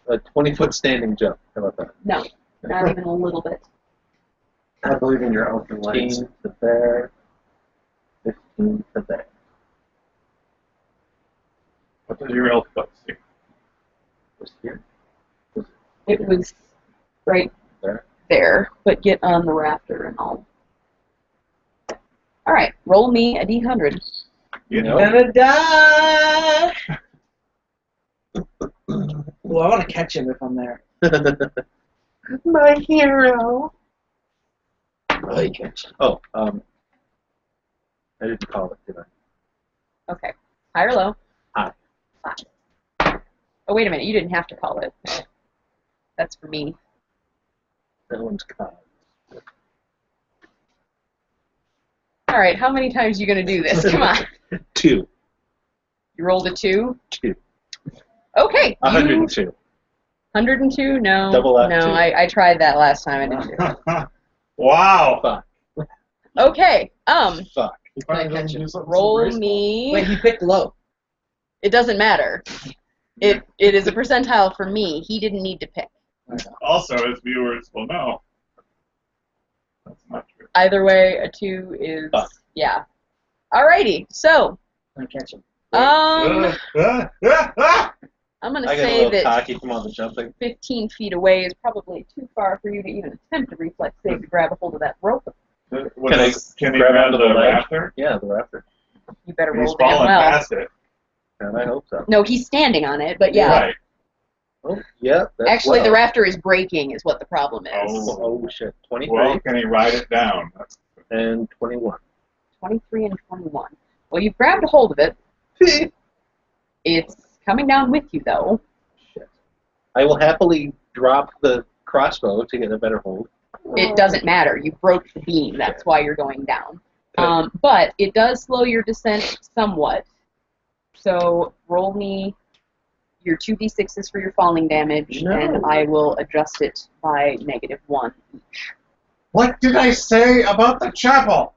[SPEAKER 3] a 20-foot standing jump. How about that?
[SPEAKER 1] No, not even a little bit.
[SPEAKER 4] I believe in your open legs.
[SPEAKER 3] 15 to there. 15 to there.
[SPEAKER 2] What does your elf butt see?
[SPEAKER 3] Was here.
[SPEAKER 1] It was right
[SPEAKER 3] There.
[SPEAKER 1] there, but get on the rafter and all. All right, roll me a d100.
[SPEAKER 2] You
[SPEAKER 3] Nope.
[SPEAKER 2] know.
[SPEAKER 5] Gonna die. Well, I want to catch him if I'm there.
[SPEAKER 3] My hero.
[SPEAKER 5] Really catch him.
[SPEAKER 3] Oh, I didn't call it, did I?
[SPEAKER 1] Okay. High or low?
[SPEAKER 3] High.
[SPEAKER 1] 5. Oh, wait a minute. You didn't have to call it. That's for me.
[SPEAKER 3] That one's called.
[SPEAKER 1] All right. How many times are you going to do this? Come on.
[SPEAKER 3] 2.
[SPEAKER 1] You rolled a 2?
[SPEAKER 3] 2.
[SPEAKER 1] Okay.
[SPEAKER 3] 102.
[SPEAKER 1] 102? No.
[SPEAKER 3] Double up
[SPEAKER 1] no,
[SPEAKER 3] 2.
[SPEAKER 1] I tried that last time. I didn't do it.
[SPEAKER 2] Wow.
[SPEAKER 3] Fuck.
[SPEAKER 1] Okay.
[SPEAKER 3] Fuck.
[SPEAKER 4] He finally
[SPEAKER 5] Can I catch
[SPEAKER 4] doesn't
[SPEAKER 5] him?
[SPEAKER 4] do something so
[SPEAKER 1] Roll
[SPEAKER 4] graceful.
[SPEAKER 1] me.
[SPEAKER 5] Wait, he picked low.
[SPEAKER 1] It doesn't matter. It is a percentile for me. He didn't need to pick.
[SPEAKER 2] Also, as viewers will know, that's not true.
[SPEAKER 1] Either way, a 2 is
[SPEAKER 3] Fuck.
[SPEAKER 1] yeah. Alrighty. So,
[SPEAKER 5] Can I catch him?
[SPEAKER 1] I'm gonna
[SPEAKER 3] I get a
[SPEAKER 1] say
[SPEAKER 3] little
[SPEAKER 1] that
[SPEAKER 3] cocky from all the jumping.
[SPEAKER 1] 15 feet away is probably too far for you to even attempt a reflex save to grab a hold of that rope.
[SPEAKER 2] Can
[SPEAKER 3] Can
[SPEAKER 2] he
[SPEAKER 3] grab
[SPEAKER 2] grab
[SPEAKER 3] onto
[SPEAKER 2] the
[SPEAKER 3] the ledge?
[SPEAKER 2] rafter?
[SPEAKER 3] Yeah, the rafter.
[SPEAKER 1] You better
[SPEAKER 2] He's
[SPEAKER 1] roll damn
[SPEAKER 2] falling
[SPEAKER 1] well.
[SPEAKER 2] past it.
[SPEAKER 3] And I hope so.
[SPEAKER 1] No, he's standing on it, but yeah.
[SPEAKER 2] Right.
[SPEAKER 3] Oh, yeah. That's
[SPEAKER 1] Actually,
[SPEAKER 3] well.
[SPEAKER 1] the rafter is breaking, is what the problem is.
[SPEAKER 2] Oh.
[SPEAKER 3] Oh, shit. 23
[SPEAKER 2] Well, can he ride it down?
[SPEAKER 3] and 21.
[SPEAKER 1] 23 and 21. Well, you've grabbed a hold of it. It's coming down with you, though.
[SPEAKER 3] Shit. I will happily drop the crossbow to get a better hold.
[SPEAKER 1] It doesn't matter. You broke the beam. That's why you're going down. But it does slow your descent somewhat. So roll me your 2d6s for your falling damage,
[SPEAKER 3] No.
[SPEAKER 1] and I will adjust it by -1 each.
[SPEAKER 4] What did I say about the chapel?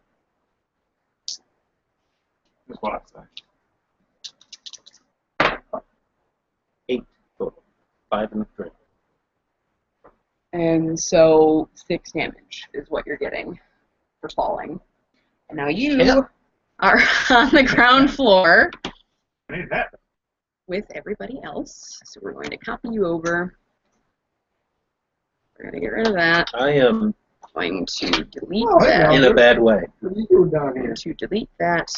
[SPEAKER 2] That's what I say.
[SPEAKER 3] 8 total. 5 and 3.
[SPEAKER 1] And so 6 damage is what you're getting for falling. And now you
[SPEAKER 3] Yep.
[SPEAKER 1] are on the ground floor
[SPEAKER 2] I need that.
[SPEAKER 1] with everybody else. So we're going to copy you over. We're going to get rid of that.
[SPEAKER 3] I am
[SPEAKER 1] Going to delete
[SPEAKER 4] Oh, hey,
[SPEAKER 1] that.
[SPEAKER 3] in a bad way.
[SPEAKER 4] What are you doing down here?
[SPEAKER 1] Going to delete that.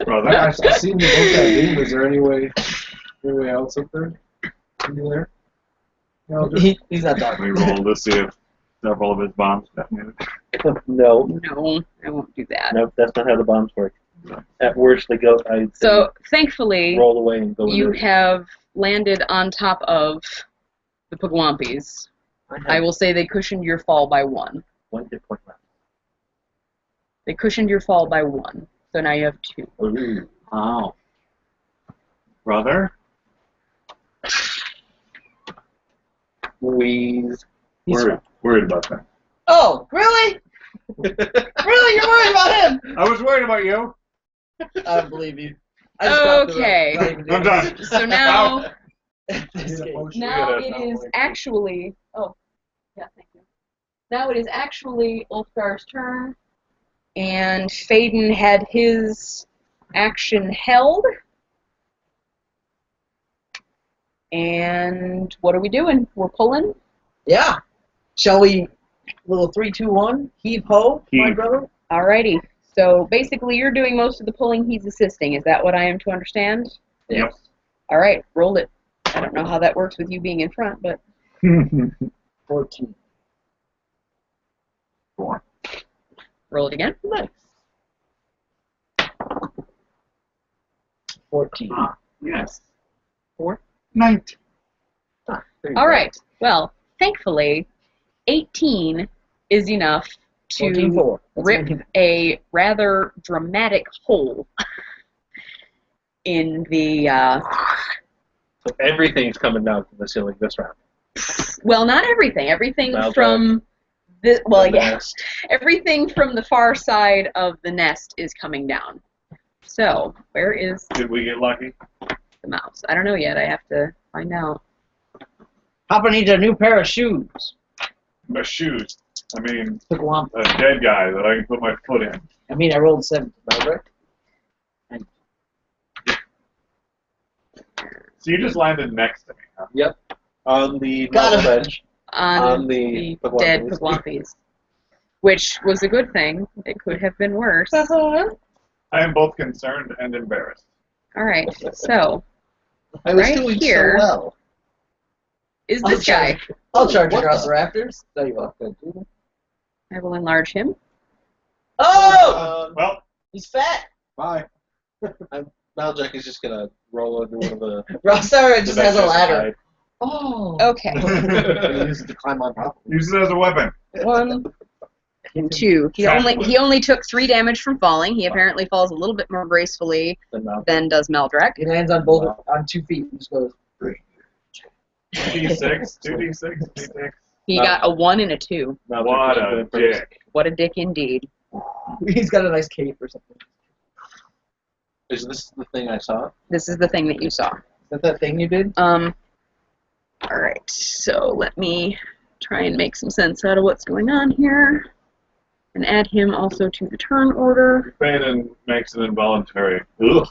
[SPEAKER 2] Brother.
[SPEAKER 4] I seen you both that beam. Is there any way else up there? You there? No, just,
[SPEAKER 5] He's not talking.
[SPEAKER 2] We roll to see if several of his bombs detonated.
[SPEAKER 3] No.
[SPEAKER 1] No, I won't do that.
[SPEAKER 3] Nope, that's not how the bombs work. At worst, they go.
[SPEAKER 1] So thankfully,
[SPEAKER 3] roll away and go.
[SPEAKER 1] you
[SPEAKER 3] in.
[SPEAKER 1] have landed on top of the Pugwampis. I will say they cushioned your fall by 1.
[SPEAKER 3] 1 hit point left.
[SPEAKER 1] They cushioned your fall by 1. So now you have 2.
[SPEAKER 3] Ooh.
[SPEAKER 2] Oh. Brother?
[SPEAKER 3] Squeeze.
[SPEAKER 2] Worried about that.
[SPEAKER 5] Oh, really? Really? You're worried about him?
[SPEAKER 2] I was worried about you.
[SPEAKER 5] I don't believe you. I just got the
[SPEAKER 1] Okay.
[SPEAKER 5] not even
[SPEAKER 2] I'm
[SPEAKER 5] doing
[SPEAKER 2] done.
[SPEAKER 1] So now,
[SPEAKER 5] this game.
[SPEAKER 1] now
[SPEAKER 2] Yeah,
[SPEAKER 1] it is actually. Oh, yeah, thank you. Now it is actually Ulfgar's turn, and Faden had his action held. And what are we doing? We're pulling.
[SPEAKER 5] Yeah. Shall we? Little 3, 2, 1. Heave ho, my
[SPEAKER 2] Heave.
[SPEAKER 5] brother.
[SPEAKER 1] Alrighty. So basically, you're doing most of the pulling. He's assisting. Is that what I am to understand?
[SPEAKER 2] Yep.
[SPEAKER 1] All right, roll it. I don't know how that works with you being in front, but
[SPEAKER 5] 14.
[SPEAKER 2] 4.
[SPEAKER 1] roll it again.
[SPEAKER 5] Nice. 14.
[SPEAKER 2] Ah, yes.
[SPEAKER 1] 4.
[SPEAKER 2] 19.
[SPEAKER 3] Ah, there you
[SPEAKER 1] All
[SPEAKER 3] go.
[SPEAKER 1] right. Well, thankfully, 18 is enough
[SPEAKER 5] 14,
[SPEAKER 1] to
[SPEAKER 5] 4. That's
[SPEAKER 1] rip
[SPEAKER 5] 19.
[SPEAKER 1] a rather dramatic hole in the.
[SPEAKER 3] So everything's coming down from the ceiling this round.
[SPEAKER 1] Well, not everything. Everything
[SPEAKER 3] Well,
[SPEAKER 1] from the well,
[SPEAKER 3] The
[SPEAKER 1] yeah.
[SPEAKER 3] nest.
[SPEAKER 1] Everything from the far side of the nest is coming down. So, where is
[SPEAKER 2] Did we get lucky?
[SPEAKER 1] the mouse? I don't know yet. I have to find out.
[SPEAKER 5] Papa needs a new pair of shoes.
[SPEAKER 2] My shoes. I mean,
[SPEAKER 5] Took one.
[SPEAKER 2] a dead guy that I can put my foot in.
[SPEAKER 5] I mean, I rolled 7. Right?
[SPEAKER 2] So you just landed next to me, huh?
[SPEAKER 3] Yep. On the
[SPEAKER 5] Got
[SPEAKER 3] normal
[SPEAKER 5] him.
[SPEAKER 3] bench.
[SPEAKER 1] On
[SPEAKER 3] On the
[SPEAKER 1] dead
[SPEAKER 3] Pugwampis.
[SPEAKER 1] Pugwampis. Which was a good thing. It could have been worse.
[SPEAKER 2] I am both concerned and embarrassed.
[SPEAKER 1] Alright, so
[SPEAKER 3] I was
[SPEAKER 1] Right
[SPEAKER 3] doing
[SPEAKER 1] here.
[SPEAKER 3] so well.
[SPEAKER 1] is this guy.
[SPEAKER 5] I'll charge
[SPEAKER 3] What
[SPEAKER 5] across
[SPEAKER 3] the-
[SPEAKER 5] the rafters. Tell you what.
[SPEAKER 1] I will enlarge him.
[SPEAKER 5] Oh!
[SPEAKER 2] Well,
[SPEAKER 5] He's fat.
[SPEAKER 4] Bye.
[SPEAKER 3] Maljack is just gonna roll under one of the.
[SPEAKER 5] Rockstar just has a
[SPEAKER 3] benches
[SPEAKER 5] ladder.
[SPEAKER 3] and
[SPEAKER 5] Oh.
[SPEAKER 1] Okay.
[SPEAKER 4] You use it to climb on top.
[SPEAKER 2] use it as a weapon.
[SPEAKER 1] 1, 2. He only took 3 damage from falling. He apparently falls a little bit more gracefully
[SPEAKER 3] hide.
[SPEAKER 1] than does Meldrek.
[SPEAKER 5] He lands on both on 2 feet and just goes.
[SPEAKER 2] 2d6, 2d6, d6.
[SPEAKER 1] He
[SPEAKER 3] No.
[SPEAKER 1] got a 1 and a 2.
[SPEAKER 3] Maljack
[SPEAKER 2] What
[SPEAKER 3] is
[SPEAKER 2] a
[SPEAKER 3] going first.
[SPEAKER 2] dick.
[SPEAKER 1] What a dick indeed.
[SPEAKER 5] He's got a nice cape or something.
[SPEAKER 3] Is this the thing I saw?
[SPEAKER 1] This is the thing that you saw.
[SPEAKER 5] Is that thing you did?
[SPEAKER 1] Alright, so let me try and make some sense out of what's going on here. And add him also to the turn order.
[SPEAKER 2] Baden makes it involuntary. Ugh.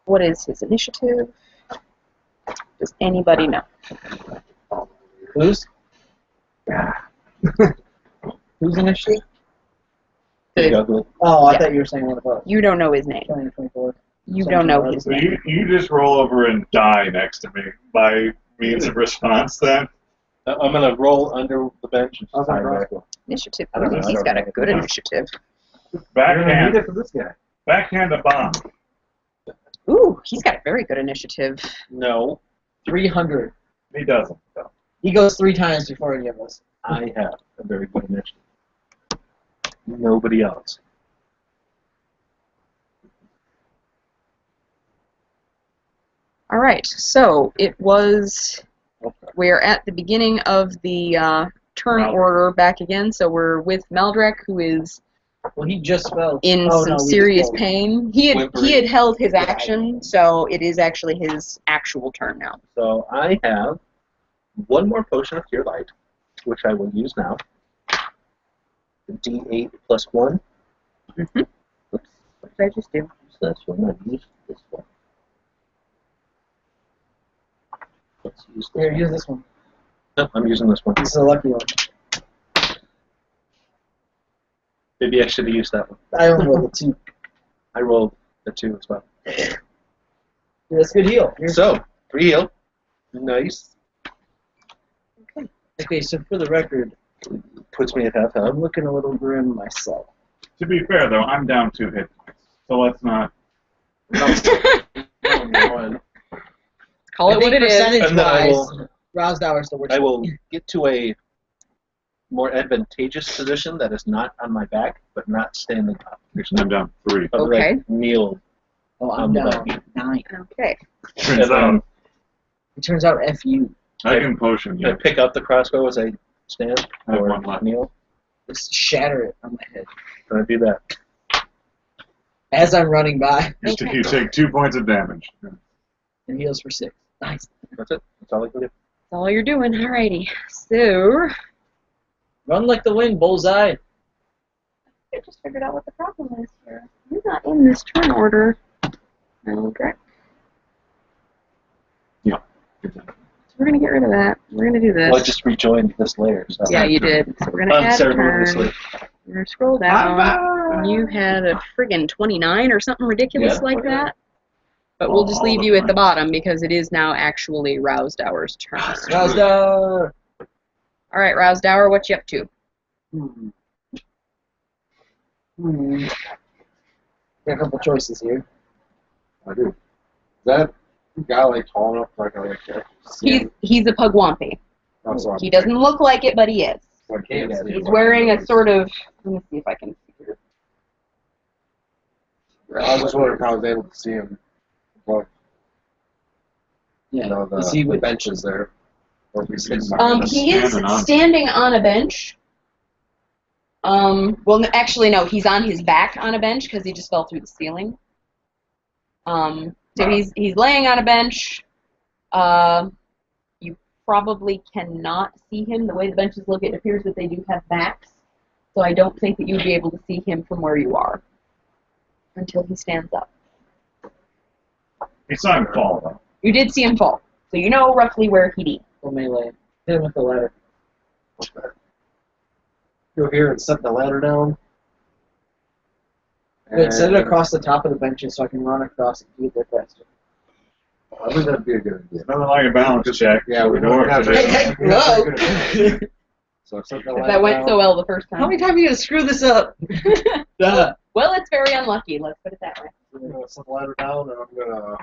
[SPEAKER 1] What is his initiative? Does anybody know?
[SPEAKER 5] Who's? Who's initiative?
[SPEAKER 3] Big ugly.
[SPEAKER 5] Oh, I
[SPEAKER 1] Yeah.
[SPEAKER 5] thought you were saying one of us.
[SPEAKER 1] You don't know his name.
[SPEAKER 5] 20 or 24.
[SPEAKER 1] You don't know his
[SPEAKER 2] So
[SPEAKER 1] name.
[SPEAKER 2] you just roll over and die next to me by means of response then?
[SPEAKER 3] I'm gonna roll under the bench and
[SPEAKER 4] How's that
[SPEAKER 3] hide there.
[SPEAKER 4] crossbow?
[SPEAKER 1] Initiative.
[SPEAKER 3] I don't know, I
[SPEAKER 1] He's
[SPEAKER 3] don't
[SPEAKER 1] got
[SPEAKER 3] know.
[SPEAKER 1] a good initiative.
[SPEAKER 4] You're gonna need
[SPEAKER 2] Backhand,
[SPEAKER 4] it for this guy.
[SPEAKER 2] backhand a bomb.
[SPEAKER 1] Ooh, he's got a very good initiative.
[SPEAKER 3] No,
[SPEAKER 5] 300.
[SPEAKER 2] He doesn't, though.
[SPEAKER 5] He goes 3 times before any of us.
[SPEAKER 3] I have a very good initiative. Nobody else.
[SPEAKER 1] All right, so it was.
[SPEAKER 3] Okay.
[SPEAKER 1] We're at the beginning of the turn
[SPEAKER 2] Maldrek.
[SPEAKER 1] order back again, so we're with Meldrek, who is
[SPEAKER 5] Well, he just fell.
[SPEAKER 1] in
[SPEAKER 5] Oh,
[SPEAKER 1] some
[SPEAKER 5] no, we
[SPEAKER 1] serious
[SPEAKER 5] just rolled.
[SPEAKER 1] pain. He
[SPEAKER 3] Whimpering.
[SPEAKER 1] had held his action, so it is actually his actual turn now.
[SPEAKER 3] So I have one more potion of Cure Light, which I will use now. D8 plus 1.
[SPEAKER 1] Mm-hmm.
[SPEAKER 3] Oops.
[SPEAKER 1] What did I just do?
[SPEAKER 3] Use this one. I use this one. Let's use this
[SPEAKER 5] Here,
[SPEAKER 3] one.
[SPEAKER 5] use this one.
[SPEAKER 3] Nope, I'm using this one.
[SPEAKER 5] This is a lucky one.
[SPEAKER 3] Maybe I should have used that one.
[SPEAKER 5] I only rolled a 2.
[SPEAKER 3] I rolled a 2 as well.
[SPEAKER 5] Yeah, that's good heal. Here's-
[SPEAKER 3] So, 3 heal. Nice.
[SPEAKER 5] Okay, so for the record,
[SPEAKER 3] Puts me at half health.
[SPEAKER 5] I'm looking a little grim myself.
[SPEAKER 2] To be fair, though, I'm down 2 hit points. So let's not.
[SPEAKER 3] One.
[SPEAKER 1] Call it what it is.
[SPEAKER 3] And then I will-
[SPEAKER 5] Percentage-wise, roused hours still works.
[SPEAKER 3] I will get to a more advantageous position that is not on my back, but not standing up.
[SPEAKER 2] I'm down 3.
[SPEAKER 3] I'll
[SPEAKER 1] Okay.
[SPEAKER 3] like kneel.
[SPEAKER 5] Oh, I'm
[SPEAKER 3] on the
[SPEAKER 5] down
[SPEAKER 3] back.
[SPEAKER 5] 9.
[SPEAKER 1] Okay.
[SPEAKER 2] Turns out
[SPEAKER 5] It turns out FU.
[SPEAKER 2] I can potion
[SPEAKER 3] Can I
[SPEAKER 2] you.
[SPEAKER 3] pick up the crossbow as I stand?
[SPEAKER 2] I have
[SPEAKER 3] Or
[SPEAKER 2] one left.
[SPEAKER 3] kneel?
[SPEAKER 5] Just shatter it on my head.
[SPEAKER 3] Can I do that?
[SPEAKER 5] As I'm running by,
[SPEAKER 2] You take 2 points of damage.
[SPEAKER 5] and heals for 6. Nice.
[SPEAKER 3] That's it. That's all I can do.
[SPEAKER 1] That's all you're doing. Alrighty. So,
[SPEAKER 5] Run like the wind, bullseye.
[SPEAKER 1] I just figured out what the problem is here. You're not in this turn order. Okay.
[SPEAKER 2] Yeah.
[SPEAKER 1] So we're gonna get rid of that. We're gonna do this.
[SPEAKER 3] Well, I just rejoined this layer. So.
[SPEAKER 1] Yeah, you did. So we're gonna add a turn.
[SPEAKER 3] Unceremoniously.
[SPEAKER 1] We're gonna scroll down, and you had a friggin' 29 or something ridiculous
[SPEAKER 3] Yeah,
[SPEAKER 1] like
[SPEAKER 3] 29.
[SPEAKER 1] that. But we'll just
[SPEAKER 2] All
[SPEAKER 1] leave
[SPEAKER 2] the
[SPEAKER 1] you at the
[SPEAKER 2] time.
[SPEAKER 1] bottom because it is now actually Roused Hour's turn.
[SPEAKER 5] Roused hour.
[SPEAKER 1] All right, Roused Hour, what you up to?
[SPEAKER 5] Got a couple choices here.
[SPEAKER 4] I do. Is that guy like tall enough so I can like
[SPEAKER 1] He's a Pugwampy.
[SPEAKER 4] Oh, so
[SPEAKER 1] He doesn't look like it, but he is.
[SPEAKER 4] I can't see
[SPEAKER 1] He's
[SPEAKER 4] him.
[SPEAKER 1] wearing a sort of. Let me see if I can figure.
[SPEAKER 4] I was just wondering if I was able to see him above,
[SPEAKER 5] Yeah.
[SPEAKER 4] you know, the,
[SPEAKER 5] Is he
[SPEAKER 4] the
[SPEAKER 5] with-
[SPEAKER 4] benches there. Or if he's sitting behind them.
[SPEAKER 1] He is
[SPEAKER 2] Standing on.
[SPEAKER 1] standing on a bench. Well, actually, no, he's on his back on a bench because he just fell through the ceiling. So he's laying on a bench. You probably cannot see him. The way the benches look, it appears that they do have backs. So I don't think that you'd be able to see him from where you are until he stands up.
[SPEAKER 2] He saw him fall, though.
[SPEAKER 1] You did see him fall, so you know roughly where he'd be.
[SPEAKER 5] Or melee. Hit him with the ladder.
[SPEAKER 4] Go here and set the ladder down.
[SPEAKER 5] Good, set it across the top of the benches so I can run across and get there faster.
[SPEAKER 4] I think that'd be a good idea.
[SPEAKER 2] Nothing like a balance check.
[SPEAKER 4] Yeah, we
[SPEAKER 2] Door
[SPEAKER 4] don't have
[SPEAKER 2] today.
[SPEAKER 5] Hey,
[SPEAKER 4] we're not
[SPEAKER 5] whoa.
[SPEAKER 4] very good at that. So set the ladder
[SPEAKER 1] That went
[SPEAKER 4] down.
[SPEAKER 1] so well the first time.
[SPEAKER 5] How many times are you gonna screw this up? Duh.
[SPEAKER 1] Well, it's very unlucky. Let's put it that way.
[SPEAKER 4] I'm gonna set the ladder down and I'm gonna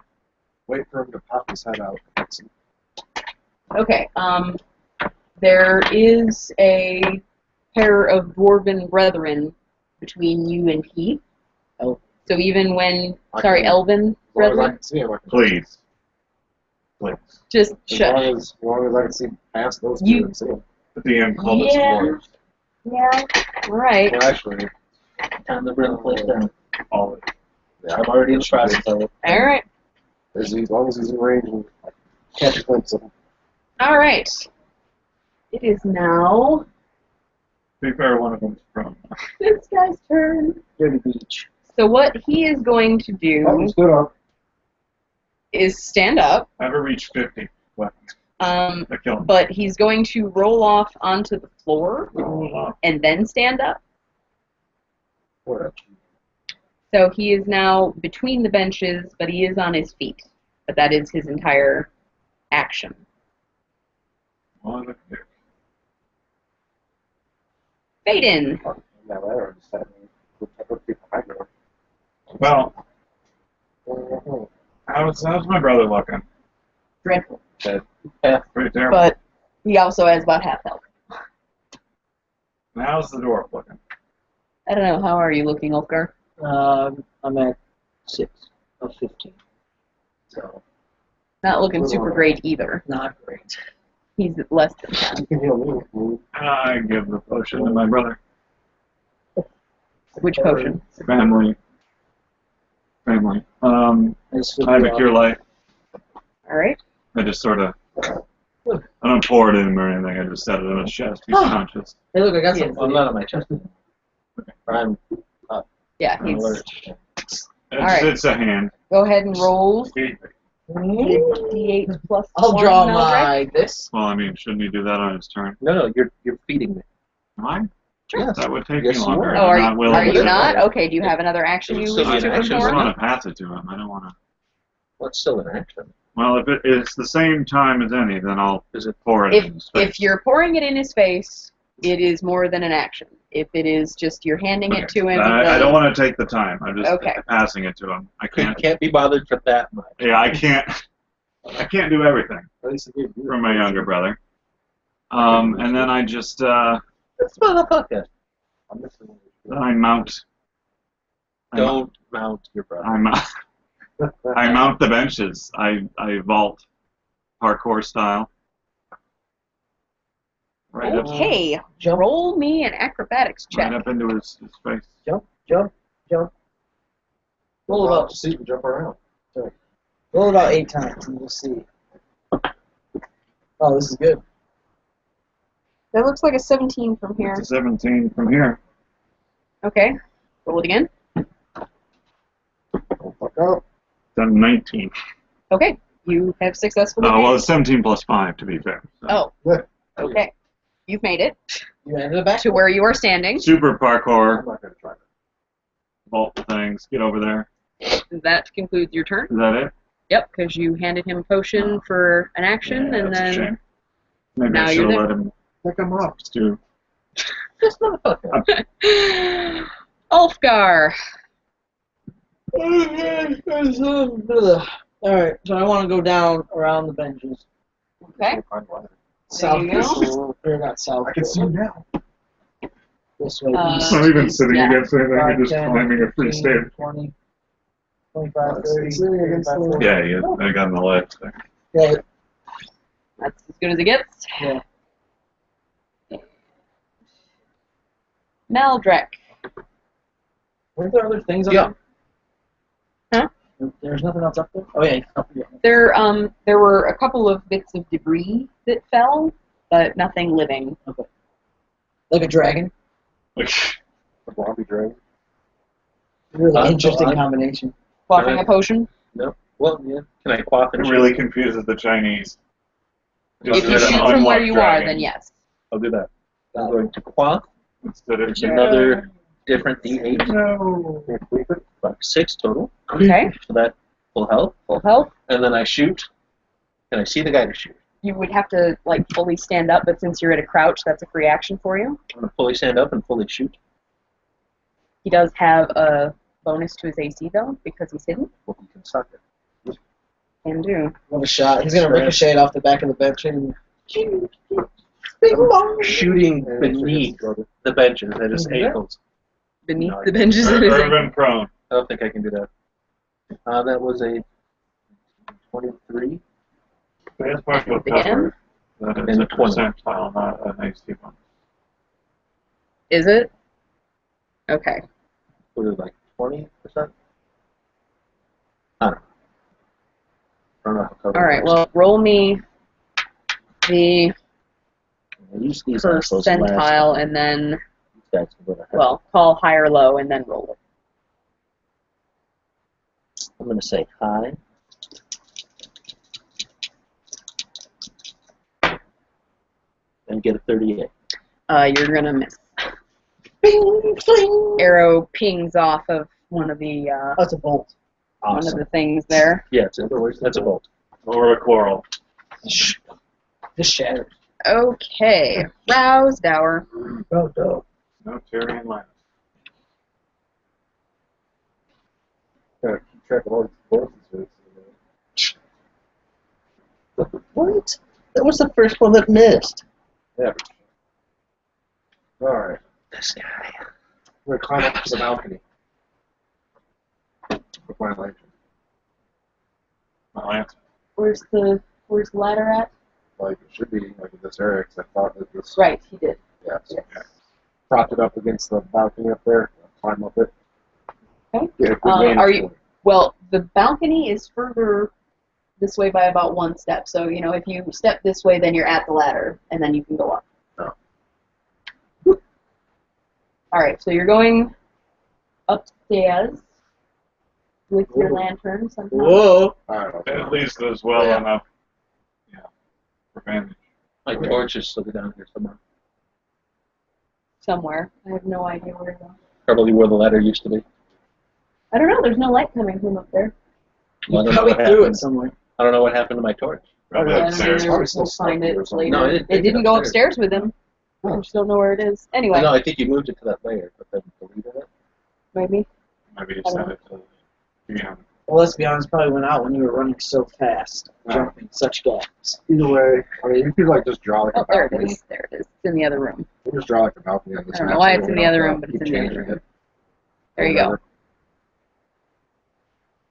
[SPEAKER 4] wait for him to pop his head out.
[SPEAKER 1] Okay. There is a pair of dwarven brethren between you and he.
[SPEAKER 5] Oh.
[SPEAKER 1] So even when,
[SPEAKER 4] I
[SPEAKER 1] sorry,
[SPEAKER 4] can-
[SPEAKER 1] elven
[SPEAKER 4] As long as I
[SPEAKER 1] brethren,
[SPEAKER 4] can see him, I can
[SPEAKER 2] Please. Please.
[SPEAKER 1] just
[SPEAKER 4] As
[SPEAKER 1] shut.
[SPEAKER 4] long as I can see past those two
[SPEAKER 1] You-
[SPEAKER 4] and see him.
[SPEAKER 2] The DM called us
[SPEAKER 1] Yeah.
[SPEAKER 2] dwarves.
[SPEAKER 1] Yeah. All right.
[SPEAKER 4] Well, actually,
[SPEAKER 3] Time to bring the place down.
[SPEAKER 2] All of it.
[SPEAKER 4] yeah,
[SPEAKER 3] I'm already in the process of it.
[SPEAKER 1] All right.
[SPEAKER 4] as long as he's in range and I can catch a glimpse of him.
[SPEAKER 1] All right. It is now
[SPEAKER 2] To be fair, one of them's prone.
[SPEAKER 1] this guy's turn.
[SPEAKER 5] Dirty beach.
[SPEAKER 1] So what he is going to
[SPEAKER 4] Oh,
[SPEAKER 1] do
[SPEAKER 4] he stood up.
[SPEAKER 1] is stand up,
[SPEAKER 2] Never reach 50 weapons. I kill him.
[SPEAKER 1] but he's going to roll off onto the floor and then stand up.
[SPEAKER 4] Whatever.
[SPEAKER 1] So he is now between the benches, but he is on his feet. But that is his entire action.
[SPEAKER 2] Well, look here.
[SPEAKER 1] Faden.
[SPEAKER 4] That ladder just had me look behind her.
[SPEAKER 2] Well,
[SPEAKER 4] Mhm.
[SPEAKER 2] how's my brother looking?
[SPEAKER 1] Dreadful.
[SPEAKER 2] Pretty terrible.
[SPEAKER 1] But he also has about half health.
[SPEAKER 2] And how's the dwarf looking?
[SPEAKER 1] I don't know. How are you looking, Ulfgar?
[SPEAKER 5] I'm at 6 of 15. So,
[SPEAKER 1] Not looking super great either.
[SPEAKER 5] not great.
[SPEAKER 1] He's at less than 10.
[SPEAKER 4] You can heal me.
[SPEAKER 2] I give the potion to my brother.
[SPEAKER 1] Which potion?
[SPEAKER 2] Family.
[SPEAKER 5] I just
[SPEAKER 2] I have a cure light.
[SPEAKER 1] All right.
[SPEAKER 2] I just sort of, I don't pour it in him or anything. I just set it in his chest. He's conscious.
[SPEAKER 5] Hey, look, I got
[SPEAKER 1] Yes.
[SPEAKER 5] some.
[SPEAKER 3] I'm not on my chest. I'm
[SPEAKER 1] Yeah,
[SPEAKER 3] I'm
[SPEAKER 1] he's.
[SPEAKER 3] alert.
[SPEAKER 2] It's,
[SPEAKER 1] right.
[SPEAKER 2] it's a hand.
[SPEAKER 1] Go ahead and roll
[SPEAKER 5] Mm.
[SPEAKER 1] D8 plus
[SPEAKER 5] I'll
[SPEAKER 1] 1,
[SPEAKER 5] draw
[SPEAKER 1] Meldrick.
[SPEAKER 5] my this.
[SPEAKER 2] Well, I mean, shouldn't he do that on his turn?
[SPEAKER 3] No, you're feeding me.
[SPEAKER 2] Am I?
[SPEAKER 3] Yes.
[SPEAKER 2] That would take
[SPEAKER 3] Yes,
[SPEAKER 2] me
[SPEAKER 3] you
[SPEAKER 2] longer.
[SPEAKER 3] are.
[SPEAKER 2] and
[SPEAKER 1] Oh,
[SPEAKER 2] I'm not willing
[SPEAKER 1] are
[SPEAKER 2] to
[SPEAKER 1] you
[SPEAKER 2] do
[SPEAKER 1] not?
[SPEAKER 2] that.
[SPEAKER 1] Okay, do you have another action you
[SPEAKER 3] It's
[SPEAKER 1] wish
[SPEAKER 3] still
[SPEAKER 1] to
[SPEAKER 3] an
[SPEAKER 2] I
[SPEAKER 3] action.
[SPEAKER 2] just
[SPEAKER 1] perform?
[SPEAKER 2] want to pass it to him. I don't want to.
[SPEAKER 3] What's still in action?
[SPEAKER 2] Well, if it's the same time as any, then I'll
[SPEAKER 3] Is it?
[SPEAKER 2] pour it
[SPEAKER 1] If
[SPEAKER 2] in his face.
[SPEAKER 1] if you're pouring it in his face, it is more than an action. If it is just you're handing it to him,
[SPEAKER 2] I
[SPEAKER 1] then-
[SPEAKER 2] don't want to take the time. I'm just
[SPEAKER 1] Okay.
[SPEAKER 2] passing it to him. I can't.
[SPEAKER 3] Can't be bothered for that much.
[SPEAKER 2] Yeah, I can't. I can't do everything
[SPEAKER 4] At least it gave you
[SPEAKER 2] for my younger brother. And then I just
[SPEAKER 3] This motherfucker.
[SPEAKER 4] I'm missing one.
[SPEAKER 2] then I mount.
[SPEAKER 3] Don't mount your brother.
[SPEAKER 2] I mount the benches. I vault, parkour style. Right up,
[SPEAKER 1] Okay,
[SPEAKER 5] Jump,
[SPEAKER 1] roll me an acrobatics check.
[SPEAKER 2] right up into his face.
[SPEAKER 5] jump, jump, jump. Roll
[SPEAKER 4] Roll
[SPEAKER 5] it
[SPEAKER 4] out
[SPEAKER 5] up.
[SPEAKER 4] to see him jump around.
[SPEAKER 5] Roll it about 8 times and we'll see. Oh, this is good.
[SPEAKER 1] That looks like a 17 from here.
[SPEAKER 2] It's a 17 from here.
[SPEAKER 1] Okay, roll it again.
[SPEAKER 4] Don't fuck up.
[SPEAKER 2] It's a 19.
[SPEAKER 1] Okay, you have successfully
[SPEAKER 2] Oh,
[SPEAKER 1] made
[SPEAKER 2] well,
[SPEAKER 1] it.
[SPEAKER 2] it's 17 plus 5 to be fair. So.
[SPEAKER 1] Oh,
[SPEAKER 4] Yeah.
[SPEAKER 1] okay. You've made it
[SPEAKER 5] You ended it back
[SPEAKER 1] to where you are standing.
[SPEAKER 2] Super parkour,
[SPEAKER 4] I'm not going to try that.
[SPEAKER 2] vault the things, get over there.
[SPEAKER 1] That concludes your turn.
[SPEAKER 2] Is that it?
[SPEAKER 1] Yep, because you handed him a potion for an action,
[SPEAKER 2] Yeah,
[SPEAKER 1] and
[SPEAKER 2] that's a
[SPEAKER 1] then
[SPEAKER 2] shame. Maybe
[SPEAKER 1] now
[SPEAKER 2] I
[SPEAKER 1] you're
[SPEAKER 2] should have
[SPEAKER 1] there.
[SPEAKER 2] let him
[SPEAKER 4] Pick him up.
[SPEAKER 2] do.
[SPEAKER 3] This motherfucker.
[SPEAKER 1] Ulfgar.
[SPEAKER 5] Alright, so I want to go down around the benches.
[SPEAKER 1] Okay.
[SPEAKER 5] South.
[SPEAKER 1] There you
[SPEAKER 5] Or not south.
[SPEAKER 4] I can see him now.
[SPEAKER 5] This way.
[SPEAKER 2] It's not even sitting
[SPEAKER 1] yeah.
[SPEAKER 2] against anything, you're
[SPEAKER 5] 5,
[SPEAKER 2] just
[SPEAKER 5] 10,
[SPEAKER 2] climbing a free
[SPEAKER 5] 15,
[SPEAKER 2] stair.
[SPEAKER 5] 20, 25,
[SPEAKER 4] It's
[SPEAKER 5] 30,
[SPEAKER 4] sitting against
[SPEAKER 5] 35,
[SPEAKER 4] the-
[SPEAKER 5] 40.
[SPEAKER 2] Yeah, you I got on the left there.
[SPEAKER 5] Yeah,
[SPEAKER 1] That's as good as it gets.
[SPEAKER 5] yeah.
[SPEAKER 1] Meldrick.
[SPEAKER 5] Weren't there other things up
[SPEAKER 3] Yeah.
[SPEAKER 5] there? There's nothing else up there? Oh, yeah. Up here.
[SPEAKER 1] There were a couple of bits of debris that fell, but nothing living.
[SPEAKER 5] Like a dragon.
[SPEAKER 2] Like,
[SPEAKER 4] The Blobby Dragon.
[SPEAKER 5] Really
[SPEAKER 3] I'm
[SPEAKER 5] interesting
[SPEAKER 3] still on.
[SPEAKER 5] combination.
[SPEAKER 1] Quaffing a potion.
[SPEAKER 3] Nope. Well, yeah. Can I quaff
[SPEAKER 2] It
[SPEAKER 3] and
[SPEAKER 2] really confuses the Chinese.
[SPEAKER 3] Just
[SPEAKER 1] If you
[SPEAKER 3] rid of
[SPEAKER 1] shoot
[SPEAKER 3] unlocked
[SPEAKER 1] from where you are,
[SPEAKER 2] dragon
[SPEAKER 1] then yes.
[SPEAKER 3] I'll do that. I'm going to quaff.
[SPEAKER 2] Instead of
[SPEAKER 3] It's another different D8.
[SPEAKER 2] No.
[SPEAKER 3] About 6 total.
[SPEAKER 1] Okay.
[SPEAKER 3] So that full health.
[SPEAKER 1] Full health.
[SPEAKER 3] And then I shoot. And I see the guy to shoot.
[SPEAKER 1] You would have to like fully stand up, but since you're at a crouch, that's a free action for you.
[SPEAKER 3] I'm going to fully stand up and fully shoot.
[SPEAKER 1] He does have a bonus to his AC though, because he's hidden.
[SPEAKER 3] Well, he can suck it.
[SPEAKER 1] Can do.
[SPEAKER 5] What a shot. He's going to ricochet it off the back of the bench and...
[SPEAKER 3] Shooting beneath the benches at his ankles.
[SPEAKER 1] Beneath
[SPEAKER 3] No,
[SPEAKER 1] the benches of his
[SPEAKER 2] Urban prone.
[SPEAKER 3] I don't think I can do that. That was a 23.
[SPEAKER 2] That's part of
[SPEAKER 1] Again?
[SPEAKER 2] cover. That is
[SPEAKER 3] And
[SPEAKER 2] a
[SPEAKER 3] 20.
[SPEAKER 2] percentile, not an AC one.
[SPEAKER 1] Is it? Okay.
[SPEAKER 3] Was it like 20%? I don't know how cover
[SPEAKER 1] All right.
[SPEAKER 3] works.
[SPEAKER 1] Well, roll me the
[SPEAKER 3] I use these assholes last.
[SPEAKER 1] percentile, and then
[SPEAKER 3] These guys can go to hell.
[SPEAKER 1] well, call high or low, and then roll it.
[SPEAKER 3] I'm going to say high. And get a 38.
[SPEAKER 1] You're gonna miss.
[SPEAKER 5] Bing, fling.
[SPEAKER 1] Arrow pings off of one of the
[SPEAKER 5] That's a bolt.
[SPEAKER 1] one of
[SPEAKER 3] Awesome.
[SPEAKER 1] the things there.
[SPEAKER 3] Yeah, that's a bolt.
[SPEAKER 2] Or a quarrel.
[SPEAKER 5] Just shattered.
[SPEAKER 1] Okay. Roused hour.
[SPEAKER 5] Oh, no.
[SPEAKER 2] No Tyrion Lannister.
[SPEAKER 4] Gotta keep track of all these bonuses.
[SPEAKER 3] What? That was the first one that missed.
[SPEAKER 4] Yeah. Alright.
[SPEAKER 3] This guy.
[SPEAKER 4] I'm gonna climb up to the balcony. With my lantern.
[SPEAKER 2] My lance.
[SPEAKER 1] Where's the ladder at?
[SPEAKER 4] Like, it should be like in this area, because I thought that this...
[SPEAKER 1] Right, he did.
[SPEAKER 4] Yeah, so
[SPEAKER 1] Yes.
[SPEAKER 4] propped it up against the balcony up there. Climb up it.
[SPEAKER 1] Okay.
[SPEAKER 4] Get a good
[SPEAKER 1] Are
[SPEAKER 4] vantage
[SPEAKER 1] you?
[SPEAKER 4] point.
[SPEAKER 1] Well, the balcony is further this way by about one step. So you know, if you step this way, then you're at the ladder, and then you can go up.
[SPEAKER 4] Oh.
[SPEAKER 1] All right. So you're going upstairs with your
[SPEAKER 4] Whoa.
[SPEAKER 1] lantern somehow.
[SPEAKER 5] Whoa.
[SPEAKER 4] Alright,
[SPEAKER 2] At least as well
[SPEAKER 3] Yeah.
[SPEAKER 2] enough. Yeah. For vantage.
[SPEAKER 3] My torch is still down here somewhere.
[SPEAKER 1] Somewhere. I have no idea where though.
[SPEAKER 3] Probably where the ladder used to be.
[SPEAKER 1] I don't know. There's no light coming from up there.
[SPEAKER 3] Well, I don't know
[SPEAKER 5] Probably
[SPEAKER 3] what
[SPEAKER 5] threw it
[SPEAKER 3] happened.
[SPEAKER 5] somewhere.
[SPEAKER 3] I don't know what happened to my torch.
[SPEAKER 2] Probably
[SPEAKER 1] I don't know,
[SPEAKER 2] upstairs.
[SPEAKER 4] Probably still
[SPEAKER 1] we'll find
[SPEAKER 4] stuck
[SPEAKER 1] it
[SPEAKER 4] or something.
[SPEAKER 1] later.
[SPEAKER 3] No, it
[SPEAKER 1] it didn't go
[SPEAKER 3] upstairs.
[SPEAKER 1] upstairs with him. I just don't know where it is. Anyway,
[SPEAKER 3] No, I think you moved it to that layer, but then deleted it.
[SPEAKER 1] maybe.
[SPEAKER 2] Maybe you
[SPEAKER 1] I don't
[SPEAKER 2] sent it to GM.
[SPEAKER 5] Well, let's be honest, probably went out when you were running so fast, jumping such gaps.
[SPEAKER 4] Either way, I mean, you could like just draw like
[SPEAKER 1] Oh,
[SPEAKER 4] a
[SPEAKER 1] there it
[SPEAKER 4] balcony.
[SPEAKER 1] is. There it is. It's in the other room.
[SPEAKER 4] You can just draw like a balcony on this
[SPEAKER 1] I don't know
[SPEAKER 4] map,
[SPEAKER 1] why
[SPEAKER 4] so
[SPEAKER 1] it's
[SPEAKER 4] we
[SPEAKER 1] in the
[SPEAKER 4] don't
[SPEAKER 1] other
[SPEAKER 4] have
[SPEAKER 1] room,
[SPEAKER 4] to
[SPEAKER 1] but it's
[SPEAKER 4] keep
[SPEAKER 1] in the other
[SPEAKER 4] changing
[SPEAKER 1] room.
[SPEAKER 4] it.
[SPEAKER 1] There you go.
[SPEAKER 4] Whatever.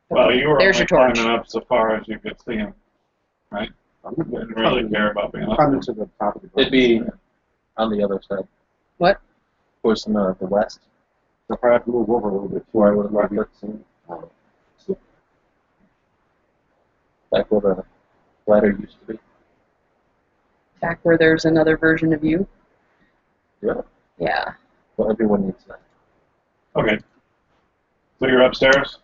[SPEAKER 2] Well, you were
[SPEAKER 1] There's
[SPEAKER 2] only
[SPEAKER 1] your torch.
[SPEAKER 2] climbing up so far as you could see him.
[SPEAKER 4] I'm
[SPEAKER 2] You didn't really care about being up
[SPEAKER 4] climbing
[SPEAKER 2] there.
[SPEAKER 4] to the top of the
[SPEAKER 3] It'd be on the other side.
[SPEAKER 1] What?
[SPEAKER 3] Towards the west.
[SPEAKER 4] So probably have to move over a little bit.
[SPEAKER 3] Where I would have left it. Back where the ladder used to be.
[SPEAKER 1] Back where there's another version of you.
[SPEAKER 3] Yeah.
[SPEAKER 1] Yeah.
[SPEAKER 3] Well, everyone needs that.
[SPEAKER 2] Okay. So you're upstairs?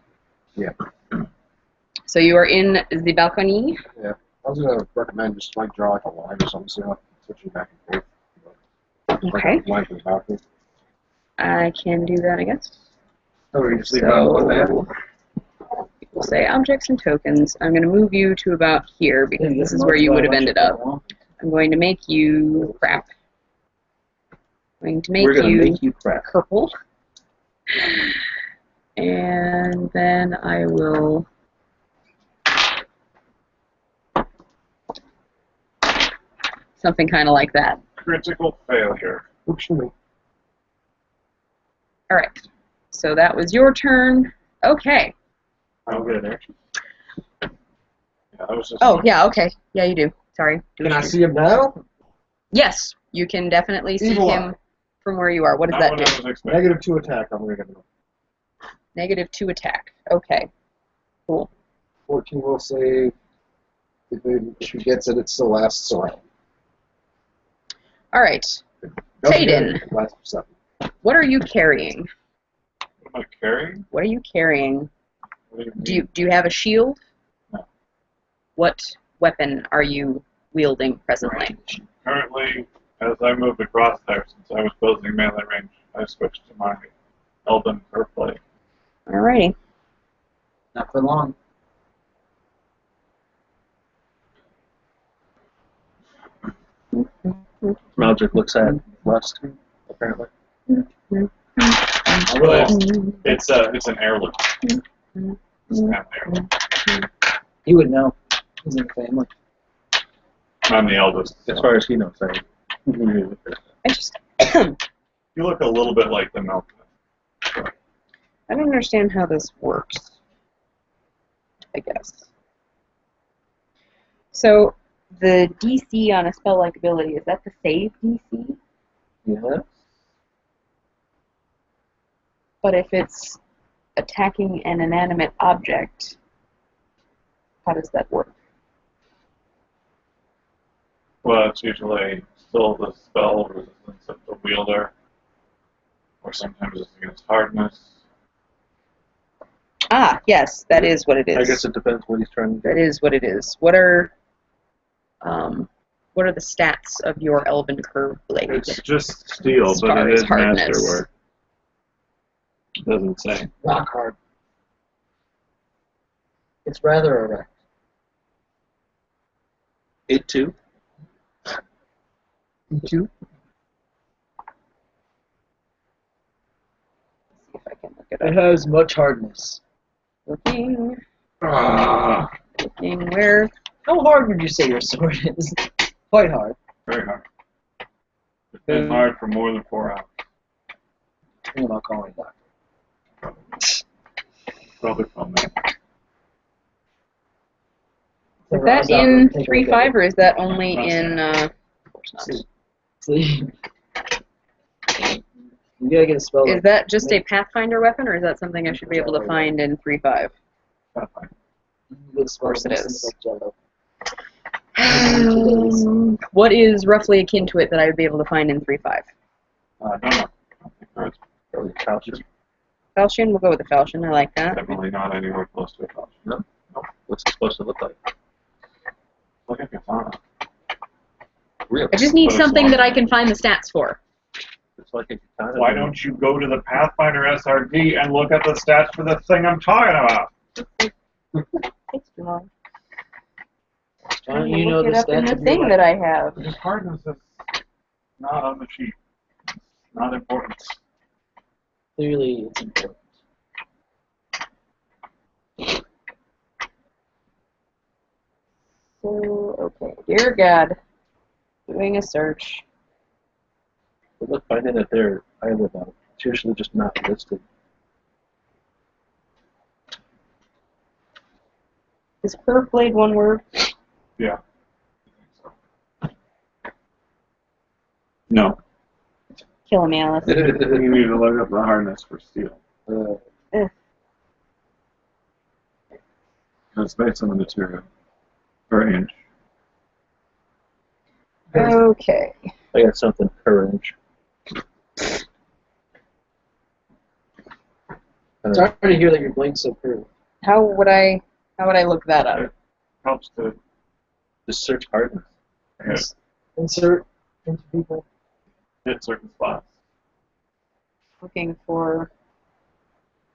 [SPEAKER 1] So you are in the balcony.
[SPEAKER 4] I was gonna recommend just like draw like a line or something, so you're not switching back and forth.
[SPEAKER 1] Okay.
[SPEAKER 4] Like a line for the balcony.
[SPEAKER 1] I can do that, I guess.
[SPEAKER 4] Oh, you just leave it on one there.
[SPEAKER 1] So we'll say objects and tokens. I'm going to move you to about here because this is where you would have ended up. I'm going to make you crap. I'm going to make
[SPEAKER 3] We're gonna
[SPEAKER 1] you
[SPEAKER 3] make you crap.
[SPEAKER 1] purple. And then I will something kind of like that.
[SPEAKER 2] Critical failure.
[SPEAKER 4] Oops, me.
[SPEAKER 1] All right. So that was your turn. Okay.
[SPEAKER 3] I'll get an action.
[SPEAKER 2] Yeah, that was just
[SPEAKER 1] Oh, yeah, okay. Yeah, you do. Sorry.
[SPEAKER 4] Can I see him now?
[SPEAKER 1] Yes, you can definitely see
[SPEAKER 4] Evil
[SPEAKER 1] him from where you are. What does
[SPEAKER 2] not
[SPEAKER 1] that
[SPEAKER 2] what
[SPEAKER 1] do?
[SPEAKER 2] I was expecting.
[SPEAKER 4] -2 attack. I'm gonna get him.
[SPEAKER 1] -2 attack. Okay. Cool.
[SPEAKER 4] 14 will save. If he gets it, it still lasts around.
[SPEAKER 1] All right. Tayden.
[SPEAKER 4] Lasts for 7.
[SPEAKER 1] What are you carrying?
[SPEAKER 2] What am I carrying?
[SPEAKER 1] What are you carrying?
[SPEAKER 2] What do you
[SPEAKER 1] Do you have a shield? what weapon are you wielding presently?
[SPEAKER 2] Currently, as I moved across there, since I was building melee range, I switched to my Elven Curve Blade.
[SPEAKER 1] Alrighty.
[SPEAKER 5] Not for long.
[SPEAKER 3] Maldrick looks at Lust, apparently.
[SPEAKER 2] Well, it's an heirloom. It's an heirloom.
[SPEAKER 5] He would know. He's in the family.
[SPEAKER 2] I'm the eldest.
[SPEAKER 3] As far as he knows, I
[SPEAKER 1] I just
[SPEAKER 2] You look a little bit like the milk.
[SPEAKER 1] I don't understand how this works. I guess. So the DC on a spell-like ability, is that the save DC?
[SPEAKER 3] Yeah.
[SPEAKER 1] But if it's attacking an inanimate object, how does that work?
[SPEAKER 2] Well, it's usually still the spell resistance of the wielder, or sometimes it's against hardness.
[SPEAKER 1] Ah, yes, that is what it is.
[SPEAKER 3] I guess it depends what he's trying to do.
[SPEAKER 1] That is what it is. What are the stats of your Elven Curve Blade?
[SPEAKER 2] It's just steel,
[SPEAKER 1] As
[SPEAKER 2] but
[SPEAKER 1] far
[SPEAKER 2] it
[SPEAKER 1] as
[SPEAKER 2] is
[SPEAKER 1] hardness.
[SPEAKER 2] masterwork. It doesn't say.
[SPEAKER 5] Rock hard. It's rather erect.
[SPEAKER 3] It too?
[SPEAKER 5] Two?
[SPEAKER 1] See if I can look it
[SPEAKER 5] It
[SPEAKER 1] up.
[SPEAKER 5] has much hardness.
[SPEAKER 1] Looking
[SPEAKER 2] Ah,
[SPEAKER 1] where?
[SPEAKER 5] How hard would you say your sword is? Quite hard.
[SPEAKER 2] very hard. It's been hard for more than 4 hours.
[SPEAKER 5] I'm not calling that.
[SPEAKER 2] Probably from that.
[SPEAKER 1] Is that in 3.5 or is that only in? Of course not.
[SPEAKER 5] See? You gotta get a spell.
[SPEAKER 1] Is that just a Pathfinder weapon, or is that something I should be able to find in 3.5?
[SPEAKER 5] Of
[SPEAKER 1] course it is.
[SPEAKER 5] Like Jello.
[SPEAKER 1] What is roughly akin to it that I would be able to find in 3.5?
[SPEAKER 2] I don't know. I don't think there's
[SPEAKER 3] Probably couches.
[SPEAKER 1] Falchion? We'll go with the Falchion. I like that.
[SPEAKER 2] definitely not anywhere close to a pouch.
[SPEAKER 3] No? What's it supposed to look like?
[SPEAKER 2] Look at Katana.
[SPEAKER 3] Really?
[SPEAKER 1] I just need
[SPEAKER 2] But it's
[SPEAKER 1] something
[SPEAKER 2] long.
[SPEAKER 1] that I can find the stats for.
[SPEAKER 3] It's like a katana.
[SPEAKER 2] Why don't you go to the Pathfinder SRD and look at the stats for the thing I'm talking about?
[SPEAKER 1] Takes too long.
[SPEAKER 5] Why don't you know
[SPEAKER 1] look
[SPEAKER 5] the
[SPEAKER 1] it up in
[SPEAKER 5] stats
[SPEAKER 1] the
[SPEAKER 5] of your
[SPEAKER 1] thing
[SPEAKER 5] weapon?
[SPEAKER 1] that I have.
[SPEAKER 2] Because hardness is not on the sheet. It's not important.
[SPEAKER 5] Clearly, it's important.
[SPEAKER 1] So, okay. Dear God. Doing a search.
[SPEAKER 3] But look, finding it there, I live on it. It's usually just not listed.
[SPEAKER 1] Is Curve Blade one word?
[SPEAKER 2] Yeah. No.
[SPEAKER 1] Killing me, Alice.
[SPEAKER 2] You need to look up the hardness for steel. It's based on the material. Per inch.
[SPEAKER 1] Okay.
[SPEAKER 3] I got something per inch.
[SPEAKER 5] It's hard to hear that your blade's so curved.
[SPEAKER 1] How would I look that up?
[SPEAKER 2] It helps to
[SPEAKER 3] Just search hardness.
[SPEAKER 2] hit,
[SPEAKER 5] Insert into people.
[SPEAKER 2] hit certain spots.
[SPEAKER 1] Looking for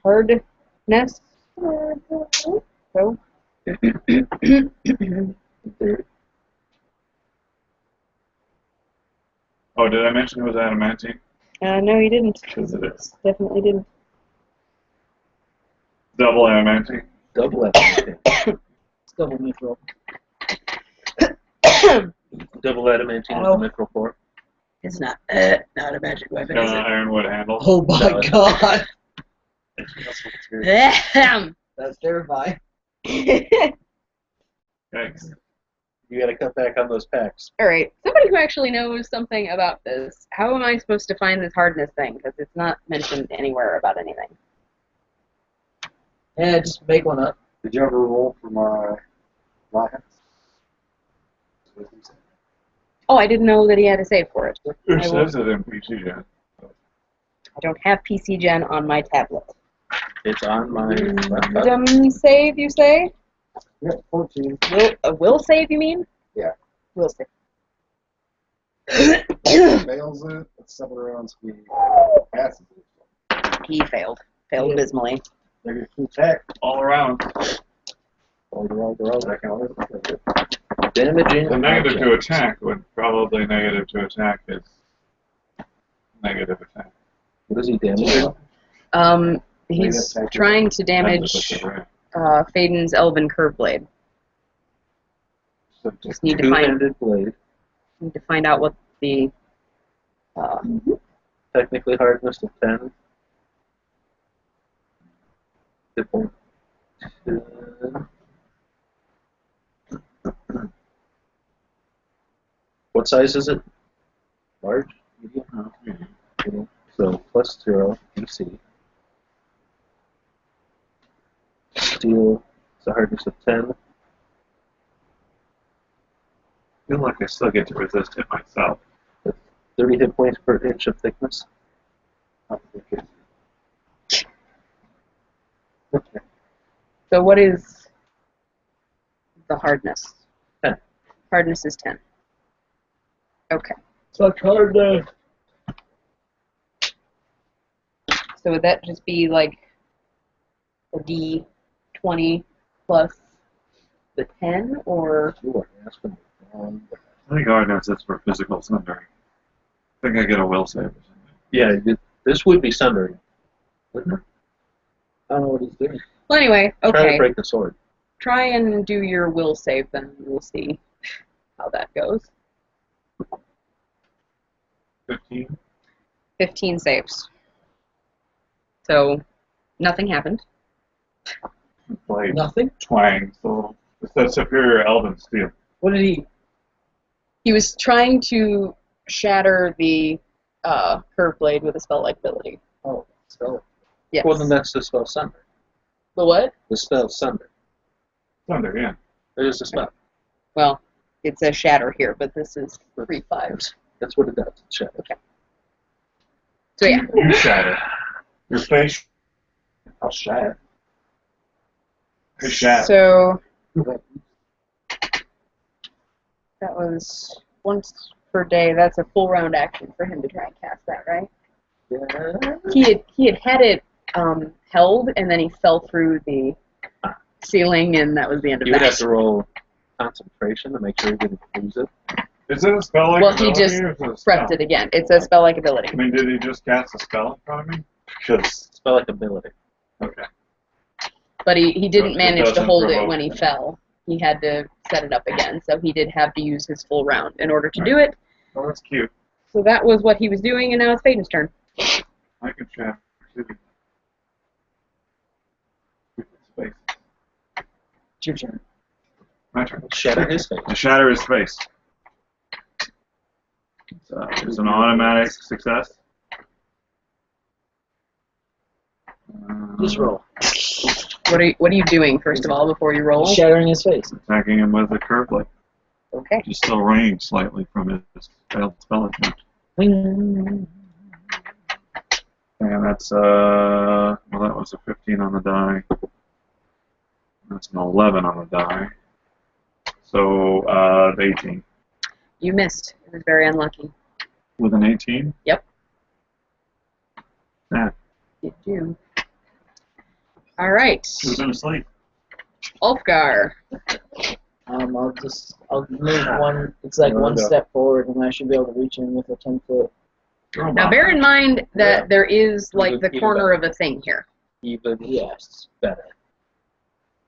[SPEAKER 1] hardness. So.
[SPEAKER 2] Oh, did I mention it was adamantine?
[SPEAKER 1] No, you didn't.
[SPEAKER 2] Because it is.
[SPEAKER 1] Definitely didn't.
[SPEAKER 2] Double adamantine.
[SPEAKER 3] Double adamantine.
[SPEAKER 5] It's double mithril.
[SPEAKER 3] Double adamantine is the mithril core.
[SPEAKER 1] It's not a magic weapon,
[SPEAKER 2] Got
[SPEAKER 1] is
[SPEAKER 2] an
[SPEAKER 1] it?
[SPEAKER 2] ironwood handle.
[SPEAKER 5] Oh my
[SPEAKER 3] No.
[SPEAKER 5] god!
[SPEAKER 3] That's what it's here.
[SPEAKER 1] Ahem.
[SPEAKER 5] That's terrifying.
[SPEAKER 2] Yikes.
[SPEAKER 3] You gotta cut back on those packs.
[SPEAKER 1] Alright, somebody who actually knows something about this, how am I supposed to find this hardness thing? Because it's not mentioned anywhere about anything.
[SPEAKER 5] Yeah, just make one up.
[SPEAKER 4] Did you ever roll for my lions?
[SPEAKER 1] Oh, I didn't know that he had a save for it.
[SPEAKER 2] It
[SPEAKER 1] I will-
[SPEAKER 2] says it in PC, yeah.
[SPEAKER 1] I don't have PC Gen on my tablet.
[SPEAKER 3] It's on my laptop.
[SPEAKER 1] Save, you say?
[SPEAKER 4] Yep, 14.
[SPEAKER 1] Will save, you mean?
[SPEAKER 4] Yeah.
[SPEAKER 1] Will save.
[SPEAKER 4] Fails it. It's 7 rounds. He passes it.
[SPEAKER 1] He failed. Failed
[SPEAKER 5] Yeah.
[SPEAKER 1] abysmally.
[SPEAKER 4] Negative 2 attack.
[SPEAKER 2] All around.
[SPEAKER 4] All that count.
[SPEAKER 3] Damaging.
[SPEAKER 2] The negative to
[SPEAKER 3] objects.
[SPEAKER 2] attack would probably negative to attack is negative attack.
[SPEAKER 3] What is he damaging?
[SPEAKER 1] He's
[SPEAKER 4] Negative
[SPEAKER 1] trying to damage Faden's Elven Curve Blade. Just need to find
[SPEAKER 3] Two-handed blade.
[SPEAKER 1] out what the
[SPEAKER 3] Technically hardness of 10. Hit point. What size is it? Large? Medium? Medium. So plus 0 DC. Steel is a hardness of 10.
[SPEAKER 2] I feel like I still get to resist it myself.
[SPEAKER 3] 30 hit points per inch of thickness.
[SPEAKER 1] So what is the hardness?
[SPEAKER 3] 10.
[SPEAKER 1] Hardness is 10. Okay.
[SPEAKER 5] Such hardness.
[SPEAKER 1] So would that just be like a D20 plus the 10, or
[SPEAKER 3] You are asking
[SPEAKER 2] I think hardness is for physical sundering. I think I get a will save or something.
[SPEAKER 3] Yeah, this would be sundering, wouldn't it?
[SPEAKER 5] I don't know what he's doing.
[SPEAKER 1] well, anyway,
[SPEAKER 3] Try to
[SPEAKER 1] okay.
[SPEAKER 3] break the sword.
[SPEAKER 1] Try and do your will save, then we'll see how that goes.
[SPEAKER 2] 15.
[SPEAKER 1] 15 saves. So nothing happened.
[SPEAKER 2] Blade
[SPEAKER 5] Nothing?
[SPEAKER 2] twang. So it's that superior elven steel.
[SPEAKER 5] What did he?
[SPEAKER 1] He was trying to shatter the curve blade with a spell-like ability.
[SPEAKER 5] Oh, spell it.
[SPEAKER 1] Yes.
[SPEAKER 3] Well, then that's the spell sunder.
[SPEAKER 1] The what?
[SPEAKER 3] The spell sunder.
[SPEAKER 2] Thunder, yeah.
[SPEAKER 3] It is a spell.
[SPEAKER 1] Well, it says shatter here, but this is 3/5.
[SPEAKER 3] That's what it does. It's shatter.
[SPEAKER 1] Okay. So yeah.
[SPEAKER 2] You shatter. Your face.
[SPEAKER 4] I'll shatter.
[SPEAKER 2] Your shatter.
[SPEAKER 1] So that was once per day. That's a full round action for him to try and cast that, right?
[SPEAKER 3] Yeah.
[SPEAKER 1] He had it held, and then he fell through the ceiling, and that was the end of
[SPEAKER 3] You would have
[SPEAKER 1] that.
[SPEAKER 3] to roll concentration to make sure you didn't lose it.
[SPEAKER 2] Is it a spell like
[SPEAKER 1] Well, he
[SPEAKER 2] ability
[SPEAKER 1] just
[SPEAKER 2] or is it a spell?
[SPEAKER 1] Prepped it again. It's a spell-like ability.
[SPEAKER 2] I mean, did he just cast a spell in front of me? Because,
[SPEAKER 3] Spell like ability.
[SPEAKER 2] okay.
[SPEAKER 1] But he didn't
[SPEAKER 2] It
[SPEAKER 1] manage to
[SPEAKER 2] doesn't
[SPEAKER 1] hold it
[SPEAKER 2] provoke
[SPEAKER 1] when he
[SPEAKER 2] it.
[SPEAKER 1] fell. He had to set it up again, so he did have to use his full round in order to do it.
[SPEAKER 2] Oh, that's cute.
[SPEAKER 1] So that was what he was doing, and now it's Peyton's turn.
[SPEAKER 2] I can shatter too. Space.
[SPEAKER 5] It's your turn.
[SPEAKER 2] My turn.
[SPEAKER 3] Shatter his face.
[SPEAKER 2] To shatter his face. It's an automatic success.
[SPEAKER 5] Just roll.
[SPEAKER 1] What are you doing first of all before you roll?
[SPEAKER 5] Shattering his face.
[SPEAKER 2] Attacking him with a curve blade.
[SPEAKER 1] Okay.
[SPEAKER 2] He's still ranged slightly from his failed spell attempt.
[SPEAKER 5] Wing.
[SPEAKER 2] And that's well, that was a 15 on the die. That's an 11 on the die. So 18.
[SPEAKER 1] You missed. It was very unlucky.
[SPEAKER 2] With an 18?
[SPEAKER 1] Yep.
[SPEAKER 2] Yeah.
[SPEAKER 1] You do. All right.
[SPEAKER 2] He was in a sleep.
[SPEAKER 1] Ulfgar.
[SPEAKER 5] I'll move one. It's like one step forward, and I should be able to reach in with a 10-foot.
[SPEAKER 1] Now bear in mind that there is like the
[SPEAKER 3] Even
[SPEAKER 1] corner
[SPEAKER 3] better.
[SPEAKER 1] of a thing here.
[SPEAKER 3] Even
[SPEAKER 5] Yes.
[SPEAKER 3] better.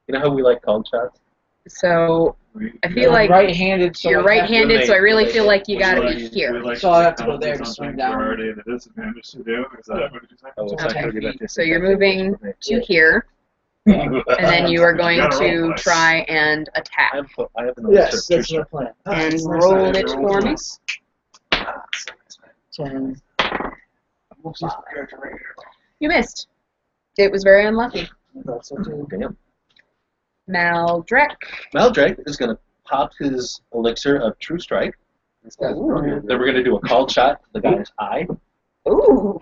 [SPEAKER 3] You know how we like called shots?
[SPEAKER 1] So I feel
[SPEAKER 5] You're
[SPEAKER 1] like
[SPEAKER 5] right-handed. So
[SPEAKER 1] you're
[SPEAKER 5] I have to-
[SPEAKER 1] right-handed, so I really feel like you
[SPEAKER 2] Would
[SPEAKER 1] gotta
[SPEAKER 2] like-
[SPEAKER 1] be
[SPEAKER 2] would
[SPEAKER 1] here.
[SPEAKER 2] like
[SPEAKER 5] So I have to
[SPEAKER 2] come
[SPEAKER 5] go
[SPEAKER 2] up
[SPEAKER 5] there
[SPEAKER 2] with
[SPEAKER 5] to
[SPEAKER 2] something
[SPEAKER 5] swing down.
[SPEAKER 2] we're already at a disadvantage to do? Is that what you said?
[SPEAKER 3] Oh, it's
[SPEAKER 1] Okay.
[SPEAKER 3] not gonna be that
[SPEAKER 1] So you're moving to here, and then you are going to try and attack.
[SPEAKER 3] I have an
[SPEAKER 5] Yes,
[SPEAKER 3] illusion.
[SPEAKER 5] that's my plan.
[SPEAKER 1] And roll it for me.
[SPEAKER 5] 10.
[SPEAKER 1] You missed. It was very unlucky.
[SPEAKER 5] That's okay.
[SPEAKER 3] Damn.
[SPEAKER 1] Maldrek.
[SPEAKER 3] Maldrake is going to pop his elixir of True Strike.
[SPEAKER 1] Ooh.
[SPEAKER 3] Then we're going to do a called shot to the guy's eye.
[SPEAKER 1] Ooh.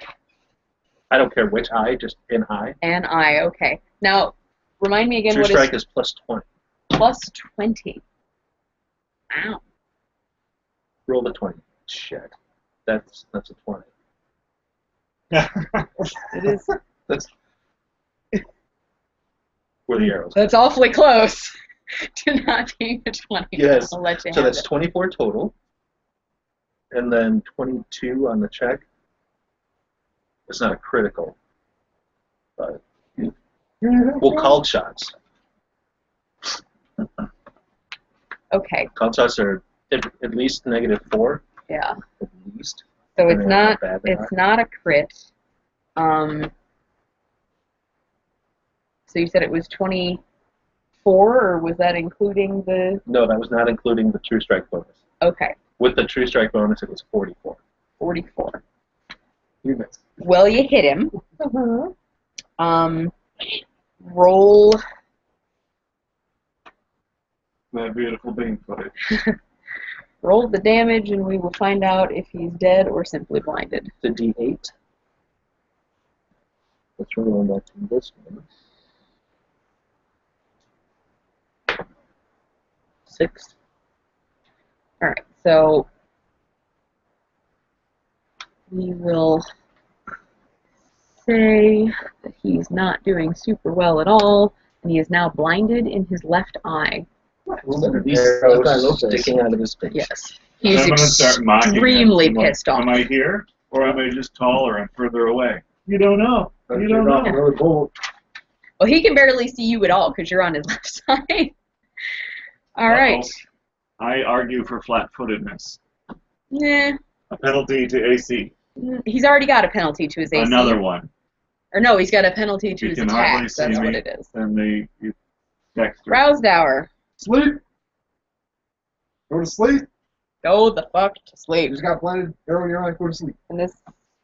[SPEAKER 3] I don't care which eye, just an eye.
[SPEAKER 1] And I. Okay. Now, remind me again
[SPEAKER 3] True
[SPEAKER 1] what
[SPEAKER 3] Strike
[SPEAKER 1] is
[SPEAKER 3] is plus 20.
[SPEAKER 1] plus 20. Wow.
[SPEAKER 3] Roll the 20. Shit. That's a 20.
[SPEAKER 1] It is.
[SPEAKER 3] That's where the arrows.
[SPEAKER 1] That's awfully close to not being a 20.
[SPEAKER 3] Yes.
[SPEAKER 1] I'll let you
[SPEAKER 3] So
[SPEAKER 1] have
[SPEAKER 3] that's
[SPEAKER 1] it.
[SPEAKER 3] 24 total. And then 22 on the check. It's not a critical. But we'll call shots.
[SPEAKER 1] Okay.
[SPEAKER 3] Call shots are at least -4.
[SPEAKER 1] Yeah.
[SPEAKER 3] At least.
[SPEAKER 1] So it's
[SPEAKER 3] Depending on how
[SPEAKER 1] not.
[SPEAKER 3] bad they
[SPEAKER 1] It's
[SPEAKER 3] are.
[SPEAKER 1] not a crit. So you said it was 24, or was that including the?
[SPEAKER 3] No, that was not including the true strike bonus.
[SPEAKER 1] Okay.
[SPEAKER 3] With the true strike bonus, it was 44.
[SPEAKER 1] 44.
[SPEAKER 4] You missed.
[SPEAKER 1] Well, you hit him. Roll.
[SPEAKER 2] That beautiful beam footage.
[SPEAKER 1] Roll the damage, and we will find out if he's dead or simply blinded.
[SPEAKER 3] The D8. Let's roll back to this one. 6.
[SPEAKER 1] All right. So we will say that he's not doing super well at all, and he is now blinded in his left eye.
[SPEAKER 3] These
[SPEAKER 5] Arrows
[SPEAKER 3] arrows sticking out of his face.
[SPEAKER 1] Yes. He's
[SPEAKER 2] I'm gonna start mocking him.
[SPEAKER 1] extremely
[SPEAKER 2] I'm like,
[SPEAKER 1] pissed off.
[SPEAKER 2] Am I here, or am I just taller and further away? You don't know. You don't know.
[SPEAKER 4] Really bold.
[SPEAKER 1] Well, he can barely see you at all because you're on his left side. All right.
[SPEAKER 2] I argue for flat-footedness.
[SPEAKER 1] Nah.
[SPEAKER 2] A penalty to AC.
[SPEAKER 1] He's already got a penalty to his AC.
[SPEAKER 2] Another one.
[SPEAKER 1] Or no, he's got a penalty to
[SPEAKER 2] You
[SPEAKER 1] his
[SPEAKER 2] can hardly
[SPEAKER 1] attacks.
[SPEAKER 2] see
[SPEAKER 1] That's
[SPEAKER 2] me.
[SPEAKER 1] what it is.
[SPEAKER 2] And the Dexter.
[SPEAKER 1] Rousdower.
[SPEAKER 4] Sleep. Go to sleep.
[SPEAKER 1] Go the fuck to
[SPEAKER 4] You
[SPEAKER 1] sleep.
[SPEAKER 4] just got blinded. Arrow in your eye. Go to sleep.
[SPEAKER 1] And this,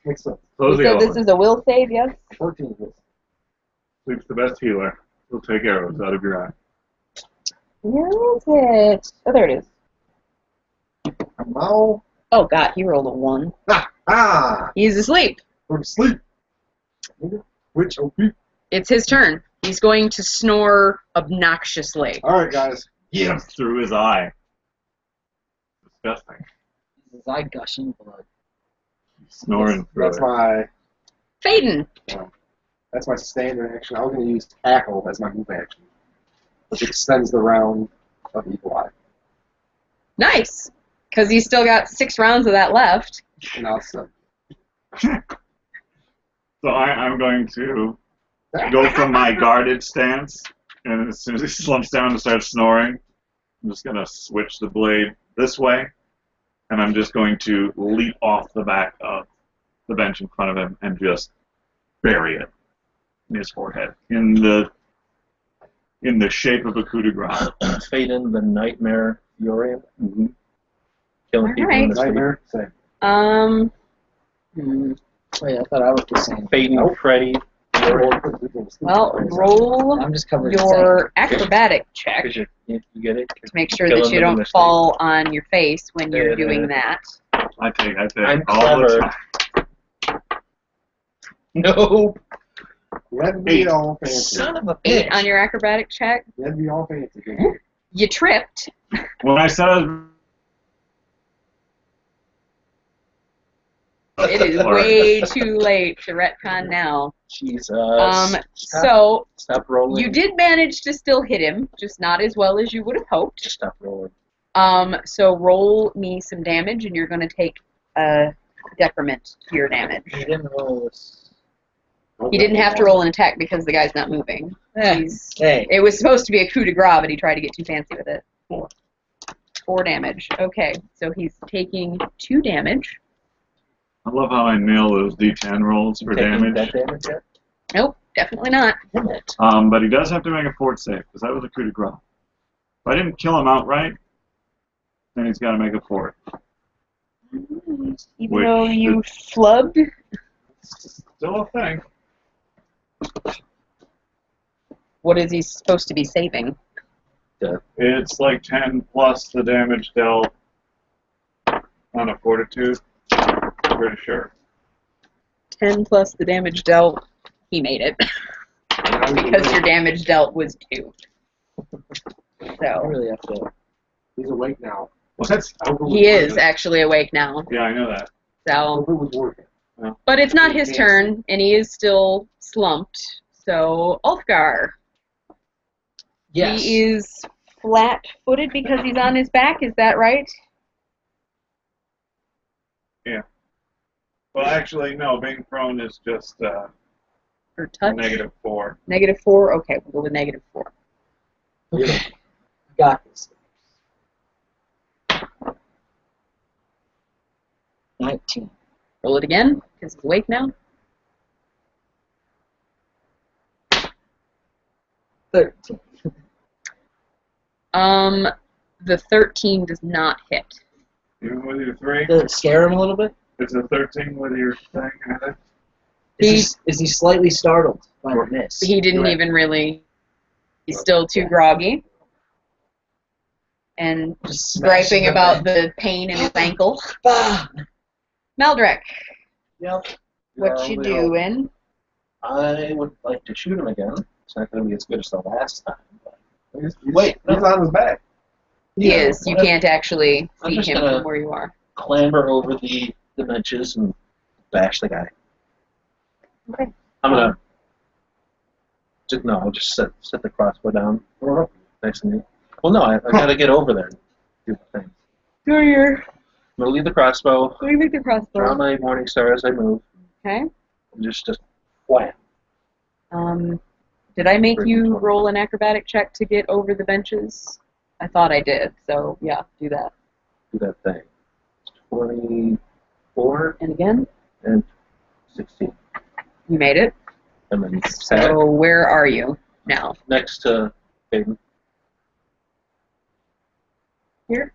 [SPEAKER 4] Makes sense.
[SPEAKER 2] Close
[SPEAKER 1] you
[SPEAKER 2] the
[SPEAKER 1] said this
[SPEAKER 2] eyes.
[SPEAKER 1] is a will save, yes?
[SPEAKER 4] 14 hits.
[SPEAKER 2] Sleep's the best healer. He'll take arrows out of your eye.
[SPEAKER 1] Where is it? Oh, there it is.
[SPEAKER 4] Now.
[SPEAKER 1] Oh, God, he rolled a 1.
[SPEAKER 4] Ah.
[SPEAKER 1] He's asleep.
[SPEAKER 4] Go to sleep. Which OP?
[SPEAKER 1] It's his turn. He's going to snore obnoxiously.
[SPEAKER 4] All right, guys.
[SPEAKER 2] Yeah. Through his eye. Disgusting.
[SPEAKER 5] His eye gushing blood.
[SPEAKER 2] Snoring through
[SPEAKER 4] That's
[SPEAKER 2] it.
[SPEAKER 4] my standard action. I was going to use tackle as my move action, which extends the round of eagle eye.
[SPEAKER 1] Nice. Because he's still got 6 rounds of that left.
[SPEAKER 4] And I'll set.
[SPEAKER 2] So I'm going to go from my guarded stance, and as soon as he slumps down and starts snoring, I'm just going to switch the blade this way, and I'm just going to leap off the back of the bench in front of him and just bury it in his forehead in the shape of a coup de grace.
[SPEAKER 3] Fade in the nightmare Yorian.
[SPEAKER 2] Mm-hmm.
[SPEAKER 3] Killing people
[SPEAKER 1] Alright.
[SPEAKER 3] in the sleep.
[SPEAKER 4] Nightmare. Same.
[SPEAKER 5] Wait, I thought I was the same.
[SPEAKER 3] Fading
[SPEAKER 4] Nope.
[SPEAKER 3] Freddy.
[SPEAKER 1] Well, roll
[SPEAKER 5] I'm just covered in
[SPEAKER 1] your acrobatic check
[SPEAKER 3] Because you get it?
[SPEAKER 1] to make sure
[SPEAKER 3] Kill
[SPEAKER 1] that
[SPEAKER 3] him
[SPEAKER 1] you
[SPEAKER 3] in
[SPEAKER 1] don't
[SPEAKER 3] their sleep.
[SPEAKER 1] fall on your face when you're
[SPEAKER 3] Yeah.
[SPEAKER 1] doing that.
[SPEAKER 2] I take
[SPEAKER 3] I'm
[SPEAKER 2] all the
[SPEAKER 3] clever. Nope.
[SPEAKER 4] You had to be all fancy.
[SPEAKER 3] Son of a
[SPEAKER 1] 8
[SPEAKER 3] bitch.
[SPEAKER 1] on your acrobatic check.
[SPEAKER 4] You had to be all fancy. didn't you?
[SPEAKER 1] You tripped.
[SPEAKER 2] When I said I was
[SPEAKER 1] It is way too late to retcon now.
[SPEAKER 3] Jesus.
[SPEAKER 1] So
[SPEAKER 3] Stop rolling.
[SPEAKER 1] you did manage to still hit him, just not as well as you would have hoped.
[SPEAKER 3] Just stop rolling.
[SPEAKER 1] So roll me some damage, and you're going to take a decrement to your damage.
[SPEAKER 5] He didn't roll this.
[SPEAKER 1] He didn't have to roll an attack because the guy's not moving. He's,
[SPEAKER 5] Hey.
[SPEAKER 1] it was supposed to be a coup de grace, but he tried to get too fancy with it. 4 damage. Okay, so he's taking 2 damage.
[SPEAKER 2] I love how I nail those D10 rolls for
[SPEAKER 3] Taking
[SPEAKER 2] damage.
[SPEAKER 3] that damage yet?
[SPEAKER 1] Nope, definitely not.
[SPEAKER 3] Damn it.
[SPEAKER 2] But he does have to make a fort save, because that was a coup de grace. If I didn't kill him outright, then he's got to make a fort.
[SPEAKER 1] Even
[SPEAKER 2] Which
[SPEAKER 1] though you flubbed.
[SPEAKER 2] It's still a thing.
[SPEAKER 1] What is he supposed to be saving?
[SPEAKER 2] It's like 10 plus the damage dealt on a fortitude. Pretty sure.
[SPEAKER 1] 10 plus the damage dealt. He made it. Because your damage dealt was 2.
[SPEAKER 5] I
[SPEAKER 1] So
[SPEAKER 5] really have to.
[SPEAKER 4] He's awake now.
[SPEAKER 2] What?
[SPEAKER 1] he is actually awake now.
[SPEAKER 2] Yeah, I know that.
[SPEAKER 1] So,
[SPEAKER 4] Hope it was working.
[SPEAKER 1] but it's not his turn, and he is still slumped. So, Ulfgar.
[SPEAKER 5] Yes.
[SPEAKER 1] He is flat-footed because he's on his back. Is that right?
[SPEAKER 2] Yeah. Well, actually, no. Being prone is just
[SPEAKER 1] Or touch?
[SPEAKER 2] -4.
[SPEAKER 1] -4. Okay, we'll go with -4.
[SPEAKER 5] Okay. Got this. 19.
[SPEAKER 1] Roll it again because he's awake now.
[SPEAKER 5] 13.
[SPEAKER 1] The 13 does not hit.
[SPEAKER 2] Even with your 3,
[SPEAKER 5] Does it scare him a little bit?
[SPEAKER 2] it's a 13 with your thing.
[SPEAKER 5] Is he slightly startled by the miss?
[SPEAKER 1] He didn't
[SPEAKER 5] Right.
[SPEAKER 1] even really. He's still too groggy. And
[SPEAKER 5] Just smashing
[SPEAKER 1] griping
[SPEAKER 5] the
[SPEAKER 1] about
[SPEAKER 5] bench.
[SPEAKER 1] the pain in his ankle.
[SPEAKER 5] Bah!
[SPEAKER 1] Meldrek,
[SPEAKER 5] Yep.
[SPEAKER 1] what you doing?
[SPEAKER 3] I would like to shoot him again. It's not going to be as good as the last time. But
[SPEAKER 4] Wait, he's on his back.
[SPEAKER 1] He
[SPEAKER 3] Yeah,
[SPEAKER 1] is. You
[SPEAKER 3] I'm
[SPEAKER 1] can't actually
[SPEAKER 3] I'm
[SPEAKER 1] see
[SPEAKER 3] just
[SPEAKER 1] him
[SPEAKER 3] gonna-
[SPEAKER 1] from where you are.
[SPEAKER 3] clamber over the benches and bash the guy.
[SPEAKER 1] Okay.
[SPEAKER 3] I'm gonna. I'll just set the crossbow down. Nice and neat. Well, no, I gotta get over there and do the thing.
[SPEAKER 1] Go here.
[SPEAKER 3] I'm gonna leave the crossbow,
[SPEAKER 1] Go make the
[SPEAKER 3] draw
[SPEAKER 1] crossbow.
[SPEAKER 3] my morning star as I move,
[SPEAKER 1] Okay.
[SPEAKER 3] and just wham.
[SPEAKER 1] Did I make you roll an acrobatic check to get over the benches? I thought I did. So yeah, do that.
[SPEAKER 3] Do that thing. 24
[SPEAKER 1] And again,
[SPEAKER 3] and 16.
[SPEAKER 1] you made it.
[SPEAKER 3] And then
[SPEAKER 1] So where are you now?
[SPEAKER 3] next to Hayden.
[SPEAKER 1] Here.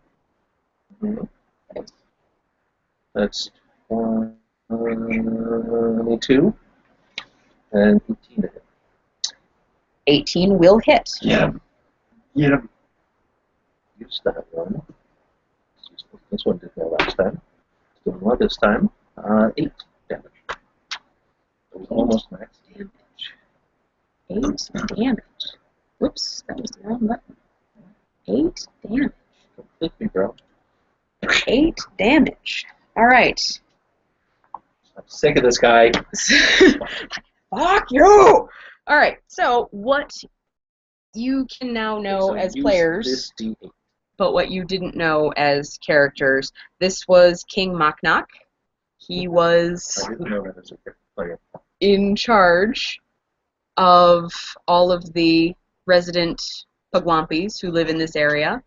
[SPEAKER 3] Mhm. That's 22 and 18 to hit.
[SPEAKER 1] 18 will hit.
[SPEAKER 3] Yeah.
[SPEAKER 4] Get him.
[SPEAKER 3] Use that one. This one did well last time. It's doing well this time. 8 damage. It was almost max.
[SPEAKER 1] Damage. 8 damage. Whoops, that was the wrong button. 8 damage.
[SPEAKER 3] Completely, bro.
[SPEAKER 1] 8 damage. All right.
[SPEAKER 3] I'm sick of this guy.
[SPEAKER 1] Fuck you! All right. So what you can now know
[SPEAKER 3] So
[SPEAKER 1] as
[SPEAKER 3] use
[SPEAKER 1] players,
[SPEAKER 3] This D8.
[SPEAKER 1] but what you didn't know as characters, this was King Maknak. He was
[SPEAKER 3] I didn't know that as a player.
[SPEAKER 1] in charge of all of the resident Pugwampis who live in this area.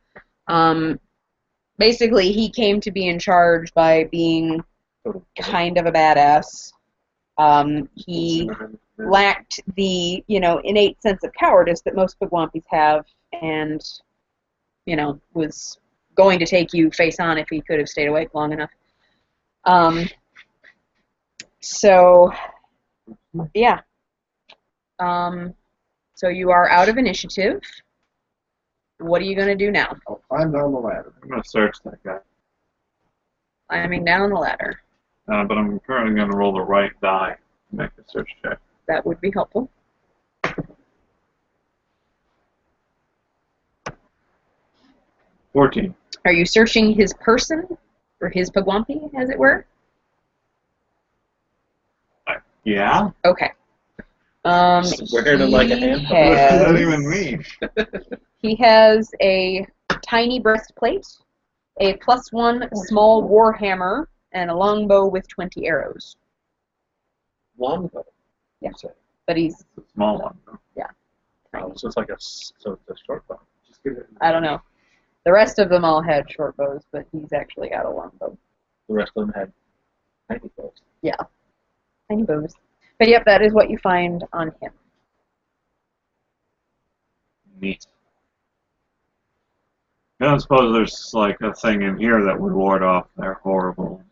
[SPEAKER 1] Basically, he came to be in charge by being kind of a badass. He lacked the, innate sense of cowardice that most Pugwampis have, and, was going to take you face on if he could have stayed awake long enough. So, yeah. So you are out of initiative. What are you going to do now?
[SPEAKER 4] I'll climb down the ladder.
[SPEAKER 2] I'm going to search that guy.
[SPEAKER 1] Climbing down the ladder.
[SPEAKER 2] But I'm currently going to roll the right die to make the search check.
[SPEAKER 1] That would be helpful.
[SPEAKER 2] 14.
[SPEAKER 1] Are you searching his person, or his Pugwampi, as it were?
[SPEAKER 2] Yeah?
[SPEAKER 1] Okay.
[SPEAKER 3] Swearing him like a
[SPEAKER 1] he
[SPEAKER 3] handful.
[SPEAKER 2] What does that
[SPEAKER 1] has-
[SPEAKER 2] even mean?
[SPEAKER 1] He has a tiny breastplate, a +1 small warhammer, and a longbow with 20 arrows.
[SPEAKER 3] Longbow.
[SPEAKER 1] Yeah.
[SPEAKER 3] You say.
[SPEAKER 1] But he's,
[SPEAKER 2] It's a small one. Though.
[SPEAKER 3] Oh, so it's like it's a short bow.
[SPEAKER 4] Just give it.
[SPEAKER 1] I don't know. The rest of them all had short bows, but he's actually got a longbow.
[SPEAKER 3] The rest of them had tiny bows.
[SPEAKER 1] Tiny bows. But yep, that is what you find on him.
[SPEAKER 2] Neat. I don't suppose there's like a thing in here that would ward off their horribleness.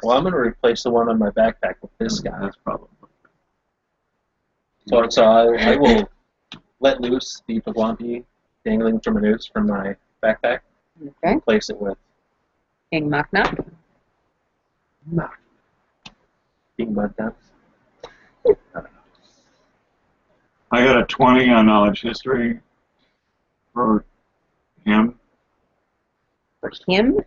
[SPEAKER 3] Well, I'm going to replace the one on my backpack with this guy.
[SPEAKER 2] That's probably.
[SPEAKER 3] So I will let loose the Pugwampi dangling from a noose from my backpack.
[SPEAKER 1] Okay.
[SPEAKER 3] Replace it with
[SPEAKER 1] King Maknak.
[SPEAKER 4] No.
[SPEAKER 3] King Mud Ducks.
[SPEAKER 2] I got a 20 on knowledge history for him?
[SPEAKER 1] For him?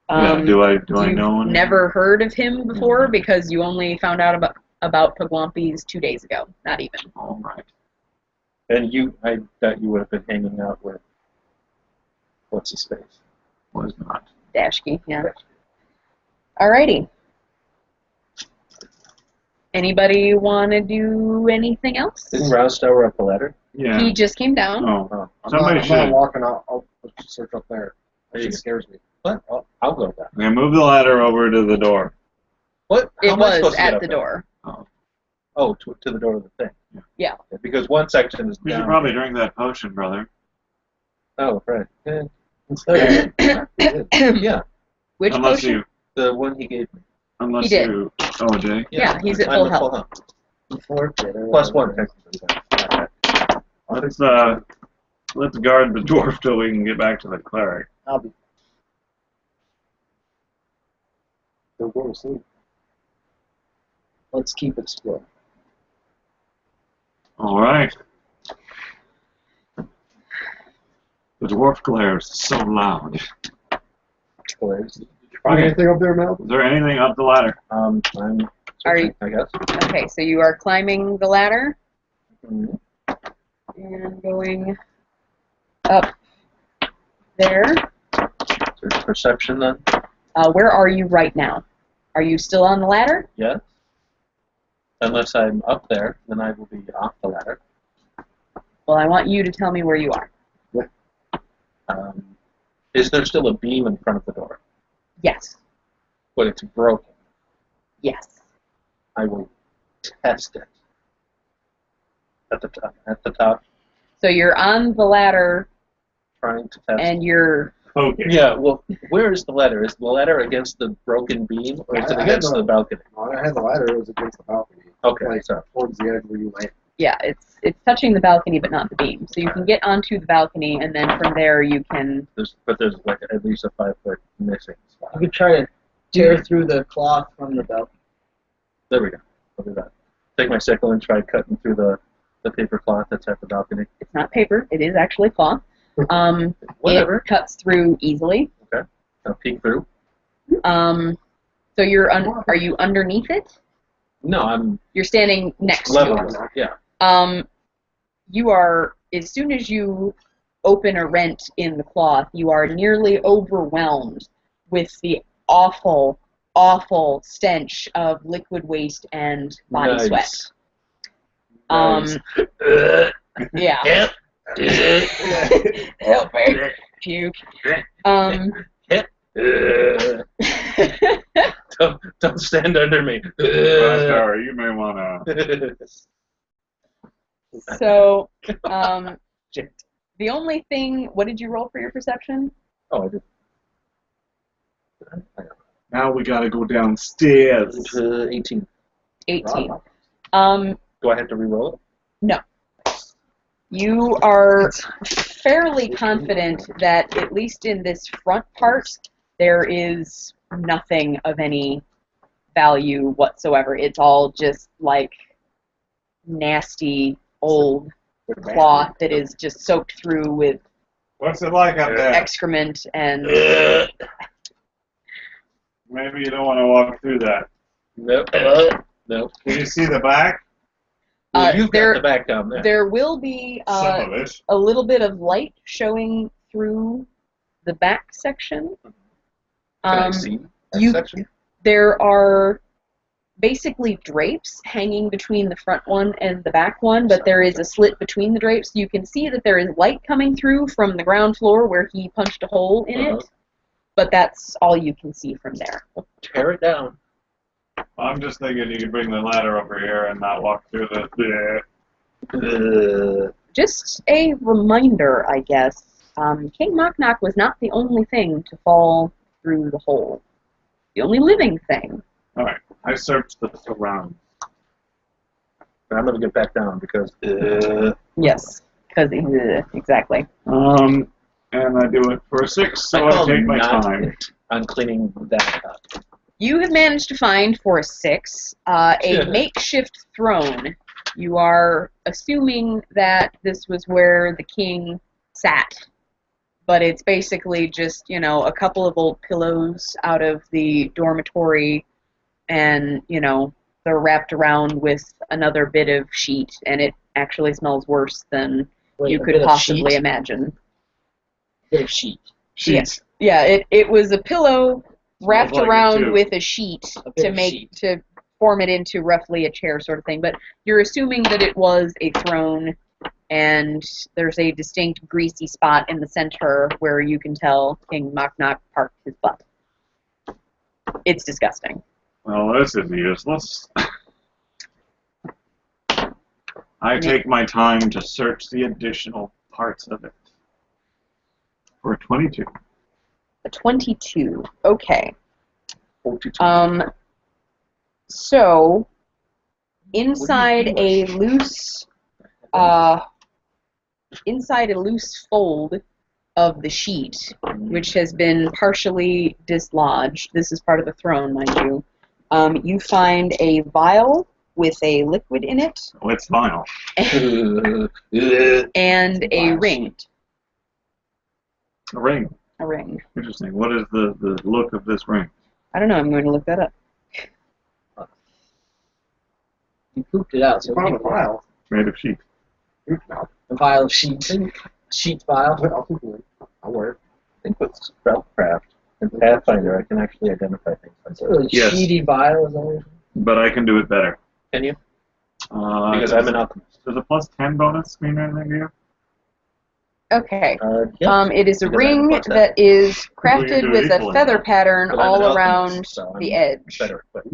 [SPEAKER 2] Yeah. Do I
[SPEAKER 1] You've
[SPEAKER 2] know him?
[SPEAKER 1] never heard of him before because you only found out about Pugwampis 2 days ago. Not even.
[SPEAKER 2] All right.
[SPEAKER 3] And I bet you would have been hanging out with, what's his face?
[SPEAKER 2] Was not.
[SPEAKER 1] Dashki, yeah. Alrighty. Anybody want to do anything else?
[SPEAKER 3] Didn't Roustower up the ladder?
[SPEAKER 2] Yeah.
[SPEAKER 1] He just came down.
[SPEAKER 2] Oh.
[SPEAKER 4] I'm
[SPEAKER 2] Somebody
[SPEAKER 4] not
[SPEAKER 2] should.
[SPEAKER 4] walking out. I'll just search up there.
[SPEAKER 3] There
[SPEAKER 4] She
[SPEAKER 3] you go.
[SPEAKER 4] scares me.
[SPEAKER 3] What? I'll go down.
[SPEAKER 2] Yeah, move the ladder over to the door.
[SPEAKER 3] What? How
[SPEAKER 1] It
[SPEAKER 3] am I
[SPEAKER 1] was
[SPEAKER 3] supposed to get
[SPEAKER 1] at
[SPEAKER 3] up
[SPEAKER 1] the
[SPEAKER 3] there?
[SPEAKER 1] door.
[SPEAKER 3] Oh, to the door of the thing.
[SPEAKER 1] Yeah.
[SPEAKER 3] Because one section is
[SPEAKER 2] We
[SPEAKER 3] down.
[SPEAKER 2] should probably drink that potion, brother.
[SPEAKER 3] Oh, right. Yeah.
[SPEAKER 1] Which
[SPEAKER 3] Yeah,
[SPEAKER 2] Unless
[SPEAKER 1] potion?
[SPEAKER 2] you.
[SPEAKER 3] the one he gave me.
[SPEAKER 2] Unless
[SPEAKER 1] He did.
[SPEAKER 2] you. Oh, did he?
[SPEAKER 1] Yeah, he's at
[SPEAKER 3] I'm
[SPEAKER 1] full
[SPEAKER 3] at
[SPEAKER 1] health.
[SPEAKER 3] health.
[SPEAKER 5] Before dinner.
[SPEAKER 3] Plus one, technically.
[SPEAKER 2] Let's guard the dwarf till we can get back to the cleric.
[SPEAKER 5] I'll be.
[SPEAKER 4] Don't go to sleep.
[SPEAKER 5] Let's keep exploring.
[SPEAKER 2] All right. The dwarf glares so loud.
[SPEAKER 3] Squares.
[SPEAKER 4] Find anything up there, Mel?
[SPEAKER 2] Is there anything up the ladder?
[SPEAKER 3] I'm
[SPEAKER 1] Are you-
[SPEAKER 3] I guess.
[SPEAKER 1] Okay, so you are climbing the ladder
[SPEAKER 3] Mhm.
[SPEAKER 1] and going up there.
[SPEAKER 3] There's perception then?
[SPEAKER 1] Where are you right now? Are you still on the ladder?
[SPEAKER 3] Yes. Unless I'm up there, then I will be off the ladder.
[SPEAKER 1] Well, I want you to tell me where you are.
[SPEAKER 3] Is there still a beam in front of the door?
[SPEAKER 1] Yes.
[SPEAKER 3] But it's broken.
[SPEAKER 1] Yes.
[SPEAKER 3] I will test it. At the top. At the top,
[SPEAKER 1] So you're on the ladder
[SPEAKER 3] trying to test.
[SPEAKER 1] and you're
[SPEAKER 2] Okay.
[SPEAKER 3] Yeah. Well, where is the ladder? Is the ladder against the broken beam, or is it
[SPEAKER 4] I
[SPEAKER 3] against
[SPEAKER 4] had
[SPEAKER 3] the balcony?
[SPEAKER 4] No, I had the ladder. It was against the balcony.
[SPEAKER 3] Okay.
[SPEAKER 4] Like
[SPEAKER 3] Sorry.
[SPEAKER 4] towards the edge where you land.
[SPEAKER 1] yeah, it's touching the balcony but not the beam. So you can get onto the balcony and then from there you can
[SPEAKER 3] There's like at least a 5 foot missing spot.
[SPEAKER 5] You could try to tear through the cloth from the belt.
[SPEAKER 3] There we go. I'll do that. Take my sickle and try cutting through the paper cloth that's at the balcony.
[SPEAKER 1] it's not paper, it is actually cloth.
[SPEAKER 3] Whatever.
[SPEAKER 1] It cuts through easily.
[SPEAKER 3] I'll peek through.
[SPEAKER 1] So are you underneath it?
[SPEAKER 3] No, I'm
[SPEAKER 1] You're standing next
[SPEAKER 3] level.
[SPEAKER 1] to it.
[SPEAKER 3] Yeah.
[SPEAKER 1] You are, as soon as you open a rent in the cloth, you are nearly overwhelmed with the awful, awful stench of liquid waste and body
[SPEAKER 3] Nice.
[SPEAKER 1] sweat.
[SPEAKER 3] Nice.
[SPEAKER 1] Yeah. Help me. Puke.
[SPEAKER 3] Don't stand under me.
[SPEAKER 2] Sorry, you may want to.
[SPEAKER 1] So,
[SPEAKER 3] Shit.
[SPEAKER 1] the only thing, what did you roll for your perception?
[SPEAKER 3] Oh, I did.
[SPEAKER 2] Now we gotta go downstairs.
[SPEAKER 3] 18.
[SPEAKER 1] 18.
[SPEAKER 3] Do I have to re-roll it?
[SPEAKER 1] You are fairly confident that, at least in this front part, there is nothing of any value whatsoever. It's all just like nasty old cloth that is just soaked through with
[SPEAKER 2] What's it like up there?
[SPEAKER 1] excrement and
[SPEAKER 2] Maybe you don't want to walk through that.
[SPEAKER 3] Nope. Nope.
[SPEAKER 2] Can you see the back?
[SPEAKER 3] Well, you've
[SPEAKER 1] there-
[SPEAKER 3] got the back down there.
[SPEAKER 1] there will be
[SPEAKER 2] Some of it.
[SPEAKER 1] a little bit of light showing through the back section.
[SPEAKER 3] Can I see that
[SPEAKER 1] you-
[SPEAKER 3] section?
[SPEAKER 1] There are basically drapes hanging between the front one and the back one, but there is a slit between the drapes. You can see that there is light coming through from the ground floor where he punched a hole in it, but that's all you can see from there.
[SPEAKER 3] Tear it down.
[SPEAKER 2] I'm just thinking you could bring the ladder over here and not walk through the.
[SPEAKER 1] Just a reminder, I guess, King Knock Knock was not the only thing to fall through the hole. The only living thing.
[SPEAKER 2] Alright, I searched the surroundings.
[SPEAKER 3] I'm going to get back down because
[SPEAKER 1] Yes, because exactly.
[SPEAKER 2] And I do it for 6, so I take my
[SPEAKER 3] not
[SPEAKER 2] time.
[SPEAKER 3] on cleaning that up.
[SPEAKER 1] You have managed to find, for a 6, a makeshift throne. You are assuming that this was where the king sat but it's basically just, a couple of old pillows out of the dormitory, and, they're wrapped around with another bit of sheet, and it actually smells worse than
[SPEAKER 5] Wait,
[SPEAKER 1] you
[SPEAKER 5] a
[SPEAKER 1] could
[SPEAKER 5] bit of
[SPEAKER 1] possibly
[SPEAKER 5] sheet?
[SPEAKER 1] imagine.
[SPEAKER 5] Bit of sheet.
[SPEAKER 2] Sheets.
[SPEAKER 1] Yeah, it was a pillow wrapped
[SPEAKER 2] like it
[SPEAKER 1] around
[SPEAKER 2] too.
[SPEAKER 1] with a sheet
[SPEAKER 5] A bit
[SPEAKER 1] to
[SPEAKER 5] of
[SPEAKER 1] make
[SPEAKER 5] sheet.
[SPEAKER 1] to form it into roughly a chair sort of thing. But you're assuming that it was a throne, and there's a distinct greasy spot in the center where you can tell King Knock parked his butt. It's disgusting.
[SPEAKER 2] Well, this is useless. I take my time to search the additional parts of it. For 22.
[SPEAKER 1] A 22. Okay.
[SPEAKER 3] 42.
[SPEAKER 1] So inside a loose fold of the sheet, which has been partially dislodged, this is part of the throne, mind you, you find a vial with a liquid in it.
[SPEAKER 2] Oh, it's vinyl.
[SPEAKER 1] And a ring.
[SPEAKER 2] A ring.
[SPEAKER 1] A ring.
[SPEAKER 2] Interesting. What is the look of this ring?
[SPEAKER 1] I don't know, I'm going to look that up.
[SPEAKER 5] You pooped it out, so
[SPEAKER 4] Found a vial.
[SPEAKER 2] Made of sheet.
[SPEAKER 5] a vial of sheet. Sheet vial.
[SPEAKER 4] I'll keep it. I'll wear it.
[SPEAKER 3] I think with Spellcraft and Pathfinder, I can actually identify things.
[SPEAKER 5] It's a really
[SPEAKER 2] Yes.
[SPEAKER 5] sheety vial, is that what you're saying?
[SPEAKER 2] But I can do it better.
[SPEAKER 3] Can you? Because I'm an alchemist.
[SPEAKER 2] Does a plus 10 bonus mean anything to you?
[SPEAKER 1] Okay.
[SPEAKER 3] Yeah.
[SPEAKER 1] It is a
[SPEAKER 3] Because I have a
[SPEAKER 1] ring
[SPEAKER 3] plus ten.
[SPEAKER 1] that is
[SPEAKER 2] We can
[SPEAKER 1] crafted
[SPEAKER 2] do
[SPEAKER 1] with a
[SPEAKER 2] equally.
[SPEAKER 1] feather pattern
[SPEAKER 3] But I'm
[SPEAKER 1] all
[SPEAKER 3] an
[SPEAKER 1] around
[SPEAKER 3] alchemist, so I'm
[SPEAKER 1] the edge.
[SPEAKER 3] better equipped.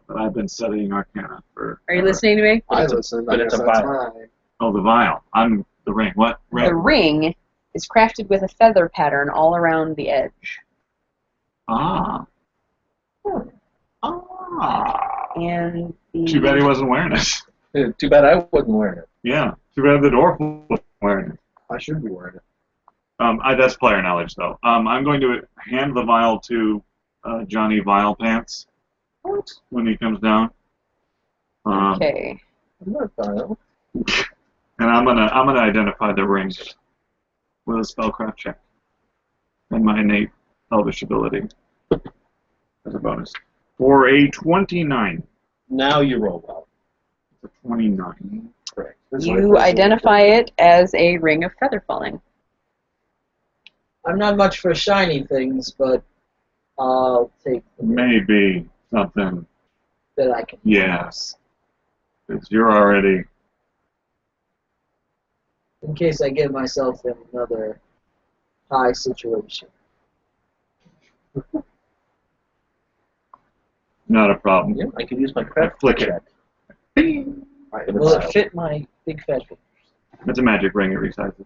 [SPEAKER 2] But I've been studying Arcana for.
[SPEAKER 1] Are you listening to me?
[SPEAKER 4] I listen.
[SPEAKER 3] but
[SPEAKER 4] I
[SPEAKER 3] it's
[SPEAKER 4] guess
[SPEAKER 3] a
[SPEAKER 4] that's
[SPEAKER 3] vial.
[SPEAKER 4] mine.
[SPEAKER 2] Oh, the vial. I'm the ring. What?
[SPEAKER 1] The ring is crafted with a feather pattern all around the edge.
[SPEAKER 2] Ah. Ah.
[SPEAKER 1] And the
[SPEAKER 2] Too bad he wasn't wearing it.
[SPEAKER 3] Too bad I wasn't wearing it.
[SPEAKER 2] Yeah. Too bad the dwarf wasn't wearing it.
[SPEAKER 4] I should be wearing it.
[SPEAKER 2] That's player knowledge, though. I'm going to hand the vial to Johnny Vial Pants when he comes down.
[SPEAKER 1] Okay.
[SPEAKER 3] I'm not vial.
[SPEAKER 2] And I'm gonna identify the ring with a spellcraft check and my innate elvish ability as a bonus for a 29.
[SPEAKER 3] Now you roll well.
[SPEAKER 2] It's a 29.
[SPEAKER 3] Correct.
[SPEAKER 4] This is my
[SPEAKER 1] You
[SPEAKER 4] first
[SPEAKER 1] identify
[SPEAKER 4] one.
[SPEAKER 1] it as a ring of feather falling.
[SPEAKER 5] I'm not much for shiny things, but I'll take the
[SPEAKER 2] Maybe something.
[SPEAKER 5] that I can
[SPEAKER 2] Yeah.
[SPEAKER 5] use.
[SPEAKER 2] Because you're already.
[SPEAKER 5] In case I get myself in another high situation.
[SPEAKER 2] Not a problem.
[SPEAKER 3] Yeah, I can use my craft
[SPEAKER 2] Flick it.
[SPEAKER 3] check.
[SPEAKER 4] I-
[SPEAKER 5] Will it fit my big fat fingers?
[SPEAKER 2] It's a magic ring. It resizes.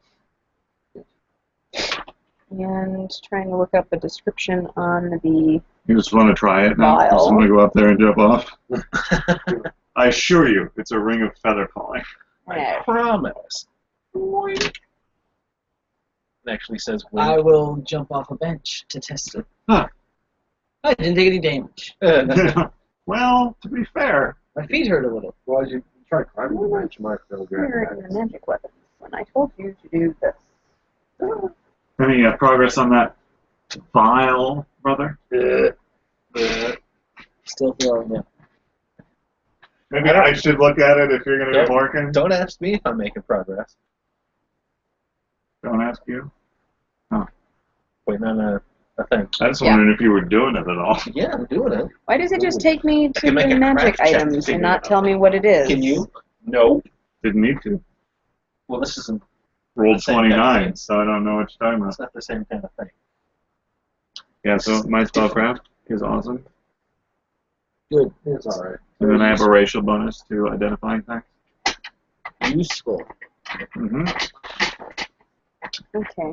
[SPEAKER 1] And trying to look up a description on the
[SPEAKER 2] You just want to try it now? You just
[SPEAKER 1] Vial.
[SPEAKER 2] want to go up there and jump off? I assure you, it's a ring of feather falling.
[SPEAKER 3] I promise. It actually says
[SPEAKER 5] I
[SPEAKER 3] wing.
[SPEAKER 5] will jump off a bench to test it.
[SPEAKER 2] Huh.
[SPEAKER 5] I didn't take any damage.
[SPEAKER 2] Well, to be fair,
[SPEAKER 5] My feet hurt a little.
[SPEAKER 4] Well, as you try climbing the bench, you might feel good.
[SPEAKER 1] Where are your magic weapons? When I told you to do this.
[SPEAKER 2] any progress on that vial, brother?
[SPEAKER 5] Still throwing it.
[SPEAKER 2] Maybe I should look at it if you're going to be
[SPEAKER 3] Don't-
[SPEAKER 2] working.
[SPEAKER 3] Don't ask me if I'm making progress.
[SPEAKER 2] Don't ask you.
[SPEAKER 3] Waiting on a thing.
[SPEAKER 2] I was
[SPEAKER 1] Yeah.
[SPEAKER 2] wondering if you were doing it at all.
[SPEAKER 3] Yeah, I'm doing it.
[SPEAKER 1] Why does it just take me to
[SPEAKER 3] can make
[SPEAKER 1] the
[SPEAKER 3] a
[SPEAKER 1] magic
[SPEAKER 3] craft check to
[SPEAKER 1] items
[SPEAKER 3] figure
[SPEAKER 1] and
[SPEAKER 3] it
[SPEAKER 1] not
[SPEAKER 3] out.
[SPEAKER 1] tell me what it is?
[SPEAKER 3] Can you? No.
[SPEAKER 2] Didn't need to.
[SPEAKER 3] Well, this isn't.
[SPEAKER 2] Rolled
[SPEAKER 3] Same kind of
[SPEAKER 2] 29,
[SPEAKER 3] thing.
[SPEAKER 2] so I don't know what you're talking about.
[SPEAKER 3] It's not the same kind of thing.
[SPEAKER 2] Yeah, so my spellcraft is awesome.
[SPEAKER 5] Good.
[SPEAKER 4] It's alright.
[SPEAKER 2] And then I have a racial bonus to identifying things.
[SPEAKER 5] Useful.
[SPEAKER 2] Mm-hmm.
[SPEAKER 1] Okay.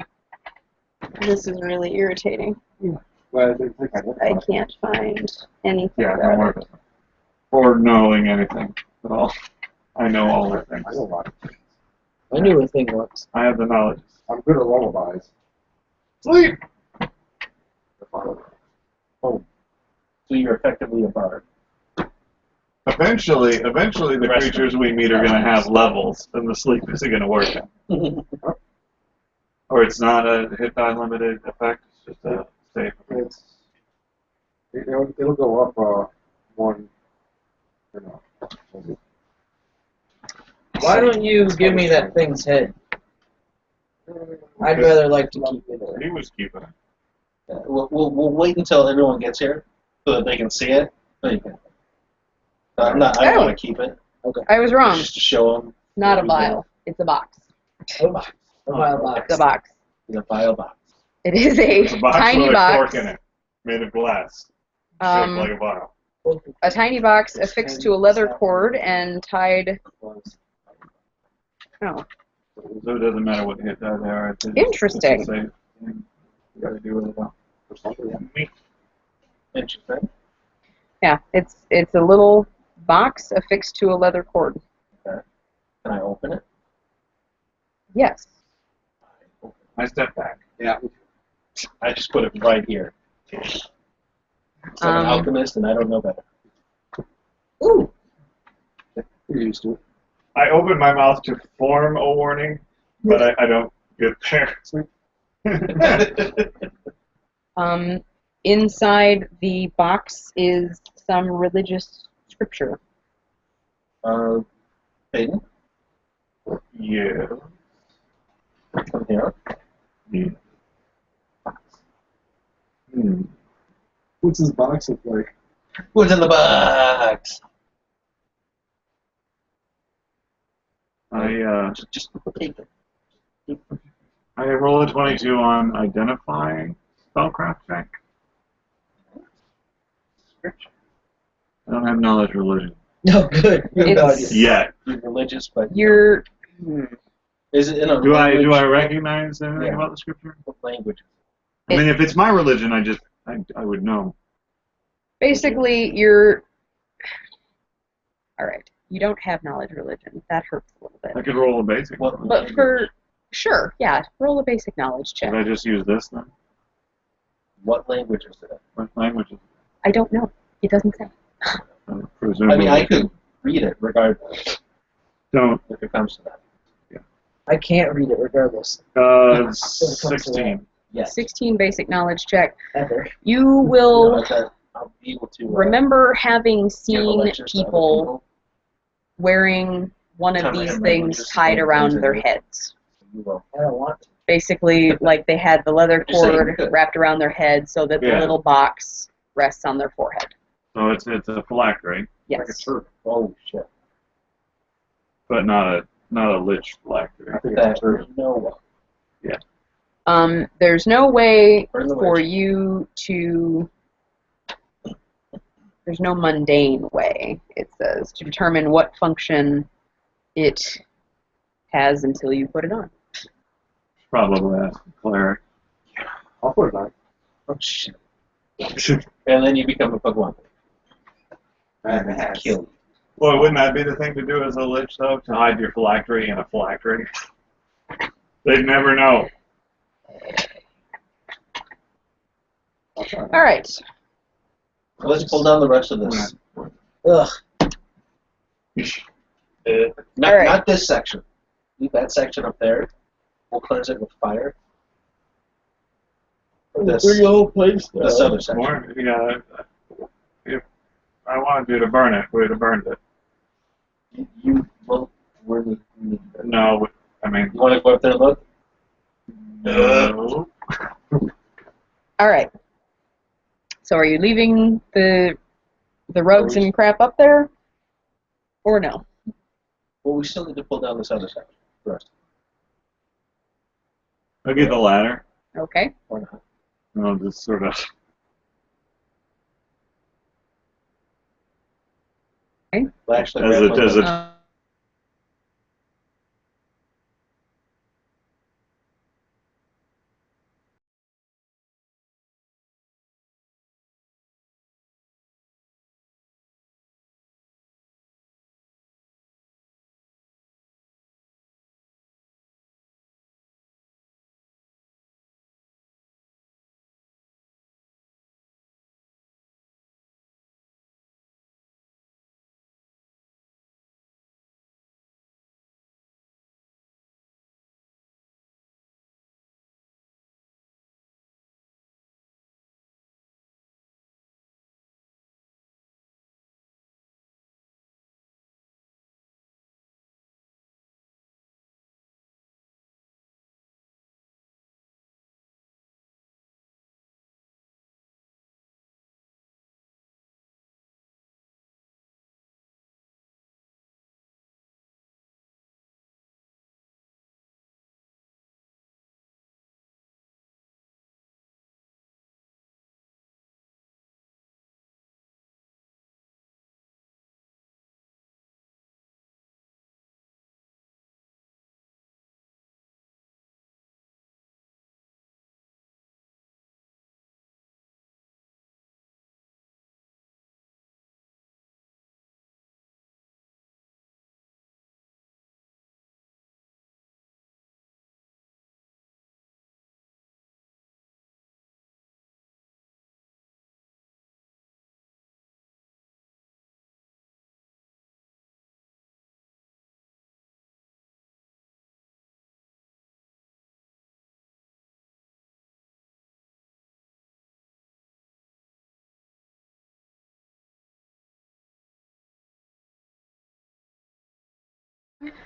[SPEAKER 1] This is really irritating.
[SPEAKER 4] Well, I didn't think I looked
[SPEAKER 1] I
[SPEAKER 4] at it.
[SPEAKER 1] can't find anything
[SPEAKER 2] Yeah, don't worry
[SPEAKER 1] about it.
[SPEAKER 2] about it. Or knowing anything at all. I know all the things.
[SPEAKER 4] I know a lot.
[SPEAKER 5] I knew a thing once.
[SPEAKER 2] I have the knowledge.
[SPEAKER 4] I'm good at lullabies.
[SPEAKER 2] Sleep!
[SPEAKER 3] So you're effectively a bard.
[SPEAKER 2] Eventually, the
[SPEAKER 3] Rest
[SPEAKER 2] creatures we meet are going to have levels, and the sleep isn't going to work. Or it's not a hit die limited effect. It's just a save.
[SPEAKER 4] It'll go up one. You know.
[SPEAKER 5] Why don't you give me that thing's head? I'd rather like to keep it.
[SPEAKER 2] He was keeping it.
[SPEAKER 3] We'll wait until everyone gets here so that they can see it. So you can, I don't want to keep it.
[SPEAKER 1] I was wrong.
[SPEAKER 3] Just to show them.
[SPEAKER 1] Not a vial. It's a box.
[SPEAKER 5] A vial box.
[SPEAKER 1] It's a box.
[SPEAKER 3] In a vial box.
[SPEAKER 1] It is
[SPEAKER 2] It's a box
[SPEAKER 1] tiny
[SPEAKER 2] with a
[SPEAKER 1] box.
[SPEAKER 2] cork in it, made of glass, shaped like a vial.
[SPEAKER 1] A tiny box affixed to a leather cord and tied. Oh,
[SPEAKER 2] So it doesn't matter what hit die they are. It's
[SPEAKER 1] Interesting.
[SPEAKER 2] It's the same thing. You gotta do with it now.
[SPEAKER 3] Interesting.
[SPEAKER 1] yeah. It's a little box affixed to a leather cord.
[SPEAKER 3] Okay. Can I open it?
[SPEAKER 1] Yes.
[SPEAKER 2] I step back.
[SPEAKER 4] Yeah.
[SPEAKER 3] I just put it right here. I'm an alchemist and I don't know better.
[SPEAKER 5] Ooh.
[SPEAKER 4] You're used to it.
[SPEAKER 2] I open my mouth to form a warning, but I don't get there.
[SPEAKER 1] Inside the box is some religious scripture.
[SPEAKER 3] Peyton?
[SPEAKER 2] Yeah.
[SPEAKER 3] Come here.
[SPEAKER 2] Yeah.
[SPEAKER 4] What's his box look like?
[SPEAKER 3] What's in the box? Just take it.
[SPEAKER 2] I roll a 22 on identifying spellcraft check.
[SPEAKER 3] Scripture.
[SPEAKER 2] I don't have knowledge religion
[SPEAKER 5] No, good.
[SPEAKER 2] yet.
[SPEAKER 3] You're religious, but
[SPEAKER 1] You're.
[SPEAKER 3] is it in a
[SPEAKER 2] Do
[SPEAKER 3] language?
[SPEAKER 2] I recognize anything
[SPEAKER 3] Yeah.
[SPEAKER 2] about the scripture?
[SPEAKER 3] What language?
[SPEAKER 2] I mean, if it's my religion, I would know.
[SPEAKER 1] Basically, you're. All right. You don't have knowledge religion. That hurts a little
[SPEAKER 2] I
[SPEAKER 1] bit.
[SPEAKER 2] could roll a basic.
[SPEAKER 3] What
[SPEAKER 2] one.
[SPEAKER 1] But for sure, yeah, roll a basic knowledge check.
[SPEAKER 2] Should I just use this then?
[SPEAKER 3] What language is it?
[SPEAKER 2] What language is
[SPEAKER 1] I don't know. It doesn't say.
[SPEAKER 2] it?
[SPEAKER 3] I
[SPEAKER 2] Presumably.
[SPEAKER 3] mean, I could read it regardless
[SPEAKER 2] Don't.
[SPEAKER 3] if it comes to that.
[SPEAKER 5] I can't read it regardless.
[SPEAKER 2] 16.
[SPEAKER 3] Yes.
[SPEAKER 1] 16 basic knowledge check.
[SPEAKER 5] Ever.
[SPEAKER 1] You will
[SPEAKER 3] I'll be able to
[SPEAKER 1] remember having
[SPEAKER 3] give
[SPEAKER 1] seen
[SPEAKER 3] lectures to other
[SPEAKER 1] people wearing one of
[SPEAKER 3] Tell me
[SPEAKER 1] these
[SPEAKER 3] how many
[SPEAKER 1] things
[SPEAKER 3] languages
[SPEAKER 1] tied
[SPEAKER 3] and
[SPEAKER 1] around
[SPEAKER 3] things
[SPEAKER 1] their
[SPEAKER 3] it is.
[SPEAKER 1] heads.
[SPEAKER 3] You will.
[SPEAKER 5] I don't want to.
[SPEAKER 1] Basically, like they had the leather
[SPEAKER 3] Just say you
[SPEAKER 1] cord
[SPEAKER 3] could.
[SPEAKER 1] wrapped around their head so that the
[SPEAKER 2] Yeah.
[SPEAKER 1] little box rests on their forehead.
[SPEAKER 2] So it's a phylactery,
[SPEAKER 1] Yes.
[SPEAKER 3] Like a turtle. Oh shit.
[SPEAKER 2] but not a lich phylactery.
[SPEAKER 4] I think it's
[SPEAKER 3] That
[SPEAKER 4] true.
[SPEAKER 3] no.
[SPEAKER 1] There's no way
[SPEAKER 3] Burn the
[SPEAKER 1] for
[SPEAKER 3] witch.
[SPEAKER 1] you to. There's no mundane way, it says, to determine what function it has until you put it on.
[SPEAKER 2] Probably ask the cleric.
[SPEAKER 4] I'll put it on.
[SPEAKER 3] Oh shit. And then you become a Pokemon.
[SPEAKER 4] Badass.
[SPEAKER 3] Kill you.
[SPEAKER 2] Well, wouldn't that be the thing to do as a lich, though? To hide your phylactery in a phylactery? They'd never know.
[SPEAKER 4] I'll try
[SPEAKER 1] All right.
[SPEAKER 3] So let's pull down the rest of this.
[SPEAKER 5] Ugh.
[SPEAKER 3] Not,
[SPEAKER 1] All right.
[SPEAKER 3] not this section. Leave that section up there. We'll cleanse it with fire. This
[SPEAKER 5] whole place
[SPEAKER 3] other section.
[SPEAKER 2] More, yeah. If I wanted you to burn it, we'd have burned it.
[SPEAKER 3] You well, we need to.
[SPEAKER 2] No, I mean,
[SPEAKER 3] You want to go up there and look?
[SPEAKER 2] no.
[SPEAKER 1] All right. So are you leaving the rugs and crap up there? Or no?
[SPEAKER 3] Well, we still need to pull down this other section first.
[SPEAKER 2] I'll get the ladder.
[SPEAKER 1] Okay.
[SPEAKER 3] Or not?
[SPEAKER 2] I'll just sort of.
[SPEAKER 3] Well, actually,
[SPEAKER 2] As
[SPEAKER 3] grab
[SPEAKER 2] a- as a-
[SPEAKER 1] Um,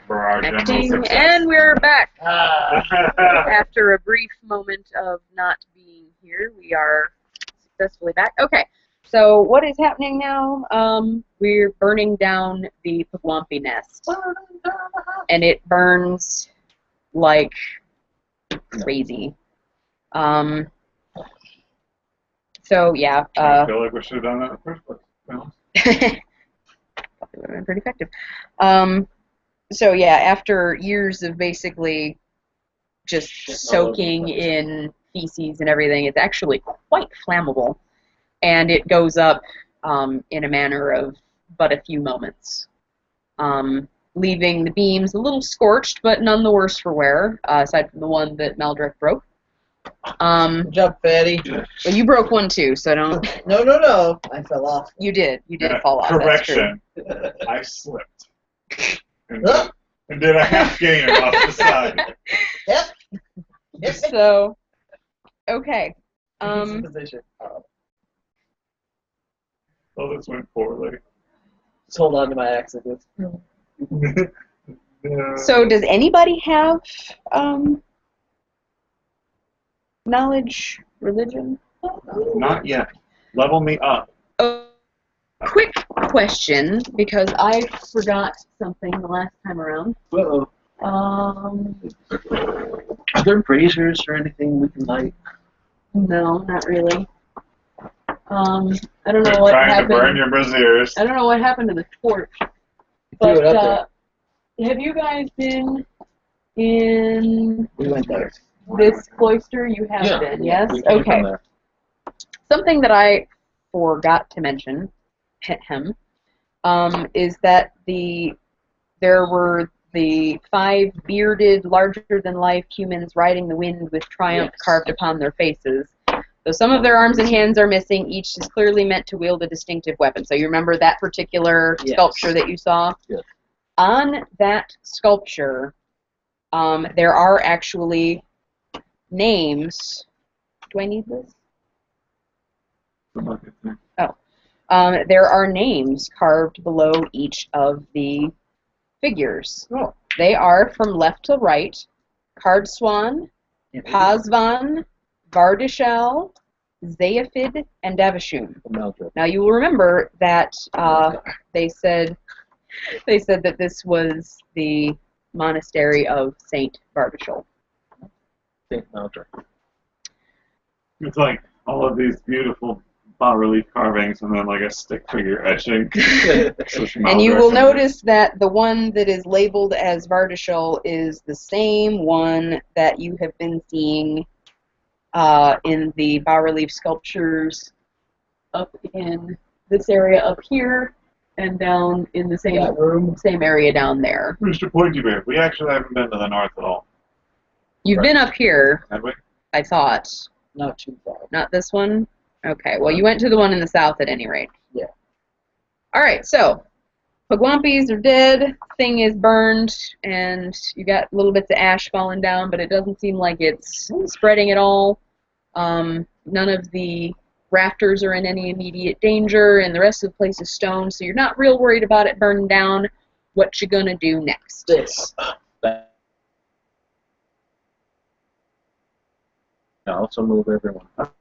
[SPEAKER 2] For our general
[SPEAKER 1] Connecting,
[SPEAKER 2] success.
[SPEAKER 1] and we're back.
[SPEAKER 5] Ah,
[SPEAKER 1] After a brief moment of not being here, we are successfully back. Okay, so what is happening now? We're burning down the Pugwampy nest, and it burns like crazy. So yeah,
[SPEAKER 2] I feel like we should have done that in the first place. Well,
[SPEAKER 1] probably would have been pretty effective. So yeah, after years of basically just soaking in feces and everything, it's actually quite flammable, and it goes up in a matter of but a few moments, leaving the beams a little scorched, but none the worse for wear, aside from the one that Maldrick broke.
[SPEAKER 5] good job, fatty.
[SPEAKER 1] Well, you broke one too, so don't.
[SPEAKER 5] No. I fell off.
[SPEAKER 1] You did fall off. That's true.
[SPEAKER 2] correction. I slipped. And did a half game off the side.
[SPEAKER 5] Yep.
[SPEAKER 1] So, okay.
[SPEAKER 5] Easy position.
[SPEAKER 2] Oh, this went poorly.
[SPEAKER 5] Just hold on to my axe.
[SPEAKER 1] So does anybody have knowledge, religion?
[SPEAKER 2] Not yet. Level me up.
[SPEAKER 1] Quick question, because I forgot something the last time around.
[SPEAKER 3] Uh-oh. Are there braziers or anything we can light?
[SPEAKER 1] No, not really. I don't know what
[SPEAKER 2] Trying
[SPEAKER 1] happened.
[SPEAKER 2] to burn your braziers.
[SPEAKER 1] I don't know what happened to the torch.
[SPEAKER 5] Threw it
[SPEAKER 1] But
[SPEAKER 5] up
[SPEAKER 1] have you guys been in
[SPEAKER 5] We went there.
[SPEAKER 1] this cloister? You have been, yes?
[SPEAKER 3] We came
[SPEAKER 1] Okay.
[SPEAKER 3] from there.
[SPEAKER 1] Something that I forgot to mention, is that there were the 5 bearded, larger-than-life humans riding the wind with triumph carved upon their faces. So some of their arms and hands are missing. Each is clearly meant to wield a distinctive weapon. So you remember that particular sculpture that you saw?
[SPEAKER 3] Yes.
[SPEAKER 1] On that sculpture, there are actually names. Do I need this? There are names carved below each of the figures.
[SPEAKER 5] Oh.
[SPEAKER 1] They are from left to right: Cardswan, Pazvan, Vardishel, Zayaphid, and Davashun. Now you will remember that they said that this was the monastery of Saint Vardishel.
[SPEAKER 3] Saint Maldrick.
[SPEAKER 2] It's like all of these beautiful bas-relief carvings and then like a stick figure etching.
[SPEAKER 1] And you will notice that the one that is labeled as Vardishel is the same one that you have been seeing in the bas-relief sculptures up in this area up here and down in the same area down there.
[SPEAKER 2] Mr. Pointy Bear, we actually haven't been to the north at all.
[SPEAKER 1] You've been up here,
[SPEAKER 2] Have we?
[SPEAKER 1] I thought.
[SPEAKER 5] Not too far.
[SPEAKER 1] Not this one? Okay, well, you went to the one in the south at any rate.
[SPEAKER 5] Yeah.
[SPEAKER 1] All right, so Pugwampis are dead, thing is burned, and you got little bits of ash falling down, but it doesn't seem like it's spreading at all. None of the rafters are in any immediate danger, and the rest of the place is stone, so you're not real worried about it burning down. What you gonna do next?
[SPEAKER 5] This.
[SPEAKER 3] I also move everyone up.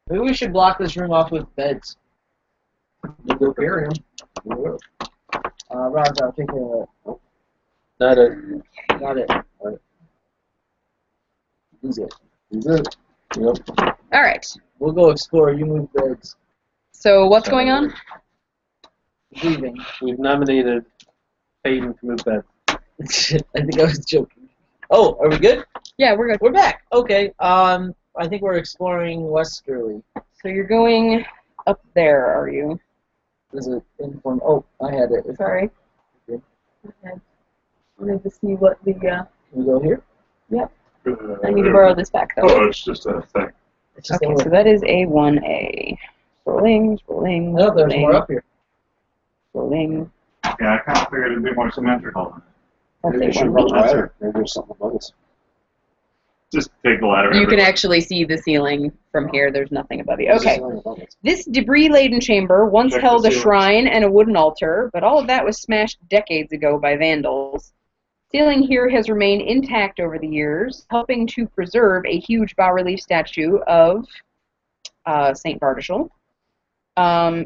[SPEAKER 5] Maybe we should block this room off with beds.
[SPEAKER 4] You go carry him.
[SPEAKER 5] Roger, I'll take care of it.
[SPEAKER 3] Not a.
[SPEAKER 5] Got it. He's it.
[SPEAKER 4] He's it.
[SPEAKER 3] Yep.
[SPEAKER 1] All right.
[SPEAKER 5] We'll go explore. You move beds.
[SPEAKER 1] So what's going on?
[SPEAKER 5] Leaving.
[SPEAKER 3] We've nominated Hayden to move bed.
[SPEAKER 5] I think I was joking. Oh, are we good?
[SPEAKER 1] Yeah, we're good.
[SPEAKER 5] We're back. Okay. I think we're exploring westerly.
[SPEAKER 1] So you're going up there, are you?
[SPEAKER 5] There's an inform. Oh, I had it.
[SPEAKER 1] Sorry.
[SPEAKER 5] Okay.
[SPEAKER 1] I wanted to see what the.
[SPEAKER 5] Can we go here?
[SPEAKER 1] Yep. I need to borrow this back though.
[SPEAKER 2] Oh, it's just a thing.
[SPEAKER 5] It's just
[SPEAKER 1] Okay,
[SPEAKER 5] a
[SPEAKER 1] so that is A1A. Scrolling, scrolling.
[SPEAKER 5] No, there's
[SPEAKER 1] scrolling,
[SPEAKER 5] more up here.
[SPEAKER 1] Scrolling.
[SPEAKER 2] Yeah, I kind of figured it'd be more symmetrical.
[SPEAKER 1] That's
[SPEAKER 4] Maybe we should run a
[SPEAKER 1] A1B.
[SPEAKER 4] ladder. Maybe there's something above us.
[SPEAKER 2] Just take the ladder.
[SPEAKER 1] You can
[SPEAKER 2] everywhere.
[SPEAKER 1] actually see the ceiling from here. There's nothing above you.
[SPEAKER 4] There's
[SPEAKER 1] Okay.
[SPEAKER 4] something above us.
[SPEAKER 1] This debris-laden chamber once
[SPEAKER 2] Check the
[SPEAKER 1] held a
[SPEAKER 2] ceiling.
[SPEAKER 1] shrine and a wooden altar, but all of that was smashed decades ago by vandals. Ceiling here has remained intact over the years, helping to preserve a huge bas-relief statue of Saint Bardichel.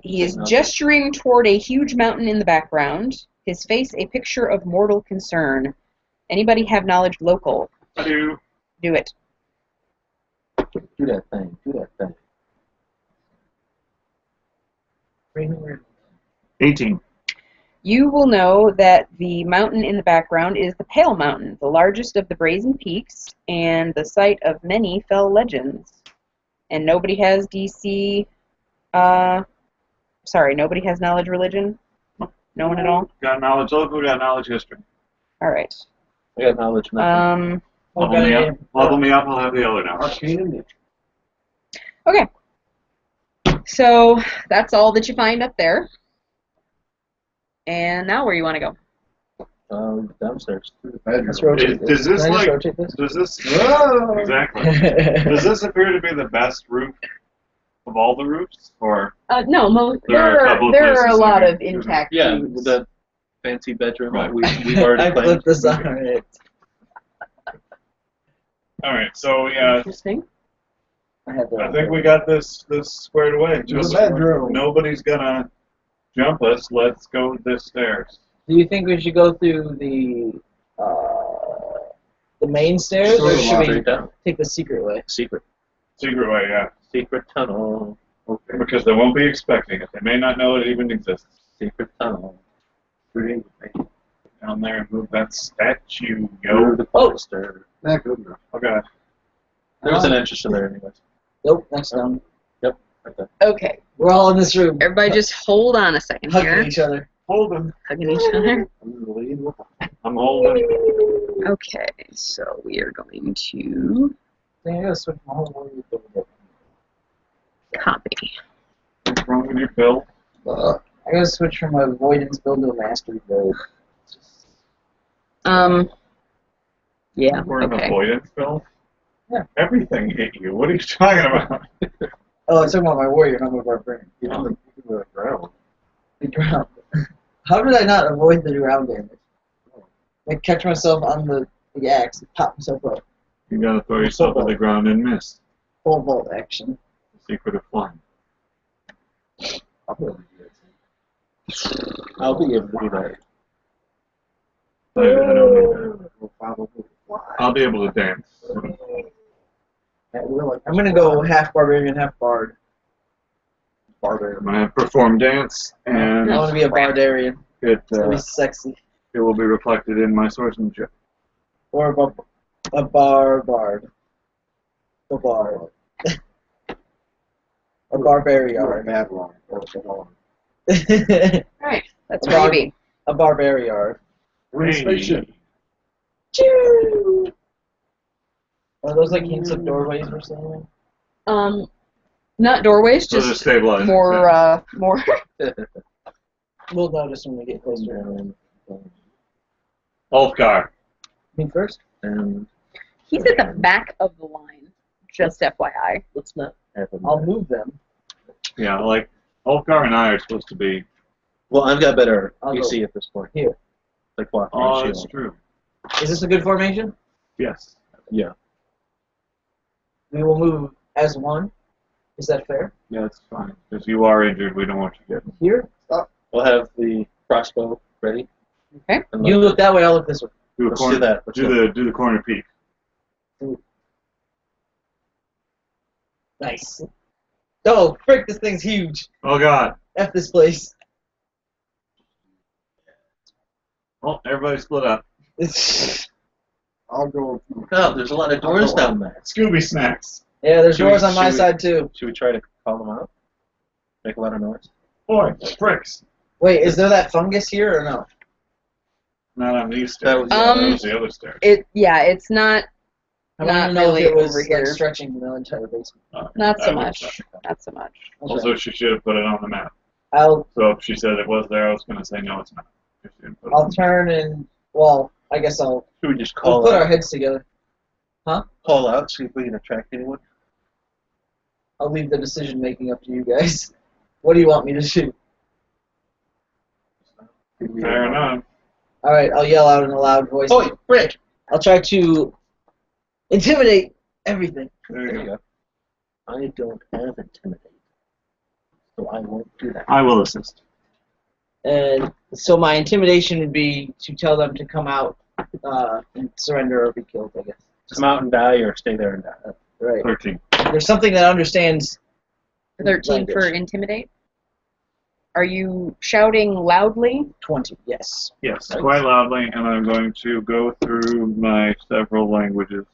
[SPEAKER 1] He is
[SPEAKER 3] Saint Bardichel.
[SPEAKER 1] gesturing toward a huge mountain in the background, his face a picture of mortal concern. Anybody have knowledge local?
[SPEAKER 2] I do.
[SPEAKER 1] Do it.
[SPEAKER 3] Do that thing. Do that thing.
[SPEAKER 2] 18.
[SPEAKER 1] You will know that the mountain in the background is the Pale Mountain, the largest of the Brazen Peaks, and the site of many fell legends. And nobody has DC, nobody has knowledge religion? No one at all?
[SPEAKER 2] Got knowledge local, got knowledge history.
[SPEAKER 1] Alright.
[SPEAKER 3] I got knowledge. Nothing.
[SPEAKER 2] Level me up, I'll have the other now.
[SPEAKER 4] Arcane image.
[SPEAKER 1] Okay. So, that's all that you find up there. And now where you want to go?
[SPEAKER 3] Downstairs.
[SPEAKER 4] Through the bedroom.
[SPEAKER 5] Let's rotate this.
[SPEAKER 2] Does this
[SPEAKER 5] Can I just
[SPEAKER 2] like?
[SPEAKER 5] rotate this?
[SPEAKER 2] Does this?
[SPEAKER 4] Whoa!
[SPEAKER 2] Exactly. Does this appear to be the best roof of all the roofs, or
[SPEAKER 1] No,
[SPEAKER 2] There are a couple of
[SPEAKER 1] there are a
[SPEAKER 2] places
[SPEAKER 1] lot
[SPEAKER 2] that
[SPEAKER 1] of
[SPEAKER 2] you-
[SPEAKER 1] intact
[SPEAKER 3] Yeah,
[SPEAKER 1] roofs.
[SPEAKER 3] the fancy bedroom.
[SPEAKER 2] Right.
[SPEAKER 3] We've already
[SPEAKER 5] I
[SPEAKER 3] claimed.
[SPEAKER 5] flipped this on it.
[SPEAKER 2] all right? So yeah,
[SPEAKER 1] Interesting.
[SPEAKER 5] I had
[SPEAKER 2] I think we got this squared away.
[SPEAKER 4] To the bedroom.
[SPEAKER 2] Nobody's gonna jump us. Let's go this stairs.
[SPEAKER 5] Do you think we should go through the main stairs,
[SPEAKER 4] Sort
[SPEAKER 5] or
[SPEAKER 4] of
[SPEAKER 5] should we
[SPEAKER 3] Straight down.
[SPEAKER 5] take the secret way?
[SPEAKER 3] Secret.
[SPEAKER 2] Secret way, yeah.
[SPEAKER 3] Secret tunnel.
[SPEAKER 4] Okay.
[SPEAKER 2] Because they won't be expecting it. They may not know it even exists.
[SPEAKER 3] Secret tunnel.
[SPEAKER 2] Down there and move that statue.
[SPEAKER 3] Go
[SPEAKER 2] Go.
[SPEAKER 3] the poster.
[SPEAKER 4] Not good enough.
[SPEAKER 2] Okay.
[SPEAKER 3] There was an entrance in there, anyways.
[SPEAKER 5] Nope, next down.
[SPEAKER 3] Right there.
[SPEAKER 1] Okay.
[SPEAKER 5] We're all in this room,
[SPEAKER 1] Everybody just hold on a second
[SPEAKER 5] hugging
[SPEAKER 1] here.
[SPEAKER 5] each other.
[SPEAKER 2] Hold him.
[SPEAKER 1] Hugging each other.
[SPEAKER 4] I'm in the lead with them.
[SPEAKER 2] I'm holding.
[SPEAKER 1] Okay, so we are going to
[SPEAKER 5] I think I gotta switch my whole world with the-
[SPEAKER 1] copy.
[SPEAKER 2] What's wrong with your bill?
[SPEAKER 5] I gotta switch from my avoidance build to a mastery build.
[SPEAKER 1] Yeah,
[SPEAKER 2] We're an
[SPEAKER 1] okay.
[SPEAKER 2] avoidance bill?
[SPEAKER 5] Yeah.
[SPEAKER 2] Everything hit you. What are you talking about?
[SPEAKER 5] Oh, I'm talking about my warrior, not my barbarian.
[SPEAKER 4] Even the ground.
[SPEAKER 5] The ground. How did I not avoid the ground damage? I catch myself on the axe and pop myself up.
[SPEAKER 2] You gotta throw yourself to the ground and miss.
[SPEAKER 5] Full vault action.
[SPEAKER 2] The secret of flying.
[SPEAKER 4] I'll be able to do it.
[SPEAKER 3] I'll be able to do that.
[SPEAKER 2] I don't need that.
[SPEAKER 4] We'll probably fly.
[SPEAKER 2] I'll be able to dance.
[SPEAKER 4] At will, like
[SPEAKER 5] I'm gonna go half barbarian, half bard.
[SPEAKER 2] I'm
[SPEAKER 4] barbarian.
[SPEAKER 2] gonna perform dance, and
[SPEAKER 5] I want to be a bardarian.
[SPEAKER 2] it
[SPEAKER 5] It's gonna be sexy.
[SPEAKER 2] it will be reflected in my swordsmanship.
[SPEAKER 5] Or a bard. A bard. A barbarian.
[SPEAKER 4] You're a bad one.
[SPEAKER 1] Alright, that's where you be.
[SPEAKER 5] A barbarian.
[SPEAKER 4] We're in a spaceship.
[SPEAKER 5] Choo! Are those like hints of doorways or something?
[SPEAKER 1] Not doorways,
[SPEAKER 2] Those are
[SPEAKER 1] just
[SPEAKER 2] stabilizing.
[SPEAKER 1] more
[SPEAKER 5] We'll notice when we get closer.
[SPEAKER 2] Ulfgar.
[SPEAKER 5] Me first?
[SPEAKER 3] And
[SPEAKER 1] He's at the back of the line, just FYI.
[SPEAKER 3] let's not happen.
[SPEAKER 5] I'll move them.
[SPEAKER 2] Yeah, like Ulfgar and I are supposed to be.
[SPEAKER 3] Well, I've got better
[SPEAKER 5] I'll
[SPEAKER 3] AC at this point.
[SPEAKER 5] Here.
[SPEAKER 3] Like walking
[SPEAKER 2] Oh,
[SPEAKER 3] and
[SPEAKER 2] that's
[SPEAKER 3] shield.
[SPEAKER 2] true.
[SPEAKER 5] Is this a good formation?
[SPEAKER 2] Yes.
[SPEAKER 3] Yeah.
[SPEAKER 5] We will move as one. Is that fair?
[SPEAKER 2] Yeah, it's fine. If you are injured, we don't want you getting.
[SPEAKER 5] Here?
[SPEAKER 3] We'll have the crossbow ready.
[SPEAKER 1] Okay.
[SPEAKER 3] And
[SPEAKER 5] You look that way, I'll look this way.
[SPEAKER 2] Do a
[SPEAKER 3] Let's
[SPEAKER 2] corner.
[SPEAKER 3] do that. Let's
[SPEAKER 2] Do the corner peek.
[SPEAKER 5] Nice. Oh, frick, this thing's huge.
[SPEAKER 2] Oh God.
[SPEAKER 5] F this place.
[SPEAKER 2] Oh, everybody split up.
[SPEAKER 4] I'll go.
[SPEAKER 3] Oh, there's a lot of doors down there.
[SPEAKER 2] Scooby snacks.
[SPEAKER 5] Yeah, there's
[SPEAKER 3] Should we-
[SPEAKER 5] doors on my
[SPEAKER 3] should we-
[SPEAKER 5] side, too.
[SPEAKER 3] Should we try to call them out? Make a lot of noise?
[SPEAKER 2] Boy, bricks.
[SPEAKER 5] Wait, is there that fungus here or no?
[SPEAKER 2] Not on these
[SPEAKER 3] That
[SPEAKER 2] stairs.
[SPEAKER 3] was-
[SPEAKER 2] That was the other stairs.
[SPEAKER 1] It's not
[SPEAKER 5] I
[SPEAKER 1] Not
[SPEAKER 5] want to know
[SPEAKER 1] really
[SPEAKER 5] if it was
[SPEAKER 1] over here.
[SPEAKER 5] like stretching the entire basement.
[SPEAKER 1] not so
[SPEAKER 2] I would
[SPEAKER 1] much.
[SPEAKER 2] check.
[SPEAKER 1] Not so much.
[SPEAKER 5] Okay.
[SPEAKER 2] Also, she should have put it on the map.
[SPEAKER 5] I'll
[SPEAKER 2] So if she said it was there, I was going to say no, it's not. If she didn't put it
[SPEAKER 5] I'll
[SPEAKER 2] on.
[SPEAKER 5] turn and I guess I'll
[SPEAKER 3] Should we just
[SPEAKER 5] we'll
[SPEAKER 3] call
[SPEAKER 5] put our
[SPEAKER 3] out?
[SPEAKER 5] heads together.
[SPEAKER 3] Call out, see if we can attract anyone?
[SPEAKER 5] I'll leave the decision making up to you guys. What do you want me to shoot?
[SPEAKER 2] Fair enough.
[SPEAKER 5] All right, I'll yell out in a loud voice.
[SPEAKER 3] Oh, frick!
[SPEAKER 5] I'll try to intimidate everything.
[SPEAKER 2] There you go.
[SPEAKER 3] I don't have intimidate, so I won't do that.
[SPEAKER 2] I will assist.
[SPEAKER 5] And so my intimidation would be to tell them to come out and surrender or be killed, I guess.
[SPEAKER 3] Come out and die, or stay there and die.
[SPEAKER 5] Right.
[SPEAKER 2] 13.
[SPEAKER 5] There's something that understands
[SPEAKER 1] 13 for
[SPEAKER 5] language.
[SPEAKER 1] intimidate. Are you shouting loudly?
[SPEAKER 5] 20, yes.
[SPEAKER 2] Yes, quite loudly, and I'm going to go through my several languages.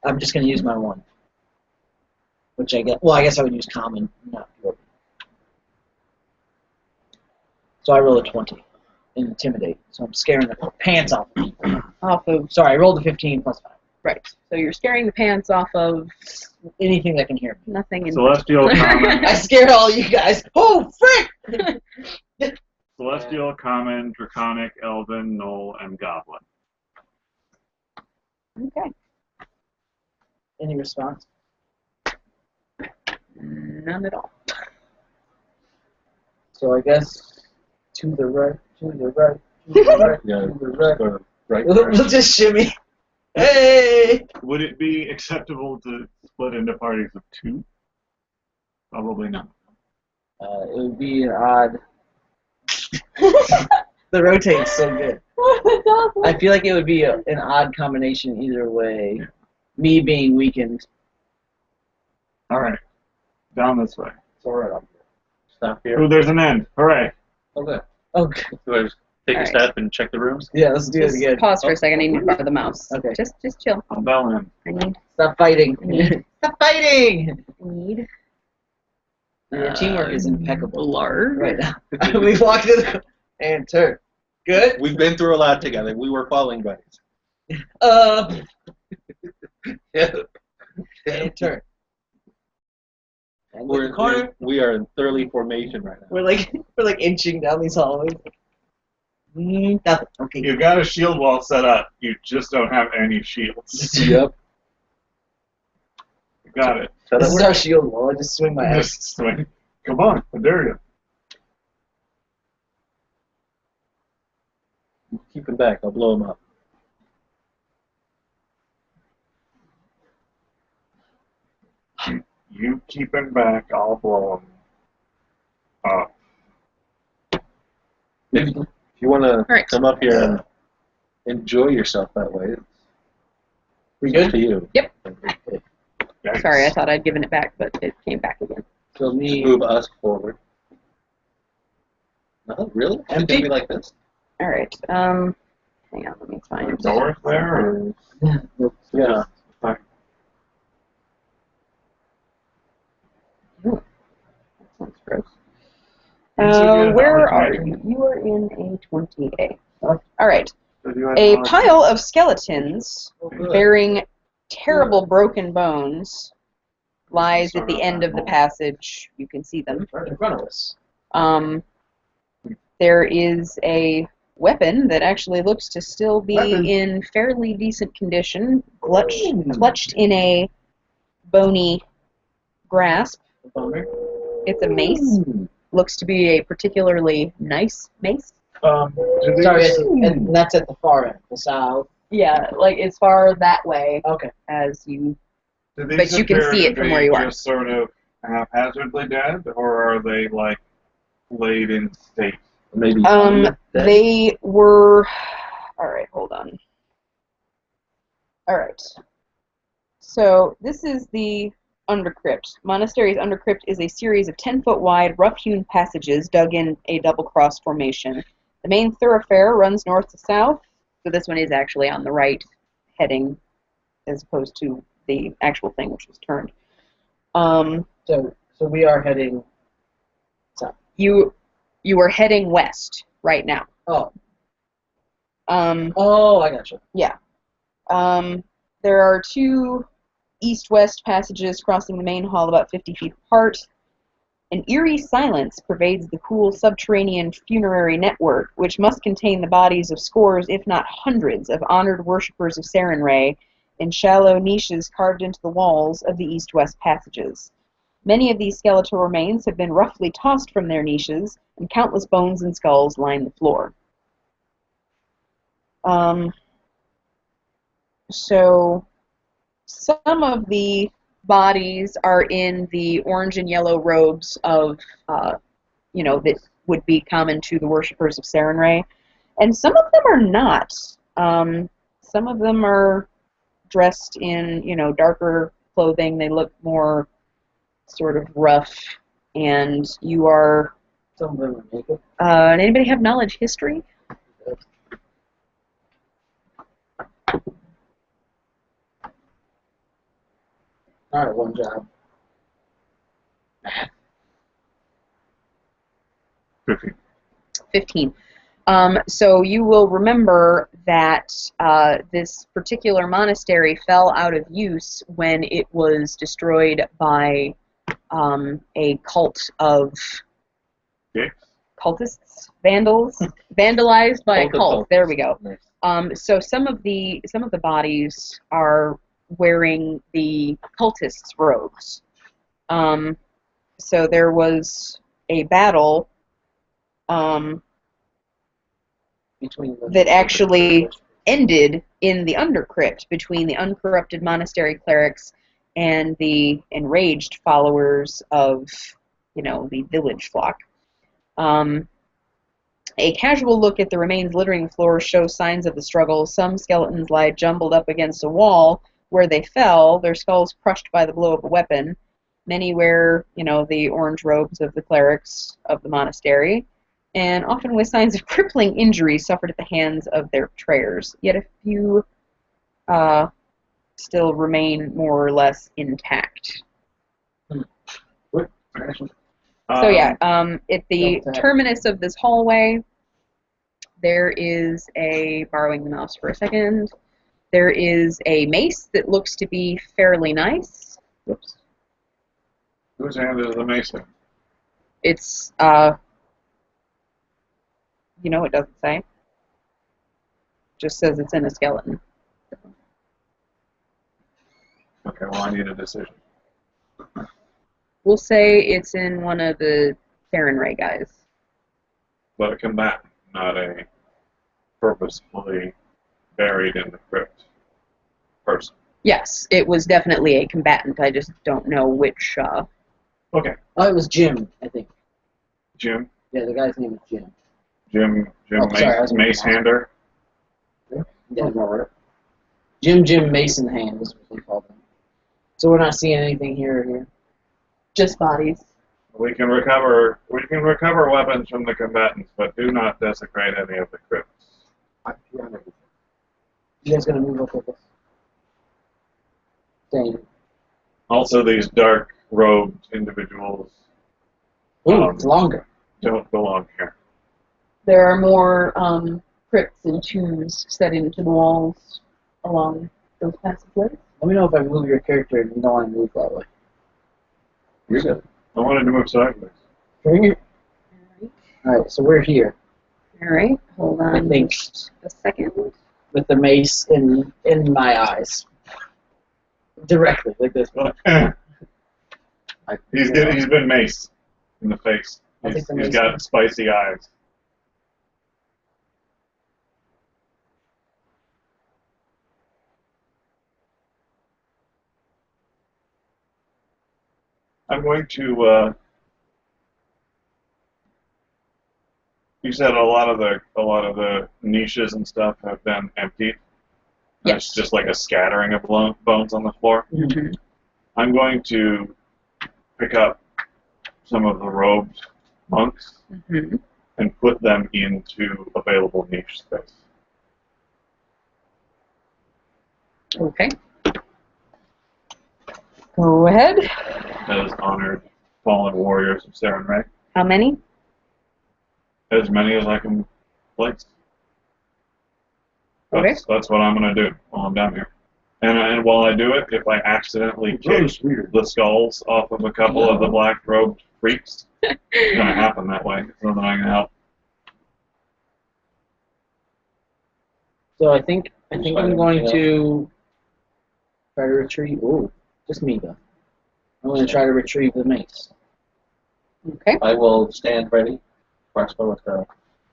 [SPEAKER 5] I'm just going to use my one. Which I get. Well, I guess I would use common, not pure. So I roll a 20 in intimidate. So I'm scaring the pants off of people.
[SPEAKER 1] Off of
[SPEAKER 5] Sorry, I rolled a 15 plus 5.
[SPEAKER 1] right. So you're scaring the pants off of
[SPEAKER 5] Anything that can hear me.
[SPEAKER 1] nothing. In
[SPEAKER 2] Celestial common,
[SPEAKER 5] I scared all you guys. Oh, frick!
[SPEAKER 2] celestial common, draconic, elven, gnoll, and goblin.
[SPEAKER 1] Okay.
[SPEAKER 5] Any response?
[SPEAKER 1] None at all.
[SPEAKER 5] So I guess to the right, to the right, to the right,
[SPEAKER 3] Yeah,
[SPEAKER 5] to the right.
[SPEAKER 3] go right
[SPEAKER 5] We'll just shimmy. Hey!
[SPEAKER 2] Would it be acceptable to split into parties of 2? Probably not.
[SPEAKER 5] It would be an odd. The rotate's so good. I feel like it would be an odd combination either way.
[SPEAKER 2] Yeah.
[SPEAKER 5] Me being weakened.
[SPEAKER 2] All right. Down this way.
[SPEAKER 5] It's alright up here.
[SPEAKER 3] Stop here.
[SPEAKER 2] Ooh, there's an end. Hooray.
[SPEAKER 3] Okay.
[SPEAKER 5] Okay.
[SPEAKER 3] Do I just take a
[SPEAKER 1] Alright.
[SPEAKER 3] step and check the rooms?
[SPEAKER 5] Yeah, let's do it
[SPEAKER 1] Just
[SPEAKER 5] again.
[SPEAKER 1] pause for a second. I need to borrow the mouse.
[SPEAKER 5] Okay.
[SPEAKER 1] Just chill.
[SPEAKER 2] I'm belling.
[SPEAKER 1] I need.
[SPEAKER 5] Stop fighting.
[SPEAKER 1] Need.
[SPEAKER 5] Stop fighting!
[SPEAKER 1] Need.
[SPEAKER 5] Your teamwork is impeccable
[SPEAKER 1] Large.
[SPEAKER 5] right now. We walked in the and turn. Good?
[SPEAKER 3] We've been through a lot together. We were falling buddies. Yeah.
[SPEAKER 5] And turn. And with
[SPEAKER 3] We're
[SPEAKER 5] the corner.
[SPEAKER 3] we are in thoroughly formation right now.
[SPEAKER 5] We're like inching down these hallways. Nothing. Okay.
[SPEAKER 2] You've got a shield wall set up. You just don't have any shields.
[SPEAKER 3] Yep.
[SPEAKER 2] You got it.
[SPEAKER 3] So
[SPEAKER 5] This
[SPEAKER 3] that
[SPEAKER 5] is our shield wall. I just swing my ass.
[SPEAKER 2] Just swing. Come on. I dare you.
[SPEAKER 3] keep him back. I'll blow him up.
[SPEAKER 2] You keep him back. I'll blow him up.
[SPEAKER 3] If you want to
[SPEAKER 1] Right.
[SPEAKER 3] come up here and enjoy yourself that way, it's
[SPEAKER 5] We
[SPEAKER 3] up
[SPEAKER 5] good?
[SPEAKER 3] to you.
[SPEAKER 1] Yep.
[SPEAKER 2] Yikes.
[SPEAKER 1] Sorry, I thought I'd given it back, but it came back again.
[SPEAKER 5] So
[SPEAKER 3] Just
[SPEAKER 5] me.
[SPEAKER 3] move us forward. No, really? It's
[SPEAKER 5] Empty?
[SPEAKER 3] gonna be like this?
[SPEAKER 1] All right. Hang on. Let me find.
[SPEAKER 2] Doors there? Or?
[SPEAKER 3] Yeah.
[SPEAKER 2] Fine.
[SPEAKER 1] That sounds gross.
[SPEAKER 2] You said you had
[SPEAKER 1] Where
[SPEAKER 2] knowledge
[SPEAKER 1] are
[SPEAKER 2] management.
[SPEAKER 1] you? You are in A20A.
[SPEAKER 2] Huh?
[SPEAKER 1] All right.
[SPEAKER 2] So you had
[SPEAKER 1] A
[SPEAKER 2] knowledge-
[SPEAKER 1] pile of skeletons
[SPEAKER 5] Oh, good.
[SPEAKER 1] bearing terrible broken bones lies at the
[SPEAKER 2] Sorry,
[SPEAKER 1] end of the
[SPEAKER 2] I'm-
[SPEAKER 1] passage. You can see them.
[SPEAKER 5] Right in front of us.
[SPEAKER 1] There is a weapon that actually looks to still be
[SPEAKER 2] Weapon.
[SPEAKER 1] in fairly decent condition, clutched in a bony grasp.
[SPEAKER 5] Boner.
[SPEAKER 1] It's a mace. Looks to be a particularly nice mace.
[SPEAKER 2] do these-
[SPEAKER 5] Sorry, and that's at the far end, the south.
[SPEAKER 1] Yeah, like as far that way
[SPEAKER 5] Okay.
[SPEAKER 1] as you.
[SPEAKER 2] do
[SPEAKER 1] but
[SPEAKER 2] these
[SPEAKER 1] you can
[SPEAKER 2] appear
[SPEAKER 1] see
[SPEAKER 2] to
[SPEAKER 1] it from
[SPEAKER 2] be
[SPEAKER 1] where you are.
[SPEAKER 2] Just sort of haphazardly dead, or are they like laid in state?
[SPEAKER 3] Maybe dead?
[SPEAKER 1] They were. All right, hold on. All right. So this is the undercrypt. Monastery's undercrypt is a series of 10-foot wide, rough-hewn passages dug in a double-cross formation. The main thoroughfare runs north to south, so this one is actually on the right heading as opposed to the actual thing, which was turned.
[SPEAKER 5] So we are heading south.
[SPEAKER 1] You are heading west right now.
[SPEAKER 5] Oh.
[SPEAKER 1] Oh,
[SPEAKER 5] I gotcha.
[SPEAKER 1] yeah. There are two east-west passages crossing the main hall about 50 feet apart. An eerie silence pervades the cool subterranean funerary network, which must contain the bodies of scores, if not hundreds, of honored worshippers of Sarenrae in shallow niches carved into the walls of the east-west passages. Many of these skeletal remains have been roughly tossed from their niches, and countless bones and skulls line the floor. So some of the bodies are in the orange and yellow robes of, that would be common to the worshippers of Sarenrae, and some of them are not. Some of them are dressed in, darker clothing. They look more sort of rough, and you are.
[SPEAKER 5] Some of them are naked.
[SPEAKER 1] Anybody have knowledge history?
[SPEAKER 5] All right, one job.
[SPEAKER 2] 15.
[SPEAKER 1] So you will remember that this particular monastery fell out of use when it was destroyed by a cult of cultists, vandals, vandalized by a cult. There we go. So some of the bodies are wearing the cultists' robes. So there was a battle that actually ended in the undercrypt between the uncorrupted monastery clerics and the enraged followers of, the village flock. A casual look at the remains littering the floor shows signs of the struggle. Some skeletons lie jumbled up against a wall where they fell, their skulls crushed by the blow of a weapon. Many wear, the orange robes of the clerics of the monastery, and often with signs of crippling injuries suffered at the hands of their betrayers. Yet a few still remain more or less intact. So yeah, at the terminus of this hallway, there is borrowing the mouse for a second, there is a mace that looks to be fairly nice. Whoops.
[SPEAKER 2] Whose hand is the mace in?
[SPEAKER 1] It's, it doesn't say. Just says it's in a skeleton.
[SPEAKER 2] Okay, well, I need a decision.
[SPEAKER 1] We'll say it's in one of the Sarenrae guys.
[SPEAKER 2] But a combatant, not a purposefully buried in the crypt person.
[SPEAKER 1] Yes, it was definitely a combatant. I just don't know which.
[SPEAKER 2] Okay.
[SPEAKER 5] Oh, it was Jim, I think.
[SPEAKER 2] Jim?
[SPEAKER 5] Yeah, the guy's name is Jim.
[SPEAKER 2] Jim Macehander?
[SPEAKER 5] Yeah, right. Jim Mason Hand is what they call them. So we're not seeing anything here.
[SPEAKER 1] Just bodies.
[SPEAKER 2] We can recover weapons from the combatants, but do not desecrate any of the crypts.
[SPEAKER 5] You guys gonna move up with us? Staying.
[SPEAKER 2] Also, these dark-robed individuals
[SPEAKER 5] It's longer.
[SPEAKER 2] don't belong here.
[SPEAKER 1] There are more crypts and tombs set into the walls along those passageways.
[SPEAKER 5] Let me know if I move your character and you don't want to move that way.
[SPEAKER 2] You're good. I wanted to move sideways.
[SPEAKER 5] Alright, so we're here.
[SPEAKER 1] Alright, hold on
[SPEAKER 5] I think
[SPEAKER 1] just a second.
[SPEAKER 5] with the mace in my eyes. Directly, like this.
[SPEAKER 2] He's been maced in the face. He's got spicy eyes. I'm going to. You said a lot of the niches and stuff have been emptied.
[SPEAKER 1] Yes.
[SPEAKER 2] It's just like a scattering of bones on the floor.
[SPEAKER 1] Mm-hmm.
[SPEAKER 2] I'm going to pick up some of the robed monks
[SPEAKER 1] Mm-hmm.
[SPEAKER 2] and put them into available niche space.
[SPEAKER 1] Okay. Go ahead.
[SPEAKER 2] As honored fallen warriors of Saren Ray.
[SPEAKER 1] How many?
[SPEAKER 2] As many as I can place.
[SPEAKER 1] Okay.
[SPEAKER 2] That's what I'm going to do while I'm down here. And while I do it, if I accidentally kick the skulls off of a couple of the black-robed freaks, it's going to happen that way, so that I can help.
[SPEAKER 5] So I think I'm going to try to retrieve. Ooh, just me though. I'm going to try to retrieve the mace.
[SPEAKER 1] Okay.
[SPEAKER 3] I will stand ready. Crossbow with the.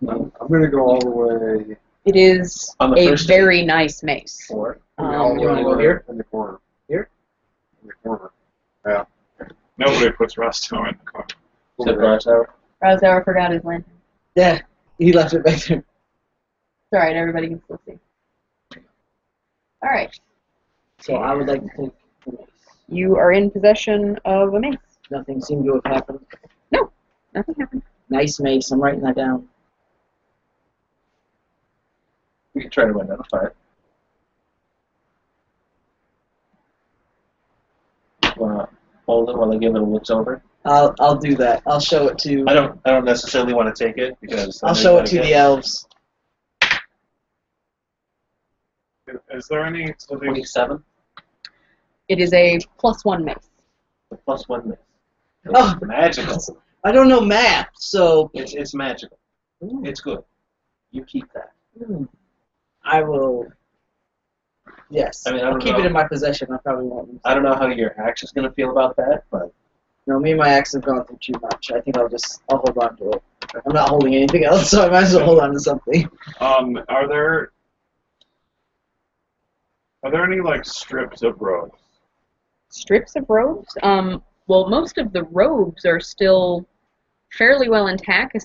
[SPEAKER 4] I'm going to go all the way.
[SPEAKER 1] It is
[SPEAKER 3] On the
[SPEAKER 1] a
[SPEAKER 3] first
[SPEAKER 1] very nice mace.
[SPEAKER 3] Four.
[SPEAKER 4] All the
[SPEAKER 5] you
[SPEAKER 4] way
[SPEAKER 5] wanna go here?
[SPEAKER 4] In the corner.
[SPEAKER 5] Here?
[SPEAKER 4] In the corner. Yeah.
[SPEAKER 2] Nobody puts Rusto in the corner.
[SPEAKER 3] Said Rosauer.
[SPEAKER 1] Razauer forgot his lantern.
[SPEAKER 5] Yeah, he left it back there.
[SPEAKER 1] It's alright, everybody can still see. Alright.
[SPEAKER 5] So I would like to take the mace.
[SPEAKER 1] You are in possession of a mace.
[SPEAKER 5] Nothing seemed to have happened.
[SPEAKER 1] No, nothing happened.
[SPEAKER 5] Nice mace. I'm writing that down.
[SPEAKER 3] We can try to identify it. Hold it while I give it a looks over.
[SPEAKER 5] I'll do that. I'll show it to.
[SPEAKER 3] I don't necessarily want to take it because
[SPEAKER 5] I'll show it to the elves.
[SPEAKER 2] Is there any of these
[SPEAKER 3] 27.
[SPEAKER 1] It is a +1 mace.
[SPEAKER 3] The +1 miss.
[SPEAKER 5] Oh.
[SPEAKER 3] It's magical.
[SPEAKER 5] I don't know math, so
[SPEAKER 3] It's magical. It's good. You keep that.
[SPEAKER 5] I will. Yes,
[SPEAKER 3] I mean, I
[SPEAKER 5] I'll
[SPEAKER 3] don't
[SPEAKER 5] keep
[SPEAKER 3] know.
[SPEAKER 5] it in my possession. I probably won't use it.
[SPEAKER 3] I don't know how your axe is going to feel about that, but
[SPEAKER 5] No, me and my axe have gone through too much. I think I'll hold on to it. I'm not holding anything else, so I might as well hold on to something.
[SPEAKER 2] Are there any like strips of robes?
[SPEAKER 1] Strips of robes? Well, most of the robes are still fairly well intact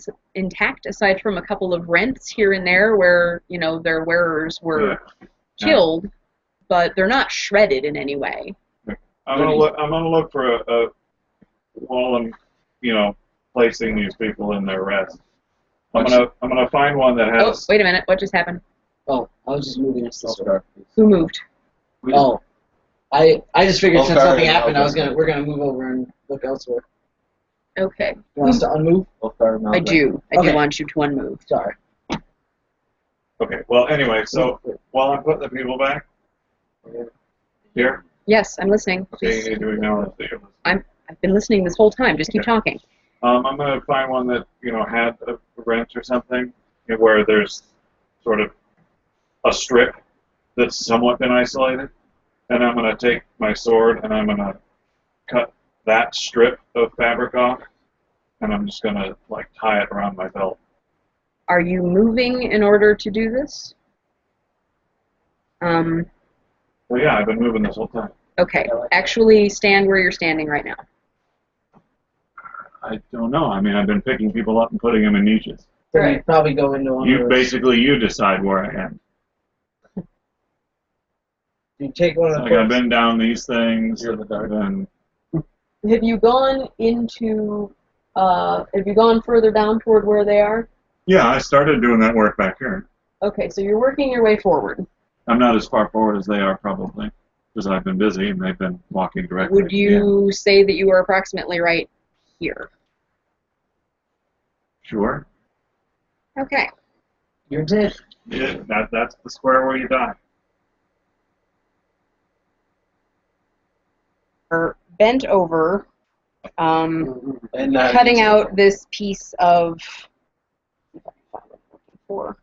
[SPEAKER 1] aside from a couple of rents here and there where, you know, their wearers were killed, but they're not shredded in any way.
[SPEAKER 2] I'm gonna look for a while I'm, you know, placing these people in their rest. I'm gonna find one that
[SPEAKER 1] Oh,
[SPEAKER 2] has.
[SPEAKER 1] wait a minute. What just happened?
[SPEAKER 5] Oh, I was just moving this way.
[SPEAKER 1] Who moved?
[SPEAKER 5] Oh, I just figured since
[SPEAKER 3] Volkar
[SPEAKER 5] something
[SPEAKER 3] and
[SPEAKER 5] happened,
[SPEAKER 3] Albert.
[SPEAKER 5] we're gonna move over and look elsewhere.
[SPEAKER 1] Okay.
[SPEAKER 5] You want us to unmove?
[SPEAKER 1] I do. I
[SPEAKER 5] Okay.
[SPEAKER 1] do want you to unmove.
[SPEAKER 5] Sorry.
[SPEAKER 2] Okay. Well, anyway, so while I'm putting the people back here,
[SPEAKER 1] Yes, I'm listening.
[SPEAKER 2] okay, you need to acknowledge that you're listening.
[SPEAKER 1] I've been listening this whole time. Just keep talking.
[SPEAKER 2] I'm gonna find one that, you know, had a rent or something, where there's sort of a strip that's somewhat been isolated, and I'm gonna take my sword and I'm gonna cut that strip of fabric off, and I'm just gonna like tie it around my belt.
[SPEAKER 1] Are you moving in order to do this?
[SPEAKER 2] Well, yeah, I've been moving this whole time.
[SPEAKER 1] Okay. Actually, stand where you're standing right now.
[SPEAKER 2] I don't know. I mean, I've been picking people up and putting them in niches.
[SPEAKER 5] So
[SPEAKER 1] Right.
[SPEAKER 5] we probably go into one of those.
[SPEAKER 2] You decide where I am.
[SPEAKER 5] You take one of the
[SPEAKER 2] Like I've been down these things.
[SPEAKER 3] You're in the dark.
[SPEAKER 2] And
[SPEAKER 1] Have you gone into? Have you gone further down toward where they are?
[SPEAKER 2] yeah, I started doing that work back here.
[SPEAKER 1] Okay, so you're working your way forward.
[SPEAKER 2] I'm not as far forward as they are, probably, because I've been busy and they've been walking directly.
[SPEAKER 1] Would you say that you are approximately right here?
[SPEAKER 2] Sure.
[SPEAKER 1] Okay.
[SPEAKER 5] You're dead.
[SPEAKER 2] Yeah, that's the square where you die.
[SPEAKER 1] Or bent over,
[SPEAKER 3] and not
[SPEAKER 1] cutting out this piece of. For.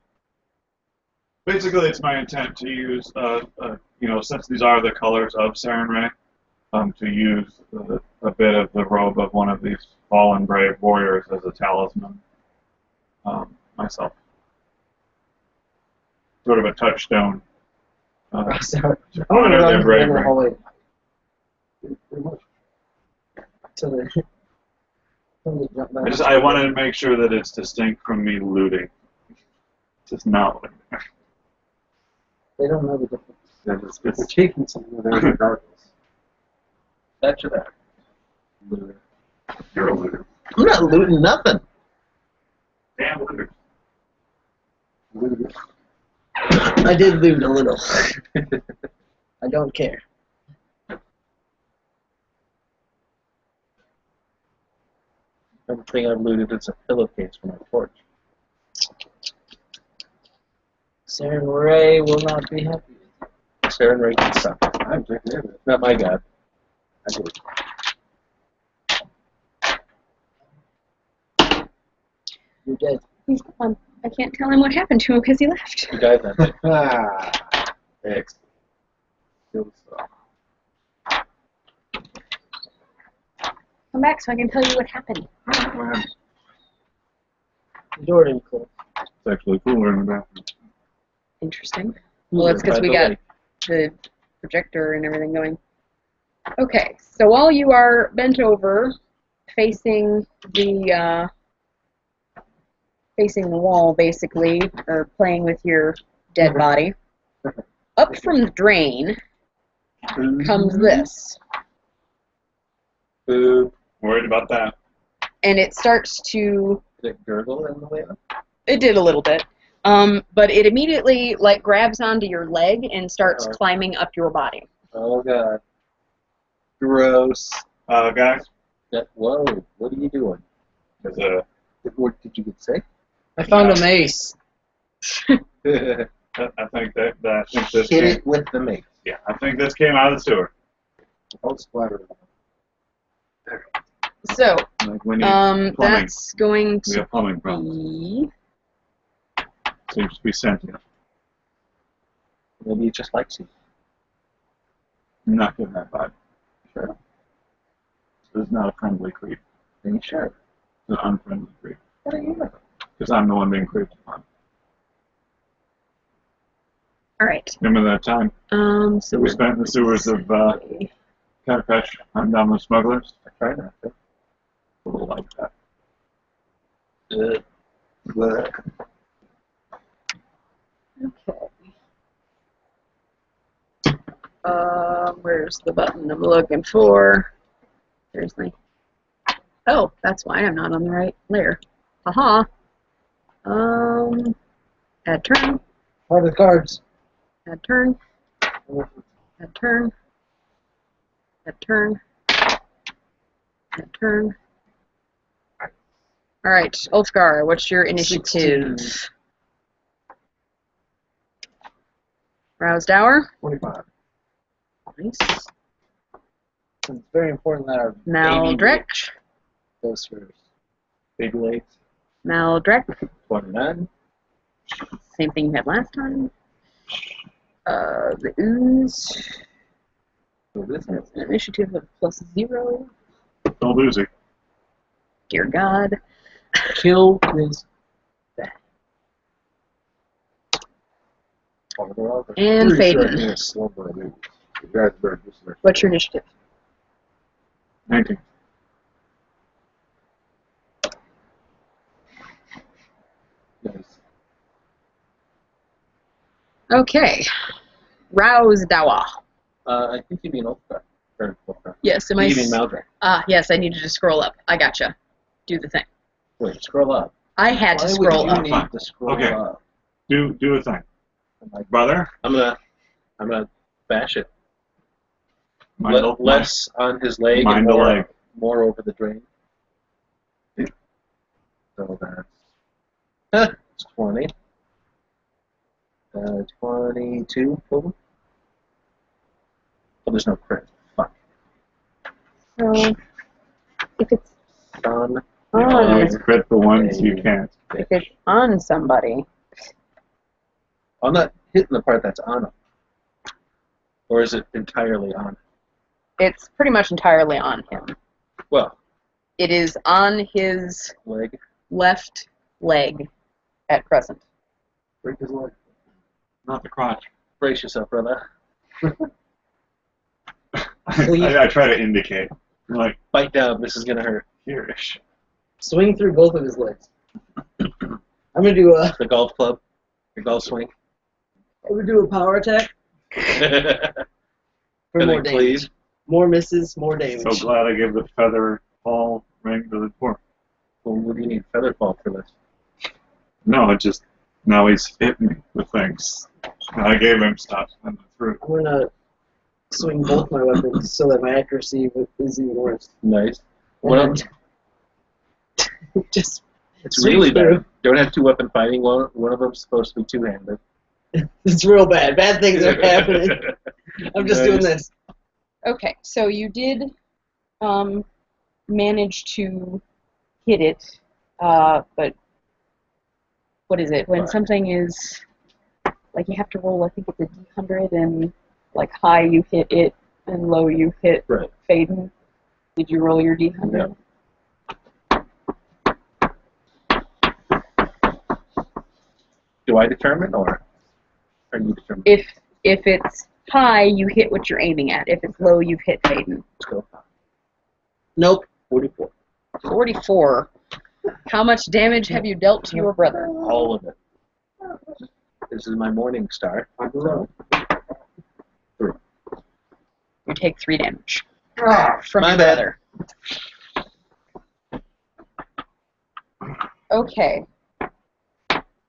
[SPEAKER 2] Basically, it's my intent to use, you know, since these are the colors of Saren Ray, to use a bit of the robe of one of these fallen brave warriors as a talisman myself. Sort of a touchstone.
[SPEAKER 5] Sorry.
[SPEAKER 2] To
[SPEAKER 5] I want to
[SPEAKER 2] honor
[SPEAKER 5] run
[SPEAKER 2] their
[SPEAKER 5] to the end of the
[SPEAKER 2] bravery.
[SPEAKER 5] hallway.
[SPEAKER 4] Pretty much.
[SPEAKER 5] till they jump back.
[SPEAKER 2] I wanted to make sure that it's distinct from me looting. Just not.
[SPEAKER 5] They don't know the difference.
[SPEAKER 4] We're taking something there regardless.
[SPEAKER 3] That's that. Looter.
[SPEAKER 2] You're a looter.
[SPEAKER 3] I'm not looting nothing.
[SPEAKER 2] Damn looter.
[SPEAKER 5] I did loot a little. I don't care.
[SPEAKER 3] Everything I've looted is a pillowcase for my torch.
[SPEAKER 5] Saren Ray will not be happy.
[SPEAKER 3] Saren Ray can suck.
[SPEAKER 4] I'm taking it.
[SPEAKER 3] Not my god.
[SPEAKER 4] I do.
[SPEAKER 5] You're dead.
[SPEAKER 1] He's gone. I can't tell him what happened to him because he left.
[SPEAKER 3] You died that day.
[SPEAKER 4] Ah. Excellent. Good stuff.
[SPEAKER 1] Come back so I can tell you what happened.
[SPEAKER 5] Jordan Cliff.
[SPEAKER 2] It's actually cooler in the bathroom.
[SPEAKER 1] Interesting. Well, it's because we got the projector and everything going. Okay, so while you are bent over, facing the wall, basically, or playing with your dead body, up from the drain comes this,
[SPEAKER 3] Boo.
[SPEAKER 2] Worried about that.
[SPEAKER 1] and it starts to.
[SPEAKER 3] Did it gurgle in the way up?
[SPEAKER 1] It did a little bit. But it immediately grabs onto your leg and starts climbing up your body.
[SPEAKER 3] Oh god. Gross.
[SPEAKER 2] Guys,
[SPEAKER 3] Whoa, what are you doing?
[SPEAKER 2] there's
[SPEAKER 3] Did you get sick?
[SPEAKER 5] I found a mace.
[SPEAKER 2] I think that I think this
[SPEAKER 3] Hit
[SPEAKER 2] came,
[SPEAKER 3] it with the mace.
[SPEAKER 2] yeah, I think this came out of the sewer.
[SPEAKER 4] I'll splatter it.
[SPEAKER 1] So,
[SPEAKER 2] Like we need plumbing.
[SPEAKER 1] that's going
[SPEAKER 2] We
[SPEAKER 1] to
[SPEAKER 2] have plumbing problems.
[SPEAKER 1] be.
[SPEAKER 2] Seems to be sentient.
[SPEAKER 3] Maybe it just likes you.
[SPEAKER 2] I'm not getting that vibe. Sure. This is not a friendly creep.
[SPEAKER 3] Are you sure?
[SPEAKER 2] It's an unfriendly creep.
[SPEAKER 3] What are you doing?
[SPEAKER 2] Because I'm the one being creeped upon.
[SPEAKER 1] All right.
[SPEAKER 2] Remember that time
[SPEAKER 1] So
[SPEAKER 2] we spent in the sewers of Catapetch hunting down the smugglers?
[SPEAKER 3] I try not to.
[SPEAKER 2] A little like that.
[SPEAKER 3] Blech.
[SPEAKER 1] Okay. Where's the button I'm looking for? There's my. Oh, that's why I'm not on the right layer. Haha. Add turn.
[SPEAKER 5] Part of the cards.
[SPEAKER 1] Add turn. Add turn. Add turn. Add turn. All right, Ulfgar, what's your initiative?
[SPEAKER 5] 16.
[SPEAKER 1] Roused Hour.
[SPEAKER 4] 25.
[SPEAKER 1] Nice.
[SPEAKER 5] It's very important that our
[SPEAKER 1] Maldrek.
[SPEAKER 5] goes first.
[SPEAKER 3] Big legs.
[SPEAKER 1] Maldrek.
[SPEAKER 3] 29.
[SPEAKER 1] Same thing you had last time. The ooze.
[SPEAKER 3] So this
[SPEAKER 1] That's an initiative of +0.
[SPEAKER 2] Don't lose it.
[SPEAKER 1] Dear God.
[SPEAKER 5] Kill this.
[SPEAKER 1] And
[SPEAKER 4] Pretty sure I
[SPEAKER 1] Faden.
[SPEAKER 4] need a slumber in it. You guys better do some
[SPEAKER 1] What's your initiative?
[SPEAKER 2] 19.
[SPEAKER 3] nice.
[SPEAKER 1] Okay. Roused Hour.
[SPEAKER 3] I think you mean Ulfgar. Or Ulfgar.
[SPEAKER 1] Yes, am
[SPEAKER 3] You
[SPEAKER 1] I?
[SPEAKER 3] mean Maldrek.
[SPEAKER 1] Yes, I needed to scroll up. I gotcha. Do the thing.
[SPEAKER 3] Wait, scroll up.
[SPEAKER 1] I had to
[SPEAKER 3] Why
[SPEAKER 1] scroll
[SPEAKER 3] would
[SPEAKER 1] up.
[SPEAKER 3] you
[SPEAKER 2] Fine.
[SPEAKER 3] need to scroll
[SPEAKER 2] Okay.
[SPEAKER 3] up?
[SPEAKER 2] Do a thing.
[SPEAKER 3] I'm like,
[SPEAKER 2] Brother,
[SPEAKER 3] I'm gonna bash it.
[SPEAKER 2] mind
[SPEAKER 3] Less on his leg
[SPEAKER 2] mind
[SPEAKER 3] and
[SPEAKER 2] the
[SPEAKER 3] more,
[SPEAKER 2] leg.
[SPEAKER 3] more over the drain. So that's 20. 22 total. Oh, there's no crit. Fuck.
[SPEAKER 1] So, if it's
[SPEAKER 3] Son.
[SPEAKER 1] on,
[SPEAKER 2] You crit the ones you can't.
[SPEAKER 1] if it's on somebody,
[SPEAKER 3] I'm not hitting the part that's on him. Or is it entirely on?
[SPEAKER 1] it's pretty much entirely on him.
[SPEAKER 3] Well,
[SPEAKER 1] It is on his
[SPEAKER 3] leg.
[SPEAKER 1] left leg at present.
[SPEAKER 4] break his leg.
[SPEAKER 2] Not the crotch.
[SPEAKER 3] Brace yourself, brother.
[SPEAKER 2] I try to indicate. Like,
[SPEAKER 3] Bite down. This is gonna hurt.
[SPEAKER 2] here-ish.
[SPEAKER 5] Swing through both of his legs. I'm gonna do a
[SPEAKER 3] The golf club. The golf swing.
[SPEAKER 5] power attack for
[SPEAKER 3] And
[SPEAKER 5] more
[SPEAKER 3] then cleave.
[SPEAKER 5] damage. More misses, more damage.
[SPEAKER 2] So glad I gave the feather fall ring to the dwarf.
[SPEAKER 3] Well, what do you need feather fall for this?
[SPEAKER 2] No, it just, now he's hit me with things. And I gave him stuff and threw.
[SPEAKER 5] I'm gonna swing both my weapons so that my accuracy is even worse.
[SPEAKER 3] Nice.
[SPEAKER 5] And
[SPEAKER 3] What
[SPEAKER 5] then
[SPEAKER 3] else?
[SPEAKER 5] just
[SPEAKER 3] It's
[SPEAKER 5] swing
[SPEAKER 3] really
[SPEAKER 5] through.
[SPEAKER 3] bad. Don't have two weapon fighting. One of them's supposed to be two-handed.
[SPEAKER 5] It's real bad. Bad things are happening. I'm just doing this.
[SPEAKER 1] Okay, so you did manage to hit it, but what is it? When
[SPEAKER 3] Right.
[SPEAKER 1] something is like you have to roll, I think it's a D100, and like high you hit it, and low you hit
[SPEAKER 3] Right.
[SPEAKER 1] Faden. Did you roll your D100?
[SPEAKER 3] Do I determine, or are you determine?
[SPEAKER 1] If it's high, you hit what you're aiming at. If it's low, you've hit Faden.
[SPEAKER 3] Let's go.
[SPEAKER 5] Nope.
[SPEAKER 3] 44.
[SPEAKER 1] 44. How much damage have you dealt to your brother?
[SPEAKER 3] All of it. This is my morning star. So,
[SPEAKER 1] You take 3 damage from
[SPEAKER 3] My
[SPEAKER 1] your
[SPEAKER 3] bad.
[SPEAKER 1] brother. Okay.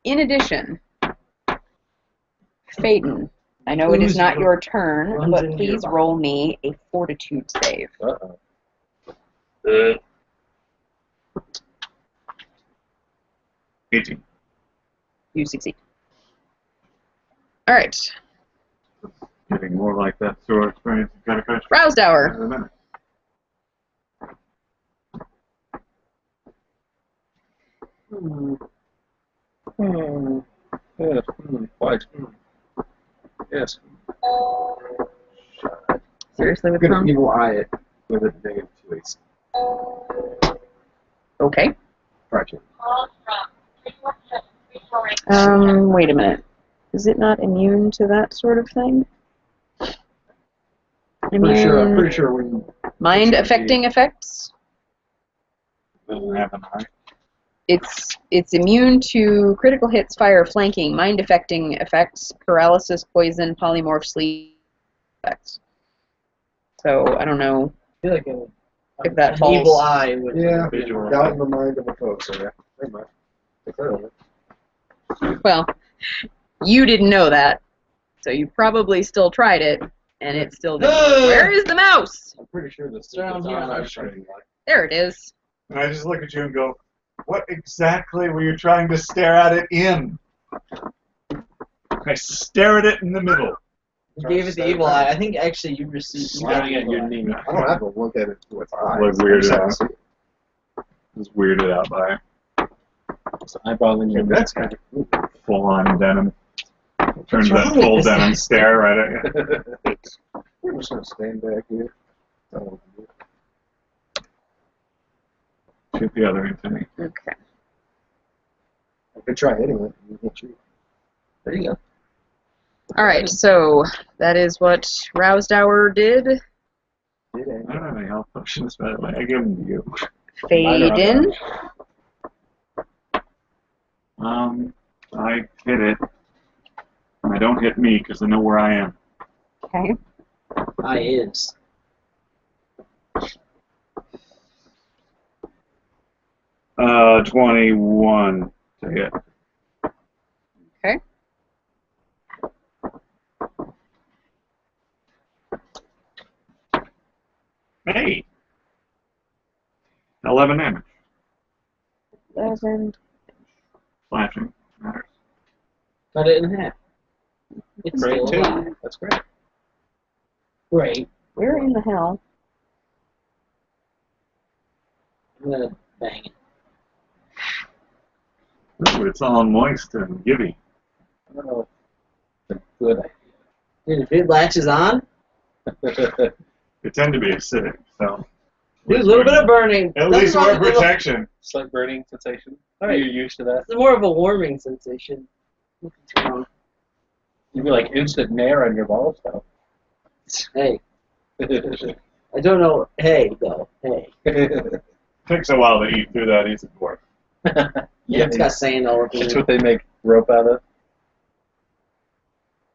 [SPEAKER 1] In addition, Phaeton, I know it is not your turn,
[SPEAKER 5] Runs
[SPEAKER 1] but
[SPEAKER 5] into
[SPEAKER 1] please
[SPEAKER 5] your
[SPEAKER 1] roll me a fortitude save.
[SPEAKER 3] Uh-oh.
[SPEAKER 2] 18.
[SPEAKER 1] You succeed. All right.
[SPEAKER 2] Getting more like that through our experience in Catacrash.
[SPEAKER 1] Roused hour.
[SPEAKER 2] In a minute.
[SPEAKER 3] Yes. Quite. Yes.
[SPEAKER 1] Seriously,
[SPEAKER 4] I'm
[SPEAKER 1] with
[SPEAKER 4] gonna
[SPEAKER 1] Tom?
[SPEAKER 4] evil eye it with a negative 2 AC.
[SPEAKER 1] Okay.
[SPEAKER 4] Gotcha.
[SPEAKER 1] Wait a minute. Is it not immune to that sort of thing?
[SPEAKER 4] I'm pretty
[SPEAKER 1] Immune.
[SPEAKER 4] sure when
[SPEAKER 1] Mind affecting effects?
[SPEAKER 2] Doesn't have an eye.
[SPEAKER 1] It's immune to critical hits, fire, flanking, mind affecting effects, paralysis, poison, polymorph, sleep effects. So I don't know.
[SPEAKER 5] I feel like
[SPEAKER 1] If that
[SPEAKER 5] an
[SPEAKER 1] falls.
[SPEAKER 5] evil eye would
[SPEAKER 4] yeah,
[SPEAKER 2] Visual.
[SPEAKER 4] doubt in the mind of a foe, so yeah, never mind. Take that over.
[SPEAKER 1] Well, you didn't know that, so you probably still tried it, and it still didn't. Where is the mouse?
[SPEAKER 4] I'm pretty sure this
[SPEAKER 5] Around
[SPEAKER 4] is
[SPEAKER 5] here.
[SPEAKER 4] on my screen.
[SPEAKER 1] There it is.
[SPEAKER 2] And I just look at you and go, what exactly were you trying to stare at it in? I stare at it in the middle.
[SPEAKER 5] You gave it the evil eye. I think actually you received. You got
[SPEAKER 3] Staring
[SPEAKER 5] the
[SPEAKER 3] at
[SPEAKER 5] evil
[SPEAKER 3] your
[SPEAKER 5] eye.
[SPEAKER 3] knee.
[SPEAKER 4] I don't have to look at it through its eyes.
[SPEAKER 2] Like weirded
[SPEAKER 4] I
[SPEAKER 2] out.
[SPEAKER 4] just have to see it.
[SPEAKER 2] Just weirded out by
[SPEAKER 3] It's eyeballing your
[SPEAKER 4] That's kind of cool.
[SPEAKER 2] full-on denim. Turns
[SPEAKER 5] What's
[SPEAKER 2] that
[SPEAKER 5] wrong with
[SPEAKER 2] full
[SPEAKER 5] this
[SPEAKER 2] denim
[SPEAKER 5] guy?
[SPEAKER 2] stare right at you.
[SPEAKER 4] I'm just gonna stand back here. Oh,
[SPEAKER 2] Shoot the other into me.
[SPEAKER 1] Okay.
[SPEAKER 4] I could try hitting it. You can shoot.
[SPEAKER 3] There you go.
[SPEAKER 1] All right, so that is what Roused Hour did.
[SPEAKER 4] Did
[SPEAKER 2] I don't have any health potions, by the way. I give them to you.
[SPEAKER 1] Fade in.
[SPEAKER 2] I hit it. And I don't hit me because I know where I am.
[SPEAKER 1] Okay.
[SPEAKER 5] Eye is.
[SPEAKER 2] Uh, 21 to hit.
[SPEAKER 1] Okay.
[SPEAKER 2] Hey! 11 damage.
[SPEAKER 1] 11.
[SPEAKER 2] Flashing. Matters.
[SPEAKER 5] Cut it in half. It's
[SPEAKER 3] Great,
[SPEAKER 5] still
[SPEAKER 3] too.
[SPEAKER 5] alive.
[SPEAKER 3] That's great.
[SPEAKER 5] Great.
[SPEAKER 1] Where in the hell?
[SPEAKER 5] I'm gonna bang it.
[SPEAKER 2] Ooh, it's all moist and gibby.
[SPEAKER 3] I don't know. It's a good
[SPEAKER 5] Dude, if it latches on,
[SPEAKER 3] idea.
[SPEAKER 2] They tend to be acidic, so.
[SPEAKER 5] dude, a little bit of burning.
[SPEAKER 2] At
[SPEAKER 5] Nothing
[SPEAKER 2] least
[SPEAKER 5] wrong
[SPEAKER 2] wear
[SPEAKER 5] with a little-
[SPEAKER 2] protection.
[SPEAKER 3] Slight burning sensation.
[SPEAKER 5] All right.
[SPEAKER 3] You're used to that.
[SPEAKER 5] It's more of a warming sensation. Nothing's wrong.
[SPEAKER 3] You'd be like instant nair on your balls, though.
[SPEAKER 5] Hey, I don't know. Hey, though. Hey.
[SPEAKER 2] Takes a while to eat through that easy dwarf.
[SPEAKER 5] Yeah, it's got sand all over
[SPEAKER 3] That's
[SPEAKER 5] it.
[SPEAKER 3] what they make rope out of.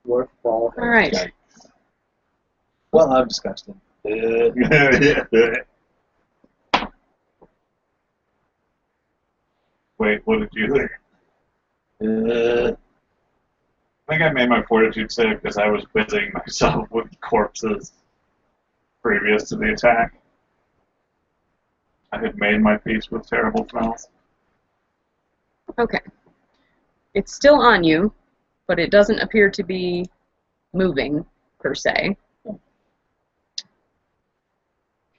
[SPEAKER 5] Dwarf ball.
[SPEAKER 1] All right.
[SPEAKER 3] Yikes. Well, I'm disgusted.
[SPEAKER 2] Wait, what did you think?
[SPEAKER 3] Uh,
[SPEAKER 2] I think I made my fortitude save because I was busying myself with corpses previous to the attack. I had made my peace with terrible smells.
[SPEAKER 1] Okay. It's still on you, but it doesn't appear to be moving, per se.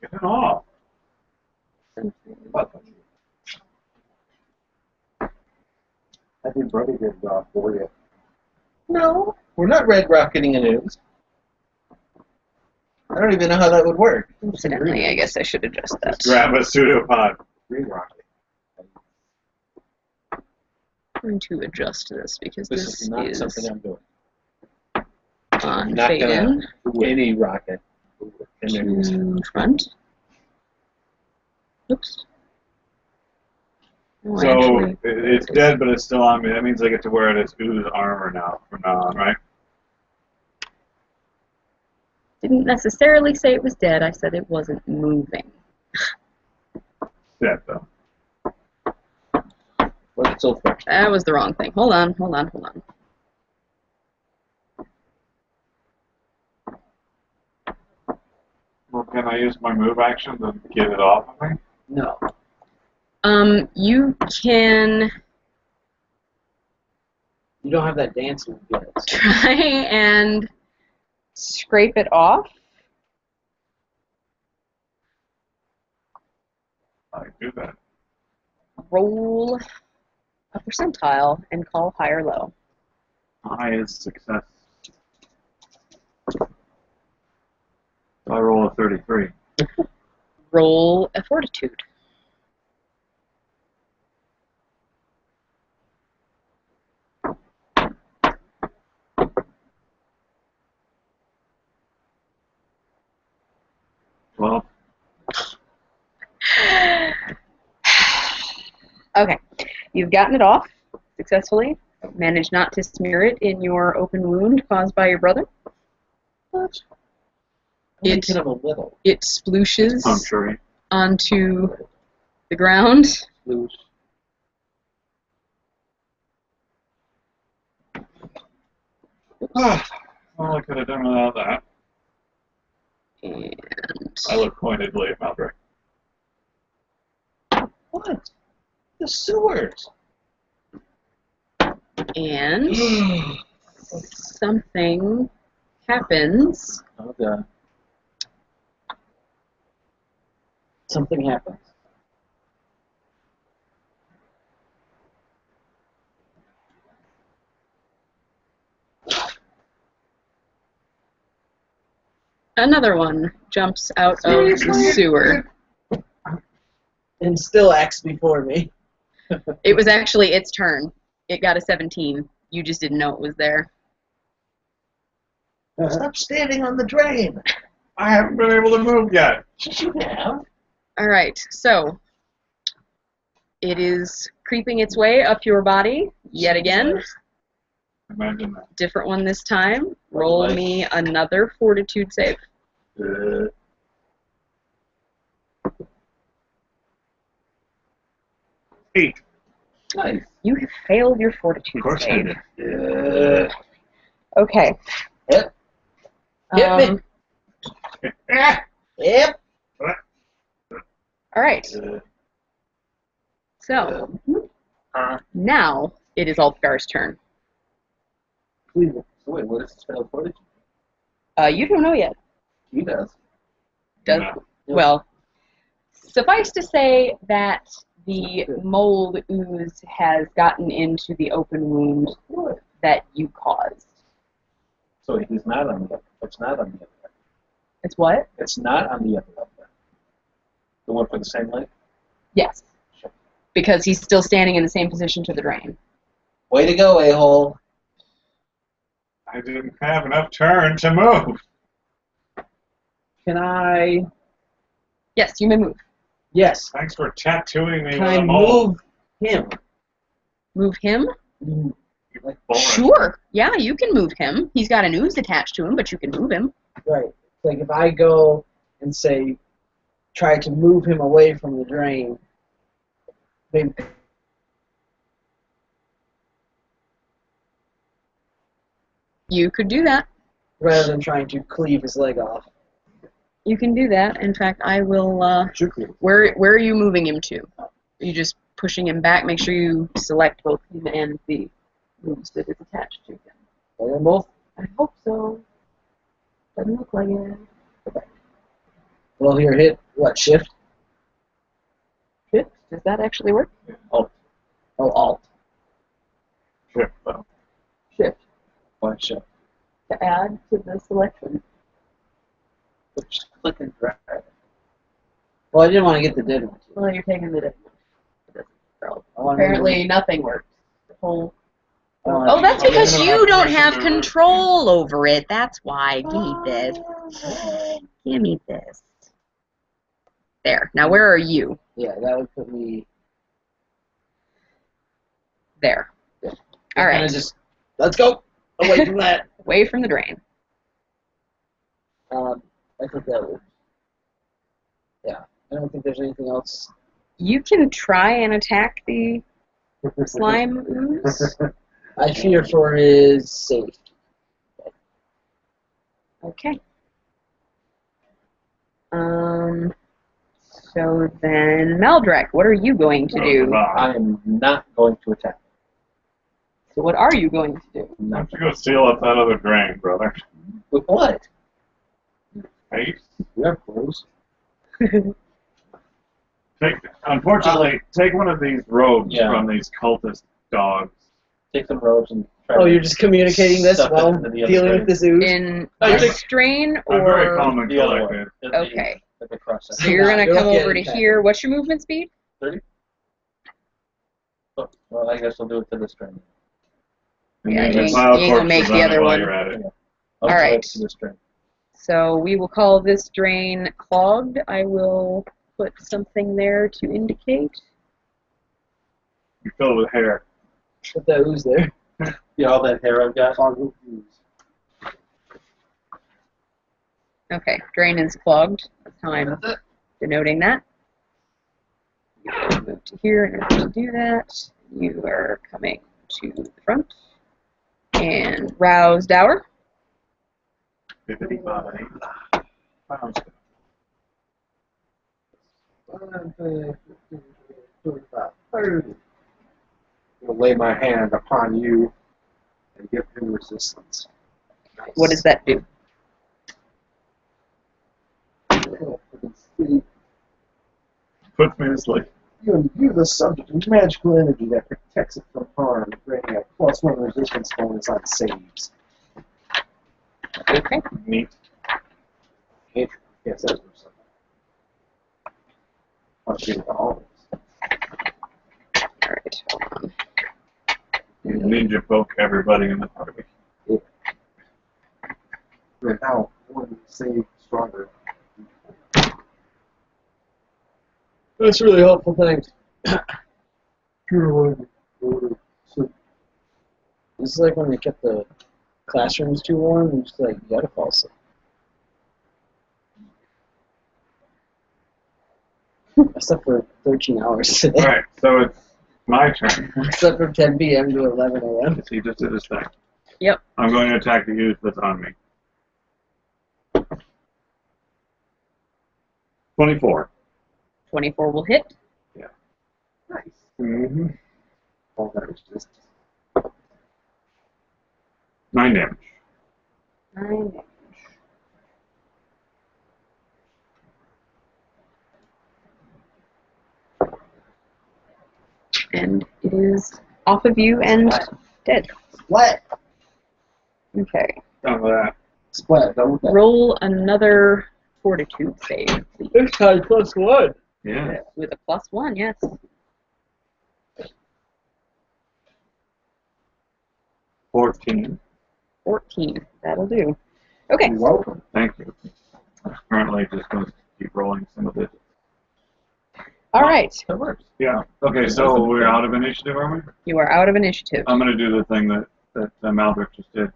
[SPEAKER 2] Get it off.
[SPEAKER 4] I think Brody did for you.
[SPEAKER 3] no, we're not red rocketing a news. I don't even know how that would work.
[SPEAKER 1] Incidentally, I guess I should adjust that.
[SPEAKER 2] Grab a pseudopod.
[SPEAKER 4] Green rocket.
[SPEAKER 1] I'm going to adjust this because
[SPEAKER 3] This
[SPEAKER 1] this
[SPEAKER 3] is not
[SPEAKER 1] is
[SPEAKER 3] something I'm doing.
[SPEAKER 1] on
[SPEAKER 3] I'm not
[SPEAKER 1] fade
[SPEAKER 3] gonna
[SPEAKER 1] in
[SPEAKER 3] do any rocket. in the news.
[SPEAKER 1] to front. Oops. Oh,
[SPEAKER 2] So
[SPEAKER 1] actually,
[SPEAKER 2] it's dead, but it's still on me. That means I get to wear it as ooze armor now from now on, right?
[SPEAKER 1] didn't necessarily say it was dead. I said it wasn't moving.
[SPEAKER 2] Dead though.
[SPEAKER 3] But it's still fresh.
[SPEAKER 1] That was the wrong thing. Hold on, hold on, hold on.
[SPEAKER 2] Well, can I use my move action to get it off of me?
[SPEAKER 5] No.
[SPEAKER 1] You can
[SPEAKER 5] You don't have that dancing yet.
[SPEAKER 1] try and scrape it off.
[SPEAKER 2] I do that.
[SPEAKER 1] Roll a percentile and call high or low.
[SPEAKER 2] High is success. I roll a 33.
[SPEAKER 1] Roll a fortitude.
[SPEAKER 2] Well,
[SPEAKER 1] Okay, you've gotten it off successfully. Managed not to smear it in your open wound caused by your brother.
[SPEAKER 3] What?
[SPEAKER 1] It-
[SPEAKER 3] It of a little.
[SPEAKER 1] It splooshes
[SPEAKER 2] puncturing.
[SPEAKER 1] onto the ground.
[SPEAKER 3] Loose.
[SPEAKER 2] Well, I could have done without that.
[SPEAKER 1] And
[SPEAKER 2] I look pointedly at Maldrick.
[SPEAKER 3] What? The sewers.
[SPEAKER 1] and something happens.
[SPEAKER 3] Oh god.
[SPEAKER 5] Something happens.
[SPEAKER 1] Another one jumps out of the sewer.
[SPEAKER 5] And still acts before me.
[SPEAKER 1] It was actually its turn. It got a 17. You just didn't know it was there.
[SPEAKER 3] Stop standing on the drain.
[SPEAKER 2] I haven't been able to move yet.
[SPEAKER 3] You have.
[SPEAKER 1] All right, so it is creeping its way up your body yet again.
[SPEAKER 2] Imagine that.
[SPEAKER 1] Different one this time. Roll me another fortitude save.
[SPEAKER 2] Eight.
[SPEAKER 3] Nice.
[SPEAKER 1] You have failed your fortitude
[SPEAKER 2] Of course I
[SPEAKER 1] save.
[SPEAKER 2] did.
[SPEAKER 1] Okay.
[SPEAKER 3] Yep.
[SPEAKER 5] Hit me. Yep.
[SPEAKER 1] All right. So now it is Ulfgar's turn.
[SPEAKER 3] So wait, what is this failed footage?
[SPEAKER 1] You don't know yet.
[SPEAKER 3] He does.
[SPEAKER 1] Does
[SPEAKER 2] No.
[SPEAKER 1] well. Suffice to say that the mold ooze has gotten into the open wound that you caused.
[SPEAKER 3] So he's not on the. It's not on the other leg.
[SPEAKER 1] It's what?
[SPEAKER 3] It's not on the other leg. The one for the same leg.
[SPEAKER 1] Yes. Because he's still standing in the same position to the drain.
[SPEAKER 3] Way to go, a-hole.
[SPEAKER 2] I didn't have enough turn to move.
[SPEAKER 5] Can I
[SPEAKER 1] Yes, you may move.
[SPEAKER 5] Yes.
[SPEAKER 2] Thanks for tattooing me
[SPEAKER 5] Can
[SPEAKER 2] with
[SPEAKER 5] I
[SPEAKER 2] a mole.
[SPEAKER 5] move him?
[SPEAKER 1] Move him?
[SPEAKER 2] Boring.
[SPEAKER 1] Sure. Yeah, you can move him. He's got an ooze attached to him, but you can move him.
[SPEAKER 5] Right. Like if I go and say, try to move him away from the drain, maybe.
[SPEAKER 1] You could do that.
[SPEAKER 5] Rather than trying to cleave his leg off.
[SPEAKER 1] You can do that. In fact, I will.
[SPEAKER 4] Should
[SPEAKER 1] Where are you moving him to? Are you just pushing him back? Make sure you select both him and the ooze that is attached to him.
[SPEAKER 5] Are they both?
[SPEAKER 1] I hope so. Doesn't look like it.
[SPEAKER 5] Well, here, hit what? Shift?
[SPEAKER 1] Shift? Does that actually work?
[SPEAKER 5] Alt. Oh, Alt.
[SPEAKER 2] Shift, though.
[SPEAKER 1] Shift.
[SPEAKER 3] Why shift?
[SPEAKER 1] To add to the selection.
[SPEAKER 3] Just click and drag.
[SPEAKER 5] Well, I didn't want to get the dead one.
[SPEAKER 1] Well, you're taking the different one.
[SPEAKER 5] I wanna
[SPEAKER 1] Apparently, nothing works. The whole.
[SPEAKER 5] move-
[SPEAKER 1] Oh, that's
[SPEAKER 2] I'm
[SPEAKER 1] because
[SPEAKER 2] gonna
[SPEAKER 1] you
[SPEAKER 2] have
[SPEAKER 1] don't
[SPEAKER 2] permission
[SPEAKER 1] have
[SPEAKER 2] to-
[SPEAKER 1] control over it. That's why. Give me this. Give me this. There. Now, where are you?
[SPEAKER 5] Yeah, that would put me.
[SPEAKER 1] There.
[SPEAKER 5] Yeah.
[SPEAKER 1] All
[SPEAKER 5] Kinda
[SPEAKER 1] right.
[SPEAKER 5] just let's go away from that.
[SPEAKER 1] Away from the drain.
[SPEAKER 5] I think that works. Yeah, I don't think there's anything else.
[SPEAKER 1] You can try and attack the slime ooze.
[SPEAKER 5] I fear for his safety.
[SPEAKER 1] Okay. So then, Maldrek, what are you going to do?
[SPEAKER 3] I am not going to attack.
[SPEAKER 1] So what are you going to do?
[SPEAKER 2] Why don't you go steal up that other drain, brother?
[SPEAKER 3] With what?
[SPEAKER 2] Hey,
[SPEAKER 4] We have clothes.
[SPEAKER 2] unfortunately, take one of these robes
[SPEAKER 3] Yeah.
[SPEAKER 2] from these cultist dogs.
[SPEAKER 3] Take some robes and try
[SPEAKER 5] Oh,
[SPEAKER 3] to
[SPEAKER 5] you're just communicating this
[SPEAKER 3] stuff it
[SPEAKER 5] while
[SPEAKER 3] into the other
[SPEAKER 5] dealing
[SPEAKER 3] drain.
[SPEAKER 5] with this ooze?
[SPEAKER 1] In
[SPEAKER 3] I
[SPEAKER 1] this drain,
[SPEAKER 2] I'm very
[SPEAKER 1] or
[SPEAKER 2] calm and
[SPEAKER 3] the other
[SPEAKER 2] collected.
[SPEAKER 3] one.
[SPEAKER 1] Okay.
[SPEAKER 3] Like a cross
[SPEAKER 1] so
[SPEAKER 3] section.
[SPEAKER 1] you're gonna
[SPEAKER 5] You're
[SPEAKER 1] come
[SPEAKER 5] looking
[SPEAKER 1] over
[SPEAKER 5] at
[SPEAKER 1] to
[SPEAKER 5] it, okay.
[SPEAKER 1] here. What's your movement speed?
[SPEAKER 3] 30? Oh, well, I guess I'll do it to this drain.
[SPEAKER 2] And
[SPEAKER 1] Yeah,
[SPEAKER 2] you
[SPEAKER 1] you
[SPEAKER 2] can
[SPEAKER 1] ain't-
[SPEAKER 2] pile
[SPEAKER 1] you ain't gonna make
[SPEAKER 2] corpses
[SPEAKER 1] the
[SPEAKER 2] on it
[SPEAKER 1] other
[SPEAKER 2] while
[SPEAKER 1] one.
[SPEAKER 2] you're at it.
[SPEAKER 3] I'll
[SPEAKER 1] All
[SPEAKER 3] try
[SPEAKER 1] right.
[SPEAKER 3] it to this drain.
[SPEAKER 1] So we will call this drain clogged. I will put something there to indicate.
[SPEAKER 2] You fill it with hair.
[SPEAKER 5] Put that ooze there.
[SPEAKER 3] See all that hair I've got?
[SPEAKER 4] Fog ooze.
[SPEAKER 1] Okay, drain is clogged. That's how I'm
[SPEAKER 3] That's it.
[SPEAKER 1] denoting that. Move to here in order to do that. You are coming to the front. And rouse Dower.
[SPEAKER 2] 55. Pounds.
[SPEAKER 4] I'll lay my hand upon you and give him resistance.
[SPEAKER 1] What does that do?
[SPEAKER 2] Puts me to sleep.
[SPEAKER 4] You imbue the subject with magical energy that protects it from harm, granting a +1 resistance bonus on saves.
[SPEAKER 1] Okay.
[SPEAKER 2] Neat.
[SPEAKER 4] Yes, that's what's up. I'll give it to all of us.
[SPEAKER 1] Alright, hold on.
[SPEAKER 2] You ninja poke everybody in the party.
[SPEAKER 4] Right now, one save stronger.
[SPEAKER 5] That's really helpful, thanks.
[SPEAKER 4] Sure, one.
[SPEAKER 5] It's like when they kept the classrooms too warm, and just like, you gotta fall asleep. I slept for 13 hours today.
[SPEAKER 2] Alright, so it's my turn.
[SPEAKER 5] I slept from 10 p.m. to 11 a.m.
[SPEAKER 2] He just did his thing.
[SPEAKER 1] Yep.
[SPEAKER 2] I'm going to attack the youth that's on me. 24.
[SPEAKER 1] 24 will hit.
[SPEAKER 4] Nice.
[SPEAKER 2] Mm-hmm.
[SPEAKER 4] All that is just
[SPEAKER 2] 9 damage.
[SPEAKER 1] 9 damage. And it is off of you and dead.
[SPEAKER 5] Splat!
[SPEAKER 1] Okay.
[SPEAKER 2] Done with that.
[SPEAKER 5] Splat, done with that.
[SPEAKER 1] Roll another fortitude save, please.
[SPEAKER 5] This time +1.
[SPEAKER 2] Yeah.
[SPEAKER 1] With a +1, yes.
[SPEAKER 2] 14.
[SPEAKER 1] 14. That'll do. Okay.
[SPEAKER 4] You're welcome.
[SPEAKER 2] Thank you. I'm currently just going to keep rolling some of it.
[SPEAKER 1] All right.
[SPEAKER 3] That works.
[SPEAKER 2] Yeah. Okay, so we're out of initiative, are we?
[SPEAKER 1] You are out of initiative.
[SPEAKER 2] I'm going to do the thing that Maldrick just did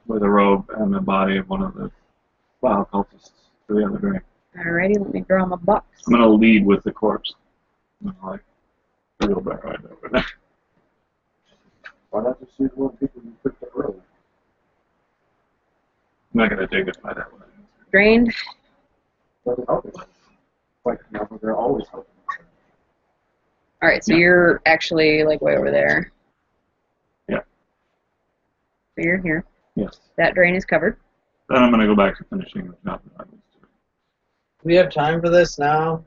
[SPEAKER 2] with a robe and the body of one of the wild cultists to the other drain.
[SPEAKER 1] Alrighty, let me draw my box.
[SPEAKER 2] I'm going to lead with the corpse. I'm gonna, like, real back right over there.
[SPEAKER 4] Why not just use one people you picked up earlier?
[SPEAKER 2] I'm not going to dig it by that way.
[SPEAKER 1] Drained.
[SPEAKER 4] Doesn't help it. Like, you know, they're always helping.
[SPEAKER 1] Alright, so you're actually like way over there.
[SPEAKER 2] Yeah.
[SPEAKER 1] So you're here.
[SPEAKER 2] Yes.
[SPEAKER 1] That drain is covered.
[SPEAKER 2] Then I'm going to go back to finishing the job that I was doing.
[SPEAKER 5] We have time for this now.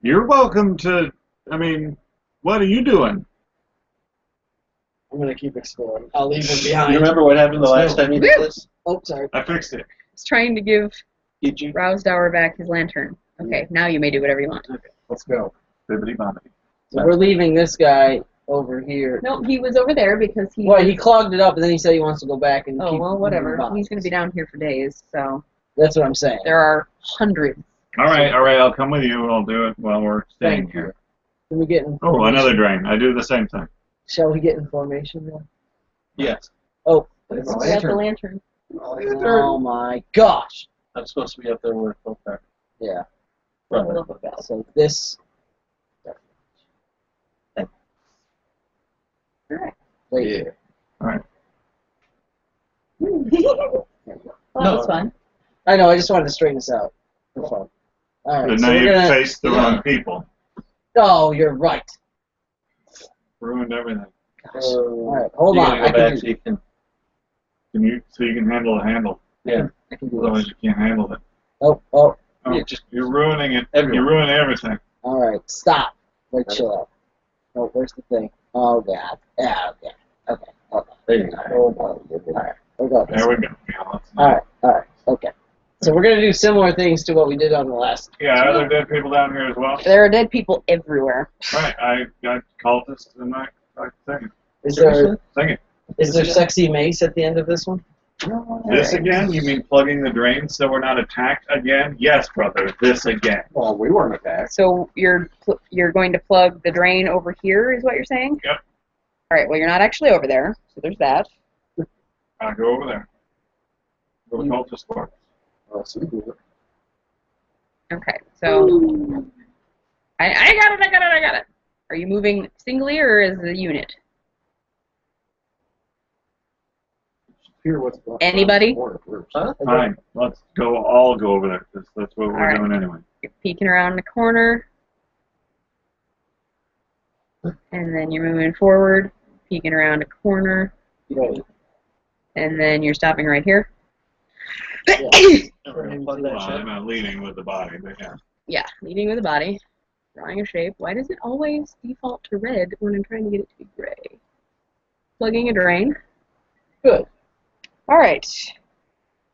[SPEAKER 2] You're welcome to, I mean, what are you doing?
[SPEAKER 5] I'm gonna keep exploring. I'll leave him behind.
[SPEAKER 3] You remember what happened the last time you did this?
[SPEAKER 5] Oh, sorry.
[SPEAKER 2] I fixed it.
[SPEAKER 1] He's trying to give
[SPEAKER 3] Did you?
[SPEAKER 1] Rousdower back his lantern. Okay, now you may do whatever you want.
[SPEAKER 5] Okay.
[SPEAKER 4] Let's go.
[SPEAKER 2] Bibbidi bobbidi.
[SPEAKER 5] So we're leaving this guy over here.
[SPEAKER 1] No, he was over there because he...
[SPEAKER 5] Well, he clogged it up, and then he said he wants to go back and
[SPEAKER 1] Oh,
[SPEAKER 5] keep
[SPEAKER 1] well, whatever.
[SPEAKER 5] moving
[SPEAKER 1] He's going to be down here for days, so...
[SPEAKER 5] That's what I'm saying.
[SPEAKER 1] There are hundreds.
[SPEAKER 2] All right, I'll come with you. I'll do it while we're staying
[SPEAKER 5] Thank
[SPEAKER 2] here.
[SPEAKER 5] Can we get in
[SPEAKER 2] Oh,
[SPEAKER 5] formation?
[SPEAKER 2] another drain. I do the same thing.
[SPEAKER 5] Shall we get in formation then?
[SPEAKER 3] Yes.
[SPEAKER 5] Oh,
[SPEAKER 4] There's
[SPEAKER 1] Got
[SPEAKER 4] a
[SPEAKER 1] the
[SPEAKER 4] lantern.
[SPEAKER 1] lantern.
[SPEAKER 5] oh my gosh.
[SPEAKER 3] I'm supposed to be up there with both there.
[SPEAKER 5] Yeah.
[SPEAKER 3] Right.
[SPEAKER 5] So this.
[SPEAKER 1] Alright.
[SPEAKER 5] Wait.
[SPEAKER 4] Yeah.
[SPEAKER 2] All right.
[SPEAKER 1] Well, that was fun.
[SPEAKER 5] I know. I just wanted to straighten this out for fun. All right.
[SPEAKER 2] But
[SPEAKER 5] So
[SPEAKER 2] now
[SPEAKER 5] we're
[SPEAKER 2] you
[SPEAKER 5] gonna.
[SPEAKER 2] faced the wrong people.
[SPEAKER 5] Oh, you're right.
[SPEAKER 2] Ruined everything.
[SPEAKER 5] Gosh. All right. Hold
[SPEAKER 3] You
[SPEAKER 5] on.
[SPEAKER 3] gotta
[SPEAKER 5] I
[SPEAKER 3] go back
[SPEAKER 5] can
[SPEAKER 3] so
[SPEAKER 5] do.
[SPEAKER 3] you can.
[SPEAKER 2] So you can handle the handle.
[SPEAKER 3] Yeah.
[SPEAKER 5] I can do
[SPEAKER 2] Otherwise
[SPEAKER 5] this.
[SPEAKER 2] you can't handle it.
[SPEAKER 5] Oh.
[SPEAKER 2] Oh,
[SPEAKER 3] Yeah, just
[SPEAKER 2] you're ruining it.
[SPEAKER 3] everyone.
[SPEAKER 2] You're ruining everything.
[SPEAKER 5] All right. Stop. Wait. Chill out. Oh, where's the thing? Oh God. Yeah. Okay. Okay. Hold on.
[SPEAKER 3] There you go.
[SPEAKER 5] Hold on. All right. We'll go.
[SPEAKER 2] There we go. Yeah, let's-
[SPEAKER 5] All right. Okay. So we're gonna do similar things to what we did on the last.
[SPEAKER 2] Yeah, are there dead people down here as well?
[SPEAKER 1] There are dead people everywhere.
[SPEAKER 2] Right, I got cultists in my thing.
[SPEAKER 5] Is there
[SPEAKER 3] Seriously?
[SPEAKER 2] Sing it.
[SPEAKER 5] sexy mace at the end of this one?
[SPEAKER 2] This again? You mean plugging the drain so we're not attacked again? Yes, brother. This again.
[SPEAKER 4] Well, we weren't attacked.
[SPEAKER 1] So you're going to plug the drain over here, is what you're saying?
[SPEAKER 2] Yep.
[SPEAKER 1] All right. Well, you're not actually over there, so there's that.
[SPEAKER 2] I'll go over there. Go to cultist corpse.
[SPEAKER 4] So we do it.
[SPEAKER 1] Okay. So I got it. Are you moving singly or as a unit?
[SPEAKER 4] Hear what's going on.
[SPEAKER 1] Anybody?
[SPEAKER 3] Huh?
[SPEAKER 2] Fine. Let's go. All go over there because that's what we're
[SPEAKER 1] All right.
[SPEAKER 2] doing anyway.
[SPEAKER 1] You're peeking around the corner, and then you're moving forward, peeking around a corner,
[SPEAKER 5] Right.
[SPEAKER 1] and then you're stopping right here.
[SPEAKER 3] We're gonna plug that
[SPEAKER 2] Well,
[SPEAKER 3] shit.
[SPEAKER 2] I'm not leading with the body, but yeah.
[SPEAKER 1] Yeah, leading with the body, drawing a shape. Why does it always default to red when I'm trying to get it to be gray? Plugging a drain.
[SPEAKER 5] Good.
[SPEAKER 1] All right.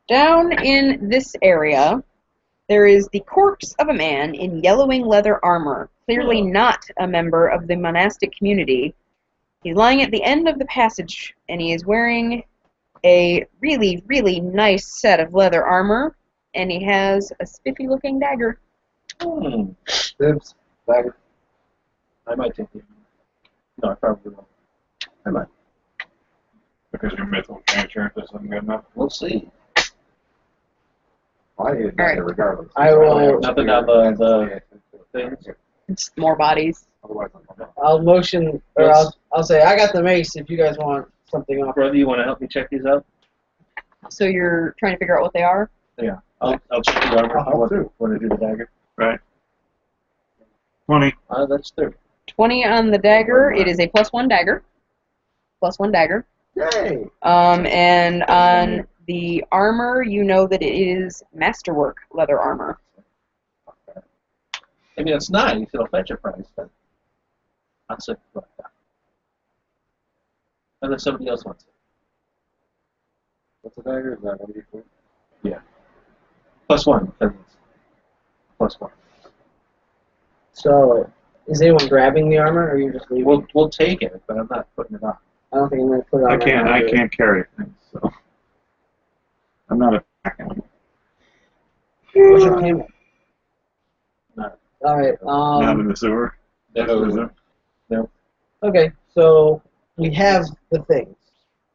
[SPEAKER 1] Down in this area, there is the corpse of a man in yellowing leather armor, clearly not a member of the monastic community. He's lying at the end of the passage, and he is wearing a really, really nice set of leather armor, and he has a spiffy-looking dagger.
[SPEAKER 4] Dibs. Dagger.
[SPEAKER 3] I might take it. No, I probably won't. I might.
[SPEAKER 2] Because your mythical nature isn't good enough.
[SPEAKER 3] We'll see.
[SPEAKER 4] I need a
[SPEAKER 1] right.
[SPEAKER 4] dagger regardless.
[SPEAKER 5] I will-
[SPEAKER 3] Nothing on the things.
[SPEAKER 1] It's more bodies.
[SPEAKER 4] Otherwise, I'm not.
[SPEAKER 5] I'll motion, or I'll say I got the mace if you guys want something off.
[SPEAKER 3] Brother, you want to help me check these out?
[SPEAKER 1] So you're trying to figure out what they are?
[SPEAKER 3] Yeah. I'll check the armor.
[SPEAKER 4] I'll help too.
[SPEAKER 3] Want to do the dagger?
[SPEAKER 2] Right. 20.
[SPEAKER 3] That's 30.
[SPEAKER 1] 20 on the dagger. It is a +1 dagger. +1 dagger.
[SPEAKER 4] Yay!
[SPEAKER 1] And on the armor, you know that it is masterwork leather armor.
[SPEAKER 3] I mean, it's nice. It'll fetch a price, but I'll say like that. Unless somebody else wants it.
[SPEAKER 4] What's a dagger? Is that 1d4?
[SPEAKER 3] +1. Because it's +1.
[SPEAKER 5] So, is anyone grabbing the armor, or are you just leaving?
[SPEAKER 3] We'll take it, but I'm not putting it on.
[SPEAKER 5] I don't think I'm going to put it on.
[SPEAKER 2] I can't carry things, so I'm not attacking.
[SPEAKER 5] What's your payment? All right.
[SPEAKER 2] Not in the sewer.
[SPEAKER 3] No.
[SPEAKER 5] Okay, so we have the things.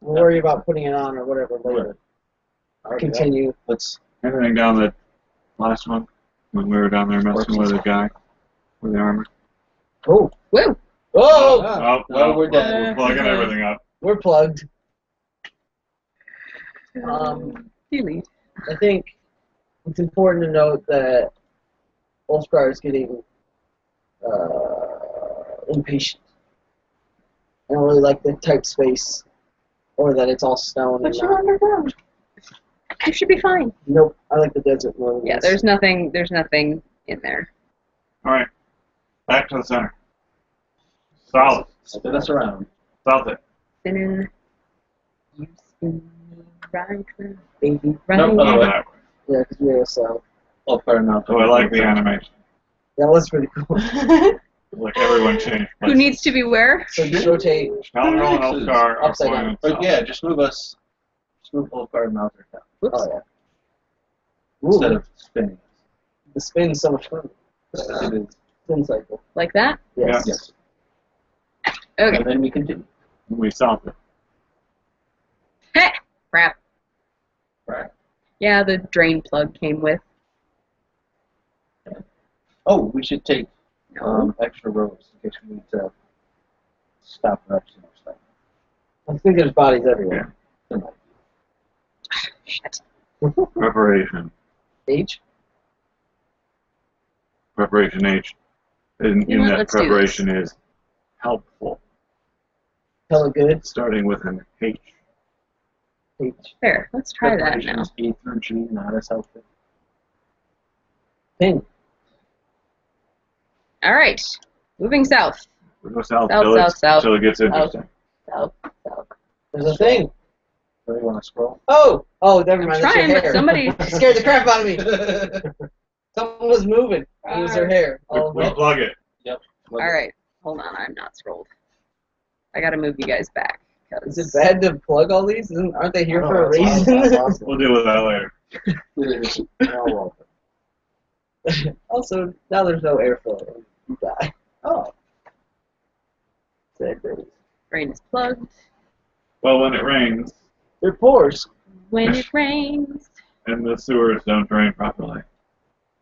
[SPEAKER 5] We'll worry about putting it on or whatever later. Continue.
[SPEAKER 3] Let's.
[SPEAKER 2] Anything down the last one when we were down there messing with the guy with the armor.
[SPEAKER 5] Oh,
[SPEAKER 1] Woo!
[SPEAKER 5] whoa!
[SPEAKER 2] Oh,
[SPEAKER 3] well, we're dead.
[SPEAKER 2] We're plugging everything up.
[SPEAKER 5] We're plugged.
[SPEAKER 1] Delete.
[SPEAKER 5] I think it's important to note that Ulfgar is getting impatient. I don't really like the tight space, or that it's all stone.
[SPEAKER 1] But
[SPEAKER 5] And
[SPEAKER 1] you're underground. You should be fine.
[SPEAKER 5] nope, I like the desert more than
[SPEAKER 1] Yeah,
[SPEAKER 5] this.
[SPEAKER 1] there's nothing in there.
[SPEAKER 2] All right, back to the center. South.
[SPEAKER 3] Spin us around.
[SPEAKER 2] South it.
[SPEAKER 1] Spinning. You spin me right round,
[SPEAKER 5] Baby.
[SPEAKER 1] right
[SPEAKER 3] Nope,
[SPEAKER 2] Not
[SPEAKER 3] other way.
[SPEAKER 2] that way.
[SPEAKER 5] Yeah, because we are so.
[SPEAKER 3] Oh, fair enough.
[SPEAKER 2] Oh, I like the animation.
[SPEAKER 5] That was pretty cool.
[SPEAKER 2] Like everyone changed
[SPEAKER 1] Who
[SPEAKER 2] places.
[SPEAKER 1] needs to be where?
[SPEAKER 5] So just rotate.
[SPEAKER 2] Scoundrel and Elfgar are
[SPEAKER 5] Upside down.
[SPEAKER 2] pointing
[SPEAKER 3] But
[SPEAKER 2] south.
[SPEAKER 3] yeah, just move us. Just move Ulfgar and Malthus down
[SPEAKER 1] Whoops.
[SPEAKER 5] Oh yeah.
[SPEAKER 3] instead
[SPEAKER 5] Ooh,
[SPEAKER 3] of spinning.
[SPEAKER 5] the spin's so much fun.
[SPEAKER 3] It is.
[SPEAKER 5] Spin cycle.
[SPEAKER 1] Like that?
[SPEAKER 5] Yes.
[SPEAKER 3] Yes.
[SPEAKER 1] Okay.
[SPEAKER 3] And then we continue.
[SPEAKER 2] We south it.
[SPEAKER 1] Heh! Crap.
[SPEAKER 3] Right.
[SPEAKER 1] Yeah, the drain plug came with.
[SPEAKER 3] Oh, we should take
[SPEAKER 1] No.
[SPEAKER 3] extra robes in case we need to stop corruption or stuff.
[SPEAKER 5] I think there's bodies everywhere.
[SPEAKER 1] Shit.
[SPEAKER 2] Preparation.
[SPEAKER 5] H.
[SPEAKER 2] Preparation H. In
[SPEAKER 1] You know what,
[SPEAKER 2] that
[SPEAKER 1] let's do
[SPEAKER 2] preparation is helpful.
[SPEAKER 5] Hella good.
[SPEAKER 2] Starting with an H.
[SPEAKER 5] H.
[SPEAKER 1] There. Let's try that
[SPEAKER 3] Preparation
[SPEAKER 1] now.
[SPEAKER 3] is A through G, not as helpful.
[SPEAKER 5] Pin.
[SPEAKER 1] All right. Moving south.
[SPEAKER 2] We go south
[SPEAKER 1] South,
[SPEAKER 2] till,
[SPEAKER 1] south, south.
[SPEAKER 2] till it gets interesting.
[SPEAKER 1] South. South.
[SPEAKER 5] There's a thing.
[SPEAKER 3] So you want to scroll?
[SPEAKER 5] Oh! Oh, never
[SPEAKER 1] I'm
[SPEAKER 5] mind. That's
[SPEAKER 1] trying,
[SPEAKER 5] your
[SPEAKER 1] but
[SPEAKER 5] hair.
[SPEAKER 1] somebody.
[SPEAKER 5] You scared the crap out of me. Someone was moving. It was her hair.
[SPEAKER 2] We,
[SPEAKER 5] All
[SPEAKER 2] we
[SPEAKER 5] wet.
[SPEAKER 2] plug it.
[SPEAKER 1] All right. Hold on. I'm not scrolled. I gotta move you guys back.
[SPEAKER 5] Is it bad to plug all these? Aren't they here
[SPEAKER 4] No,
[SPEAKER 5] for a
[SPEAKER 4] that's
[SPEAKER 5] reason?
[SPEAKER 4] awesome.
[SPEAKER 2] We'll deal with that later.
[SPEAKER 4] Oh, well.
[SPEAKER 5] Also, now there's no airflow. You die. Oh. Sad days.
[SPEAKER 1] Drain is plugged.
[SPEAKER 2] Well, when it rains
[SPEAKER 5] They're pores.
[SPEAKER 1] When it rains.
[SPEAKER 2] and the sewers don't drain properly,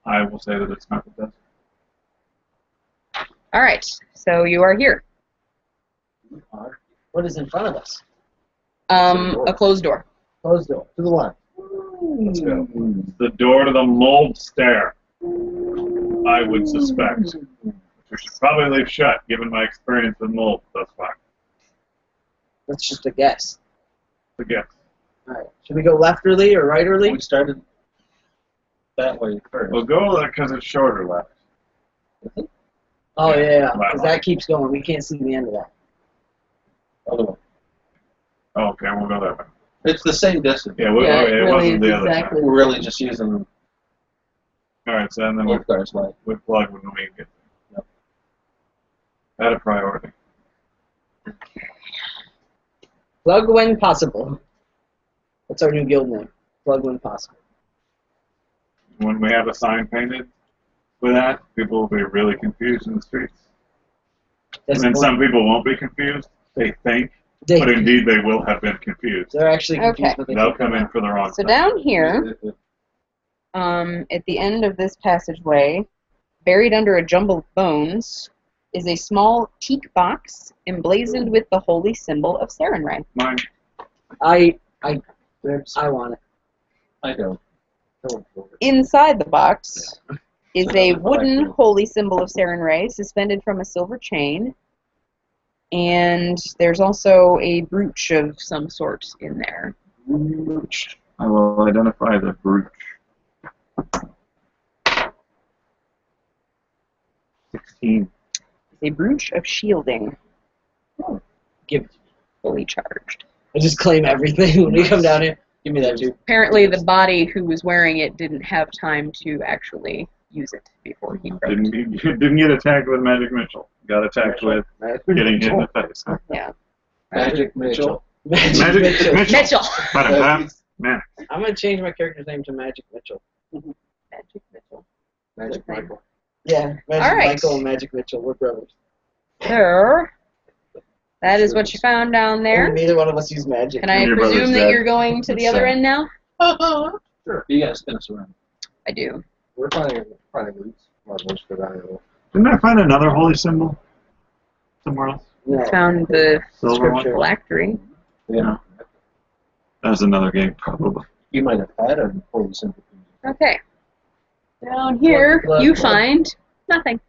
[SPEAKER 2] I will say that it's not the best.
[SPEAKER 1] All right. So you are here.
[SPEAKER 5] What is in front of us?
[SPEAKER 1] A closed door.
[SPEAKER 5] Closed door.
[SPEAKER 4] To the left.
[SPEAKER 5] Let's go.
[SPEAKER 2] The door to the mold stair, I would suspect. We should probably leave shut, given my experience with mold thus far.
[SPEAKER 5] That's just a guess.
[SPEAKER 2] The guess.
[SPEAKER 5] Alright. Should we go lefterly or righterly?
[SPEAKER 3] We started that way first.
[SPEAKER 2] We'll go there because it's shorter left.
[SPEAKER 5] Oh, yeah.
[SPEAKER 2] Wow.
[SPEAKER 5] Because that keeps going. We can't see the end of that.
[SPEAKER 3] Other way.
[SPEAKER 2] Oh, okay, we'll go that way.
[SPEAKER 3] It's the same distance.
[SPEAKER 2] Yeah, it
[SPEAKER 1] really
[SPEAKER 2] wasn't
[SPEAKER 1] is
[SPEAKER 2] the other
[SPEAKER 1] exactly-
[SPEAKER 2] side.
[SPEAKER 3] We're really just using
[SPEAKER 2] Alright, so then we
[SPEAKER 3] Ulfgar's light.
[SPEAKER 2] plug when we get there. At a priority.
[SPEAKER 5] Plug when possible. That's our new guild name. Plug when possible.
[SPEAKER 2] When we have a sign painted with that, people will be really confused in the streets.
[SPEAKER 5] That's
[SPEAKER 2] And then
[SPEAKER 5] the
[SPEAKER 2] some
[SPEAKER 5] point.
[SPEAKER 2] people won't be confused. They think,
[SPEAKER 5] They-
[SPEAKER 2] but indeed they will have been confused.
[SPEAKER 5] They're actually confused,
[SPEAKER 1] Okay.
[SPEAKER 5] but they
[SPEAKER 2] They'll
[SPEAKER 5] think
[SPEAKER 2] come
[SPEAKER 5] they're
[SPEAKER 2] in
[SPEAKER 5] not.
[SPEAKER 2] for the wrong
[SPEAKER 1] So
[SPEAKER 2] thing.
[SPEAKER 1] down here, at the end of this passageway, buried under a jumble of bones, is a small teak box emblazoned with the holy symbol of Sarenrae.
[SPEAKER 2] Mine.
[SPEAKER 5] I want it.
[SPEAKER 3] I don't.
[SPEAKER 1] Inside the box is a wooden holy symbol of Sarenrae suspended from a silver chain, and there's also a brooch of some sort in there.
[SPEAKER 2] Brooch. I will identify the brooch. 16.
[SPEAKER 1] A brooch of shielding,
[SPEAKER 5] Give it.
[SPEAKER 1] fully charged.
[SPEAKER 5] I just claim everything when we come down here. Give me that too.
[SPEAKER 1] Apparently, the body who was wearing it didn't have time to actually use it before he broke.
[SPEAKER 2] Didn't get attacked with Magic Mitchell. Got attacked with getting hit in the face.
[SPEAKER 1] Yeah.
[SPEAKER 3] Magic Mitchell.
[SPEAKER 5] Magic Mitchell.
[SPEAKER 1] Mitchell.
[SPEAKER 2] Man,
[SPEAKER 5] I'm gonna change my character's name to Magic Mitchell.
[SPEAKER 1] Magic Mitchell.
[SPEAKER 4] Magic Michael.
[SPEAKER 5] Yeah, Magic
[SPEAKER 1] All right.
[SPEAKER 5] Michael and Magic Mitchell, we're brothers.
[SPEAKER 1] So, that is what you found down there.
[SPEAKER 5] And neither one of us use magic.
[SPEAKER 1] Can I
[SPEAKER 2] Your brother's
[SPEAKER 1] presume that
[SPEAKER 2] dead.
[SPEAKER 1] you're going to the
[SPEAKER 2] That's
[SPEAKER 1] other
[SPEAKER 2] sad.
[SPEAKER 1] end now?
[SPEAKER 4] Sure.
[SPEAKER 3] You guys spin us around.
[SPEAKER 1] I do.
[SPEAKER 4] We're finding loose. Well, most of it, I don't know.
[SPEAKER 2] Didn't I find another holy symbol somewhere else?
[SPEAKER 5] No.
[SPEAKER 1] Found the
[SPEAKER 2] Silver one?
[SPEAKER 5] Scripture.
[SPEAKER 1] phylactery.
[SPEAKER 3] Yeah.
[SPEAKER 2] That was another game, probably.
[SPEAKER 3] You might have had a holy symbol.
[SPEAKER 1] Okay. Down here,
[SPEAKER 5] Blood,
[SPEAKER 1] you
[SPEAKER 5] blood.
[SPEAKER 1] find nothing.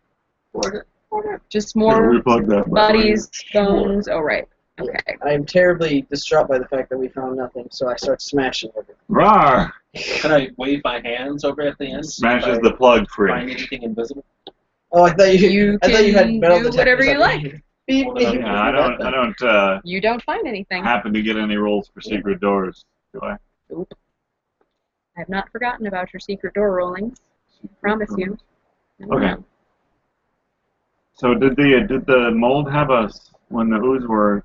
[SPEAKER 1] Just more
[SPEAKER 2] Replug that.
[SPEAKER 1] bodies, bones. Oh, right. Okay.
[SPEAKER 5] I am terribly distraught by the fact that we found nothing, so I start smashing everything.
[SPEAKER 2] Rawr!
[SPEAKER 3] Can I wave my hands over at the end?
[SPEAKER 2] Smashes
[SPEAKER 3] If
[SPEAKER 2] the plug
[SPEAKER 3] I
[SPEAKER 2] free.
[SPEAKER 3] find anything invisible?
[SPEAKER 5] Oh, I thought
[SPEAKER 1] You
[SPEAKER 5] I thought you had
[SPEAKER 1] can
[SPEAKER 5] metal
[SPEAKER 1] do
[SPEAKER 5] detectors
[SPEAKER 1] whatever you
[SPEAKER 5] on
[SPEAKER 1] like.
[SPEAKER 5] you. Beep,
[SPEAKER 3] Well, then
[SPEAKER 5] beep.
[SPEAKER 2] Yeah, I don't
[SPEAKER 1] You don't find anything.
[SPEAKER 2] happen to get any rolls for secret doors, do I?
[SPEAKER 1] Nope. I have not forgotten about your secret door rollings. Promise you.
[SPEAKER 2] Okay. So did the mold have us when the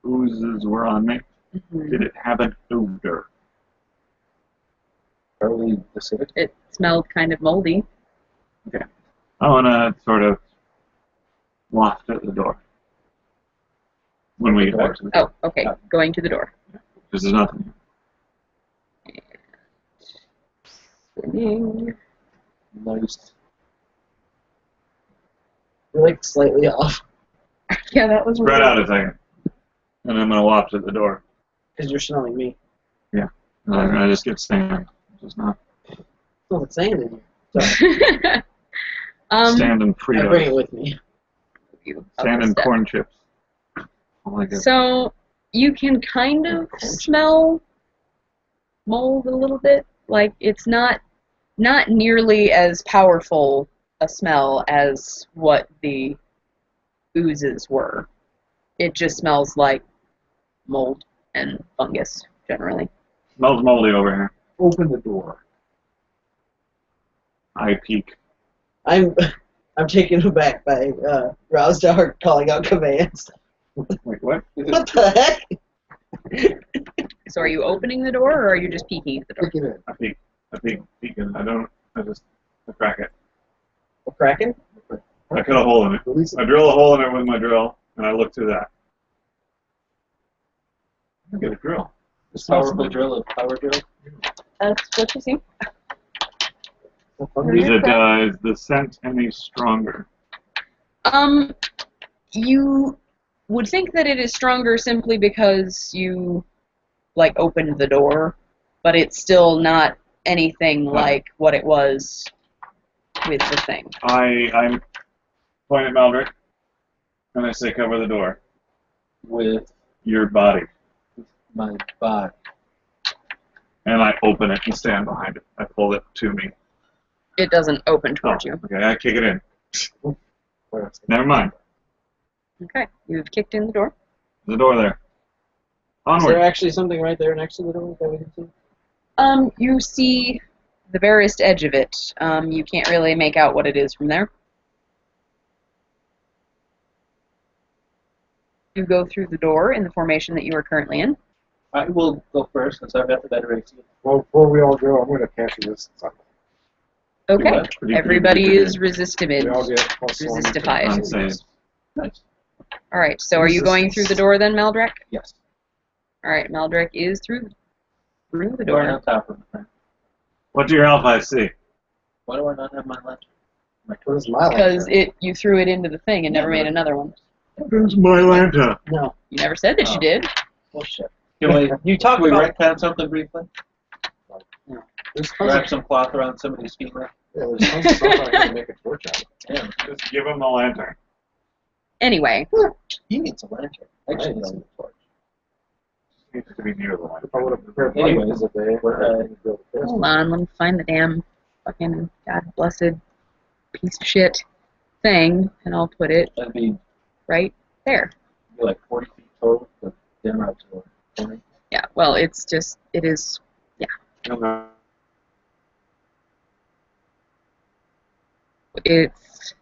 [SPEAKER 2] oozes were on me?
[SPEAKER 1] Mhm.
[SPEAKER 2] Did it have an odor?
[SPEAKER 3] Are we acidic?
[SPEAKER 1] It smelled kind of moldy.
[SPEAKER 2] I wanna sort of waft at the door when we get back to the door.
[SPEAKER 1] Oh, okay. Going to the door.
[SPEAKER 2] Because there's nothing.
[SPEAKER 1] Spinning.
[SPEAKER 3] Nice.
[SPEAKER 5] You're like slightly off
[SPEAKER 1] Yeah, that was
[SPEAKER 2] Spread
[SPEAKER 1] weird.
[SPEAKER 2] out a second, and I'm gonna waft at the door.
[SPEAKER 5] because you're smelling me.
[SPEAKER 2] And I just get sand. Just not
[SPEAKER 5] Oh, it's sand in here. Sorry.
[SPEAKER 2] sand and
[SPEAKER 5] I bring it
[SPEAKER 2] Fritos.
[SPEAKER 5] with me.
[SPEAKER 1] You
[SPEAKER 2] Sand
[SPEAKER 1] up a
[SPEAKER 2] and
[SPEAKER 1] step.
[SPEAKER 2] corn chips. Oh my god.
[SPEAKER 1] So you can kind of smell mold a little bit. Like it's not nearly as powerful a smell as what the oozes were. It just smells like mold and fungus generally.
[SPEAKER 2] Smells moldy over here.
[SPEAKER 4] Open the door.
[SPEAKER 2] I peek.
[SPEAKER 5] I'm taken aback by Rousdar calling out commands.
[SPEAKER 2] Wait, what?
[SPEAKER 5] What the heck?
[SPEAKER 1] So are you opening the door or are you just peeking at the door?
[SPEAKER 4] Kick it in.
[SPEAKER 2] I peek. And I crack it.
[SPEAKER 5] A kraken?
[SPEAKER 2] I cut a hole in it.
[SPEAKER 4] Release
[SPEAKER 2] I
[SPEAKER 4] it.
[SPEAKER 2] drill a hole in it with my drill, and I look through that. I get a drill.
[SPEAKER 3] This powerful drill of power drill.
[SPEAKER 1] That's what you see.
[SPEAKER 2] Is the scent any stronger?
[SPEAKER 1] You would think that it is stronger simply because you like opened the door, but it's still not anything like what it was with the thing.
[SPEAKER 2] I point at Maldrick, and I say, cover the door.
[SPEAKER 3] With
[SPEAKER 2] Your body.
[SPEAKER 3] my body.
[SPEAKER 2] And I open it and stand behind it. I pull it to me.
[SPEAKER 1] It doesn't open towards you.
[SPEAKER 2] Okay, I kick it in. Never mind.
[SPEAKER 1] Okay, you've kicked in the door.
[SPEAKER 2] There's a door there.
[SPEAKER 5] Is there
[SPEAKER 2] Onward.
[SPEAKER 5] actually something right there next to the door that we can see?
[SPEAKER 1] You see the barest edge of it. You can't really make out what it is from there. You go through the door in the formation that you are currently in.
[SPEAKER 3] I will go first since I've got the better AC.
[SPEAKER 4] Well, before we all go, I'm going to cast resistance on it.
[SPEAKER 1] Okay,
[SPEAKER 3] what?
[SPEAKER 1] everybody is resisted.
[SPEAKER 4] We all get plus one.
[SPEAKER 1] Resistified.
[SPEAKER 2] Unsaved.
[SPEAKER 3] Nice.
[SPEAKER 1] Alright, so are you going through the door then, Maldrek?
[SPEAKER 3] Yes.
[SPEAKER 1] Alright, Maldrek is through the
[SPEAKER 3] Going
[SPEAKER 1] door.
[SPEAKER 3] on top of the thing.
[SPEAKER 2] What do your alphas see?
[SPEAKER 3] Why do I not have my lantern?
[SPEAKER 4] What is my
[SPEAKER 1] Because
[SPEAKER 4] lantern?
[SPEAKER 1] you threw it into the thing and never made another one.
[SPEAKER 2] There's my lantern.
[SPEAKER 5] No.
[SPEAKER 1] You never said that you did.
[SPEAKER 5] Bullshit.
[SPEAKER 3] Can we,
[SPEAKER 5] You talk
[SPEAKER 3] can we
[SPEAKER 5] about
[SPEAKER 3] retcon something briefly?
[SPEAKER 4] There's tons
[SPEAKER 3] Wrap
[SPEAKER 4] of,
[SPEAKER 3] some cloth around somebody's feet.
[SPEAKER 4] yeah, there's tons of stuff I can make a torch out of.
[SPEAKER 3] Yeah.
[SPEAKER 2] Just give him the lantern.
[SPEAKER 1] Anyway,
[SPEAKER 3] He needs a lantern. Actually,
[SPEAKER 4] Right.
[SPEAKER 3] he needs a torch.
[SPEAKER 2] Needs to be near the lantern.
[SPEAKER 4] If I would have prepared
[SPEAKER 3] Anyways,
[SPEAKER 4] blankets a day,
[SPEAKER 3] we're,
[SPEAKER 4] I could build a
[SPEAKER 1] hold on, let me find the damn fucking god blessed piece of shit thing, and I'll put it
[SPEAKER 3] That'd be
[SPEAKER 1] right there.
[SPEAKER 3] like 40 feet total, but down out to 20.
[SPEAKER 1] Yeah, well, it's just, it is,
[SPEAKER 2] Okay.
[SPEAKER 1] it's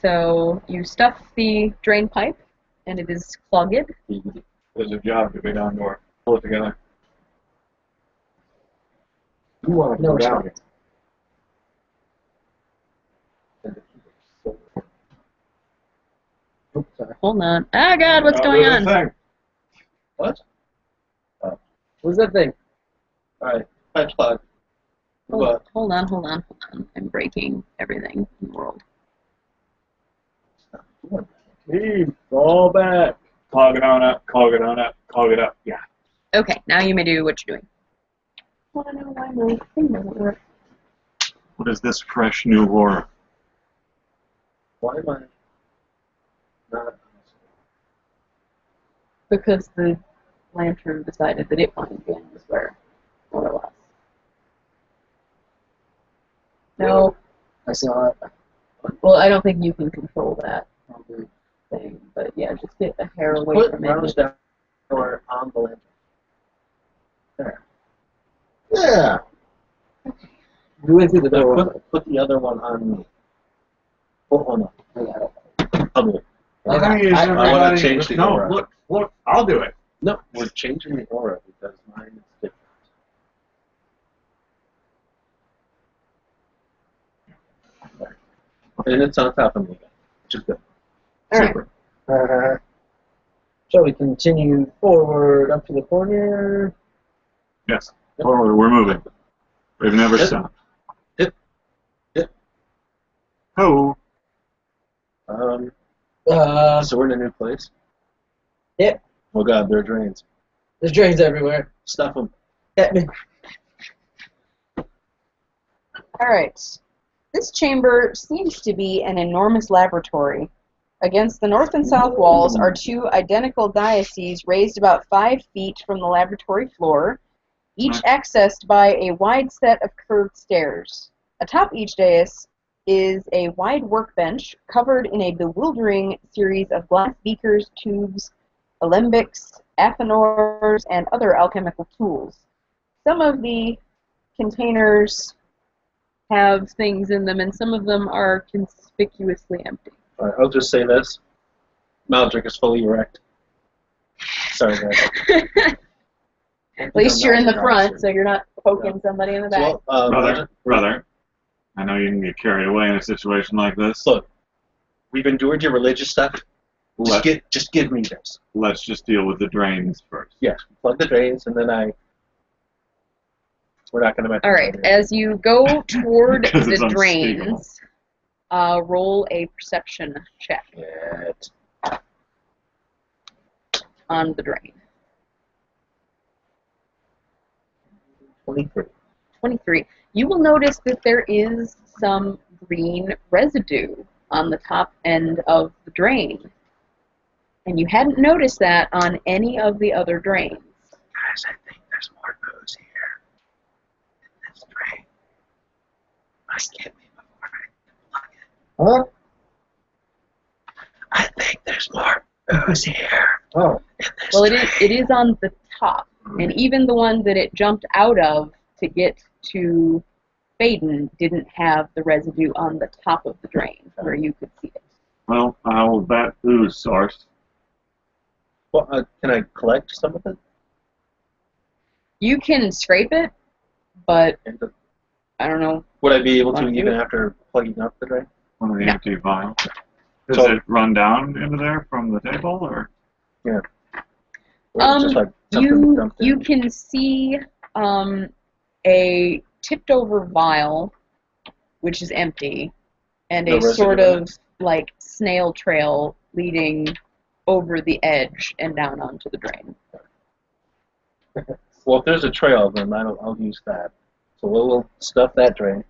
[SPEAKER 1] So you stuff the drain pipe, and it is clogged.
[SPEAKER 2] There's a job to be done to her. Pull it together.
[SPEAKER 4] You want to
[SPEAKER 5] No
[SPEAKER 4] go down
[SPEAKER 5] response.
[SPEAKER 4] Oops, sorry.
[SPEAKER 1] Hold on. Ah, God, what's
[SPEAKER 2] I'll
[SPEAKER 1] going
[SPEAKER 2] do the
[SPEAKER 1] on?
[SPEAKER 2] thing.
[SPEAKER 3] What?
[SPEAKER 5] What's that thing?
[SPEAKER 3] Alright, pipe's clogged. What?
[SPEAKER 1] Hold on. I'm breaking everything in the world.
[SPEAKER 4] Steve, fall back.
[SPEAKER 2] Clog it on up, clog it on up, clog it up. Yeah.
[SPEAKER 1] Okay, now you may do what you're doing. I want to know why my thing doesn't work.
[SPEAKER 2] What is this fresh new horror?
[SPEAKER 3] Why am I not?
[SPEAKER 1] Because the lantern decided that it wanted to be on the square, more or less. No,
[SPEAKER 5] I saw it.
[SPEAKER 1] well, I don't think you can control that thing, but yeah, just get a hair away
[SPEAKER 3] Put
[SPEAKER 1] from
[SPEAKER 3] rounds
[SPEAKER 1] it.
[SPEAKER 3] down or on the lantern. There.
[SPEAKER 4] Yeah.
[SPEAKER 5] We went through the
[SPEAKER 3] Now
[SPEAKER 5] door.
[SPEAKER 3] put the other one on me. Put one up.
[SPEAKER 5] I got it.
[SPEAKER 3] I'll do it.
[SPEAKER 2] Why is
[SPEAKER 5] I
[SPEAKER 3] wanna
[SPEAKER 2] everybody-
[SPEAKER 3] change the
[SPEAKER 2] No,
[SPEAKER 3] aura.
[SPEAKER 2] look, I'll do it.
[SPEAKER 3] No, we're changing the aura because mine is different. And it's on top of me again, which is good.
[SPEAKER 1] All right.
[SPEAKER 3] Super.
[SPEAKER 5] Shall we continue forward up to the corner?
[SPEAKER 2] Yes. Forward, we're moving. We've never
[SPEAKER 3] Yep.
[SPEAKER 2] stopped.
[SPEAKER 3] Yep.
[SPEAKER 2] Oh.
[SPEAKER 3] So we're in a new place.
[SPEAKER 5] Yep.
[SPEAKER 3] Oh God, there are drains.
[SPEAKER 5] There's drains everywhere.
[SPEAKER 3] Stuff them.
[SPEAKER 5] At me.
[SPEAKER 1] All right. This chamber seems to be an enormous laboratory. Against the north and south walls are two identical dioceses raised about 5 feet from the laboratory floor, each accessed by a wide set of curved stairs. Atop each dais is a wide workbench covered in a bewildering series of glass beakers, tubes, alembics, athanors, and other alchemical tools. Some of the containers have things in them, and some of them are conspicuously empty.
[SPEAKER 3] Alright, I'll just say this. Maldrick is fully erect. Sorry, guys.
[SPEAKER 1] At least you're in the front, so you're not poking somebody in the back.
[SPEAKER 3] Well,
[SPEAKER 2] Brother, I know you can get carried away in a situation like this.
[SPEAKER 3] Look, we've endured your religious stuff. Just give me this.
[SPEAKER 2] Let's just deal with the drains first.
[SPEAKER 3] Yes, plug the drains, and then we're not going to mention.
[SPEAKER 1] All right, as you go toward
[SPEAKER 2] Because it's
[SPEAKER 1] the
[SPEAKER 2] unspeakable.
[SPEAKER 1] drains, roll a perception check
[SPEAKER 3] It.
[SPEAKER 1] on the drain.
[SPEAKER 3] 23.
[SPEAKER 1] 23. You will notice that there is some green residue on the top end of the drain. And you hadn't noticed that on any of the other drains.
[SPEAKER 3] Guys, I think there's more booze here in this drain. Must get me before I plug it.
[SPEAKER 4] Huh?
[SPEAKER 3] I think there's more booze here
[SPEAKER 4] Oh.
[SPEAKER 3] in this
[SPEAKER 1] Well,
[SPEAKER 3] drain.
[SPEAKER 1] it is on the top. And even the one that it jumped out of to get to Baden didn't have the residue on the top of the drain where you could see it.
[SPEAKER 2] Well, how that ooze source?
[SPEAKER 3] Well, can I collect some of it?
[SPEAKER 1] You can scrape it, but
[SPEAKER 3] And
[SPEAKER 1] I don't know.
[SPEAKER 3] would I be able to
[SPEAKER 1] Want to
[SPEAKER 3] even
[SPEAKER 1] do it?
[SPEAKER 3] after plugging up the drain?
[SPEAKER 2] One of the
[SPEAKER 1] No.
[SPEAKER 2] empty vials. Does
[SPEAKER 3] So-
[SPEAKER 2] it run down into there from the table, or?
[SPEAKER 3] Yeah. Or just like something
[SPEAKER 1] You
[SPEAKER 3] dumped in?
[SPEAKER 1] you can see a tipped over vial, which is empty, and
[SPEAKER 3] No
[SPEAKER 1] a
[SPEAKER 3] residue
[SPEAKER 1] sort
[SPEAKER 3] in
[SPEAKER 1] of like snail trail leading over the edge and down onto the drain.
[SPEAKER 3] Well, if there's a trail, then I'll use that. So we'll stuff that drain.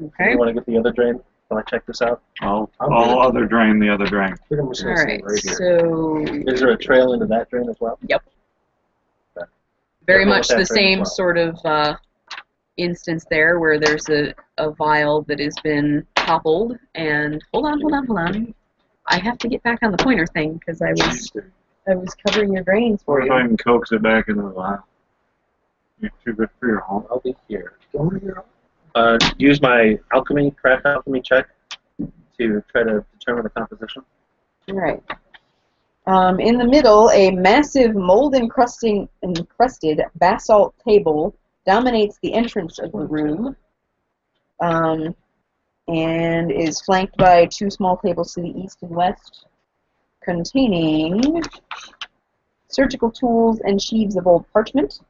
[SPEAKER 1] Okay.
[SPEAKER 3] You want to get the other drain? Can I check this out?
[SPEAKER 2] I'll
[SPEAKER 4] I'm
[SPEAKER 2] other drain the other drain.
[SPEAKER 4] I think I'm just
[SPEAKER 1] All
[SPEAKER 4] gonna stay
[SPEAKER 1] right.
[SPEAKER 4] right here.
[SPEAKER 1] So
[SPEAKER 3] Is there a trail into that drain as well?
[SPEAKER 1] very
[SPEAKER 3] Yeah,
[SPEAKER 1] much
[SPEAKER 3] that
[SPEAKER 1] the
[SPEAKER 3] drain
[SPEAKER 1] same
[SPEAKER 3] as well.
[SPEAKER 1] sort of instance there, where there's a vial that has been toppled. And hold on. I have to get back on the pointer thing because I was covering your drains for
[SPEAKER 2] What if I
[SPEAKER 1] you.
[SPEAKER 2] can coax it back into the vial? You're too good for your home.
[SPEAKER 3] I'll be here.
[SPEAKER 4] Over here.
[SPEAKER 3] Use my craft alchemy check to try to determine the composition.
[SPEAKER 1] All right. In the middle, a massive mold-encrusted basalt table dominates the entrance of the room, and is flanked by 2 small tables to the east and west, containing surgical tools and sheaves of old parchment.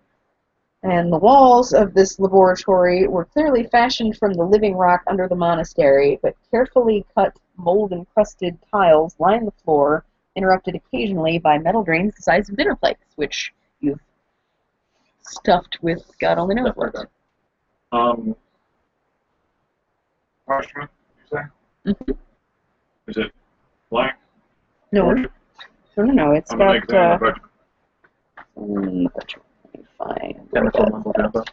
[SPEAKER 1] And the walls of this laboratory were clearly fashioned from the living rock under the monastery, but carefully cut mold-encrusted tiles line the floor, interrupted occasionally by metal drains the size of dinner plates, which you've stuffed with God only knows what.
[SPEAKER 2] Parchment, you say?
[SPEAKER 1] Mm-hmm.
[SPEAKER 2] Is it blank?
[SPEAKER 1] No, it's
[SPEAKER 2] I'm gonna
[SPEAKER 1] got,
[SPEAKER 2] examine the parchment.
[SPEAKER 1] let me find
[SPEAKER 3] Chemical mumbo jumbo.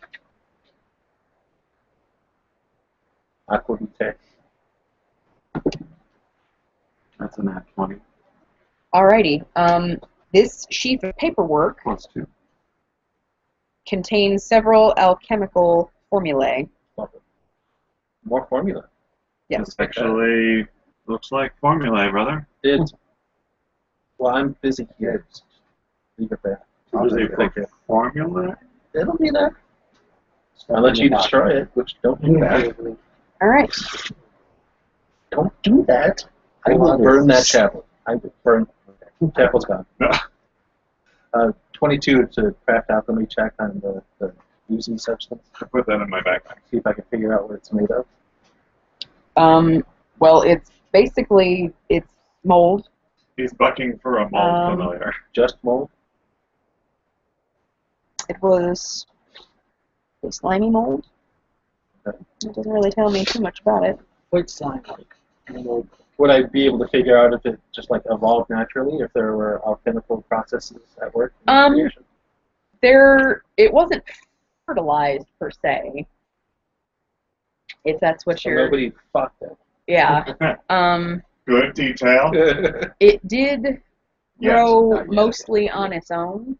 [SPEAKER 3] Aqua vitae.
[SPEAKER 2] That's a nat 20.
[SPEAKER 1] Alrighty. This sheaf of paperwork
[SPEAKER 2] Plus 2.
[SPEAKER 1] contains several alchemical formulae.
[SPEAKER 3] More formula.
[SPEAKER 1] Yes.
[SPEAKER 2] This actually looks like formulae, brother.
[SPEAKER 3] Well, I'm busy here. Just leave it there.
[SPEAKER 2] Is it formula?
[SPEAKER 3] It'll be there. Unless you destroy it, which don't do that.
[SPEAKER 1] Alright.
[SPEAKER 3] Don't do that. I will burn that chapel. I will burn. Chapel's gone. 22 to craft alchemy check on the using substance.
[SPEAKER 2] I put that in my backpack.
[SPEAKER 3] See if I can figure out what it's made of.
[SPEAKER 1] Well, it's basically, it's mold.
[SPEAKER 2] He's bucking for a mold familiar.
[SPEAKER 3] Just mold?
[SPEAKER 1] It was a slimy mold.
[SPEAKER 3] Okay.
[SPEAKER 1] It doesn't really tell me too much about it.
[SPEAKER 5] Quite slime-like.
[SPEAKER 3] Would I be able to figure out if it just like evolved naturally, if there were alchemical processes at work? In creation?
[SPEAKER 1] It wasn't fertilized per se. If that's what
[SPEAKER 3] So
[SPEAKER 1] you're.
[SPEAKER 3] nobody fucked it.
[SPEAKER 1] Yeah.
[SPEAKER 2] Good detail.
[SPEAKER 1] It did
[SPEAKER 2] Yes,
[SPEAKER 1] grow
[SPEAKER 3] not yet.
[SPEAKER 1] mostly on its own.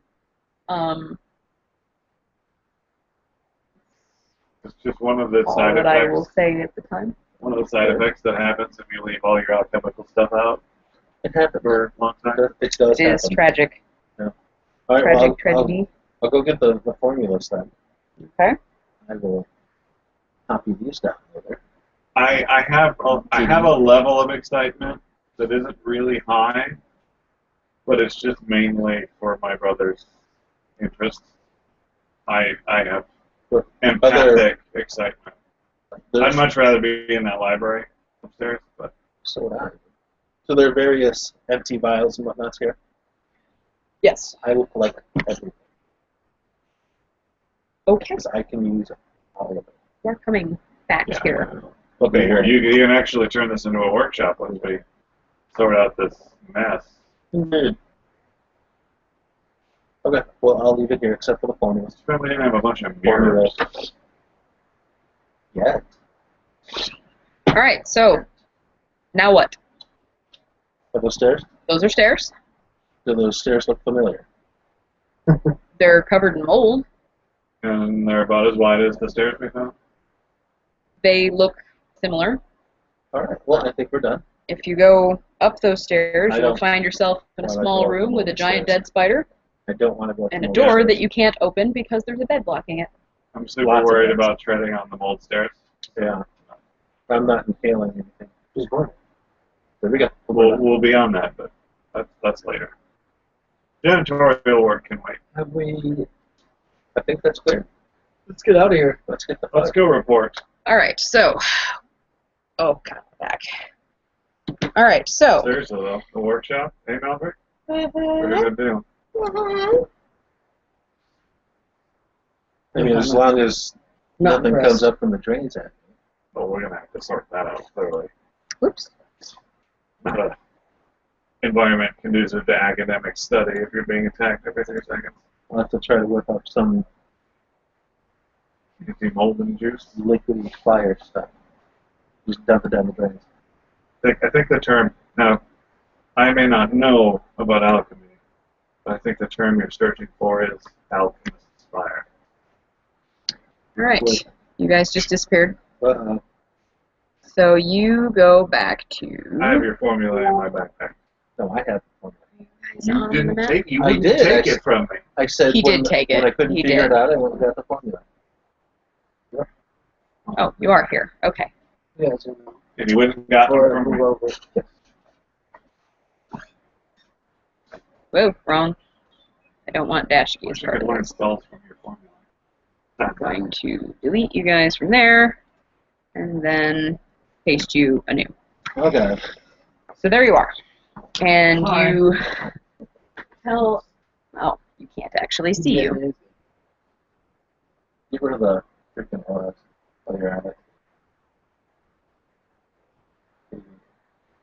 [SPEAKER 2] It's just one of the
[SPEAKER 1] All
[SPEAKER 2] side
[SPEAKER 1] that I will
[SPEAKER 2] effects.
[SPEAKER 1] say at the time.
[SPEAKER 2] One of the side effects that happens if you leave all your alchemical stuff out
[SPEAKER 3] It happened.
[SPEAKER 2] for a long time.
[SPEAKER 3] It does
[SPEAKER 1] It is
[SPEAKER 3] happen.
[SPEAKER 1] tragic.
[SPEAKER 3] All right,
[SPEAKER 1] Tragic
[SPEAKER 3] well,
[SPEAKER 1] tragedy.
[SPEAKER 3] I'll go get the formulas then.
[SPEAKER 1] Okay.
[SPEAKER 3] I will copy these down later.
[SPEAKER 2] I have a level of excitement that isn't really high, but it's just mainly for my brother's interests. I have
[SPEAKER 3] But
[SPEAKER 2] empathic excitement. I'd
[SPEAKER 3] there's-
[SPEAKER 2] much rather be in that library upstairs, but
[SPEAKER 3] So would I. So there are various empty vials and whatnots here.
[SPEAKER 1] Yes.
[SPEAKER 3] I will collect everything.
[SPEAKER 1] Okay.
[SPEAKER 3] Because I can use all of it.
[SPEAKER 1] We're coming back
[SPEAKER 2] yeah.
[SPEAKER 1] here.
[SPEAKER 2] Okay, here you can actually turn this into a workshop once we sort out this mess.
[SPEAKER 3] Good. Okay, well, I'll leave it here except for the formulas.
[SPEAKER 2] But we didn't have a bunch of mirrors.
[SPEAKER 3] Yeah.
[SPEAKER 1] All right. So now what?
[SPEAKER 3] Are those stairs?
[SPEAKER 1] Those are stairs.
[SPEAKER 3] Do those stairs look familiar?
[SPEAKER 1] They're covered in mold.
[SPEAKER 2] And they're about as wide as the stairs we found.
[SPEAKER 1] They look similar.
[SPEAKER 3] All right, well, I think we're done.
[SPEAKER 1] If you go up those stairs,
[SPEAKER 3] I
[SPEAKER 1] you'll
[SPEAKER 3] don't
[SPEAKER 1] find yourself in a
[SPEAKER 3] wanna
[SPEAKER 1] small
[SPEAKER 3] go up
[SPEAKER 1] room
[SPEAKER 3] the
[SPEAKER 1] with a
[SPEAKER 3] mold
[SPEAKER 1] giant
[SPEAKER 3] stairs.
[SPEAKER 1] dead spider
[SPEAKER 3] I don't want to go up
[SPEAKER 1] and a
[SPEAKER 3] the
[SPEAKER 1] door
[SPEAKER 3] stairs.
[SPEAKER 1] that you can't open because there's a bed blocking it.
[SPEAKER 2] I'm super
[SPEAKER 3] Lots of
[SPEAKER 2] worried
[SPEAKER 3] beds.
[SPEAKER 2] about treading on the mold stairs.
[SPEAKER 3] Yeah. I'm not inhaling anything. Just going. There we go.
[SPEAKER 2] We'll be on that, but that's later. Janitorial work can wait.
[SPEAKER 5] Have we?
[SPEAKER 3] I think that's clear.
[SPEAKER 5] Let's get out of here.
[SPEAKER 3] Let's get the
[SPEAKER 2] Let's go report.
[SPEAKER 1] All right. So, oh god, back. All right. So.
[SPEAKER 2] Seriously though, the workshop, hey Malbert? What are you gonna do?
[SPEAKER 3] I mean, as long as
[SPEAKER 5] Not
[SPEAKER 3] nothing
[SPEAKER 5] rest.
[SPEAKER 3] comes up from the drains at me.
[SPEAKER 2] Well, we're gonna have to sort that out clearly.
[SPEAKER 1] Whoops.
[SPEAKER 2] Not a environment conducive to academic study if you're being attacked every 3 seconds.
[SPEAKER 3] I'll have to try to whip up some
[SPEAKER 2] You can see mold and juice.
[SPEAKER 3] liquidy fire stuff. Just dump it down the drains.
[SPEAKER 2] I think the term, now, I may not know about alchemy, but I think the term you're searching for is alchemist's fire.
[SPEAKER 1] All right. You guys just disappeared.
[SPEAKER 3] Uh-oh.
[SPEAKER 1] So you go back to.
[SPEAKER 2] I have your formula in my backpack.
[SPEAKER 3] No, I have one.
[SPEAKER 2] You didn't take. You
[SPEAKER 3] I
[SPEAKER 2] wouldn't
[SPEAKER 3] did.
[SPEAKER 2] take it from me.
[SPEAKER 3] I said
[SPEAKER 1] He
[SPEAKER 3] when,
[SPEAKER 1] did take
[SPEAKER 3] when
[SPEAKER 1] it.
[SPEAKER 3] I couldn't
[SPEAKER 1] He
[SPEAKER 3] figure
[SPEAKER 1] did.
[SPEAKER 3] it out, I went and got the formula.
[SPEAKER 1] Oh, you are here. Okay.
[SPEAKER 5] Yeah, so
[SPEAKER 2] And you wouldn't got
[SPEAKER 5] or
[SPEAKER 2] them from
[SPEAKER 5] move
[SPEAKER 2] me.
[SPEAKER 5] over.
[SPEAKER 1] Whoa, wrong. I don't want dash key as
[SPEAKER 2] You
[SPEAKER 1] part
[SPEAKER 2] could
[SPEAKER 1] of
[SPEAKER 2] learn
[SPEAKER 1] this.
[SPEAKER 2] spells from your formula.
[SPEAKER 1] I'm going to delete you guys from there, and then paste you anew.
[SPEAKER 3] Okay.
[SPEAKER 1] So there you are. And
[SPEAKER 2] Hi.
[SPEAKER 1] you tell. Oh, you can't actually see you.
[SPEAKER 3] Get rid of the freaking OS while you're at it.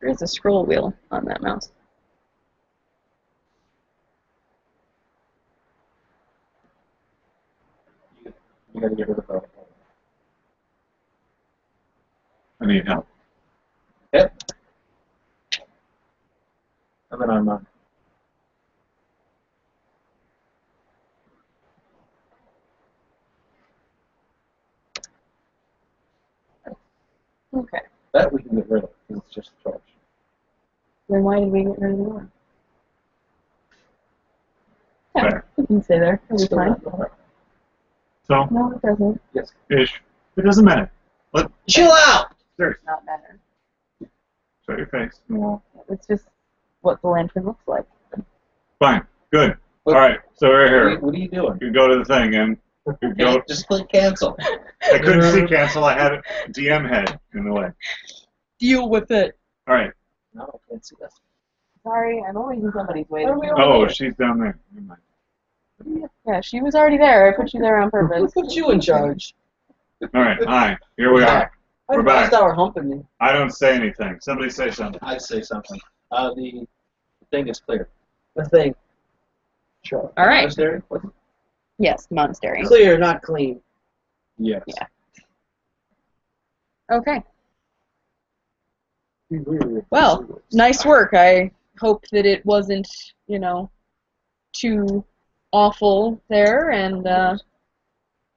[SPEAKER 1] There's a scroll wheel on that mouse.
[SPEAKER 3] You gotta get rid of the.
[SPEAKER 2] I need help.
[SPEAKER 3] Yep. And then I'm
[SPEAKER 1] Okay.
[SPEAKER 3] that we can get rid of because it's just a charge.
[SPEAKER 1] Then why did we get rid of the one? Yeah,
[SPEAKER 2] Okay.
[SPEAKER 1] you can stay there. It'll be
[SPEAKER 3] Still
[SPEAKER 1] fine.
[SPEAKER 3] not gonna work.
[SPEAKER 2] So,
[SPEAKER 1] No, it doesn't.
[SPEAKER 3] Yes.
[SPEAKER 2] ish. It doesn't matter. Let
[SPEAKER 5] Chill out!
[SPEAKER 2] seriously,
[SPEAKER 1] Not matter.
[SPEAKER 2] show your face. Well,
[SPEAKER 1] It's just what the lantern looks like.
[SPEAKER 2] fine. Good.
[SPEAKER 3] What-
[SPEAKER 2] All right. So we're here.
[SPEAKER 3] What are you doing?
[SPEAKER 2] You go to the thing and you go.
[SPEAKER 3] Just click cancel.
[SPEAKER 2] I couldn't see cancel. I had a DM head in the way.
[SPEAKER 1] Deal with it.
[SPEAKER 2] All right.
[SPEAKER 3] No, I can't see that.
[SPEAKER 1] Sorry, I'm always in somebody's way.
[SPEAKER 2] Oh, she's down there. Never mind.
[SPEAKER 1] Yeah, she was already there. I put you there on
[SPEAKER 5] Who
[SPEAKER 1] purpose.
[SPEAKER 5] put you in charge?
[SPEAKER 2] All right. Hi. Here we are. We're back.
[SPEAKER 5] Last hour humping me.
[SPEAKER 2] I don't say anything. Somebody say something.
[SPEAKER 3] I'd say something. The thing is clear.
[SPEAKER 5] The thing. Sure.
[SPEAKER 1] All right.
[SPEAKER 3] Monastery? What?
[SPEAKER 1] Yes, monastery.
[SPEAKER 5] Clear, not clean.
[SPEAKER 3] Yes.
[SPEAKER 1] Yeah. Okay. Well, nice work. I hope that it wasn't, too awful there. And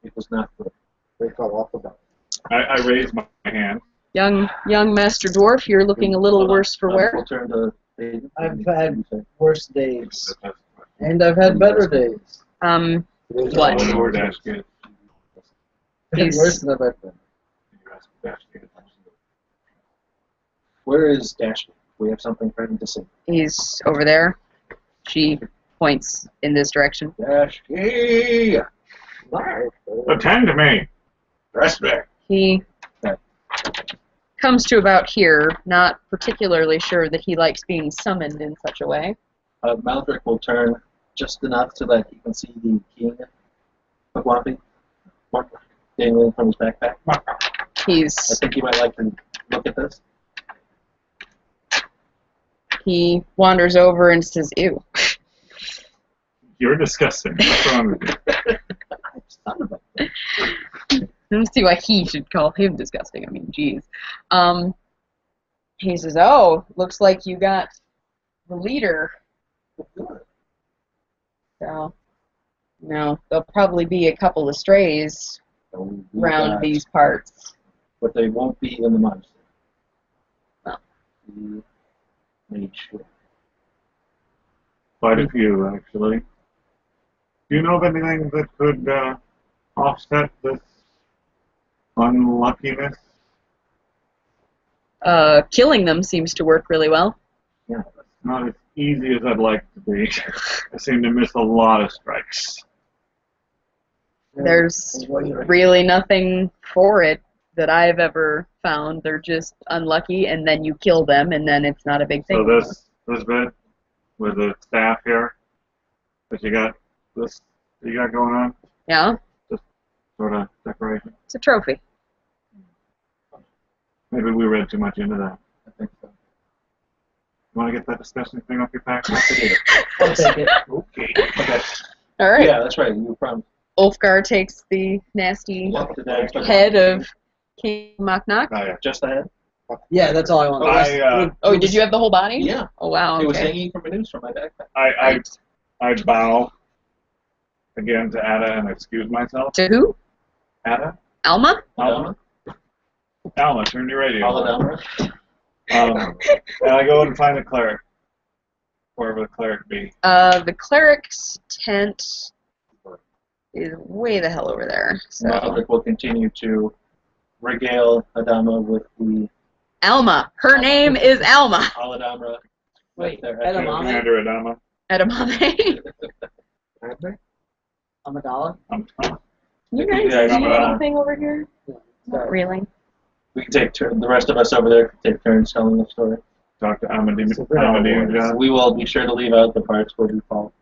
[SPEAKER 3] It was not good.
[SPEAKER 4] They fell off the belt.
[SPEAKER 2] I raised my hand.
[SPEAKER 1] young Master Dwarf, you're looking a little worse for wear.
[SPEAKER 3] We'll turn to Hayden.
[SPEAKER 5] I've had worse days. And I've had better days.
[SPEAKER 1] What?
[SPEAKER 2] Lower dash kid.
[SPEAKER 1] He's-
[SPEAKER 5] Worse than I've ever been.
[SPEAKER 3] Where is Dashley? We have something for him to say.
[SPEAKER 1] He's over there. She points in this direction.
[SPEAKER 3] Dashley!
[SPEAKER 2] Attend to me. Respect.
[SPEAKER 1] He comes to about here, not particularly sure that he likes being summoned in such a way.
[SPEAKER 3] Maldrick will turn just enough so that he can see the king of Wampy dangling from his backpack. I
[SPEAKER 1] He's
[SPEAKER 3] think he might like to look at this.
[SPEAKER 1] he wanders over and says, "Ew."
[SPEAKER 2] You're disgusting. What's wrong with you?
[SPEAKER 3] I just thought about that.
[SPEAKER 1] I don't see why he should call him disgusting. I mean, geez. He says, "Oh, looks like you got the leader." So, there'll probably be a couple of strays
[SPEAKER 3] So
[SPEAKER 1] around
[SPEAKER 3] got-
[SPEAKER 1] these parts.
[SPEAKER 3] But they won't be in the monastery.
[SPEAKER 1] No.
[SPEAKER 3] We made sure.
[SPEAKER 2] Quite a few, actually. Do you know of anything that could offset this unluckiness?
[SPEAKER 1] Killing them seems to work really well.
[SPEAKER 3] Yeah.
[SPEAKER 2] Not as easy as I'd like to be. I seem to miss a lot of strikes.
[SPEAKER 1] There's really nothing for it that I've ever found. They're just unlucky, and then you kill them, and then it's not a big thing.
[SPEAKER 2] So
[SPEAKER 1] anymore.
[SPEAKER 2] this bit with the staff here that you got going on,
[SPEAKER 1] Yeah,
[SPEAKER 2] sort of decoration.
[SPEAKER 1] it's a trophy.
[SPEAKER 2] Maybe we read too much into that.
[SPEAKER 3] I think so.
[SPEAKER 2] You want to get that disgusting thing off your back?
[SPEAKER 5] I'll take it.
[SPEAKER 2] Okay.
[SPEAKER 3] Okay.
[SPEAKER 1] All right.
[SPEAKER 3] Yeah, that's right. You promised.
[SPEAKER 1] Ulfgar takes the nasty
[SPEAKER 3] Walk the dash.
[SPEAKER 1] head of King Machnak.
[SPEAKER 2] Oh, yeah.
[SPEAKER 3] Just the head?
[SPEAKER 5] Yeah, that's all I want.
[SPEAKER 1] Oh, did you have the whole body?
[SPEAKER 3] Yeah.
[SPEAKER 1] Oh, wow.
[SPEAKER 3] It was
[SPEAKER 1] Okay.
[SPEAKER 3] hanging from a noose from my backpack.
[SPEAKER 2] I bow again to Ada and excuse myself.
[SPEAKER 1] To who?
[SPEAKER 2] Ada?
[SPEAKER 1] Alma?
[SPEAKER 2] Alma? Alma, turn your radio on.
[SPEAKER 3] Aladamra.
[SPEAKER 2] And I go and find the cleric, wherever the cleric be.
[SPEAKER 1] The cleric's tent is way the hell over there. So
[SPEAKER 3] Maverick will continue to regale Adama with the
[SPEAKER 1] Alma. Her name is Alma.
[SPEAKER 3] Aladamra.
[SPEAKER 5] Wait,
[SPEAKER 3] There,
[SPEAKER 5] Edamame?
[SPEAKER 2] Commander Adama.
[SPEAKER 1] Edamame.
[SPEAKER 5] Amidala?
[SPEAKER 1] You
[SPEAKER 3] Yeah,
[SPEAKER 1] guys see
[SPEAKER 2] Alma.
[SPEAKER 1] anything over here? Not really.
[SPEAKER 3] We can take turns. The rest of us over there can take turns telling the story.
[SPEAKER 2] Talk to Amadine
[SPEAKER 4] So they're all
[SPEAKER 2] John.
[SPEAKER 3] We will be sure to leave out the parts where we fall.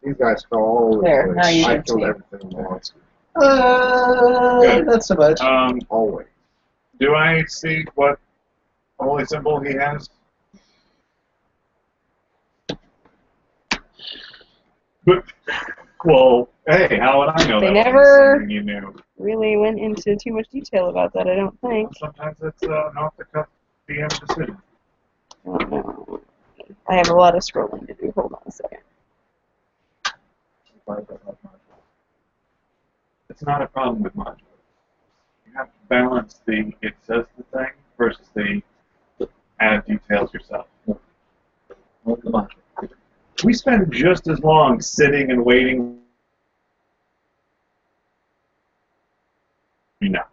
[SPEAKER 4] These guys fell all over
[SPEAKER 1] There,
[SPEAKER 4] the
[SPEAKER 1] now
[SPEAKER 4] place.
[SPEAKER 1] you
[SPEAKER 4] I
[SPEAKER 1] can
[SPEAKER 4] killed
[SPEAKER 1] see.
[SPEAKER 4] everything once.
[SPEAKER 2] Good.
[SPEAKER 3] Not so much.
[SPEAKER 4] Always.
[SPEAKER 2] Do I see what holy symbol he has? Well, hey, how would I know
[SPEAKER 1] They
[SPEAKER 2] that
[SPEAKER 1] never-
[SPEAKER 2] wasn't something you knew?
[SPEAKER 1] Really went into too much detail about that, I don't think.
[SPEAKER 2] Sometimes it's an off-the-cuff DM decision.
[SPEAKER 1] I don't know. I have a lot of scrolling to do. Hold on a second.
[SPEAKER 2] It's not a problem with modular. You have to balance the it says the thing versus the add details yourself.
[SPEAKER 3] Well, come on.
[SPEAKER 2] We spend just as long sitting and waiting. You know.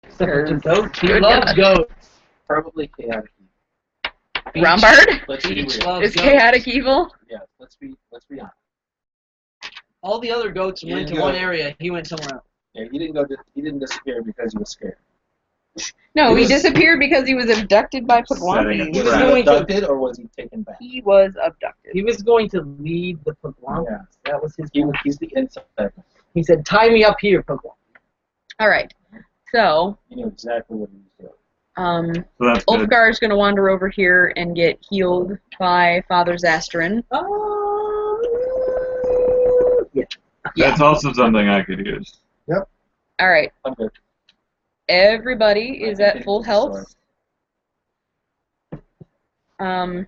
[SPEAKER 5] Except for goats. He
[SPEAKER 1] Good
[SPEAKER 5] loves
[SPEAKER 1] God.
[SPEAKER 5] goats.
[SPEAKER 3] Probably chaotic.
[SPEAKER 1] Rombard
[SPEAKER 3] Let's be
[SPEAKER 5] Beach
[SPEAKER 3] real.
[SPEAKER 5] loves
[SPEAKER 1] is
[SPEAKER 5] goats.
[SPEAKER 1] chaotic evil.
[SPEAKER 3] Yeah, let's be honest.
[SPEAKER 5] All the other goats
[SPEAKER 3] You
[SPEAKER 5] went to
[SPEAKER 3] didn't
[SPEAKER 5] one
[SPEAKER 3] go-
[SPEAKER 5] area. He went somewhere else.
[SPEAKER 3] Yeah, he didn't disappear because he was scared.
[SPEAKER 1] No,
[SPEAKER 3] He
[SPEAKER 1] he
[SPEAKER 3] was-
[SPEAKER 1] disappeared because he was abducted by
[SPEAKER 2] Setting
[SPEAKER 1] Pugwambi.
[SPEAKER 2] a
[SPEAKER 3] Was
[SPEAKER 2] trap.
[SPEAKER 3] he
[SPEAKER 5] going to-
[SPEAKER 3] abducted or was he taken back?
[SPEAKER 1] He was abducted.
[SPEAKER 5] He was going to lead the Pugwambi.
[SPEAKER 3] Yeah.
[SPEAKER 5] That was his
[SPEAKER 3] He,
[SPEAKER 5] plan.
[SPEAKER 3] he's the inside.
[SPEAKER 5] He said, "Tie me up here, Pugwambi."
[SPEAKER 1] All right. So,
[SPEAKER 3] He knew exactly what he was doing.
[SPEAKER 2] So that's good.
[SPEAKER 1] Ulfgar's going to wander over here and get healed by Father Zastrin.
[SPEAKER 5] Yeah.
[SPEAKER 2] That's also something I could use.
[SPEAKER 1] All right.
[SPEAKER 3] I'm good.
[SPEAKER 1] Everybody is at full health. Alma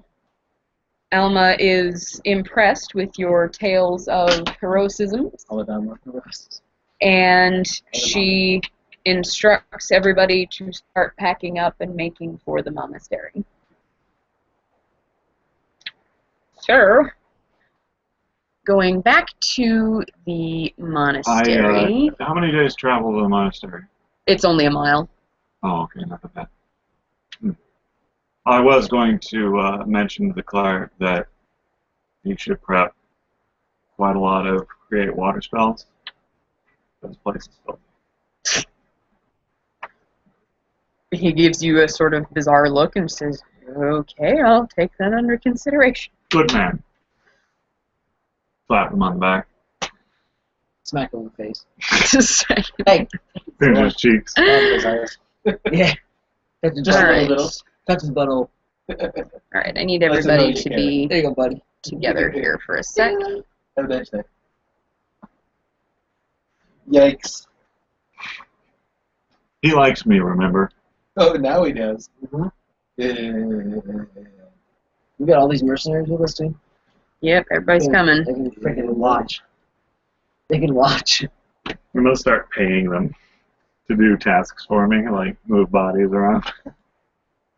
[SPEAKER 1] is impressed with your tales of heroism,
[SPEAKER 3] Aladamra.
[SPEAKER 1] and she instructs everybody to start packing up and making for the monastery. So, going back to the monastery.
[SPEAKER 2] How many days travel to the monastery?
[SPEAKER 1] It's only a mile.
[SPEAKER 2] Oh, okay, not that bad. I was going to mention to the cleric that you should prep quite a lot of create water spells. This place is filthy.
[SPEAKER 1] He gives you a sort of bizarre look and says, "Okay, I'll take that under consideration."
[SPEAKER 2] Good man. Slap him on the back.
[SPEAKER 5] Smack him in the face.
[SPEAKER 1] Just saying.
[SPEAKER 5] Hey.
[SPEAKER 2] Pinch his cheeks.
[SPEAKER 5] Yeah. Just
[SPEAKER 1] All
[SPEAKER 5] a
[SPEAKER 1] right.
[SPEAKER 5] little. Touch his butthole.
[SPEAKER 1] All right, I need
[SPEAKER 3] That's
[SPEAKER 1] everybody
[SPEAKER 3] enough,
[SPEAKER 1] to
[SPEAKER 3] you
[SPEAKER 1] be
[SPEAKER 5] There you go, buddy.
[SPEAKER 1] together here for a sec.
[SPEAKER 3] Have a nice day. Yikes.
[SPEAKER 2] He likes me, remember?
[SPEAKER 3] Oh, now he does.
[SPEAKER 5] We got all these mercenaries with us, too.
[SPEAKER 1] Yep, everybody's coming.
[SPEAKER 5] They can freaking watch. They can watch.
[SPEAKER 2] I'm gonna start paying them to do tasks for me, like move bodies around.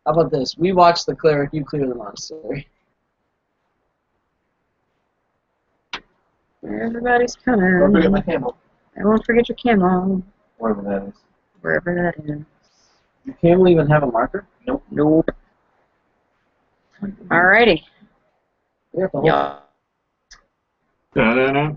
[SPEAKER 5] How about this? We watch the cleric, you clear the monastery.
[SPEAKER 1] Everybody's
[SPEAKER 3] Don't forget my
[SPEAKER 1] coming.
[SPEAKER 3] camel.
[SPEAKER 1] I won't forget your camel,
[SPEAKER 3] Wherever that is.
[SPEAKER 1] wherever that is.
[SPEAKER 5] Your camel even have a marker?
[SPEAKER 1] Nope. Alrighty.
[SPEAKER 5] We have the whole
[SPEAKER 1] Yeah.
[SPEAKER 2] Da-da-da.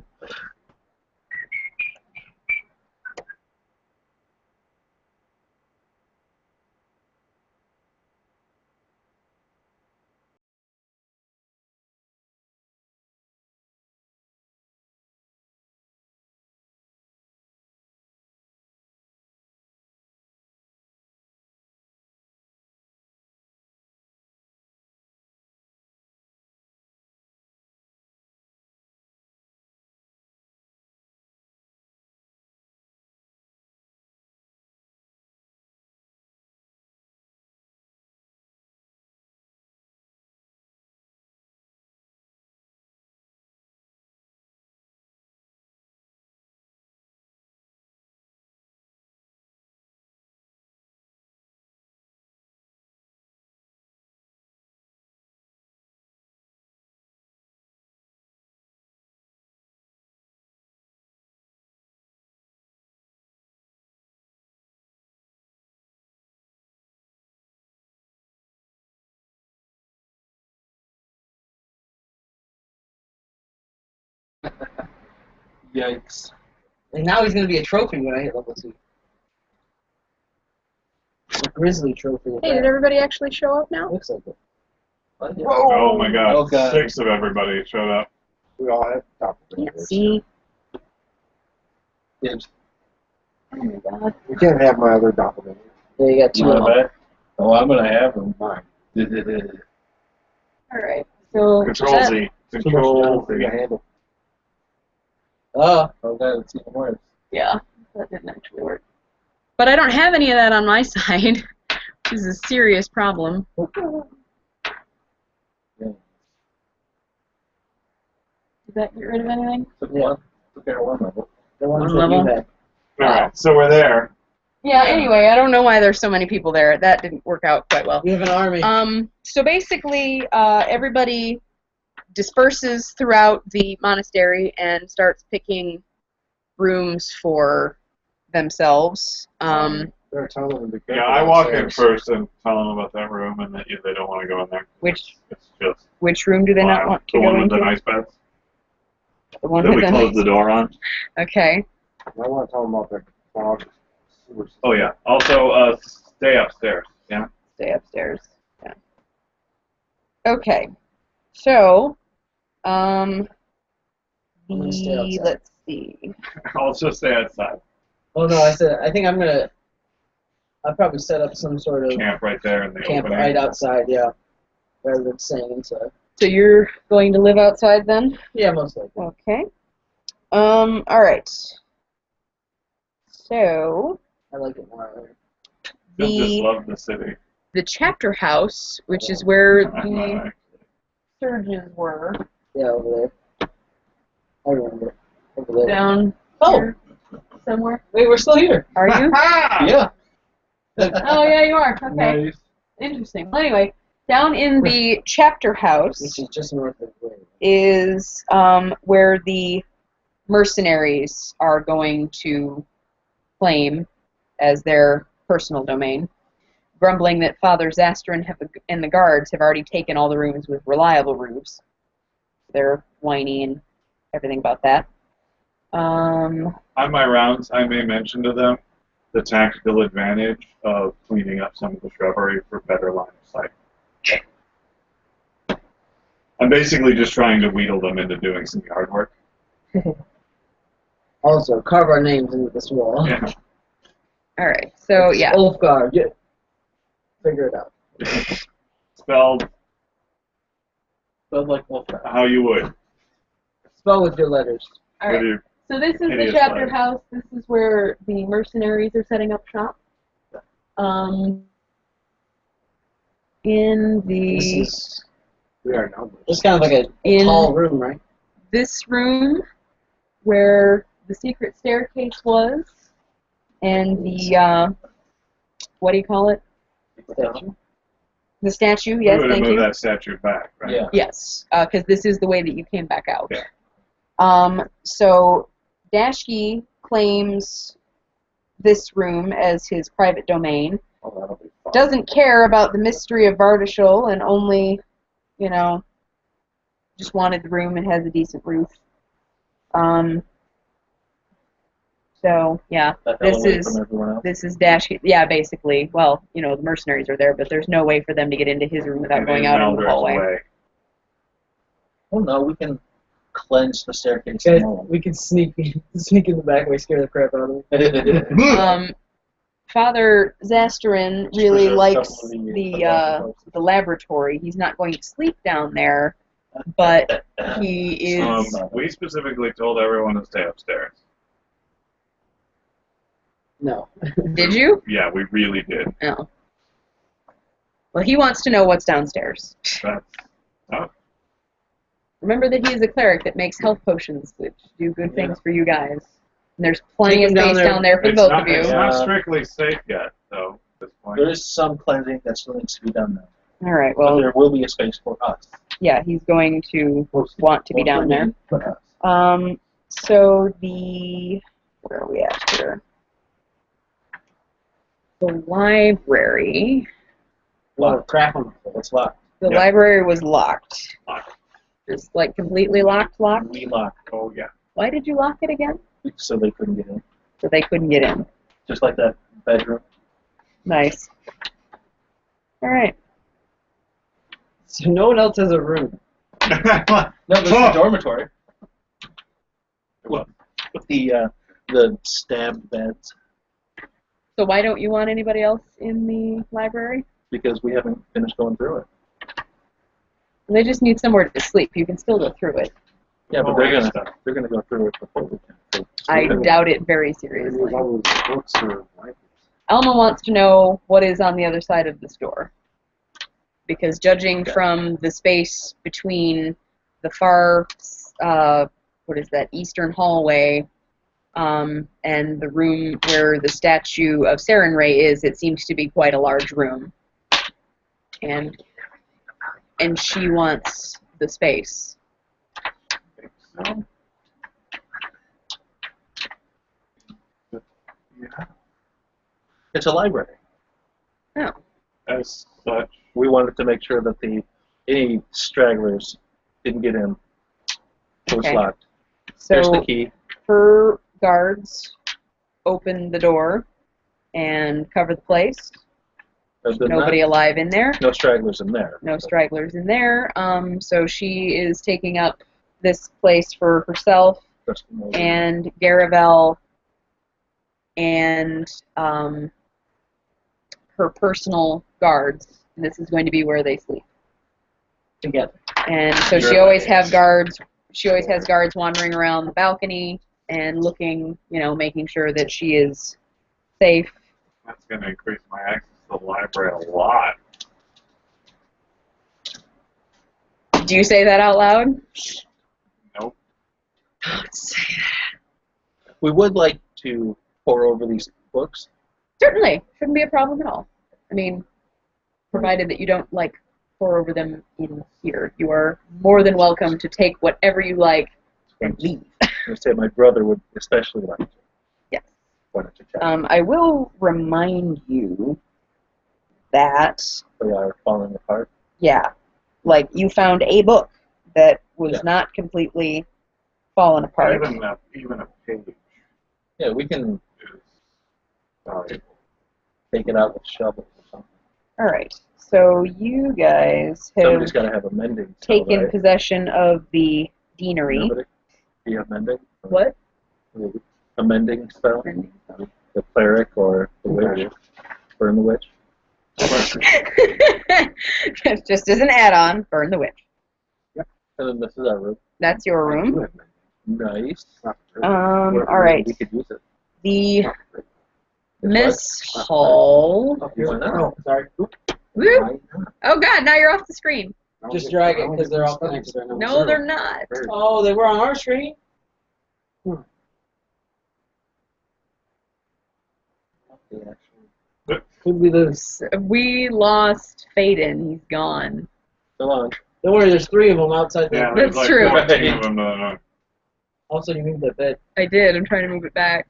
[SPEAKER 3] Yikes.
[SPEAKER 5] And now he's going to be a trophy when I hit level 2. A grizzly trophy.
[SPEAKER 1] Hey, did everybody actually show up now?
[SPEAKER 5] Looks like it.
[SPEAKER 2] Oh my god,
[SPEAKER 3] Oh, God.
[SPEAKER 2] 6 of everybody showed up.
[SPEAKER 4] We all have
[SPEAKER 1] Can't
[SPEAKER 4] doppelgangers.
[SPEAKER 1] see.
[SPEAKER 3] Dibs.
[SPEAKER 1] Oh my god.
[SPEAKER 4] You can't have my other doppelganger.
[SPEAKER 5] Yeah, you got 2 of them.
[SPEAKER 3] Oh, I'm gonna have them.
[SPEAKER 4] Mine.
[SPEAKER 1] Alright, so
[SPEAKER 2] Control
[SPEAKER 1] that-
[SPEAKER 2] Z.
[SPEAKER 4] Too much
[SPEAKER 2] Control
[SPEAKER 4] dough for
[SPEAKER 2] Z.
[SPEAKER 4] you to handle.
[SPEAKER 5] Oh,
[SPEAKER 3] Oh, God, it's even worse.
[SPEAKER 1] yeah, that didn't actually work. But I don't have any of that on my side, which is a serious problem. Did that get rid of anything?
[SPEAKER 3] Took care of one level.
[SPEAKER 5] the ones
[SPEAKER 1] One
[SPEAKER 5] that
[SPEAKER 1] level?
[SPEAKER 5] you had.
[SPEAKER 2] Alright, so we're there.
[SPEAKER 1] Yeah, anyway, I don't know why there's so many people there. That didn't work out quite well.
[SPEAKER 5] We have an army.
[SPEAKER 1] So basically, everybody disperses throughout the monastery and starts picking rooms for themselves.
[SPEAKER 4] They're telling them to be
[SPEAKER 2] Yeah,
[SPEAKER 4] careful
[SPEAKER 2] I walk in
[SPEAKER 4] downstairs.
[SPEAKER 2] first and tell them about that room and that they don't want to go in there.
[SPEAKER 1] Which
[SPEAKER 2] It's just
[SPEAKER 1] which room do they not
[SPEAKER 2] vile.
[SPEAKER 1] want to
[SPEAKER 2] The
[SPEAKER 1] go
[SPEAKER 2] one with
[SPEAKER 1] into?
[SPEAKER 2] the nice beds
[SPEAKER 1] The one
[SPEAKER 2] that
[SPEAKER 1] with
[SPEAKER 2] we
[SPEAKER 1] the
[SPEAKER 2] closed the door on.
[SPEAKER 1] Okay.
[SPEAKER 4] I want to tell them about the clogged sewer system.
[SPEAKER 2] Oh yeah. Also, stay upstairs. Yeah.
[SPEAKER 1] Stay upstairs. Yeah. Okay. So,
[SPEAKER 5] I'm gonna stay outside.
[SPEAKER 1] let's see.
[SPEAKER 2] I'll just stay outside.
[SPEAKER 5] Oh no, I think I'll probably set up some sort of
[SPEAKER 2] Camp right there in the
[SPEAKER 5] camp
[SPEAKER 2] opening.
[SPEAKER 5] right outside, yeah. Rather than staying inside.
[SPEAKER 1] So you're going to live outside then?
[SPEAKER 5] Yeah, most likely.
[SPEAKER 1] Okay. All right. So
[SPEAKER 5] I like it more.
[SPEAKER 2] You'll just
[SPEAKER 1] the
[SPEAKER 2] love the city.
[SPEAKER 1] chapter house, which is where the surges were,
[SPEAKER 5] Yeah, over there. I remember. Over there.
[SPEAKER 1] down
[SPEAKER 5] Oh!
[SPEAKER 1] here somewhere.
[SPEAKER 5] Wait, we're still here.
[SPEAKER 1] Are you?
[SPEAKER 3] Yeah.
[SPEAKER 1] Oh yeah, you are. Okay.
[SPEAKER 3] Nice.
[SPEAKER 1] Interesting. Well, anyway, Down in the chapter house
[SPEAKER 5] Which is just north of where.
[SPEAKER 1] is where the mercenaries are going to claim as their personal domain, grumbling that Father Zastrin and the guards have already taken all the rooms with reliable roofs. They're whiny and everything about that.
[SPEAKER 2] On my rounds, I may mention to them the tactical advantage of cleaning up some of the shrubbery for better line of sight. I'm basically just trying to wheedle them into doing some yard work.
[SPEAKER 5] Also, carve our names into this wall.
[SPEAKER 2] Yeah.
[SPEAKER 1] All right, so
[SPEAKER 5] It's
[SPEAKER 1] yeah.
[SPEAKER 5] Ulfgar, figure it out.
[SPEAKER 2] Spelled
[SPEAKER 3] Spelled like Wolfram.
[SPEAKER 2] how you would.
[SPEAKER 5] Spell with your letters.
[SPEAKER 1] All
[SPEAKER 2] With
[SPEAKER 1] right.
[SPEAKER 2] your
[SPEAKER 1] So this is the
[SPEAKER 2] hideous
[SPEAKER 1] chapter
[SPEAKER 2] letters.
[SPEAKER 1] house. This is where the mercenaries are setting up shop. In the
[SPEAKER 4] We are now.
[SPEAKER 5] It's kind of like a
[SPEAKER 1] In-
[SPEAKER 5] tall room, right?
[SPEAKER 1] this room where the secret staircase was, and the what do you call it?
[SPEAKER 5] Statue.
[SPEAKER 1] The statue.
[SPEAKER 2] We
[SPEAKER 1] Yes,
[SPEAKER 2] would have
[SPEAKER 1] thank
[SPEAKER 2] moved
[SPEAKER 1] you.
[SPEAKER 2] that statue back, right?
[SPEAKER 3] Yeah.
[SPEAKER 1] Yes, because this is the way that you came back out.
[SPEAKER 2] Yeah.
[SPEAKER 1] So Dashki claims this room as his private domain.
[SPEAKER 4] Oh, that'll be fun.
[SPEAKER 1] Doesn't care about the mystery of Vardashul and only, just wanted the room and has a decent roof. So yeah,
[SPEAKER 3] That hell
[SPEAKER 1] this
[SPEAKER 3] away
[SPEAKER 1] is
[SPEAKER 3] from everyone else.
[SPEAKER 1] this is Dashki. Yeah, basically. Well, the mercenaries are there, but there's no way for them to get into his room without
[SPEAKER 2] And
[SPEAKER 1] going
[SPEAKER 2] in
[SPEAKER 1] out into the
[SPEAKER 2] Maldor's
[SPEAKER 1] hallway.
[SPEAKER 2] way.
[SPEAKER 3] Oh no, we can cleanse the staircase.
[SPEAKER 5] Guys,
[SPEAKER 3] alone.
[SPEAKER 5] we can sneak in the back way, scare the crap out of them.
[SPEAKER 1] Father Zastarin really
[SPEAKER 3] Preserve a
[SPEAKER 1] likes
[SPEAKER 3] couple of the
[SPEAKER 1] the laboratory. He's not going to sleep down there, but he is.
[SPEAKER 2] We specifically told everyone to stay upstairs.
[SPEAKER 5] No.
[SPEAKER 1] Did you?
[SPEAKER 2] Yeah, we really did.
[SPEAKER 1] No. Well, he wants to know what's downstairs.
[SPEAKER 2] That's tough.
[SPEAKER 1] Remember that he is a cleric that makes health potions, which do good things for you guys. And there's plenty
[SPEAKER 5] Take
[SPEAKER 1] of
[SPEAKER 5] him down
[SPEAKER 1] space
[SPEAKER 5] there.
[SPEAKER 1] down there for the
[SPEAKER 2] It's
[SPEAKER 1] both
[SPEAKER 2] not,
[SPEAKER 1] of you.
[SPEAKER 2] it's
[SPEAKER 3] Yeah.
[SPEAKER 2] not strictly safe yet, though, at this point.
[SPEAKER 3] There is some cleansing that still needs to be done now.
[SPEAKER 1] All right.
[SPEAKER 3] But
[SPEAKER 1] Well,
[SPEAKER 3] there will be a space for us.
[SPEAKER 1] yeah, he's going to want to be down there.
[SPEAKER 3] For us.
[SPEAKER 1] So where are we at here? The library.
[SPEAKER 5] Well, crap on the floor.
[SPEAKER 3] It's locked.
[SPEAKER 1] The
[SPEAKER 2] Yeah.
[SPEAKER 1] library was locked.
[SPEAKER 2] Locked.
[SPEAKER 1] Just like completely locked.
[SPEAKER 3] We locked.
[SPEAKER 2] Oh, yeah.
[SPEAKER 1] Why did you lock it again?
[SPEAKER 3] So they couldn't get in.
[SPEAKER 1] So they couldn't get in.
[SPEAKER 3] Just like that bedroom.
[SPEAKER 1] Nice. All right.
[SPEAKER 5] So no one else has a room.
[SPEAKER 3] No, there's the dormitory.
[SPEAKER 2] What?
[SPEAKER 3] With the stabbed beds.
[SPEAKER 1] So why don't you want anybody else in the library?
[SPEAKER 3] Because we haven't finished going through it.
[SPEAKER 1] They just need somewhere to sleep. You can still go through it.
[SPEAKER 3] Yeah, but
[SPEAKER 2] Oh,
[SPEAKER 3] they're
[SPEAKER 2] right.
[SPEAKER 3] gonna go through it before we can. So
[SPEAKER 1] I
[SPEAKER 3] we
[SPEAKER 1] doubt it very
[SPEAKER 4] Maybe
[SPEAKER 1] seriously.
[SPEAKER 4] all those books are like
[SPEAKER 1] Alma wants to know what is on the other side of this door. Because judging
[SPEAKER 3] Okay.
[SPEAKER 1] from the space between the far, eastern hallway, and the room where the statue of Saren Ray is, it seems to be quite a large room. And she wants the space.
[SPEAKER 2] So, yeah,
[SPEAKER 3] It's a library.
[SPEAKER 1] Oh.
[SPEAKER 2] as such,
[SPEAKER 3] We wanted to make sure that any stragglers didn't get in. So it's
[SPEAKER 1] Okay.
[SPEAKER 3] locked. Here's the
[SPEAKER 1] So
[SPEAKER 3] key.
[SPEAKER 1] her guards open the door and cover the place.
[SPEAKER 3] There's been
[SPEAKER 1] Nobody alive in there.
[SPEAKER 3] no stragglers in there.
[SPEAKER 1] No stragglers in there. So she is taking up this place for herself
[SPEAKER 3] Just the most-
[SPEAKER 1] and Garavel and her personal guards. And this is going to be where they sleep.
[SPEAKER 5] Together.
[SPEAKER 1] And so she always has guards wandering around the balcony and looking, making sure that she is safe.
[SPEAKER 2] that's going to increase my access to the library a lot.
[SPEAKER 1] Do you say that out loud?
[SPEAKER 2] Nope.
[SPEAKER 1] Don't say that.
[SPEAKER 3] We would like to pour over these books.
[SPEAKER 1] Certainly. Shouldn't be a problem at all. I mean, provided that you don't, pour over them in here. You are more than welcome to take whatever you like and leave.
[SPEAKER 3] I say my brother would especially like to.
[SPEAKER 1] Yes.
[SPEAKER 3] Why don't you check?
[SPEAKER 1] I will remind you that,
[SPEAKER 3] They are falling apart.
[SPEAKER 1] yeah, like you found a book that was
[SPEAKER 3] Yeah.
[SPEAKER 1] not completely fallen apart.
[SPEAKER 2] Even a page
[SPEAKER 3] Yeah, we can
[SPEAKER 2] is valuable.
[SPEAKER 3] take it out with shovels or something.
[SPEAKER 1] All right. So you guys have
[SPEAKER 3] Somebody's got to have a mending.
[SPEAKER 1] taken
[SPEAKER 3] right?
[SPEAKER 1] possession of the deanery.
[SPEAKER 3] Nobody? Do you have mending?
[SPEAKER 1] What?
[SPEAKER 3] A mending spell? The cleric or the witch? Burn the witch?
[SPEAKER 1] Just as an add-on, burn the witch.
[SPEAKER 3] And then this is our room.
[SPEAKER 1] That's your room.
[SPEAKER 3] Nice.
[SPEAKER 1] All right.
[SPEAKER 3] We could use it.
[SPEAKER 1] The Miss Hall.
[SPEAKER 3] Why not?
[SPEAKER 4] Oh, sorry. Oop.
[SPEAKER 1] Woo! Oh God! Now you're off the screen.
[SPEAKER 5] Just drag it because they're all connected.
[SPEAKER 1] No, they're not.
[SPEAKER 5] Oh, they were on our screen? Who'd we lose?
[SPEAKER 1] We lost Faden. He's gone.
[SPEAKER 3] So long.
[SPEAKER 5] Don't worry, there's 3 of them outside the
[SPEAKER 2] Yeah,
[SPEAKER 1] That's
[SPEAKER 2] there's like
[SPEAKER 1] true.
[SPEAKER 2] 14 of them.
[SPEAKER 5] Also, you moved that bed.
[SPEAKER 1] I did. I'm trying to move it back.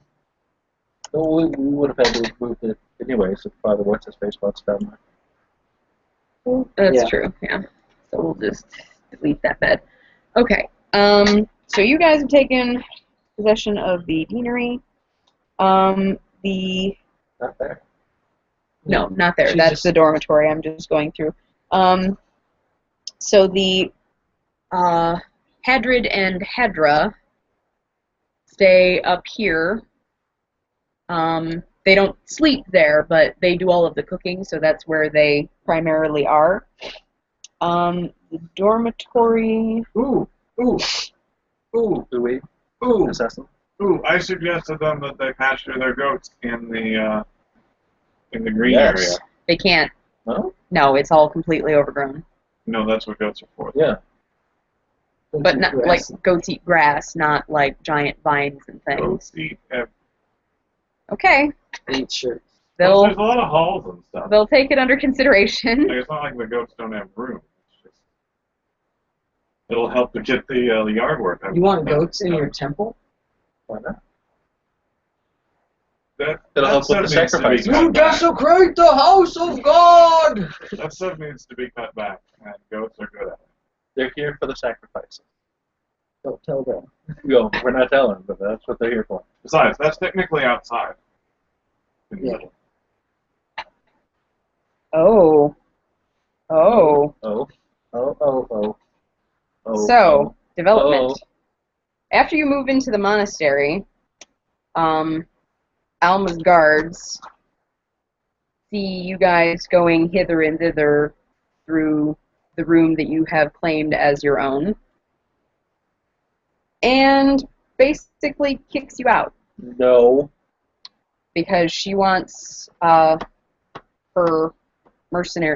[SPEAKER 3] So we would have had to move it anyways if Father What's His Face wants down there.
[SPEAKER 1] That's
[SPEAKER 5] Yeah.
[SPEAKER 1] true. Yeah. So we'll just delete that bed. Okay. So you guys have taken possession of the deanery. The
[SPEAKER 3] Not there.
[SPEAKER 1] No, not there.
[SPEAKER 5] She's
[SPEAKER 1] That's
[SPEAKER 5] just-
[SPEAKER 1] the dormitory. I'm just going through. So the Hadrid and Hedra stay up here. They don't sleep there, but they do all of the cooking, so that's where they primarily are. The dormitory.
[SPEAKER 2] Ooh, ooh, ooh,
[SPEAKER 3] Do we
[SPEAKER 2] ooh,
[SPEAKER 3] assess them?
[SPEAKER 2] ooh! I suggested them that they pasture their goats in the green
[SPEAKER 3] Yes.
[SPEAKER 2] area.
[SPEAKER 1] They can't.
[SPEAKER 3] No?
[SPEAKER 1] No, it's all completely overgrown.
[SPEAKER 2] No, that's what goats are for.
[SPEAKER 3] Yeah.
[SPEAKER 1] But not like goats eat grass, not like giant vines and things.
[SPEAKER 2] Goats eat.
[SPEAKER 1] Okay,
[SPEAKER 5] Eat shirts.
[SPEAKER 1] they'll
[SPEAKER 2] There's a lot of halls and stuff.
[SPEAKER 1] they'll take it under consideration.
[SPEAKER 2] Like, it's not like the goats don't have room. It's just it'll help to get the yard work.
[SPEAKER 5] You want goats in your temple?
[SPEAKER 3] Why not?
[SPEAKER 2] That
[SPEAKER 3] It'll help with the
[SPEAKER 2] stuff needs to be
[SPEAKER 3] sacrifice.
[SPEAKER 2] cut
[SPEAKER 5] You
[SPEAKER 2] back.
[SPEAKER 5] desecrate the house of God!
[SPEAKER 2] That stuff needs to be cut back, and goats are good at it.
[SPEAKER 3] They're here for the sacrifices.
[SPEAKER 5] Don't tell them.
[SPEAKER 3] We're not telling them, but that's what they're here for.
[SPEAKER 2] Besides, that's technically outside.
[SPEAKER 5] Yeah.
[SPEAKER 1] Oh. Oh.
[SPEAKER 3] Oh. Oh, oh, oh. Oh.
[SPEAKER 1] So, development.
[SPEAKER 3] Oh.
[SPEAKER 1] After you move into the monastery, Alma's guards see you guys going hither and thither through the room that you have claimed as your own, and basically kicks you out
[SPEAKER 3] No.
[SPEAKER 1] because she wants her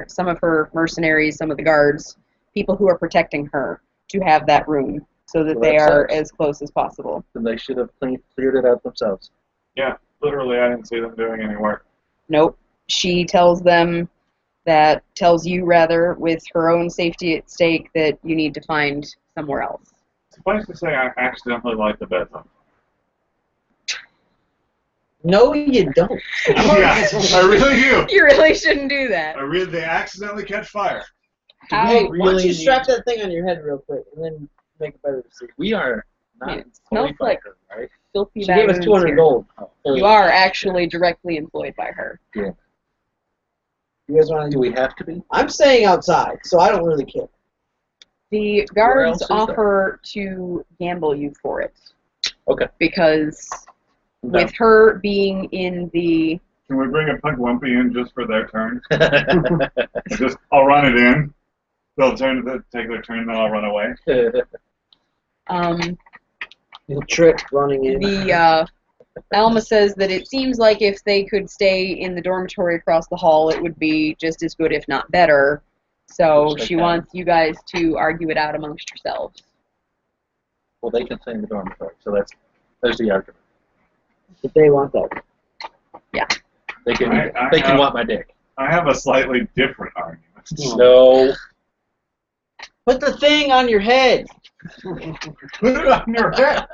[SPEAKER 1] some of her mercenaries, some of the guards, people who are protecting her, to have that room so that
[SPEAKER 3] Well,
[SPEAKER 1] they
[SPEAKER 3] that
[SPEAKER 1] are
[SPEAKER 3] sucks.
[SPEAKER 1] as close as possible.
[SPEAKER 3] Then they should have cleared it out themselves.
[SPEAKER 2] Yeah, literally, I didn't see them doing any work.
[SPEAKER 1] Nope. She tells you rather, with her own safety at stake, that you need to find somewhere else.
[SPEAKER 2] Suffice to say, I accidentally light the beds on.
[SPEAKER 5] No, you don't.
[SPEAKER 2] Yeah, I really do.
[SPEAKER 1] You really shouldn't do that.
[SPEAKER 2] They accidentally catch fire.
[SPEAKER 1] How?
[SPEAKER 5] Hey, why don't
[SPEAKER 3] really
[SPEAKER 5] you strap
[SPEAKER 3] need-
[SPEAKER 5] that thing on your head real quick and then make a better decision?
[SPEAKER 3] We are not
[SPEAKER 1] Yeah, it smells
[SPEAKER 3] employed
[SPEAKER 1] like-
[SPEAKER 3] by her, right?
[SPEAKER 1] Filthy
[SPEAKER 5] She gave us
[SPEAKER 1] baboons
[SPEAKER 5] 200
[SPEAKER 1] here.
[SPEAKER 5] gold.
[SPEAKER 1] You are actually directly employed by her.
[SPEAKER 5] You guys want to
[SPEAKER 3] Do we have to be?
[SPEAKER 5] I'm staying outside, so I don't really care.
[SPEAKER 1] The
[SPEAKER 3] Where
[SPEAKER 1] guards
[SPEAKER 3] else is there?
[SPEAKER 1] offer to gamble you for it.
[SPEAKER 3] Okay.
[SPEAKER 1] Because
[SPEAKER 3] No.
[SPEAKER 1] with her being in the...
[SPEAKER 2] Can we bring a Pugwampy in just for their turn? I'll run it in. They'll take their turn, then I'll run away.
[SPEAKER 5] You'll trip running in.
[SPEAKER 1] The Alma says that it seems like if they could stay in the dormitory across the hall, it would be just as good, if not better. So
[SPEAKER 3] Which they
[SPEAKER 1] she
[SPEAKER 3] can.
[SPEAKER 1] wants you guys to argue it out amongst yourselves.
[SPEAKER 3] Well, they can stay in the dormitory, so there's the argument.
[SPEAKER 5] If they want that.
[SPEAKER 3] They can
[SPEAKER 2] I
[SPEAKER 3] they can
[SPEAKER 2] have-
[SPEAKER 3] want my dick.
[SPEAKER 2] I have a slightly different argument.
[SPEAKER 3] No.
[SPEAKER 5] Put the thing on your head.
[SPEAKER 2] Put it on your head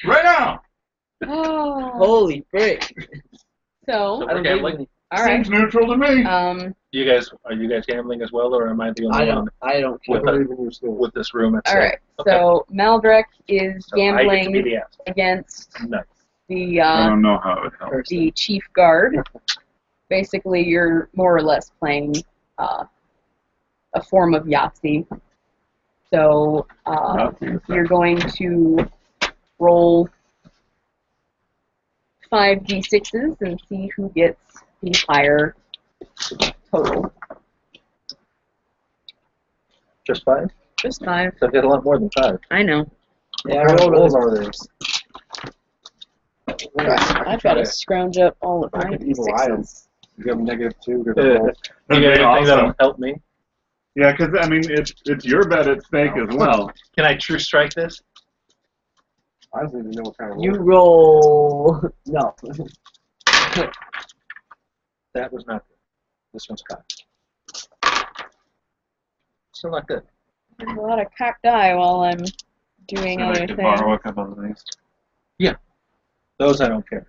[SPEAKER 2] right now.
[SPEAKER 1] Oh.
[SPEAKER 5] Holy frick.
[SPEAKER 1] So,
[SPEAKER 3] So
[SPEAKER 5] I don't
[SPEAKER 3] we're
[SPEAKER 5] believe
[SPEAKER 3] gambling.
[SPEAKER 5] in
[SPEAKER 1] all right.
[SPEAKER 2] Seems neutral to me.
[SPEAKER 3] Are you guys gambling as well, or am I the only one
[SPEAKER 5] I don't
[SPEAKER 4] I
[SPEAKER 5] care.
[SPEAKER 4] believe in you still.
[SPEAKER 3] with this room at
[SPEAKER 1] All
[SPEAKER 3] stake?
[SPEAKER 1] right.
[SPEAKER 3] Okay.
[SPEAKER 1] So Maldrek is
[SPEAKER 3] So I get to be
[SPEAKER 1] gambling
[SPEAKER 3] the ass.
[SPEAKER 1] against
[SPEAKER 3] Nice.
[SPEAKER 1] the
[SPEAKER 2] I don't know how it helps.
[SPEAKER 1] the chief guard. Basically, you're more or less playing a form of Yahtzee. So you're going to roll 5d6s and see who gets the higher total.
[SPEAKER 3] Just 5?
[SPEAKER 1] Just 5.
[SPEAKER 3] So I get a lot more than 5.
[SPEAKER 1] I know.
[SPEAKER 5] Yeah, I
[SPEAKER 4] What kind of
[SPEAKER 5] rolled
[SPEAKER 4] rolls
[SPEAKER 5] a
[SPEAKER 4] are these?
[SPEAKER 1] I've got to scrounge up all of
[SPEAKER 4] I
[SPEAKER 1] my
[SPEAKER 4] could evil eye 'em.
[SPEAKER 1] d6s.
[SPEAKER 4] You give them -2, give
[SPEAKER 3] You
[SPEAKER 4] them rolls.
[SPEAKER 3] guys
[SPEAKER 2] That'd be
[SPEAKER 3] anything
[SPEAKER 2] awesome.
[SPEAKER 3] that'll help me?
[SPEAKER 2] Yeah, because I mean, it's your bet at stake as well.
[SPEAKER 3] Can I true strike this?
[SPEAKER 4] I just need to know what kind of
[SPEAKER 5] You
[SPEAKER 4] rolls.
[SPEAKER 5] roll. No.
[SPEAKER 3] That was not good. This one's cocked. Still not good.
[SPEAKER 1] There's a lot of cocked eye while I'm doing
[SPEAKER 2] So I
[SPEAKER 1] other
[SPEAKER 2] could borrow
[SPEAKER 1] things.
[SPEAKER 2] a couple of these.
[SPEAKER 3] Those I don't care.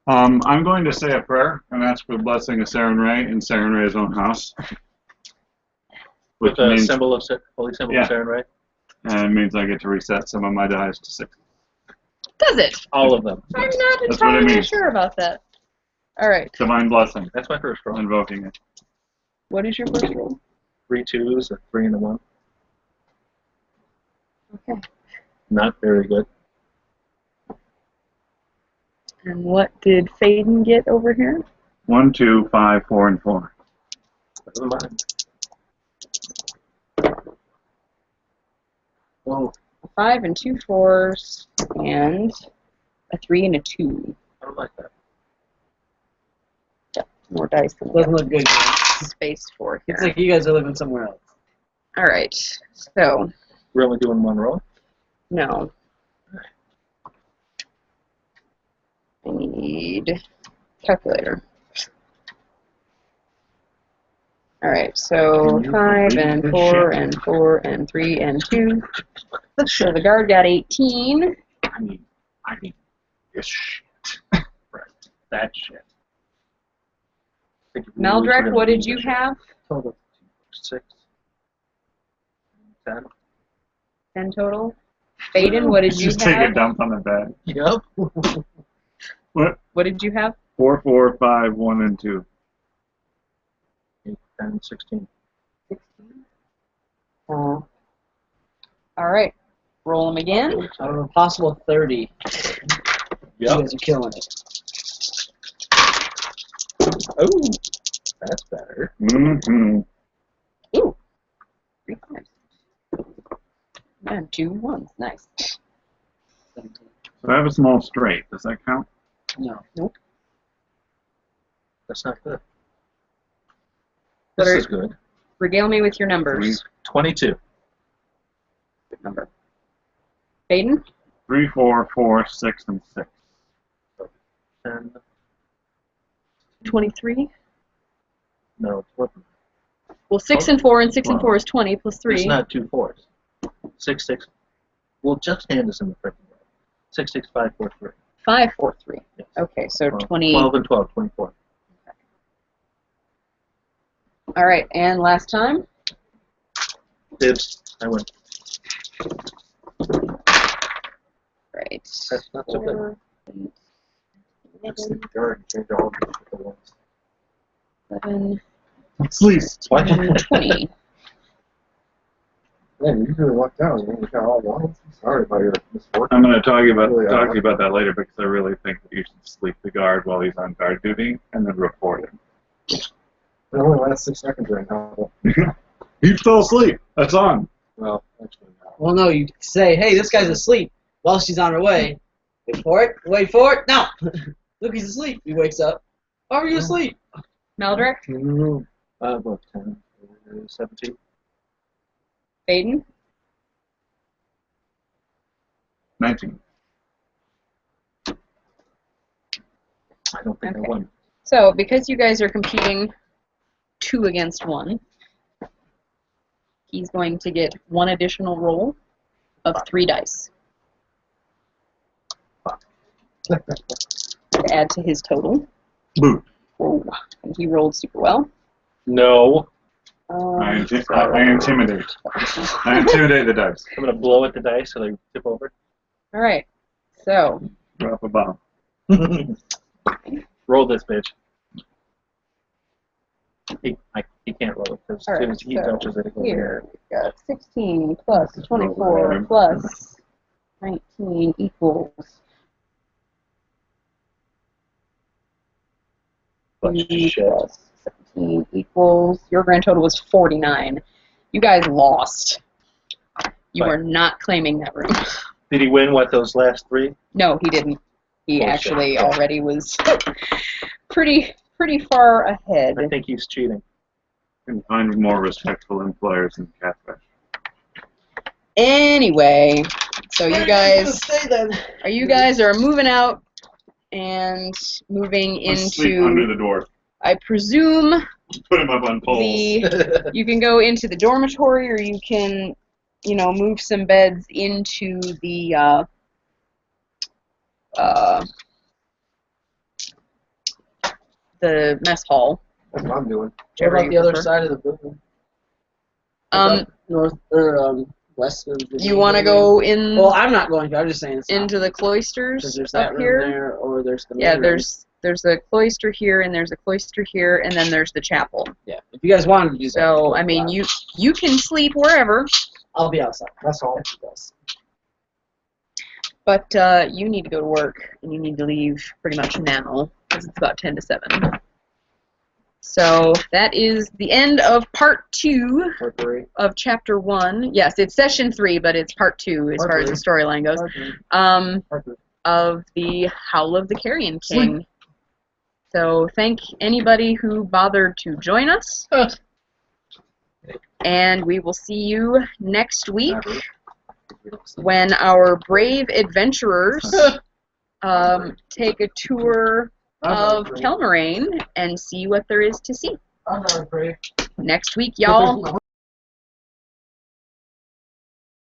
[SPEAKER 2] I'm going to say a prayer and ask for the blessing of Saren Ray in Saren Ray's own house. Which
[SPEAKER 3] With the
[SPEAKER 2] means,
[SPEAKER 3] symbol of holy symbol
[SPEAKER 2] Yeah.
[SPEAKER 3] of Saren, right?
[SPEAKER 2] and it means I get to reset some of my dice to 6.
[SPEAKER 1] Does it?
[SPEAKER 3] All of them.
[SPEAKER 1] I'm not
[SPEAKER 2] That's what it
[SPEAKER 1] entirely
[SPEAKER 2] means.
[SPEAKER 1] sure about that. All right.
[SPEAKER 2] Divine blessing.
[SPEAKER 3] That's my first roll.
[SPEAKER 2] Invoking it.
[SPEAKER 1] What is your first roll?
[SPEAKER 3] 3 2s, a 3 and a 1.
[SPEAKER 1] Okay.
[SPEAKER 3] Not very good.
[SPEAKER 1] And what did Faden get over here?
[SPEAKER 2] 1, 2, 5, 4, and 4.
[SPEAKER 3] Better than mine.
[SPEAKER 5] Whoa.
[SPEAKER 1] A 5 and 2 4s, and a 3 and a 2.
[SPEAKER 3] I don't like that.
[SPEAKER 1] More dice than we
[SPEAKER 5] Doesn't
[SPEAKER 1] have
[SPEAKER 5] look good, man.
[SPEAKER 1] space for here.
[SPEAKER 5] It's like you guys are living somewhere else.
[SPEAKER 1] All right. So,
[SPEAKER 3] We're only doing one roll.
[SPEAKER 1] no. I need calculator. All right. So 5 and 4 and 4 and 3 and 2. So the guard got 18.
[SPEAKER 2] I need this shit.
[SPEAKER 3] Right. That shit.
[SPEAKER 1] Maldrek, what did you have?
[SPEAKER 5] Total.
[SPEAKER 3] 6. 10.
[SPEAKER 1] 10 total. Faden, what did you
[SPEAKER 2] Just take a
[SPEAKER 1] have?
[SPEAKER 2] dump on the bed.
[SPEAKER 3] Yep.
[SPEAKER 1] What did you have?
[SPEAKER 2] 4, 4, 5, 1, and 2.
[SPEAKER 3] 8, 10, 16.
[SPEAKER 1] 16. All right. Roll them again.
[SPEAKER 5] I don't know, possible 30. You
[SPEAKER 3] Yep.
[SPEAKER 5] guys are killing it.
[SPEAKER 3] Oh, that's better.
[SPEAKER 2] Mm-hmm.
[SPEAKER 1] Ooh. 3 5s. And 2 1s. Nice.
[SPEAKER 5] 17.
[SPEAKER 2] So I have a small straight. Does that count?
[SPEAKER 5] No.
[SPEAKER 1] Nope.
[SPEAKER 3] That's not good.
[SPEAKER 1] What
[SPEAKER 3] This
[SPEAKER 1] are-
[SPEAKER 3] is good.
[SPEAKER 1] Regale me with your numbers.
[SPEAKER 3] 22.
[SPEAKER 1] Good number. Faden?
[SPEAKER 2] 3, 4, 4, 6, and 6.
[SPEAKER 3] 10.
[SPEAKER 1] 23.
[SPEAKER 3] No, what?
[SPEAKER 1] Well, 6 and 4 and 6 and 4 is 20 plus 3.
[SPEAKER 3] It's not 2 4s. 6, 6. Well, just hand us in the freaking row. 6, 6, 5, 4, 3.
[SPEAKER 1] 5 4 3.
[SPEAKER 3] Yes.
[SPEAKER 1] Okay, so 20.
[SPEAKER 3] 12 and 12, 24.
[SPEAKER 1] All right, and last time?
[SPEAKER 3] Dibs. I win.
[SPEAKER 1] Right.
[SPEAKER 3] That's not so good.
[SPEAKER 1] 4, 8,
[SPEAKER 4] Just
[SPEAKER 1] 11,
[SPEAKER 4] the guard and change all these at once.
[SPEAKER 1] 11,
[SPEAKER 2] Sleep.
[SPEAKER 1] 20.
[SPEAKER 4] Man, you really lucked out. You got all ones. Sorry about your misfortune.
[SPEAKER 2] I'm going to talk to
[SPEAKER 4] Really
[SPEAKER 2] you about that later because I really think that you should sleep the guard while he's on guard duty and then report him.
[SPEAKER 4] It only lasts 6 seconds right now.
[SPEAKER 2] He fell asleep. That's on.
[SPEAKER 4] Well, actually, no.
[SPEAKER 5] Well, no, you say, hey, this guy's asleep while she's on her way. Wait for it. Wait for it. No. Look, he's asleep. He wakes up. Why are you asleep?
[SPEAKER 1] Maldrek?
[SPEAKER 3] About 10, 17.
[SPEAKER 1] Faden?
[SPEAKER 2] 19.
[SPEAKER 3] I don't think
[SPEAKER 1] Okay.
[SPEAKER 3] I won.
[SPEAKER 1] So, because you guys are competing 2 against 1, he's going to get one additional roll of 3 dice to add to his total.
[SPEAKER 2] Boo.
[SPEAKER 1] Oh, and he rolled super well.
[SPEAKER 3] No.
[SPEAKER 2] I intimidate. I intimidate the dice.
[SPEAKER 3] I'm going to blow at the dice so they tip over.
[SPEAKER 1] All right. So,
[SPEAKER 2] Drop a bomb.
[SPEAKER 3] Roll this bitch. He can't roll it because
[SPEAKER 1] all
[SPEAKER 3] as soon
[SPEAKER 1] right.
[SPEAKER 3] as he
[SPEAKER 1] So
[SPEAKER 3] touches it, it goes
[SPEAKER 1] here we got 16 plus 24 plus 19 equals
[SPEAKER 3] in.
[SPEAKER 1] 3 plus 17 equals. Your grand total was 49. You guys lost. You
[SPEAKER 3] Right.
[SPEAKER 1] are not claiming that room.
[SPEAKER 3] Did he win those last 3?
[SPEAKER 1] No, he didn't. He
[SPEAKER 3] Bullshit.
[SPEAKER 1] actually already was pretty far ahead.
[SPEAKER 3] I think he's cheating.
[SPEAKER 2] Can find more respectful employers than Catfish.
[SPEAKER 1] Anyway, so you guys are moving out and moving
[SPEAKER 2] Sleep under
[SPEAKER 1] into,
[SPEAKER 2] the door.
[SPEAKER 1] I presume,
[SPEAKER 2] Put him up on poles.
[SPEAKER 1] you can go into the dormitory, or you can, move some beds into the mess hall.
[SPEAKER 4] That's what I'm doing.
[SPEAKER 5] What about the other side of the building? North or west of the.
[SPEAKER 1] You want to go in?
[SPEAKER 5] Well, I'm not going to. I'm just saying.
[SPEAKER 1] Into the cloisters
[SPEAKER 5] There's
[SPEAKER 1] up
[SPEAKER 5] that room
[SPEAKER 1] here.
[SPEAKER 5] there, or there's the.
[SPEAKER 1] Yeah,
[SPEAKER 5] main
[SPEAKER 1] there's a cloister here, and there's a cloister here, and then there's the chapel.
[SPEAKER 5] room. Yeah, if you guys wanted to do that.
[SPEAKER 1] So I mean, you can sleep wherever,
[SPEAKER 5] I'll be outside.
[SPEAKER 4] That's all.
[SPEAKER 1] but you need to go to work, and you need to leave pretty much now because it's about 10 to 7. So that is the end of part 2
[SPEAKER 5] Part 3.
[SPEAKER 1] of chapter 1. Yes, it's session 3, but it's part 2 as
[SPEAKER 5] Part
[SPEAKER 1] far as
[SPEAKER 5] three.
[SPEAKER 1] the storyline goes.
[SPEAKER 5] Part 3.
[SPEAKER 1] Of the Howl of the Carrion King. So thank anybody who bothered to join us. And we will see you next week when our brave adventurers take a tour of Kelmaraine and see what there is to see.
[SPEAKER 5] I'm not afraid.
[SPEAKER 1] Next week, y'all.